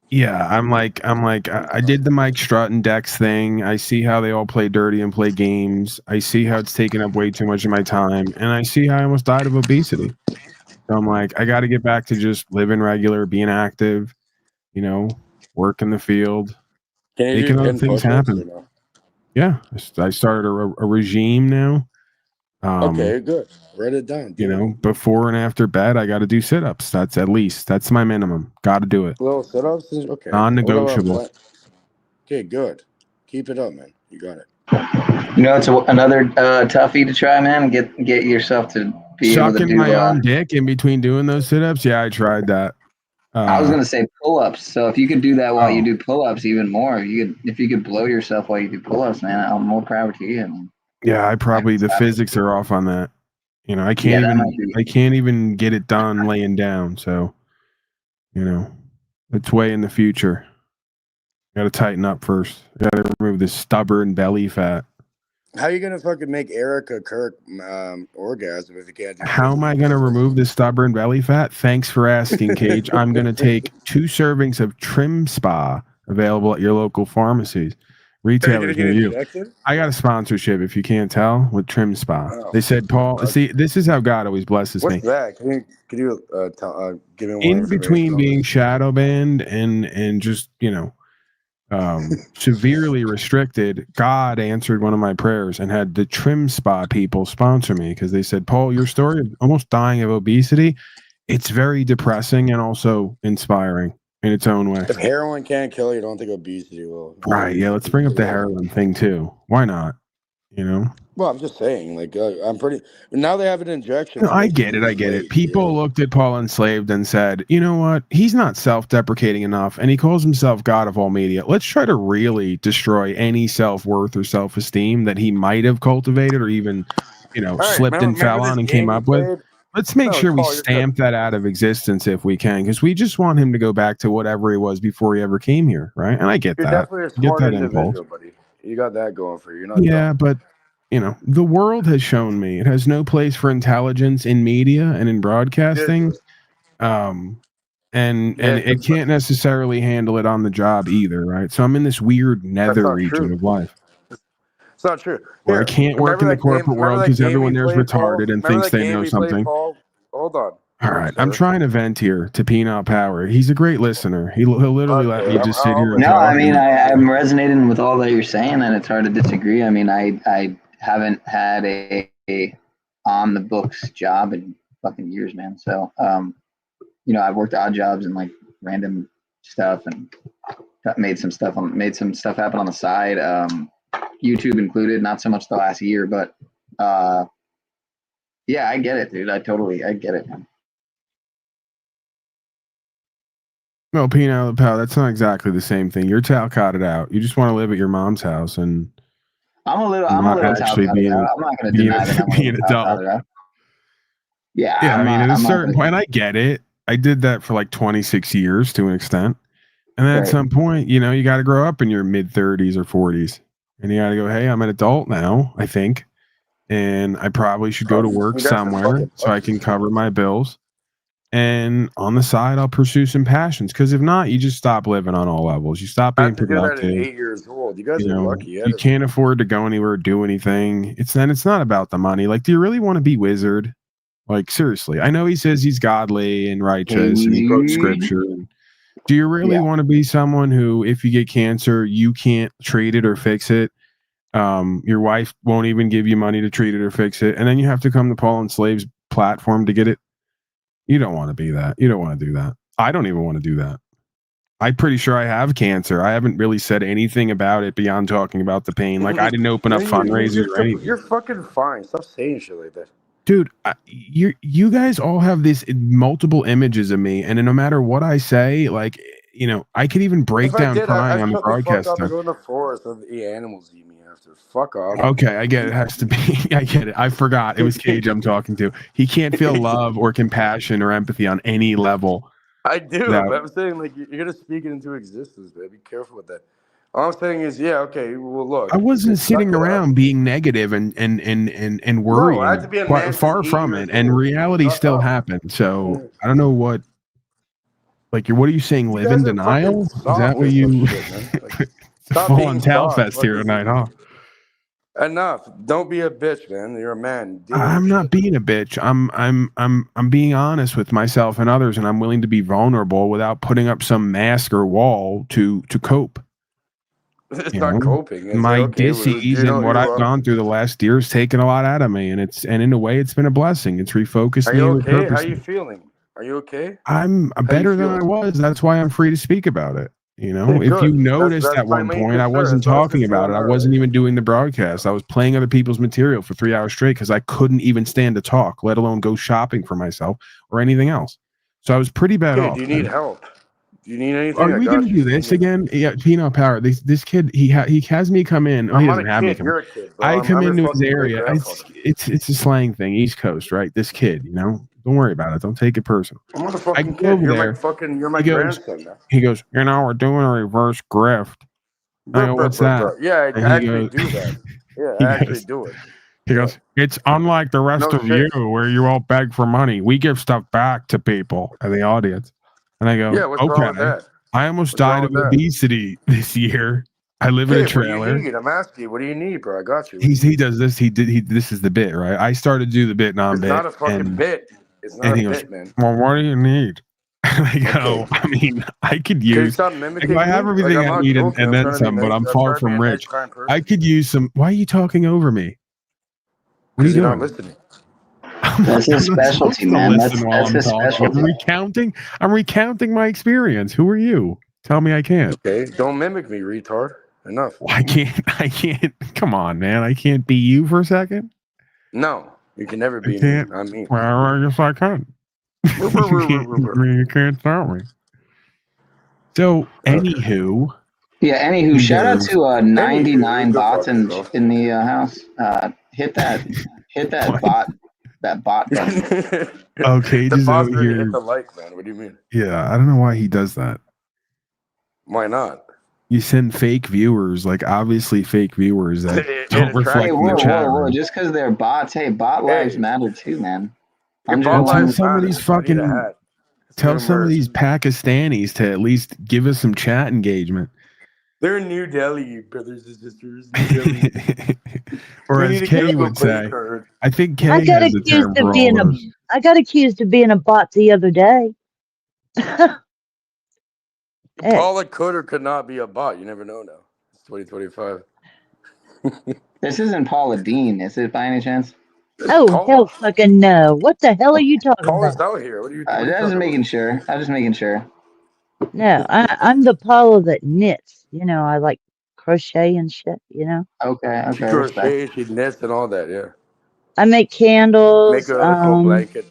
yeah, I did the Mike Strut and Dex thing. I see how they all play dirty and play games. I see how it's taken up way too much of my time, and I see how I almost died of obesity. So I'm like, I got to get back to just living regular, being active, you know, work in the field, making other things happen. Yeah, I started a regime now. Okay, good. Write it down. You know, before and after bed, I got to do sit-ups. That's my minimum. Got to do it. Little sit-ups? Okay. Non-negotiable. Okay, good. Keep it up, man. You got it. You know, it's another toughie to try, man. Get yourself to be able to do. Sucking my own dick in between doing those sit-ups. Yeah, I tried that. I was gonna say pull-ups. So if you could do that while you do pull-ups, even more. If you could blow yourself while you do pull-ups, man, I'm more proud to you. Man. Yeah, the physics are off on that. You know, I can't even get it done laying down. So, you know, it's way in the future. Got to tighten up first. Got to remove this stubborn belly fat. How are you gonna fucking make Erica Kirk orgasm if you can't? How am I gonna remove this stubborn belly fat? Thanks for asking, Cage. I'm gonna take 2 servings of Trim Spa available at your local pharmacies. Retailers near you. I got a sponsorship, if you can't tell, with Trim Spa. Oh. They said, Paul, see, this is how God always blesses me. What's that? Can you give me more In between being shadow banned and just, you know, severely restricted, God answered one of my prayers and had the Trim Spa people sponsor me because they said, Paul, your story of almost dying of obesity, it's very depressing and also inspiring in its own way. If heroin can't kill you, I don't think obesity will. Right, yeah, let's bring up the heroin thing too. Why not? You know? Well, I'm just saying, like, I'm pretty. Now they have an injection. No, I get it. People looked at Paul Enslaved and said, you know what? He's not self-deprecating enough, and he calls himself God of all media. Let's try to really destroy any self-worth or self-esteem that he might have cultivated or even, you know, slipped and fell on and came up with. Let's make sure we stamp that out of existence if we can, because we just want him to go back to whatever he was before he ever came here, right? And I get You're that. definitely a I get smart that individual, impulse. buddy. You got that going for you. You're not Yeah, dumb. but you know, the world has shown me it has no place for intelligence in media and in broadcasting. And it can't necessarily handle it on the job either, right? So I'm in this weird nether region of life It's not true. where I can't work in the corporate world because everyone there's retarded and thinks they know something. Hold on. All right, I'm trying to vent here to Peanut Power. He's a great listener. He'll literally let me just sit here and No, talk. I mean I'm resonating with all that you're saying, and it's hard to disagree. I mean, I haven't had a on the books job in fucking years, man. So you know, I've worked odd jobs and like random stuff and made some stuff happen on the side, YouTube included. Not so much the last year, but yeah, I get it, dude. I get it, man. No, Peanut Power, that's not exactly the same thing. You're Talcotted out. You just want to live at your mom's house and I'm a little actually being I'm not going to deny that I'm being an adult. Yeah, I mean, at a certain point, I get it. I did that for like 26 years to an extent. And then at some point, you know, you got to grow up in your mid 30s or 40s. And you got to go, hey, I'm an adult now, I think. And I probably should go to work somewhere so I can cover my bills. And on the side, I'll pursue some passions. Because if not, you just stop living on all levels. You stop being productive. At 8 years old. You guys You are know, lucky. you can't afford to go anywhere or do anything. It's not about the money. Like, do you really want to be Wizard? Like, seriously. I know he says he's godly and righteous and he quotes scripture. Do you really want to be someone who, if you get cancer, you can't treat it or fix it? Your wife won't even give you money to treat it or fix it. And then you have to come to Paul and Slave's platform to get it. You don't want to be that. You don't want to do that. I don't even want to do that. I'm pretty sure I have cancer. I haven't really said anything about it beyond talking about the pain. Like, I didn't open up fundraisers or anything. You're fucking fine. Stop saying shit like that. Dude, you guys all have these multiple images of me, and no matter what I say, like, you know, I could even break down crying on the broadcast. I'm going to the forest and the animals eat me after. Fuck off. Okay, I get it. It has to be. I get it. I forgot. It was Cage I'm talking to. He can't feel love or compassion or empathy on any level. I do, That- but I'm saying like you're gonna speak it into existence, man. Be careful with that. All I'm saying is, yeah, okay. Well, look, I wasn't just sitting suck it up. around being negative and worrying. I had to be a man Far since 8 from years it, and old. reality Shut still up. happened. So I don't know what. Like, what are you saying? Live in guys are denial? fucking Is that soft what or some you? shit, man. Like, stop Full being on Towel soft. Fest here tonight, huh? Enough. Don't be a bitch, man. You're a man. Deal with I'm your not being a bitch. I'm being honest with myself and others, and I'm willing to be vulnerable without putting up some mask or wall to cope. It's You not know? coping. It's My like, okay, disease and what I've gone through the last year has taken a lot out of me, and in a way, it's been a blessing. It's refocused Are me you and okay? How repurposed you me. feeling? Are you okay? I'm How you better than I feeling? was. That's why I'm free to speak about it. You know, Okay, if you good. noticed That's at my one main point, I concern. wasn't That's all I was talking about it. I concerned wasn't about. even doing the broadcast. I was playing other people's material for 3 hours straight because I couldn't even stand to talk, let alone go shopping for myself or anything else. So I was pretty bad Okay, off. do you need help? Do you need anything? Are I we got going to you. do this again? Yeah, Peanut Power. This kid, he has me come in. Oh, I'm he not doesn't a have me kid. come. You're a kid, bro. I come I'm your into his fucking area. great-grandfather. It's a slang thing, East Coast, right? This kid, you know, don't worry about it. Don't take it personal. I'm not a I fucking go over kid. there. You're my He goes, grandson, man. he goes, you know, we're doing a reverse grift. I go, what's that? Yeah, And I he actually goes, do that. Yeah, he I actually goes, do it. he goes, it's unlike the rest No of you shit. where you all beg for money. We give stuff back to people in the audience. And I go, Yeah, what's wrong with okay. that? I almost What's wrong died of with that? obesity this year. I live in a Okay, what do you trailer. need? I'm asking you, what do you need, bro? I got you. What do you He need? does this. This is the bit, right? I started to do the bit It's non-bit. not a fucking and, bit. It's not and a he goes, bit, man. well, what do you need? And I go, Okay. I mean, I could Can you use, stop I mimicking go, I have me? everything I'm I not need joking. and I'm then trying to be some, but nice. I'm I'm far trying to be from a nice, rich. kind person. I could use some, why are you talking over me? What are you Because you're doing? not listening. That's his I'm not supposed specialty, to man. That's listen while I'm his talking. specialty. I'm recounting my experience. Who are you? Tell me I can't. Okay, don't mimic me, retard. Enough. I can't. Come on, man. I can't be you for a second. No, you can never I be me. can't. Not me. Well, I guess I can. You can't stop me. So, anywho. Yeah, anywho, he shout out goes, to 99 go bots fuck yourself. in the house. Hit that bot button. Okay, The just boss over already here. hit the like, man. What do you mean? Yeah, I don't know why he does that. Why not? You send fake viewers, like obviously fake viewers that don't reflect Hey, in the chat whoa! room. Just because they're bots, hey, bot lives matter too, man. I'm bot just Tell lives some of matter. these I need a fucking, hat. tell some of Rumors. these Pakistanis to at least give us some chat engagement. They're in New Delhi, brothers and sisters. New Delhi. Or We as need to Kay get you a would play say, card. I think I Kay got has a term accused for of all being a those. I got accused of being a bot the other day. Hey. Paula could or could not be a bot. You never know now. It's 2025. This isn't Paula Dean, is it by any chance? Oh, hell fucking no. What the hell are you talking Paula's about? out here. What are you I was talking making sure. I was just making sure. No, I'm the Paula that knits. You know, I like crochet and shit, you know? Okay, She crochets, she knits and all that, yeah. I make candles. Make her a cool blanket.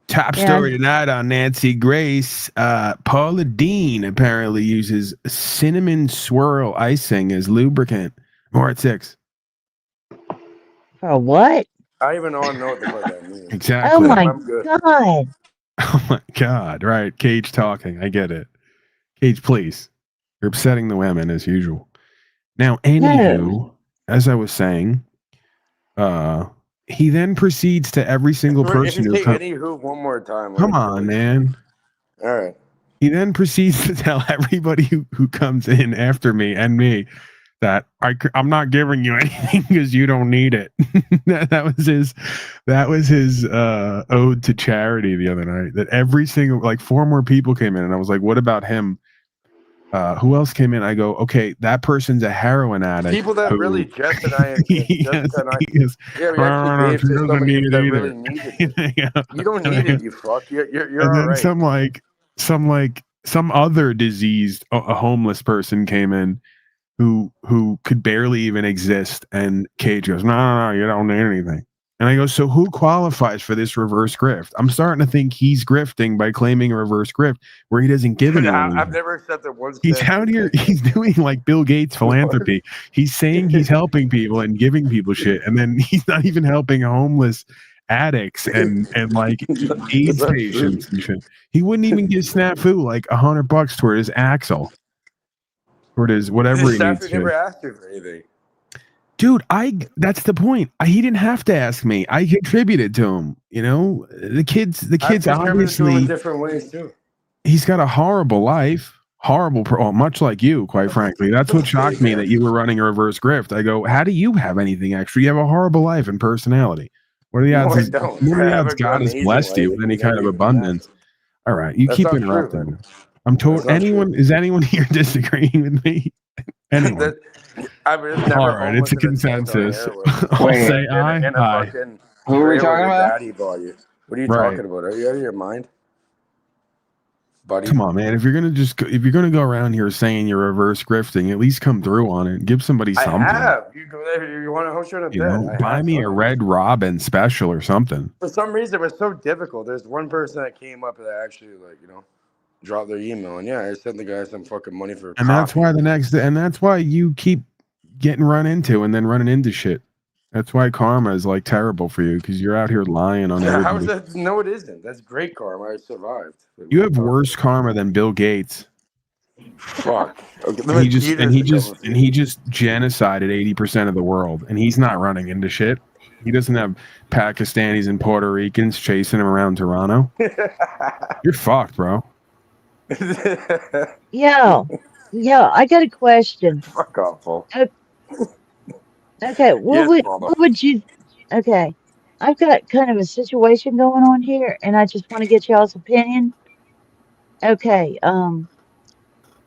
Top Yeah. story tonight on Nancy Grace. Paula Dean apparently uses cinnamon swirl icing as lubricant. More at 6. For what? I even know what the fuck that means. Exactly. Oh my I'm good. God. Oh my God. Right. Cage talking. I get it. Cage, please. You're upsetting the women as usual. Now, anywho, as I was saying, he then proceeds to every single person who Say comes. anywho one more time. Come on, man. All right. He then proceeds to tell everybody who comes in after me and me that I'm not giving you anything because you don't need it. that was his ode to charity the other night. That every single, like 4 more people came in, and I was like, "What about him? Who else came in?" I go, "Okay, that person's a heroin addict." People that really Jess and I and Jessica and I. Yes. Yeah, we actually gave She to doesn't somebody need it that either. really needed it. You don't need it, you fuck. You're And all then right. some other diseased a homeless person came in who could barely even exist, and Cage goes, no, you don't need anything. And I go, so who qualifies for this reverse grift? I'm starting to think he's grifting by claiming a reverse grift where he doesn't give anyone I've anything. never accepted one He's cent. out here, he's doing like Bill Gates philanthropy. He's saying he's helping people and giving people shit, and then he's not even helping homeless addicts and like AIDS patients and shit. He wouldn't even give Snafu like $100 toward his axle, toward his whatever he needs Stafford never to. asked you for anything. Dude, that's the point. He didn't have to ask me. I contributed to him. You know, the kids I've contributed to him obviously in different ways too. he's got a horrible life, much like you, quite frankly. That's what shocked me, that you were running a reverse grift. I go, how do you have anything extra? You have a horrible life and personality. What are the No, odds? I don't. What are I the have odds an God has amazing blessed you life. with any You kind never of even abundance? All right, you That's keep not true, interrupting. man. I'm told That's not true. is anyone here disagreeing with me? Anyone? I was never All right, homeless it's a in a tent on consensus. heroin. I'll Wait. say aye. In a Aye. fucking Who are we trailer talking your about? daddy bought you. What are you Right. talking about? Are you out of your mind, buddy? Come on, man. If you're gonna go around here saying you're reverse grifting, at least come through on it. Give somebody I something. have. You go there. You want to host you on a You bed? know, I buy have me a done it. Red Robin special or something. For some reason, it was so difficult. There's one person that came up that actually, dropped their email, and I sent the guy some fucking money for And that's coffee. that's why you keep getting run into and then running into shit. That's why karma is like terrible for you, because you're out here lying on How is everybody. that? No, it isn't. That's great karma. I survived. You have worse karma than Bill Gates. Fuck. Okay, And he just genocided 80% of the world, and he's not running into shit. He doesn't have Pakistanis and Puerto Ricans chasing him around Toronto. You're fucked, bro. Yo, I got a question. Fuck off, Paul. Okay, Yes, Paula. what would you? Okay, I've got kind of a situation going on here, and I just want to get y'all's opinion. Okay,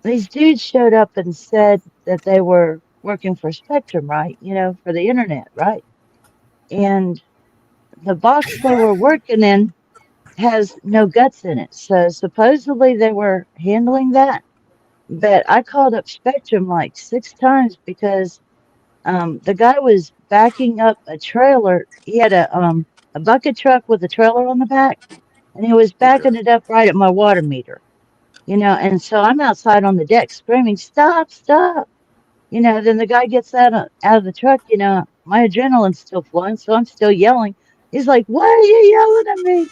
these dudes showed up and said that they were working for Spectrum, right? You know, for the internet, right? And the box they were working in has no guts in it. So supposedly they were handling that. But I called up Spectrum like 6 times because the guy was backing up a trailer. He had a bucket truck with a trailer on the back, and he was backing it up right at my water meter. You know, and so I'm outside on the deck screaming, "Stop, stop." You know, then the guy gets out of the truck, you know, my adrenaline's still flowing, so I'm still yelling. He's like, "Why are you yelling at me?"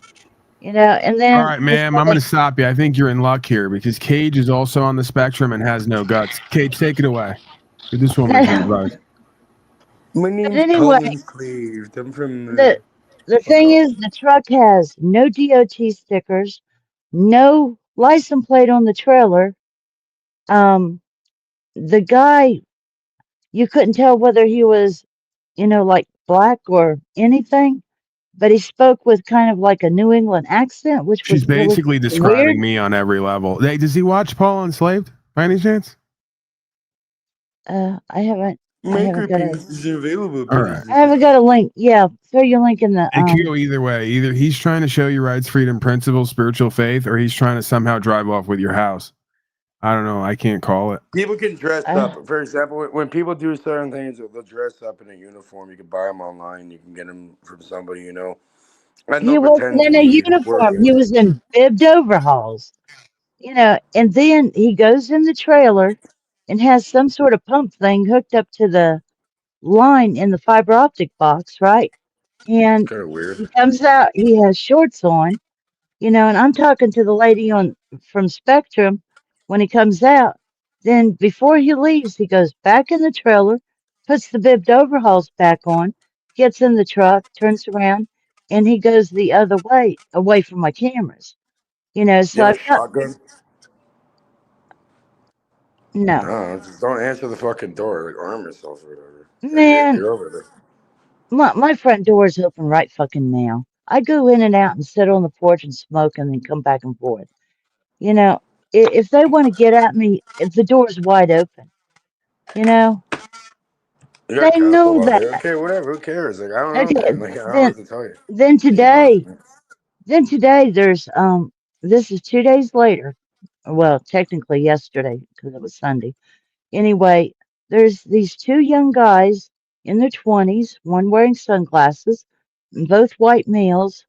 You know, and then All right, ma'am, I'm going to stop you. I think you're in luck here because Cage is also on the spectrum and has no guts. Cage, take it away. Give this woman some advice. My name's anyway, Colin Cleaved. I'm from the thing is, the truck has no DOT stickers, no license plate on the trailer. The guy, you couldn't tell whether he was, you know, like black or anything, but he spoke with kind of like a New England accent, which She's was really basically weird. describing me on every level. Hey, does he watch Paul Enslaved by any chance? I haven't got Makerpiece is available. All right. I haven't got a link. Yeah, throw your link in the. It could go either way. Either he's trying to show you rights, freedom, principles, spiritual faith, or he's trying to somehow drive off with your house. I don't know. I can't call it. People can dress up. For example, when people do certain things, they'll dress up in a uniform. You can buy them online. You can get them from somebody you know. And He they'll wasn't pretend in to a be uniform. working. He was in bibbed overalls. You know, and then he goes in the trailer and has some sort of pump thing hooked up to the line in the fiber optic box, right? And Kind of weird. he comes out, he has shorts on, you know, and I'm talking to the lady from Spectrum when he comes out. Then before he leaves, he goes back in the trailer, puts the bibbed overalls back on, gets in the truck, turns around, and he goes the other way, away from my cameras. You know, You so have a I've got shotgun? no. No, just don't answer the fucking door. Like arm yourself or whatever. Man, You're over there. my front door is open right fucking now. I go in and out and sit on the porch and smoke and then come back and forth. You know, if they want to get at me, if the door's wide open, you know, You got they castle know out there. that. Okay, whatever. Who cares? Like I don't know, Okay, man. Like I don't know then what to tell you. then today there's this is 2 days later. Well, technically yesterday because it was Sunday. Anyway, there's these 2 young guys in their 20s, one wearing sunglasses, both white males,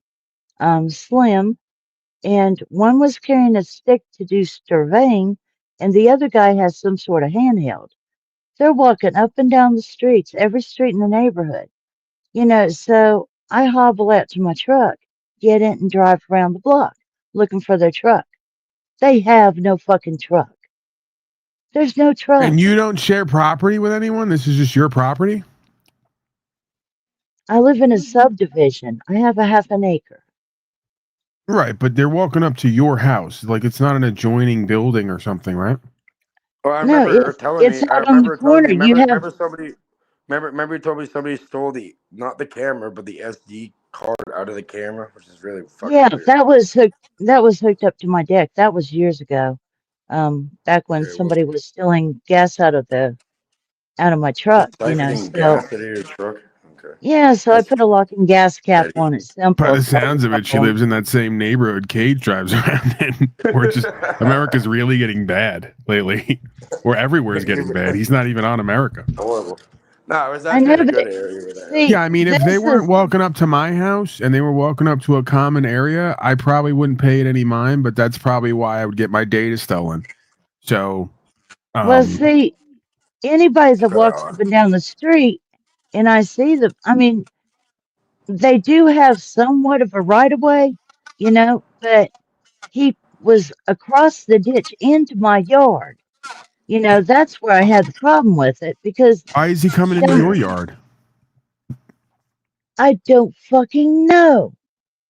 slim, and one was carrying a stick to do surveying, and the other guy has some sort of handheld. They're walking up and down the streets, every street in the neighborhood. You know, so I hobble out to my truck, get in and drive around the block looking for their truck. They have no fucking truck. There's no truck. And you don't share property with anyone? This is just your property? I live in a subdivision. I have a half an acre. Right, but they're walking up to your house. Like it's not an adjoining building or something, right? Well, I No, remember her telling it's me. I out on the remember telling corner. me. You have Remember somebody. Remember you told me somebody stole not the camera, but the SD card out of the camera, which is really fucking yeah, weird. that was hooked up to my deck. That was years ago. Back when somebody was stealing gas out of my truck, Siphoning gas out of your truck. Okay. Yeah, so I put a locking gas cap on it. Simple. By the sounds of it, she lives in that same neighborhood Cage drives around in. We're just America's really getting bad lately. Or everywhere's getting bad. He's not even on America. Horrible. No, it was I actually know a that- good area with that. see, Yeah, I mean, if they this weren't is- walking up to my house and they were walking up to a common area, I probably wouldn't pay it any mind, but that's probably why I would get my data stolen. So, Well, see, anybody that walks up and down the street and I see them, I mean, they do have somewhat of a right of way, but he was across the ditch into my yard. That's where I had the problem with it because why is he coming into your yard? I don't fucking know.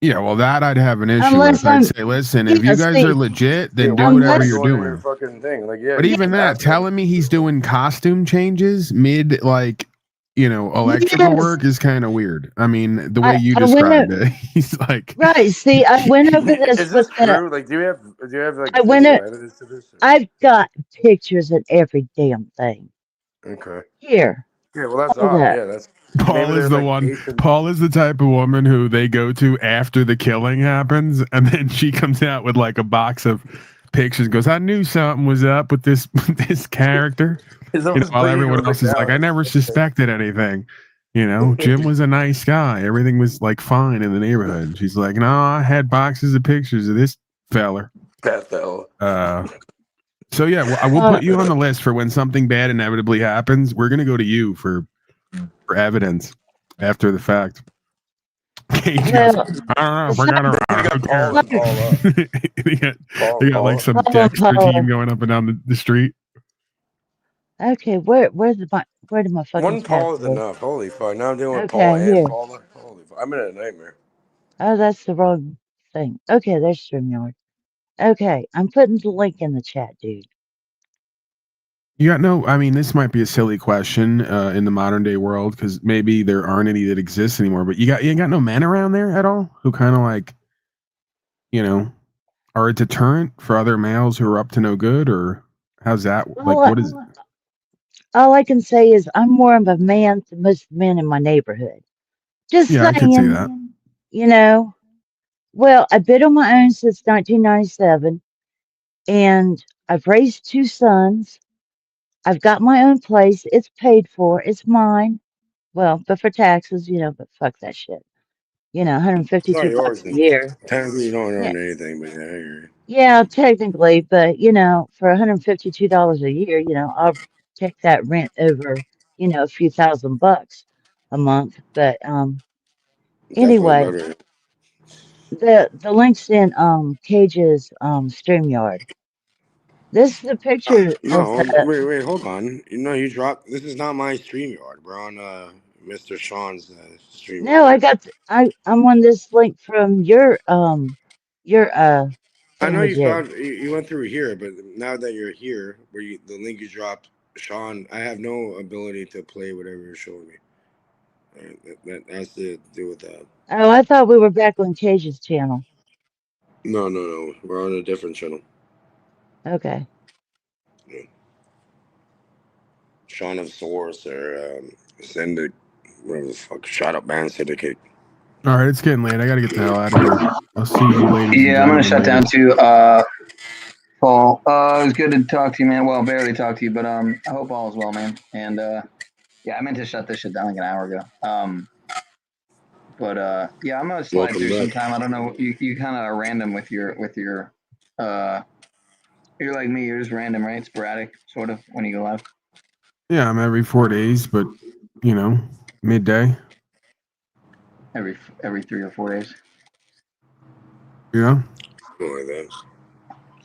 Yeah, well, that I'd have an issue Unless with. I'd I'm- say, listen, if Yeah, you guys see, are legit, then do unless- whatever you're Going in your doing. fucking thing. Like, yeah. But even that, telling me he's doing costume changes mid, electrical Yes. work is kind of weird. I mean, the way you I went described up- it, he's like, Right. See, I went over this Is with this true? Like, do you have like I went video up- evidence to this? I've got pictures of every damn thing. Okay. Here. Yeah, well, that's Hold odd. up. Yeah, that's. Paul maybe is there's, the like, one. Asian- Paul is the type of woman who they go to after the killing happens, and then she comes out with like a box of pictures. Goes, I knew something was up with this character. While everyone else is like, I never suspected anything. Jim was a nice guy. Everything was like fine in the neighborhood. She's like, no, I had boxes of pictures of this feller. That fella. So yeah, well, I will put you on the list for when something bad inevitably happens. We're gonna go to you for evidence after the fact. Cage goes, I don't know. Forget her. They got like some Dexter team going up and down the street. Okay, where did my fucking One Paul is tab go? enough. Holy fuck! Now I'm dealing with Okay, Paul and here. Paula. Holy fuck! I'm in a nightmare. Oh, that's the wrong thing. Okay, there's StreamYard. Okay, I'm putting the link in the chat, dude. You got no. I mean, this might be a silly question in the modern day world because maybe there aren't any that exist anymore. But you got no men around there at all who kind of like, are a deterrent for other males who are up to no good, or how's that? Like, what is? All I can say is I'm more of a man than most men in my neighborhood. Just Yeah, I saying, could see that. Well, I've been on my own since 1997, and I've raised 2 sons. I've got my own place. It's paid for. It's mine. Well, but for taxes, but fuck that shit. It's not $152 yours. a year. Technically, you don't own anything, but yeah, you're. Yeah, technically, but for $152 a year, I'll take that rent over, a few $1,000 a month. But anyway, Definitely better. the link's in Cage's StreamYard. This is a picture No, of the, wait, hold on. You dropped. This is not my StreamYard. We're on Mr. Sean's StreamYard. No, I'm on this link from your I know you thingamajig. found you went through here, but now that you're here, the link you dropped, Sean, I have no ability to play whatever you're showing me. That has to do with that. Oh, I thought we were back on Cage's channel. No. We're on a different channel. Okay. Sean of Source or whatever the fuck, Shot Up Man Syndicate. All right, it's getting late. I gotta get the hell out of here. I'll see you later. Yeah, I'm gonna shut down too. Paul, it was good to talk to you, man. Well, barely talk to you, but I hope all is well, man. And yeah, I meant to shut this shit down like an hour ago. But yeah, I'm gonna slide Welcome through back. sometime. I don't know. You kind of are random with your you're like me. You're just random, right? Sporadic, sort of, when you go live. Yeah, I'm every 4 days, but midday. every 3 or 4 days. Yeah.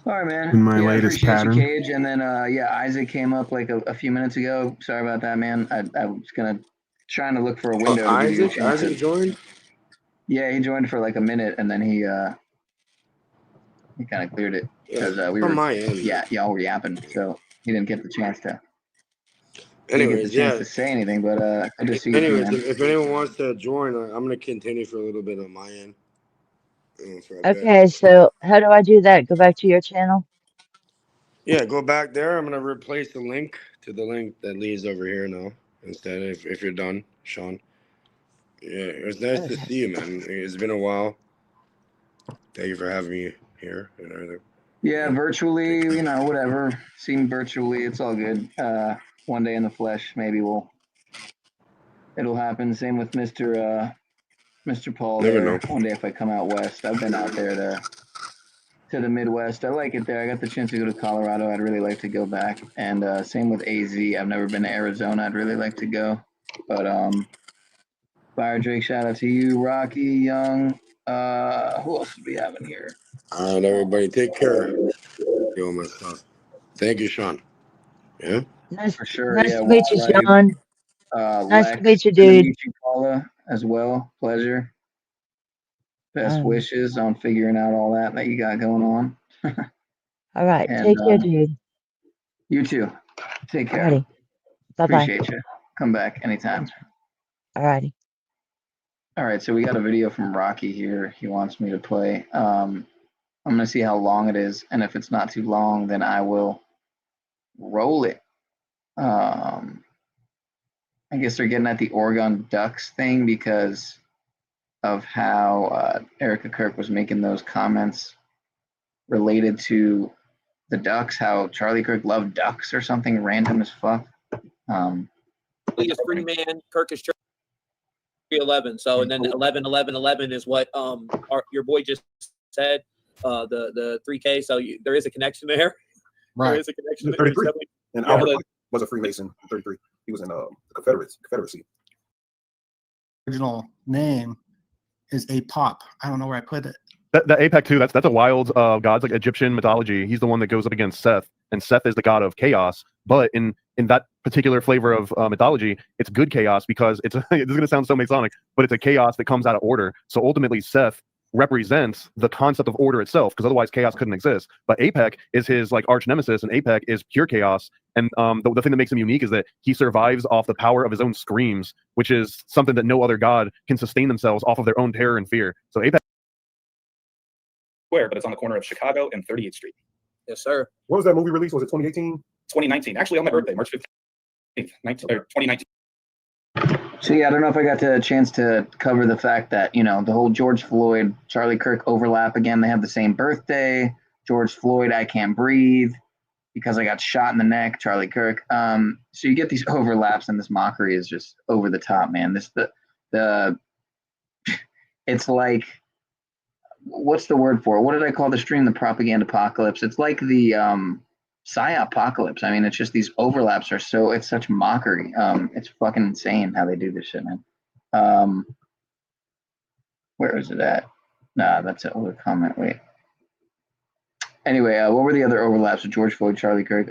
Sorry, man. In my Yeah, I latest appreciate pattern. you, Cage. And then, yeah, Isaac came up like a few minutes ago. Sorry about that, man. I was trying to look for a window to give you a chance. Isaac joined? Yeah, he joined for like a minute, and then he kind of cleared it because we were, on my end. yeah, y'all were yapping, so he didn't get the chance to. Anyways, to say anything, but good to see you, anyways, man. if anyone wants to join, I'm gonna continue for a little bit on my end. Okay, so how do I do that? Go back to your channel? Yeah, go back there. I'm gonna replace the link to the link that leads over here now. Instead, if you're done, Sean. Yeah, it was nice to see you, man. It's been a while. Thank you for having me here and everything. Yeah, virtually, you know, whatever. Seen virtually, it's all good. One day in the flesh, maybe it'll happen. Same with Mr. Paul. Never there. know. One day if I come out west, I've been out there to the Midwest. I like it there. I got the chance to go to Colorado. I'd really like to go back. And same with AZ. I've never been to Arizona. I'd really like to go. But Fire Drake, shout out to you, Rocky, Young. Who else do we have in here? All right, everybody, take care. Yo, my stuff. Thank you, Sean. Yeah. Nice, For sure. nice Yeah, to meet you, Wildlife, Sean. Nice to Lex, meet you, good to dude. meet you, Paula, as well. Pleasure. Best Um, wishes on figuring out all that you got going on. All right, And take care, dude. you too. Take care. Alrighty. Bye-bye. Appreciate you. Come back anytime. Alrighty. All right, so we got a video from Rocky here. He wants me to play. I'm gonna see how long it is, and if it's not too long, then I will roll it. I guess they're getting at the Oregon Ducks thing because of how Erica Kirk was making those comments related to the Ducks, how Charlie Kirk loved ducks or something random as fuck. Is free man, Kirk is 11. So and then 11, 11, 11 is what your boy just said. The 3K. So there is a connection there. Right. There is a connection. 33. And Yeah, Albert was a Freemason in 33. He was in the Confederacy. Original name is APOP. I don't know where I put it. The APEC too. That's a wild gods, like Egyptian mythology. He's the one that goes up against Seth, and Seth is the god of chaos. But in that particular flavor of mythology, it's good chaos because it's this is going to sound so Masonic, but it's a chaos that comes out of order. So ultimately, Seth represents the concept of order itself, because otherwise chaos couldn't exist. But APEC is his like arch nemesis, and APEC is pure chaos. And the thing that makes him unique is that he survives off the power of his own screams, which is something that no other god can sustain themselves off of their own terror and fear. So APEC Square, but it's on the corner of Chicago and 38th Street. Yes, sir. What was that movie release? Was it 2018? 2019. Actually, on my birthday, March 15th, 2019. So yeah, I don't know if I got the chance to cover the fact that, you know, the whole George Floyd, Charlie Kirk overlap again. They have the same birthday. George Floyd, I can't breathe because I got shot in the neck. Charlie Kirk. So you get these overlaps, and this mockery is just over the top, man. It's like, what's the word for it? What did I call the stream? The Propagandapocalypse. It's like the PSYOPocalypse. I mean, it's just these overlaps it's such mockery. It's fucking insane how they do this shit, man. Where is it at? Nah, that's an older comment. Wait. Anyway, what were the other overlaps with George Floyd, Charlie Kirk?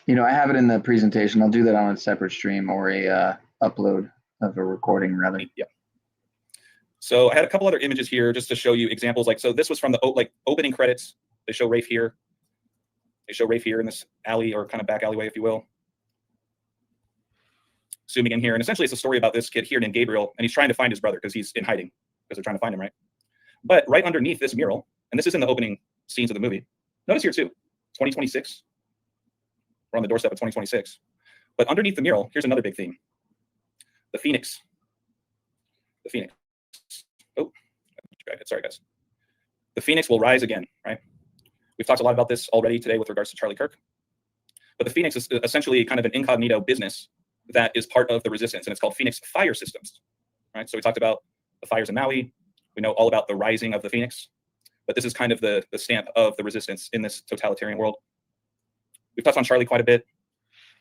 You know, I have it in the presentation. I'll do that on a separate stream or a upload of a recording, rather. Yeah. So I had a couple other images here just to show you examples. Like, so this was from the opening credits. They show Rafe here. They show Rafe here in this alley, or kind of back alleyway, if you will. Zooming in here, and essentially it's a story about this kid here named Gabriel, and he's trying to find his brother because he's in hiding because they're trying to find him, right? But right underneath this mural, and this is in the opening scenes of the movie. Notice here too, 2026. We're on the doorstep of 2026. But underneath the mural, here's another big theme: the Phoenix. The Phoenix. Oh, sorry guys. The Phoenix will rise again, right? We've talked a lot about this already today with regards to Charlie Kirk. But the Phoenix is essentially kind of an incognito business that is part of the resistance, and it's called Phoenix Fire Systems, right? So we talked about the fires in Maui. We know all about the rising of the Phoenix, but this is kind of the stamp of the resistance in this totalitarian world. We've touched on Charlie quite a bit.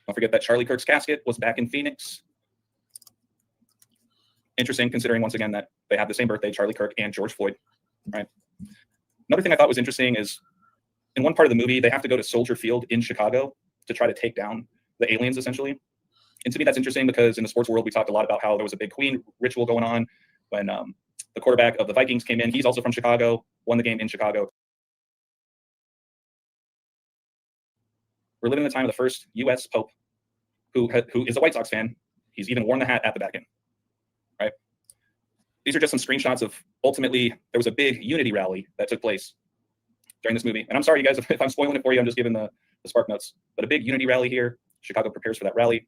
Don't forget that Charlie Kirk's casket was back in Phoenix. Interesting, considering once again that they have the same birthday, Charlie Kirk and George Floyd, right? Another thing I thought was interesting is in one part of the movie, they have to go to Soldier Field in Chicago to try to take down the aliens, essentially. And to me, that's interesting because in the sports world, we talked a lot about how there was a big Queen ritual going on when the quarterback of the Vikings came in. He's also from Chicago, won the game in Chicago. We're living in the time of the first U.S. Pope who is a White Sox fan. He's even worn the hat at the Vatican, right? These are just some screenshots of, ultimately, there was a big unity rally that took place during this movie. And I'm sorry, you guys, if I'm spoiling it for you, I'm just giving the spark notes. But a big unity rally here. Chicago prepares for that rally.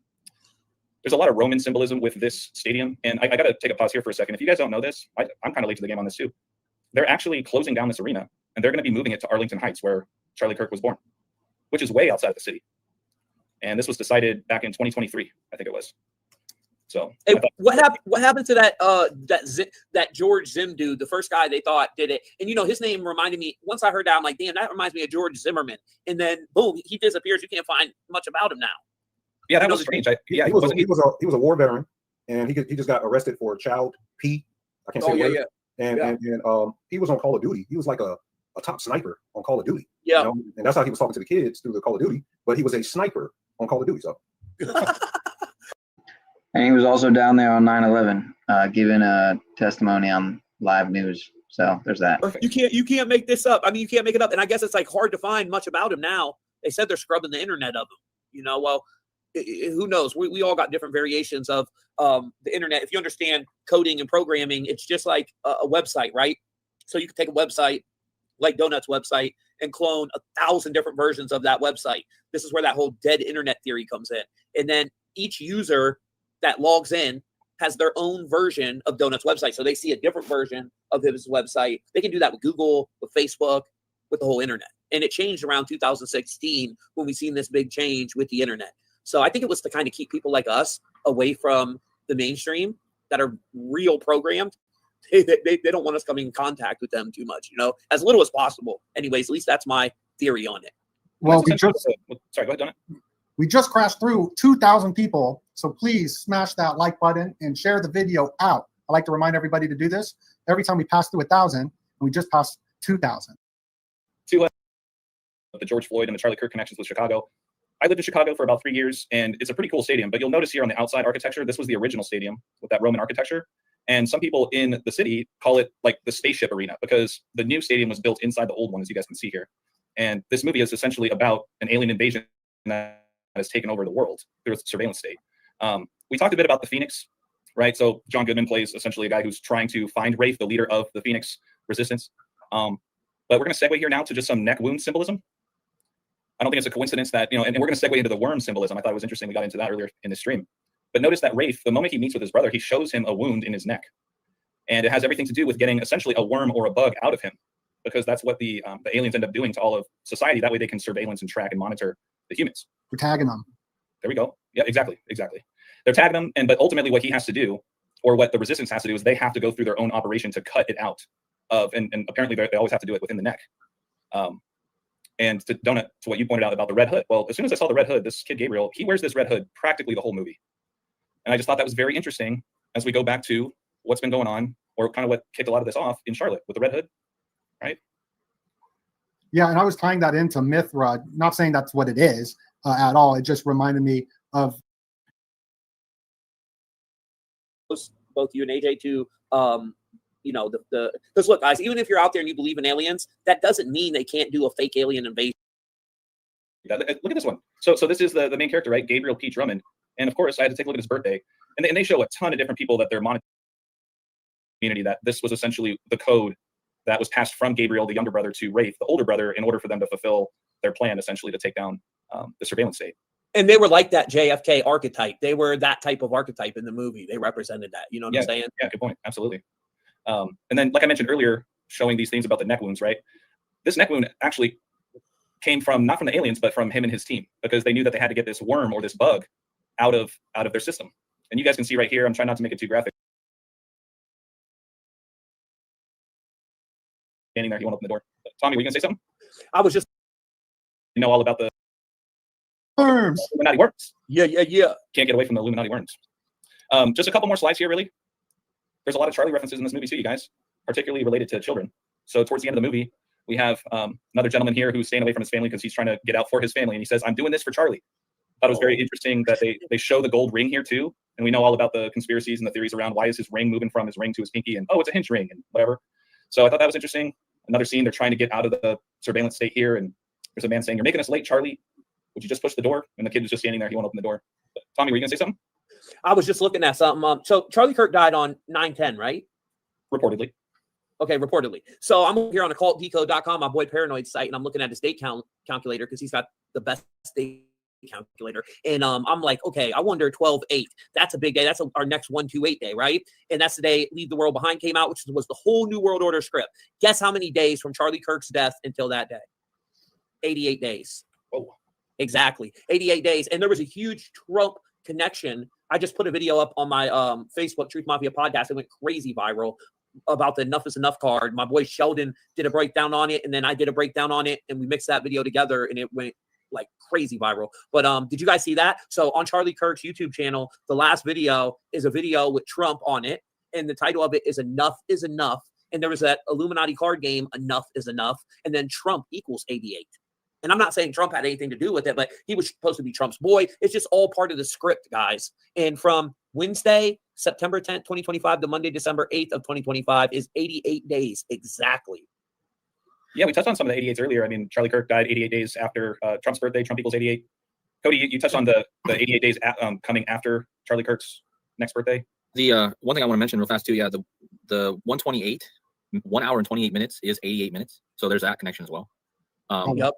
There's a lot of Roman symbolism with this stadium. And I got to take a pause here for a second. If you guys don't know this, I'm kind of late to the game on this too. They're actually closing down this arena, and they're going to be moving it to Arlington Heights, where Charlie Kirk was born, which is way outside of the city. And this was decided back in 2023, I think it was. So hey, what happened to that that George Zim dude, the first guy they thought did it? And you know, his name reminded me, once I heard that, I'm like, damn, that reminds me of George Zimmerman. And then boom, he disappears. You can't find much about him now. Yeah, that was strange. He was a war veteran, and he just got arrested for child P. I can't say the word. And he was on Call of Duty. He was like a top sniper on Call of Duty. Yeah, you know? And that's how he was talking to the kids through the Call of Duty. But he was a sniper on Call of Duty. So. And he was also down there on 9/11, giving a testimony on live news. So there's that. Perfect. You can't make this up. I mean, you can't make it up. And I guess it's like hard to find much about him now. They said they're scrubbing the internet of him. You know, well, who knows? We all got different variations of the internet. If you understand coding and programming, it's just like a website, right? So you can take a website like Donut's website and clone 1,000 different versions of that website. This is where that whole dead internet theory comes in. And then each user that logs in has their own version of Donut's website. So they see a different version of his website. They can do that with Google, with Facebook, with the whole internet. And it changed around 2016 when we seen this big change with the internet. So I think it was to kind of keep people like us away from the mainstream that are real programmed. They don't want us coming in contact with them too much, you know, as little as possible. Anyways, at least that's my theory on it. Well, sorry, go ahead, Donut. We just crashed through 2,000 people. So please smash that like button and share the video out. I like to remind everybody to do this. Every time we pass through 1,000, we just passed 2,000. To the George Floyd and the Charlie Kirk connections with Chicago. I lived in Chicago for about 3 years, and it's a pretty cool stadium. But you'll notice here on the outside architecture, this was the original stadium with that Roman architecture. And some people in the city call it like the spaceship arena because the new stadium was built inside the old one, as you guys can see here. And this movie is essentially about an alien invasion that has taken over the world through a surveillance state. We talked a bit about the Phoenix, right? So John Goodman plays essentially a guy who's trying to find Wraith, the leader of the Phoenix resistance. But we're going to segue here now to just some neck wound symbolism. I don't think it's a coincidence that, you know, and we're going to segue into the worm symbolism. I thought it was interesting. We got into that earlier in the stream. But notice that Wraith, the moment he meets with his brother, he shows him a wound in his neck. And it has everything to do with getting essentially a worm or a bug out of him, because that's what the aliens end up doing to all of society. That way they can surveillance and track and monitor the humans. We're tagging them. There we go. Yeah, exactly. They're tagging them, but ultimately what he has to do, or what the resistance has to do, is they have to go through their own operation to cut it out of, and apparently they always have to do it within the neck. And to Donut, to what you pointed out about the red hood. Well, as soon as I saw the red hood, this kid Gabriel, he wears this red hood practically the whole movie. And I just thought that was very interesting as we go back to what's been going on, or kind of what kicked a lot of this off in Charlotte with the red hood, right? Yeah, and I was tying that into Mithra, not saying that's what it is at all. It just reminded me of both you and AJ to you know, because look, guys, even if you're out there and you believe in aliens, that doesn't mean they can't do a fake alien invasion. Yeah, look at this one. So this is the main character, right? Gabriel P. Drummond. And of course, I had to take a look at his birthday. And they show a ton of different people that they're monitoring community, that this was essentially the code that was passed from Gabriel, the younger brother, to Wraith, the older brother, in order for them to fulfill their plan, essentially, to take down the surveillance state. And they were like that JFK archetype. They were that type of archetype in the movie. They represented that. You know what I'm saying? Yeah, good point. Absolutely. And then, like I mentioned earlier, showing these things about the neck wounds, right? This neck wound actually came from, not from the aliens, but from him and his team, because they knew that they had to get this worm or this bug out of their system. And you guys can see right here, I'm trying not to make it too graphic. Standing there, he won't open the door. Tommy, were you gonna say something? I was just, you know, all about the worms. Illuminati worms. Yeah. Can't get away from the Illuminati worms. Just a couple more slides here, really. there's a lot of Charlie references in this movie too, you guys, particularly related to children. So towards the end of the movie, we have another gentleman here who's staying away from his family because he's trying to get out for his family. And he says, I'm doing this for Charlie. I thought it was very interesting that they show the gold ring here too. And we know all about the conspiracies and the theories around why is his ring moving from his ring to his pinky, and oh, it's a hinge ring and whatever. So I thought that was interesting. Another scene, they're trying to get out of the surveillance state here. And there's a man saying, you're making us late, Charlie. Would you just push the door? And the kid was just standing there. He won't open the door. But Tommy, were you going to say something? I was just looking at something. So Charlie Kirk died on 9/10, right? Reportedly. Okay, reportedly. So I'm here on occultdecode.com, my boy Paranoid site, and I'm looking at his date calculator because he's got the best date calculator. And I'm like, okay, I wonder 12/8. That's a big day. That's our next 128 day, right? And that's the day Leave the World Behind came out, which was the whole New World Order script. Guess how many days from Charlie Kirk's death until that day? 88 days. Oh. Exactly. 88 days. And there was a huge Trump connection. I just put a video up on my Facebook Truth Mafia podcast. It went crazy viral about the Enough is Enough card. My boy Sheldon did a breakdown on it, and then I did a breakdown on it, and we mixed that video together, and it went like crazy viral. But did you guys see that? So on Charlie Kirk's YouTube channel, the last video is a video with Trump on it, and the title of it is Enough is Enough. And there was that Illuminati card game, Enough is Enough, and then Trump equals 88. And I'm not saying Trump had anything to do with it, but he was supposed to be Trump's boy. It's just all part of the script, guys. And from Wednesday, September 10th, 2025 to Monday, December 8th of 2025 is 88 days exactly. Yeah, we touched on some of the 88s earlier. I mean, Charlie Kirk died 88 days after Trump's birthday. Trump equals 88. Cody, you touched on the 88 days coming after Charlie Kirk's next birthday. The one thing I want to mention real fast too, yeah, the 128, 1 hour and 28 minutes is 88 minutes. So there's that connection as well. Yep.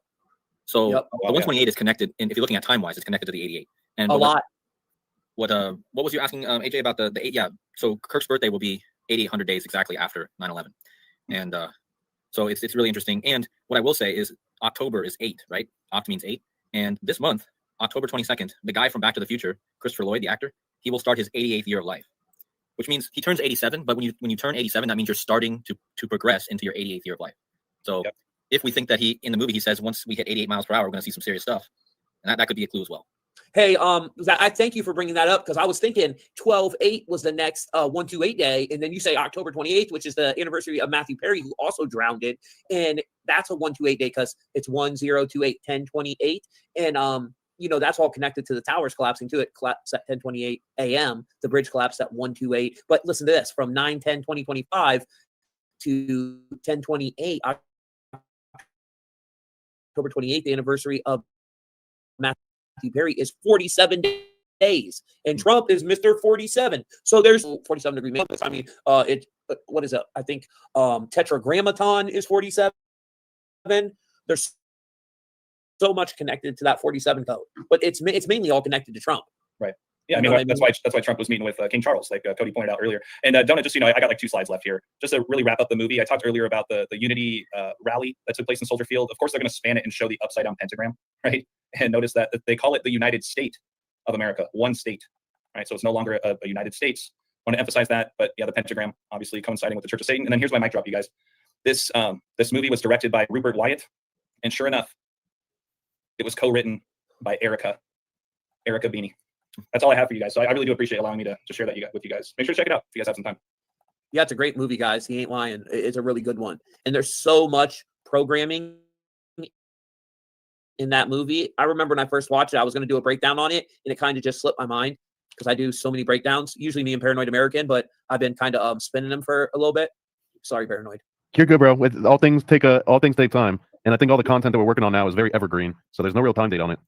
So Yep. the 128 is connected, and if you're looking at time wise, it's connected to the 88. And a lot. What was you asking, AJ, about the 8? Yeah. So Kirk's birthday will be 8,800 days exactly after 9/11, and so it's really interesting. And what I will say is October is 8, right? Oct means 8, and this month, October 22nd, the guy from Back to the Future, Christopher Lloyd, the actor, he will start his 88th year of life, which means he turns 87. But when you turn 87, that means you're starting to progress into your 88th year of life. So. Yep. If we think that in the movie, he says, once we hit 88 miles per hour, we're going to see some serious stuff. And that could be a clue as well. Hey, I thank you for bringing that up, because I was thinking 12/8 was the next 128 day. And then you say October 28th, which is the anniversary of Matthew Perry, who also drowned. And that's a 128 day because it's 1028, 1028. And, that's all connected to the towers collapsing too. It collapsed at 10:28 a.m. The bridge collapsed at 128. But listen to this, from 9/10/2025 to 10/28, October 28th, the anniversary of Matthew Perry is 47 days, and Trump is Mr. 47. So there's 47 degree Memphis. I mean, what is it? I think Tetragrammaton is 47. There's so much connected to that 47 code, but it's mainly all connected to Trump. Right. Yeah, I mean, that's why Trump was meeting with King Charles, like Cody pointed out earlier. And Donut, just, I got like 2 slides left here. Just to really wrap up the movie, I talked earlier about the Unity rally that took place in Soldier Field. Of course, they're going to span it and show the upside down pentagram, right? And notice that they call it the United State of America, one state, right? So it's no longer a United States. I want to emphasize that, but yeah, the pentagram obviously coinciding with the Church of Satan. And then here's my mic drop, you guys. This movie was directed by Rupert Wyatt, and sure enough, it was co-written by Erica Beanie. That's all I have for you guys. So I really do appreciate allowing me to share that with you guys. Make sure to check it out if you guys have some time. Yeah, it's a great movie, guys. He ain't lying. It's a really good one. And there's so much programming in that movie. I remember when I first watched it, I was going to do a breakdown on it, and it kind of just slipped my mind because I do so many breakdowns, usually me and Paranoid American, but I've been kind of spinning them for a little bit. Sorry, Paranoid. You're good, bro. With all things take time. And I think all the content that we're working on now is very evergreen. So there's no real time date on it.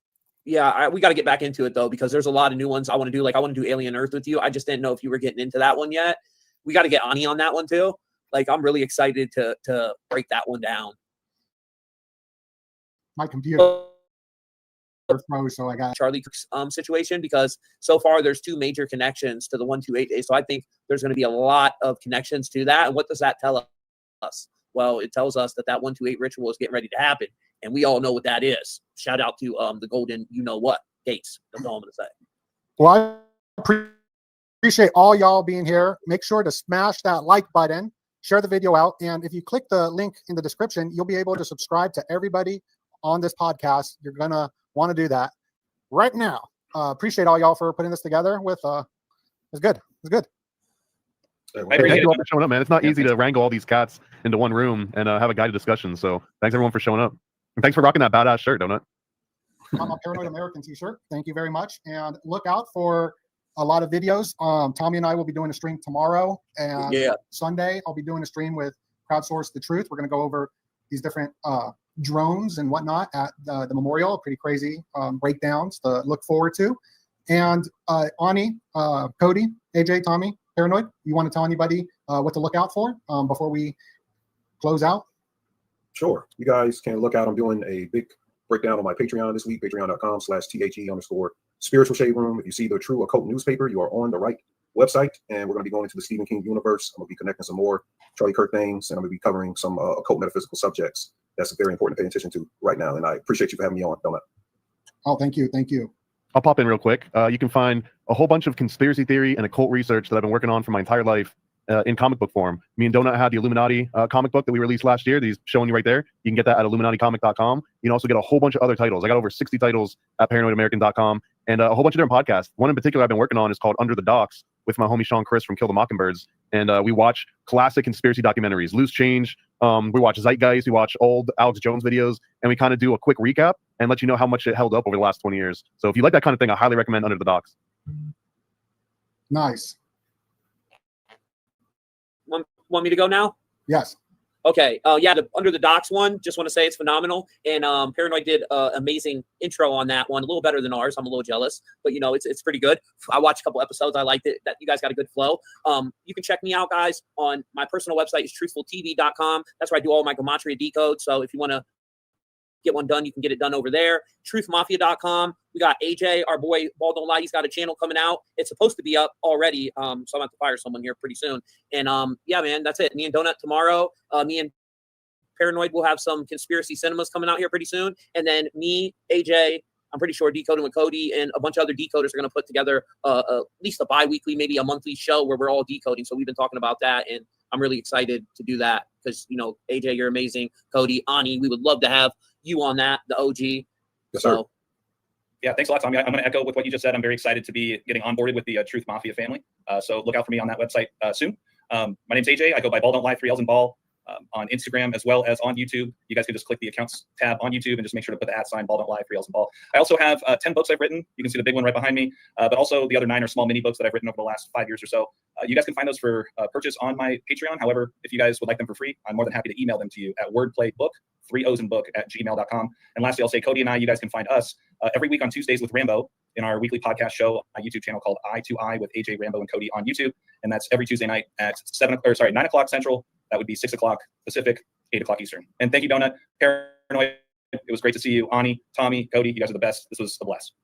Yeah, we got to get back into it, though, because there's a lot of new ones I want to do. Like, I want to do Alien Earth with you. I just didn't know if you were getting into that one yet. We got to get Ani on that one, too. Like, I'm really excited to break that one down. My computer froze, so I got Charlie Kirk's situation, because so far there's 2 major connections to the 128 days. So I think there's going to be a lot of connections to that. And what does that tell us? Well, it tells us that 128 ritual is getting ready to happen. And we all know what that is. Shout out to the golden, you-know-what, Gates. That's all I'm going to say. Well, I appreciate all y'all being here. Make sure to smash that like button, share the video out, and if you click the link in the description, you'll be able to subscribe to everybody on this podcast. You're going to want to do that right now. Appreciate all y'all for putting this together with, it's good. It's good. I Hey, appreciate thank you all it. for showing up, man. It's not Yeah, easy to wrangle all these cats into one room and have a guided discussion. So thanks everyone for showing up. And thanks for rocking that badass shirt, Donut. I'm a Paranoid American t-shirt. Thank you very much. And look out for a lot of videos. Tommy and I will be doing a stream tomorrow, and Sunday I'll be doing a stream with Crowdsource the Truth. We're going to go over these different drones and whatnot at the memorial. Pretty crazy breakdowns to look forward to. And Ani, Cody, AJ, Tommy, Paranoid, you want to tell anybody what to look out for before we close out? Sure. You guys can look out. I'm doing a big breakdown on my Patreon this week, patreon.com/THE_spiritual shade room. If you see the True Occult newspaper, you are on the right website, and we're going to be going into the Stephen King universe. I'm going to be connecting some more Charlie Kirk things, and I'm going to be covering some occult metaphysical subjects. That's very important to pay attention to right now, and I appreciate you for having me on, Donut. Oh, thank you. Thank you. I'll pop in real quick. You can find a whole bunch of conspiracy theory and occult research that I've been working on for my entire life in comic book form. Me and Donut had the Illuminati comic book that we released last year that he's showing you right there. You can get that at IlluminatiComic.com. You can also get a whole bunch of other titles. I got over 60 titles at ParanoidAmerican.com and a whole bunch of different podcasts. One in particular I've been working on is called Under the Docks with my homie Sean Chris from Kill the Mockingbirds. And we watch classic conspiracy documentaries, Loose Change. We watch Zeitgeist. We watch old Alex Jones videos, and we kind of do a quick recap and let you know how much it held up over the last 20 years. So if you like that kind of thing, I highly recommend Under the Docks. Nice. Want me to go now? Yes. Okay. Yeah, the Under the Docks one, just want to say it's phenomenal. And Paranoid did an amazing intro on that one, a little better than ours. I'm a little jealous, but you know, it's pretty good. I watched a couple episodes. I liked it. That you guys got a good flow. You can check me out, guys, on my personal website is truthfultv.com. That's where I do all my gematria decode. So if you want to get one done, you can get it done over there. Truthmafia.com. We got AJ, our boy Ball Don't Lie. He's got a channel coming out. It's supposed to be up already. So I'm gonna have to fire someone here pretty soon. And yeah, man, that's it. Me and Donut tomorrow. Me and Paranoid will have some conspiracy cinemas coming out here pretty soon. And then me, AJ, I'm pretty sure Decoding with Cody and a bunch of other decoders are going to put together at least a bi-weekly, maybe a monthly show where we're all decoding. So we've been talking about that, and I'm really excited to do that because, you know, AJ, you're amazing. Cody, Ani, we would love to have you on that, the OG. Yes, so, sir. Yeah, thanks a lot, Tommy. I'm going to echo with what you just said. I'm very excited to be getting onboarded with the Truth Mafia family. So look out for me on that website soon. My name's AJ. I go by Ball Don't Lie, 3 L's in Ball. On Instagram as well as on YouTube. You guys can just click the accounts tab on YouTube and just make sure to put the @ Ball Don't Lie, 3 L's in Ball. I also have 10 books I've written. You can see the big one right behind me, but also the other 9 are small mini books that I've written over the last 5 years or so. You guys can find those for purchase on my Patreon. However, if you guys would like them for free, I'm more than happy to email them to you at wordplaybook3osinbook@gmail.com. And lastly, I'll say Cody and I, you guys can find us every week on Tuesdays with Rambo in our weekly podcast show on my YouTube channel called Eye to Eye with AJ, Rambo, and Cody on YouTube. And that's every Tuesday night at 9 o'clock Central. That would be 6 o'clock Pacific, 8 o'clock Eastern. And thank you, Donut. Paranoid, it was great to see you. Ani, Tommy, Cody, you guys are the best. This was a blast.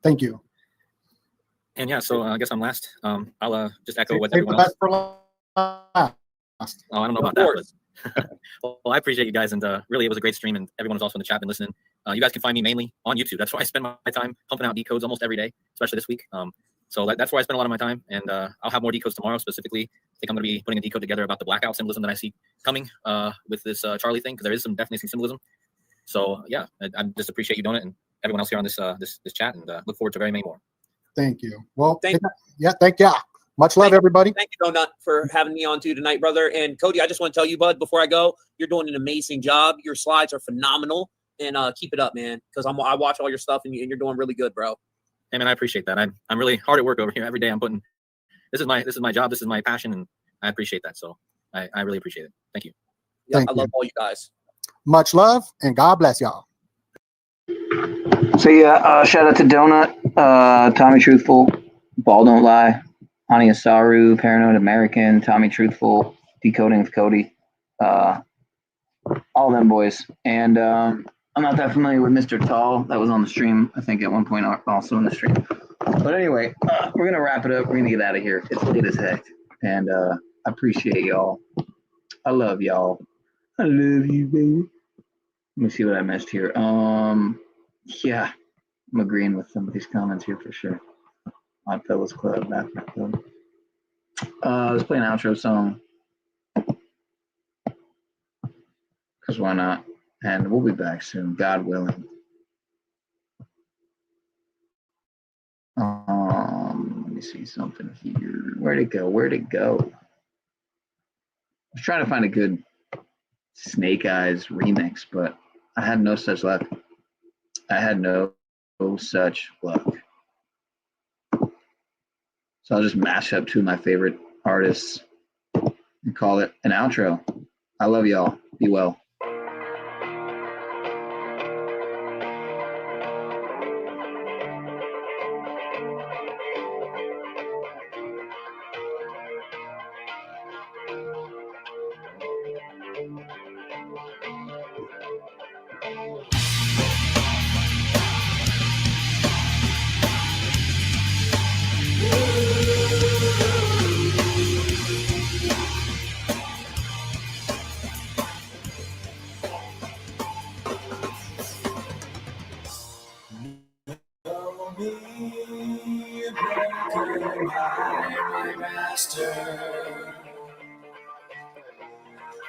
Thank you. And yeah, so I guess I'm last. I'll just echo what Save everyone the else. best for last. Oh, I don't know about that. But well, I appreciate you guys, and really, it was a great stream, and everyone was also in the chat and listening. You guys can find me mainly on YouTube. That's where I spend my time pumping out decodes almost every day, especially this week. So that's where I spend a lot of my time, and I'll have more decodes tomorrow. Specifically, I think I'm going to be putting a decode together about the blackout symbolism that I see coming with this Charlie thing, because there is definitely some symbolism. So yeah, I just appreciate you, Donut, and everyone else here on this this chat, and look forward to very many more. Thank you. Well, Thank you. Much love, everybody. Thank you, Donut, for having me on too tonight, brother. And Cody, I just want to tell you, bud, before I go, you're doing an amazing job. Your slides are phenomenal, and keep it up, man. Because I watch all your stuff, and you're doing really good, bro. Hey man, I appreciate that. I'm really hard at work over here every day. I'm putting this is my job. This is my passion, and I appreciate that. So I really appreciate it. Thank you. Yeah, Thank I love all you guys. Much love, and God bless y'all. So yeah, shout out to Donut, Tommy Truthful, Ball Don't Lie, Ani Asaru, Paranoid American, Tommy Truthful, Decoding with Cody, all them boys. And I'm not that familiar with Mr. Tall. That was on the stream, I think, at one point, also in the stream. But anyway, we're going to wrap it up. We're going to get out of here. It's late as heck. And I appreciate y'all. I love y'all. I love you, baby. Let me see what I missed here. Yeah, I'm agreeing with some of these comments here for sure. Odd Fellows Club, Bathroom Club. Let's play an outro song. Because why not? And we'll be back soon, God willing. me see something here. Where'd it go? Where'd it go? I was trying to find a good Snake Eyes remix, but I had no such luck. I had no such luck. So I'll just mash up two of my favorite artists and call it an outro. I love y'all. Be well.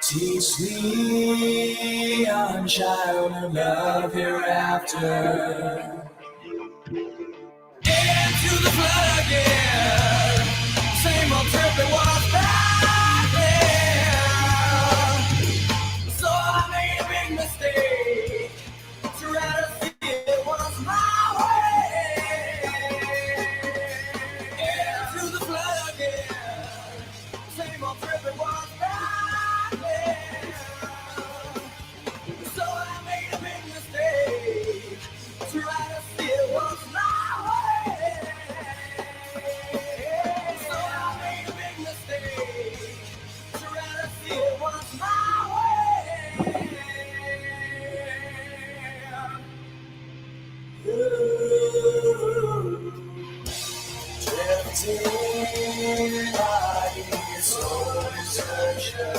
Teach me, young child, of love hereafter. Into the flood again. Same old trip it was back then. So I made a big mistake. Try to see it was my way. Into the flood again. Same old trip it was back then. So I made a big mistake. Try to see it was my way. So I made a big mistake. Try to see it was my way. Ooh. Drifting like soul desertion.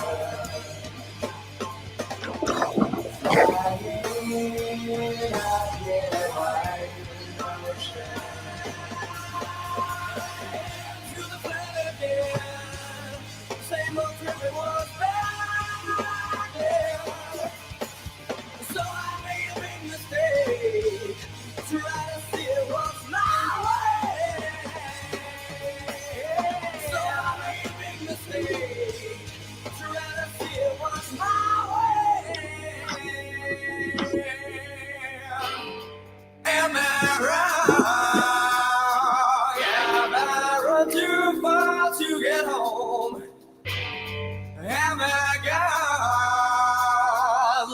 Am I wrong? Am I run too far to get home? Am I God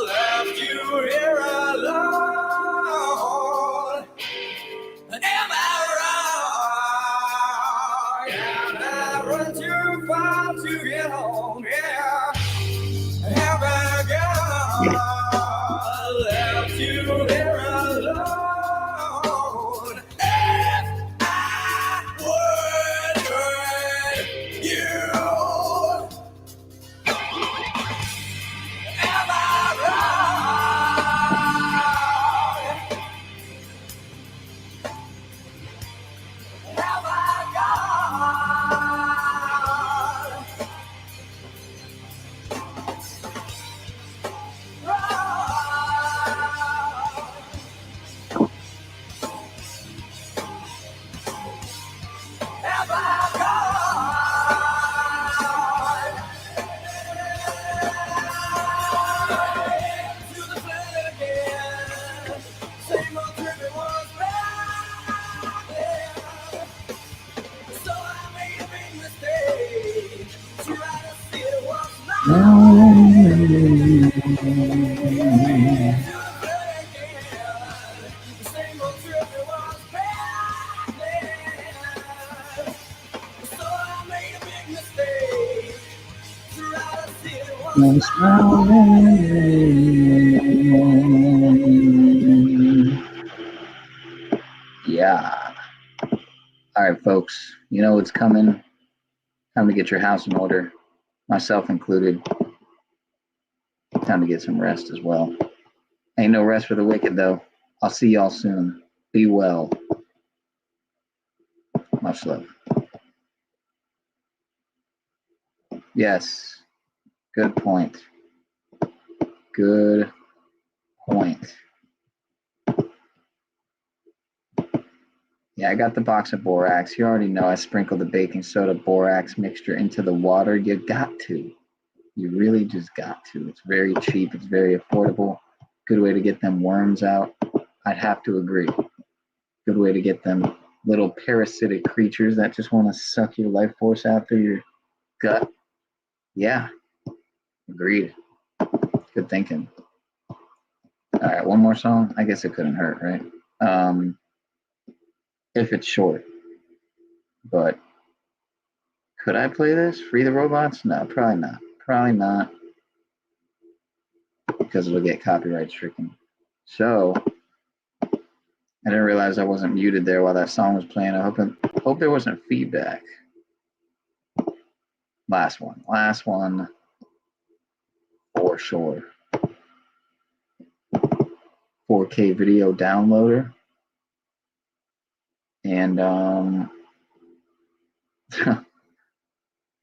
left you here alone? Am I wrong? Am I run too far to get home? Yeah. Am I God left you here alone? Yeah. All right, folks. You know what's coming. Time to get your house in order, myself included. Time to get some rest as well. Ain't no rest for the wicked, though. I'll see y'all soon. Be well. Much love. Yes. Good point. Good point. Yeah, I got the box of borax. You already know I sprinkled the baking soda borax mixture into the water. You got to. You really just got to. It's very cheap. It's very affordable. Good way to get them worms out. I'd have to agree. Good way to get them little parasitic creatures that just want to suck your life force out through your gut. Yeah, agreed. Good thinking. All right, one more song. I guess it couldn't hurt, right? If it's short. But could I play this? Free the Robots? No, probably not. Probably not. Because it'll get copyright stricken. So I didn't realize I wasn't muted there while that song was playing. I hope there wasn't feedback. Last one for sure. 4K video downloader. And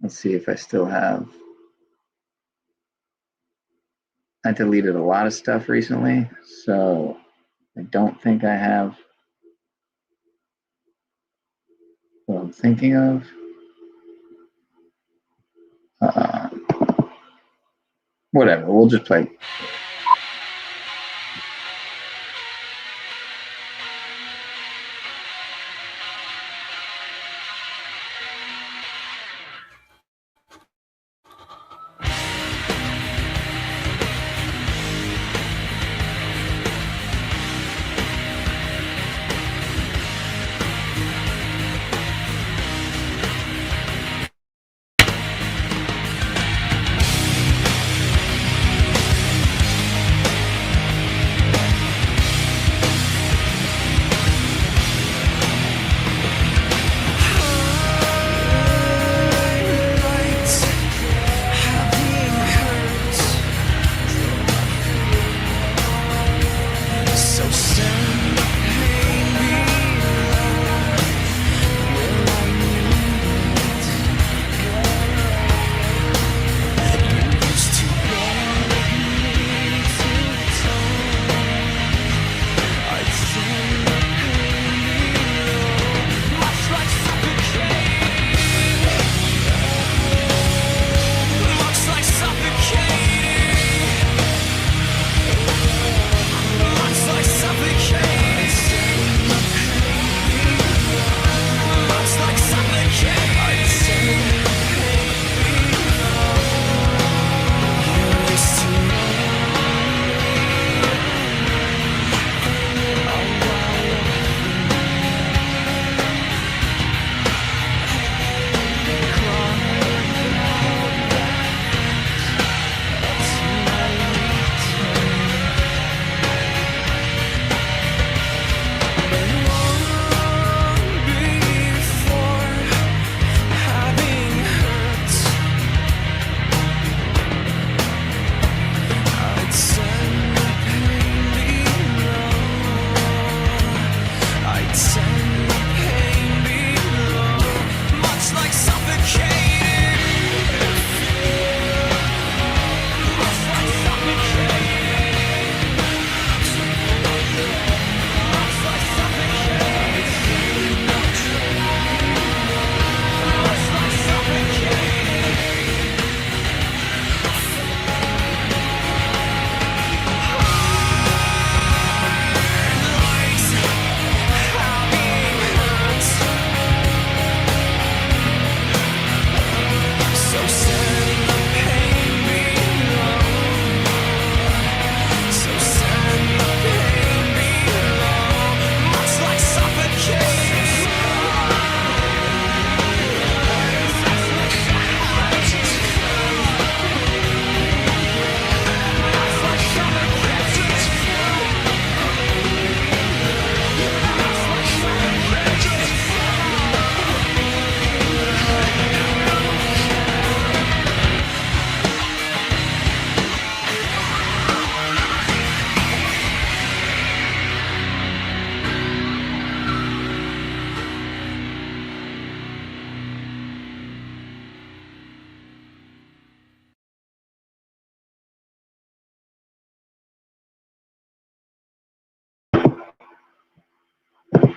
let's see if I still have. I deleted a lot of stuff recently, so I don't think I have what I'm thinking of. Whatever, we'll just play.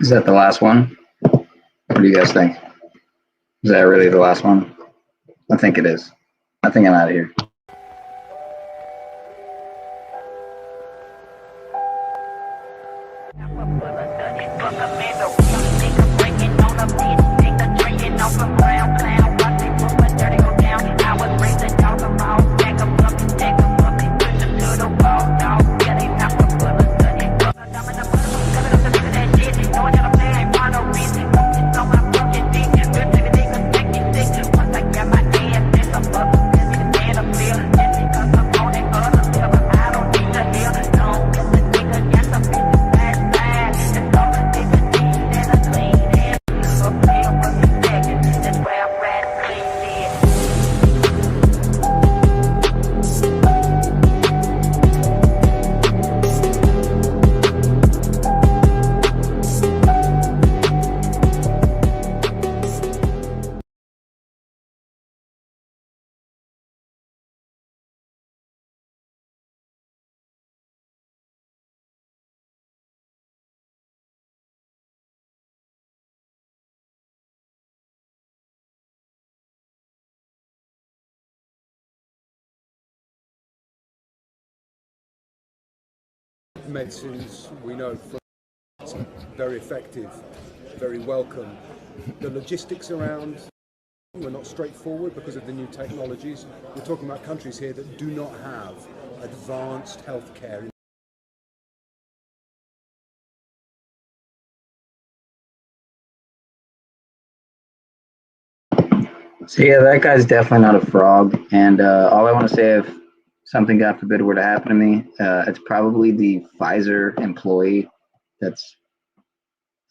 Is that the last one? What do you guys think? Is that really the last one? I think it is. I think I'm out of here. Medicines we know very effective, very welcome. The logistics around were not straightforward because of the new technologies. We're talking about countries here that do not have advanced healthcare. So yeah, that guy's definitely not a frog. And all I want to say, if something, God forbid, were to happen to me, it's probably the Pfizer employee that's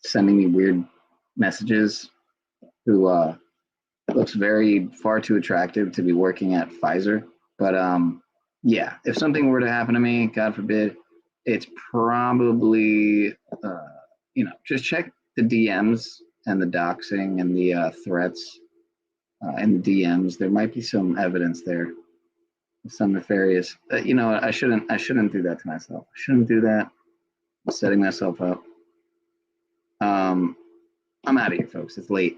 sending me weird messages, who looks far too attractive to be working at Pfizer. But yeah, if something were to happen to me, God forbid, it's probably just check the DMs and the doxing and the threats in the DMs. There might be some evidence there, some nefarious. I shouldn't do that to myself. I shouldn't do that. I'm setting myself up. I'm out of here, folks. It's late.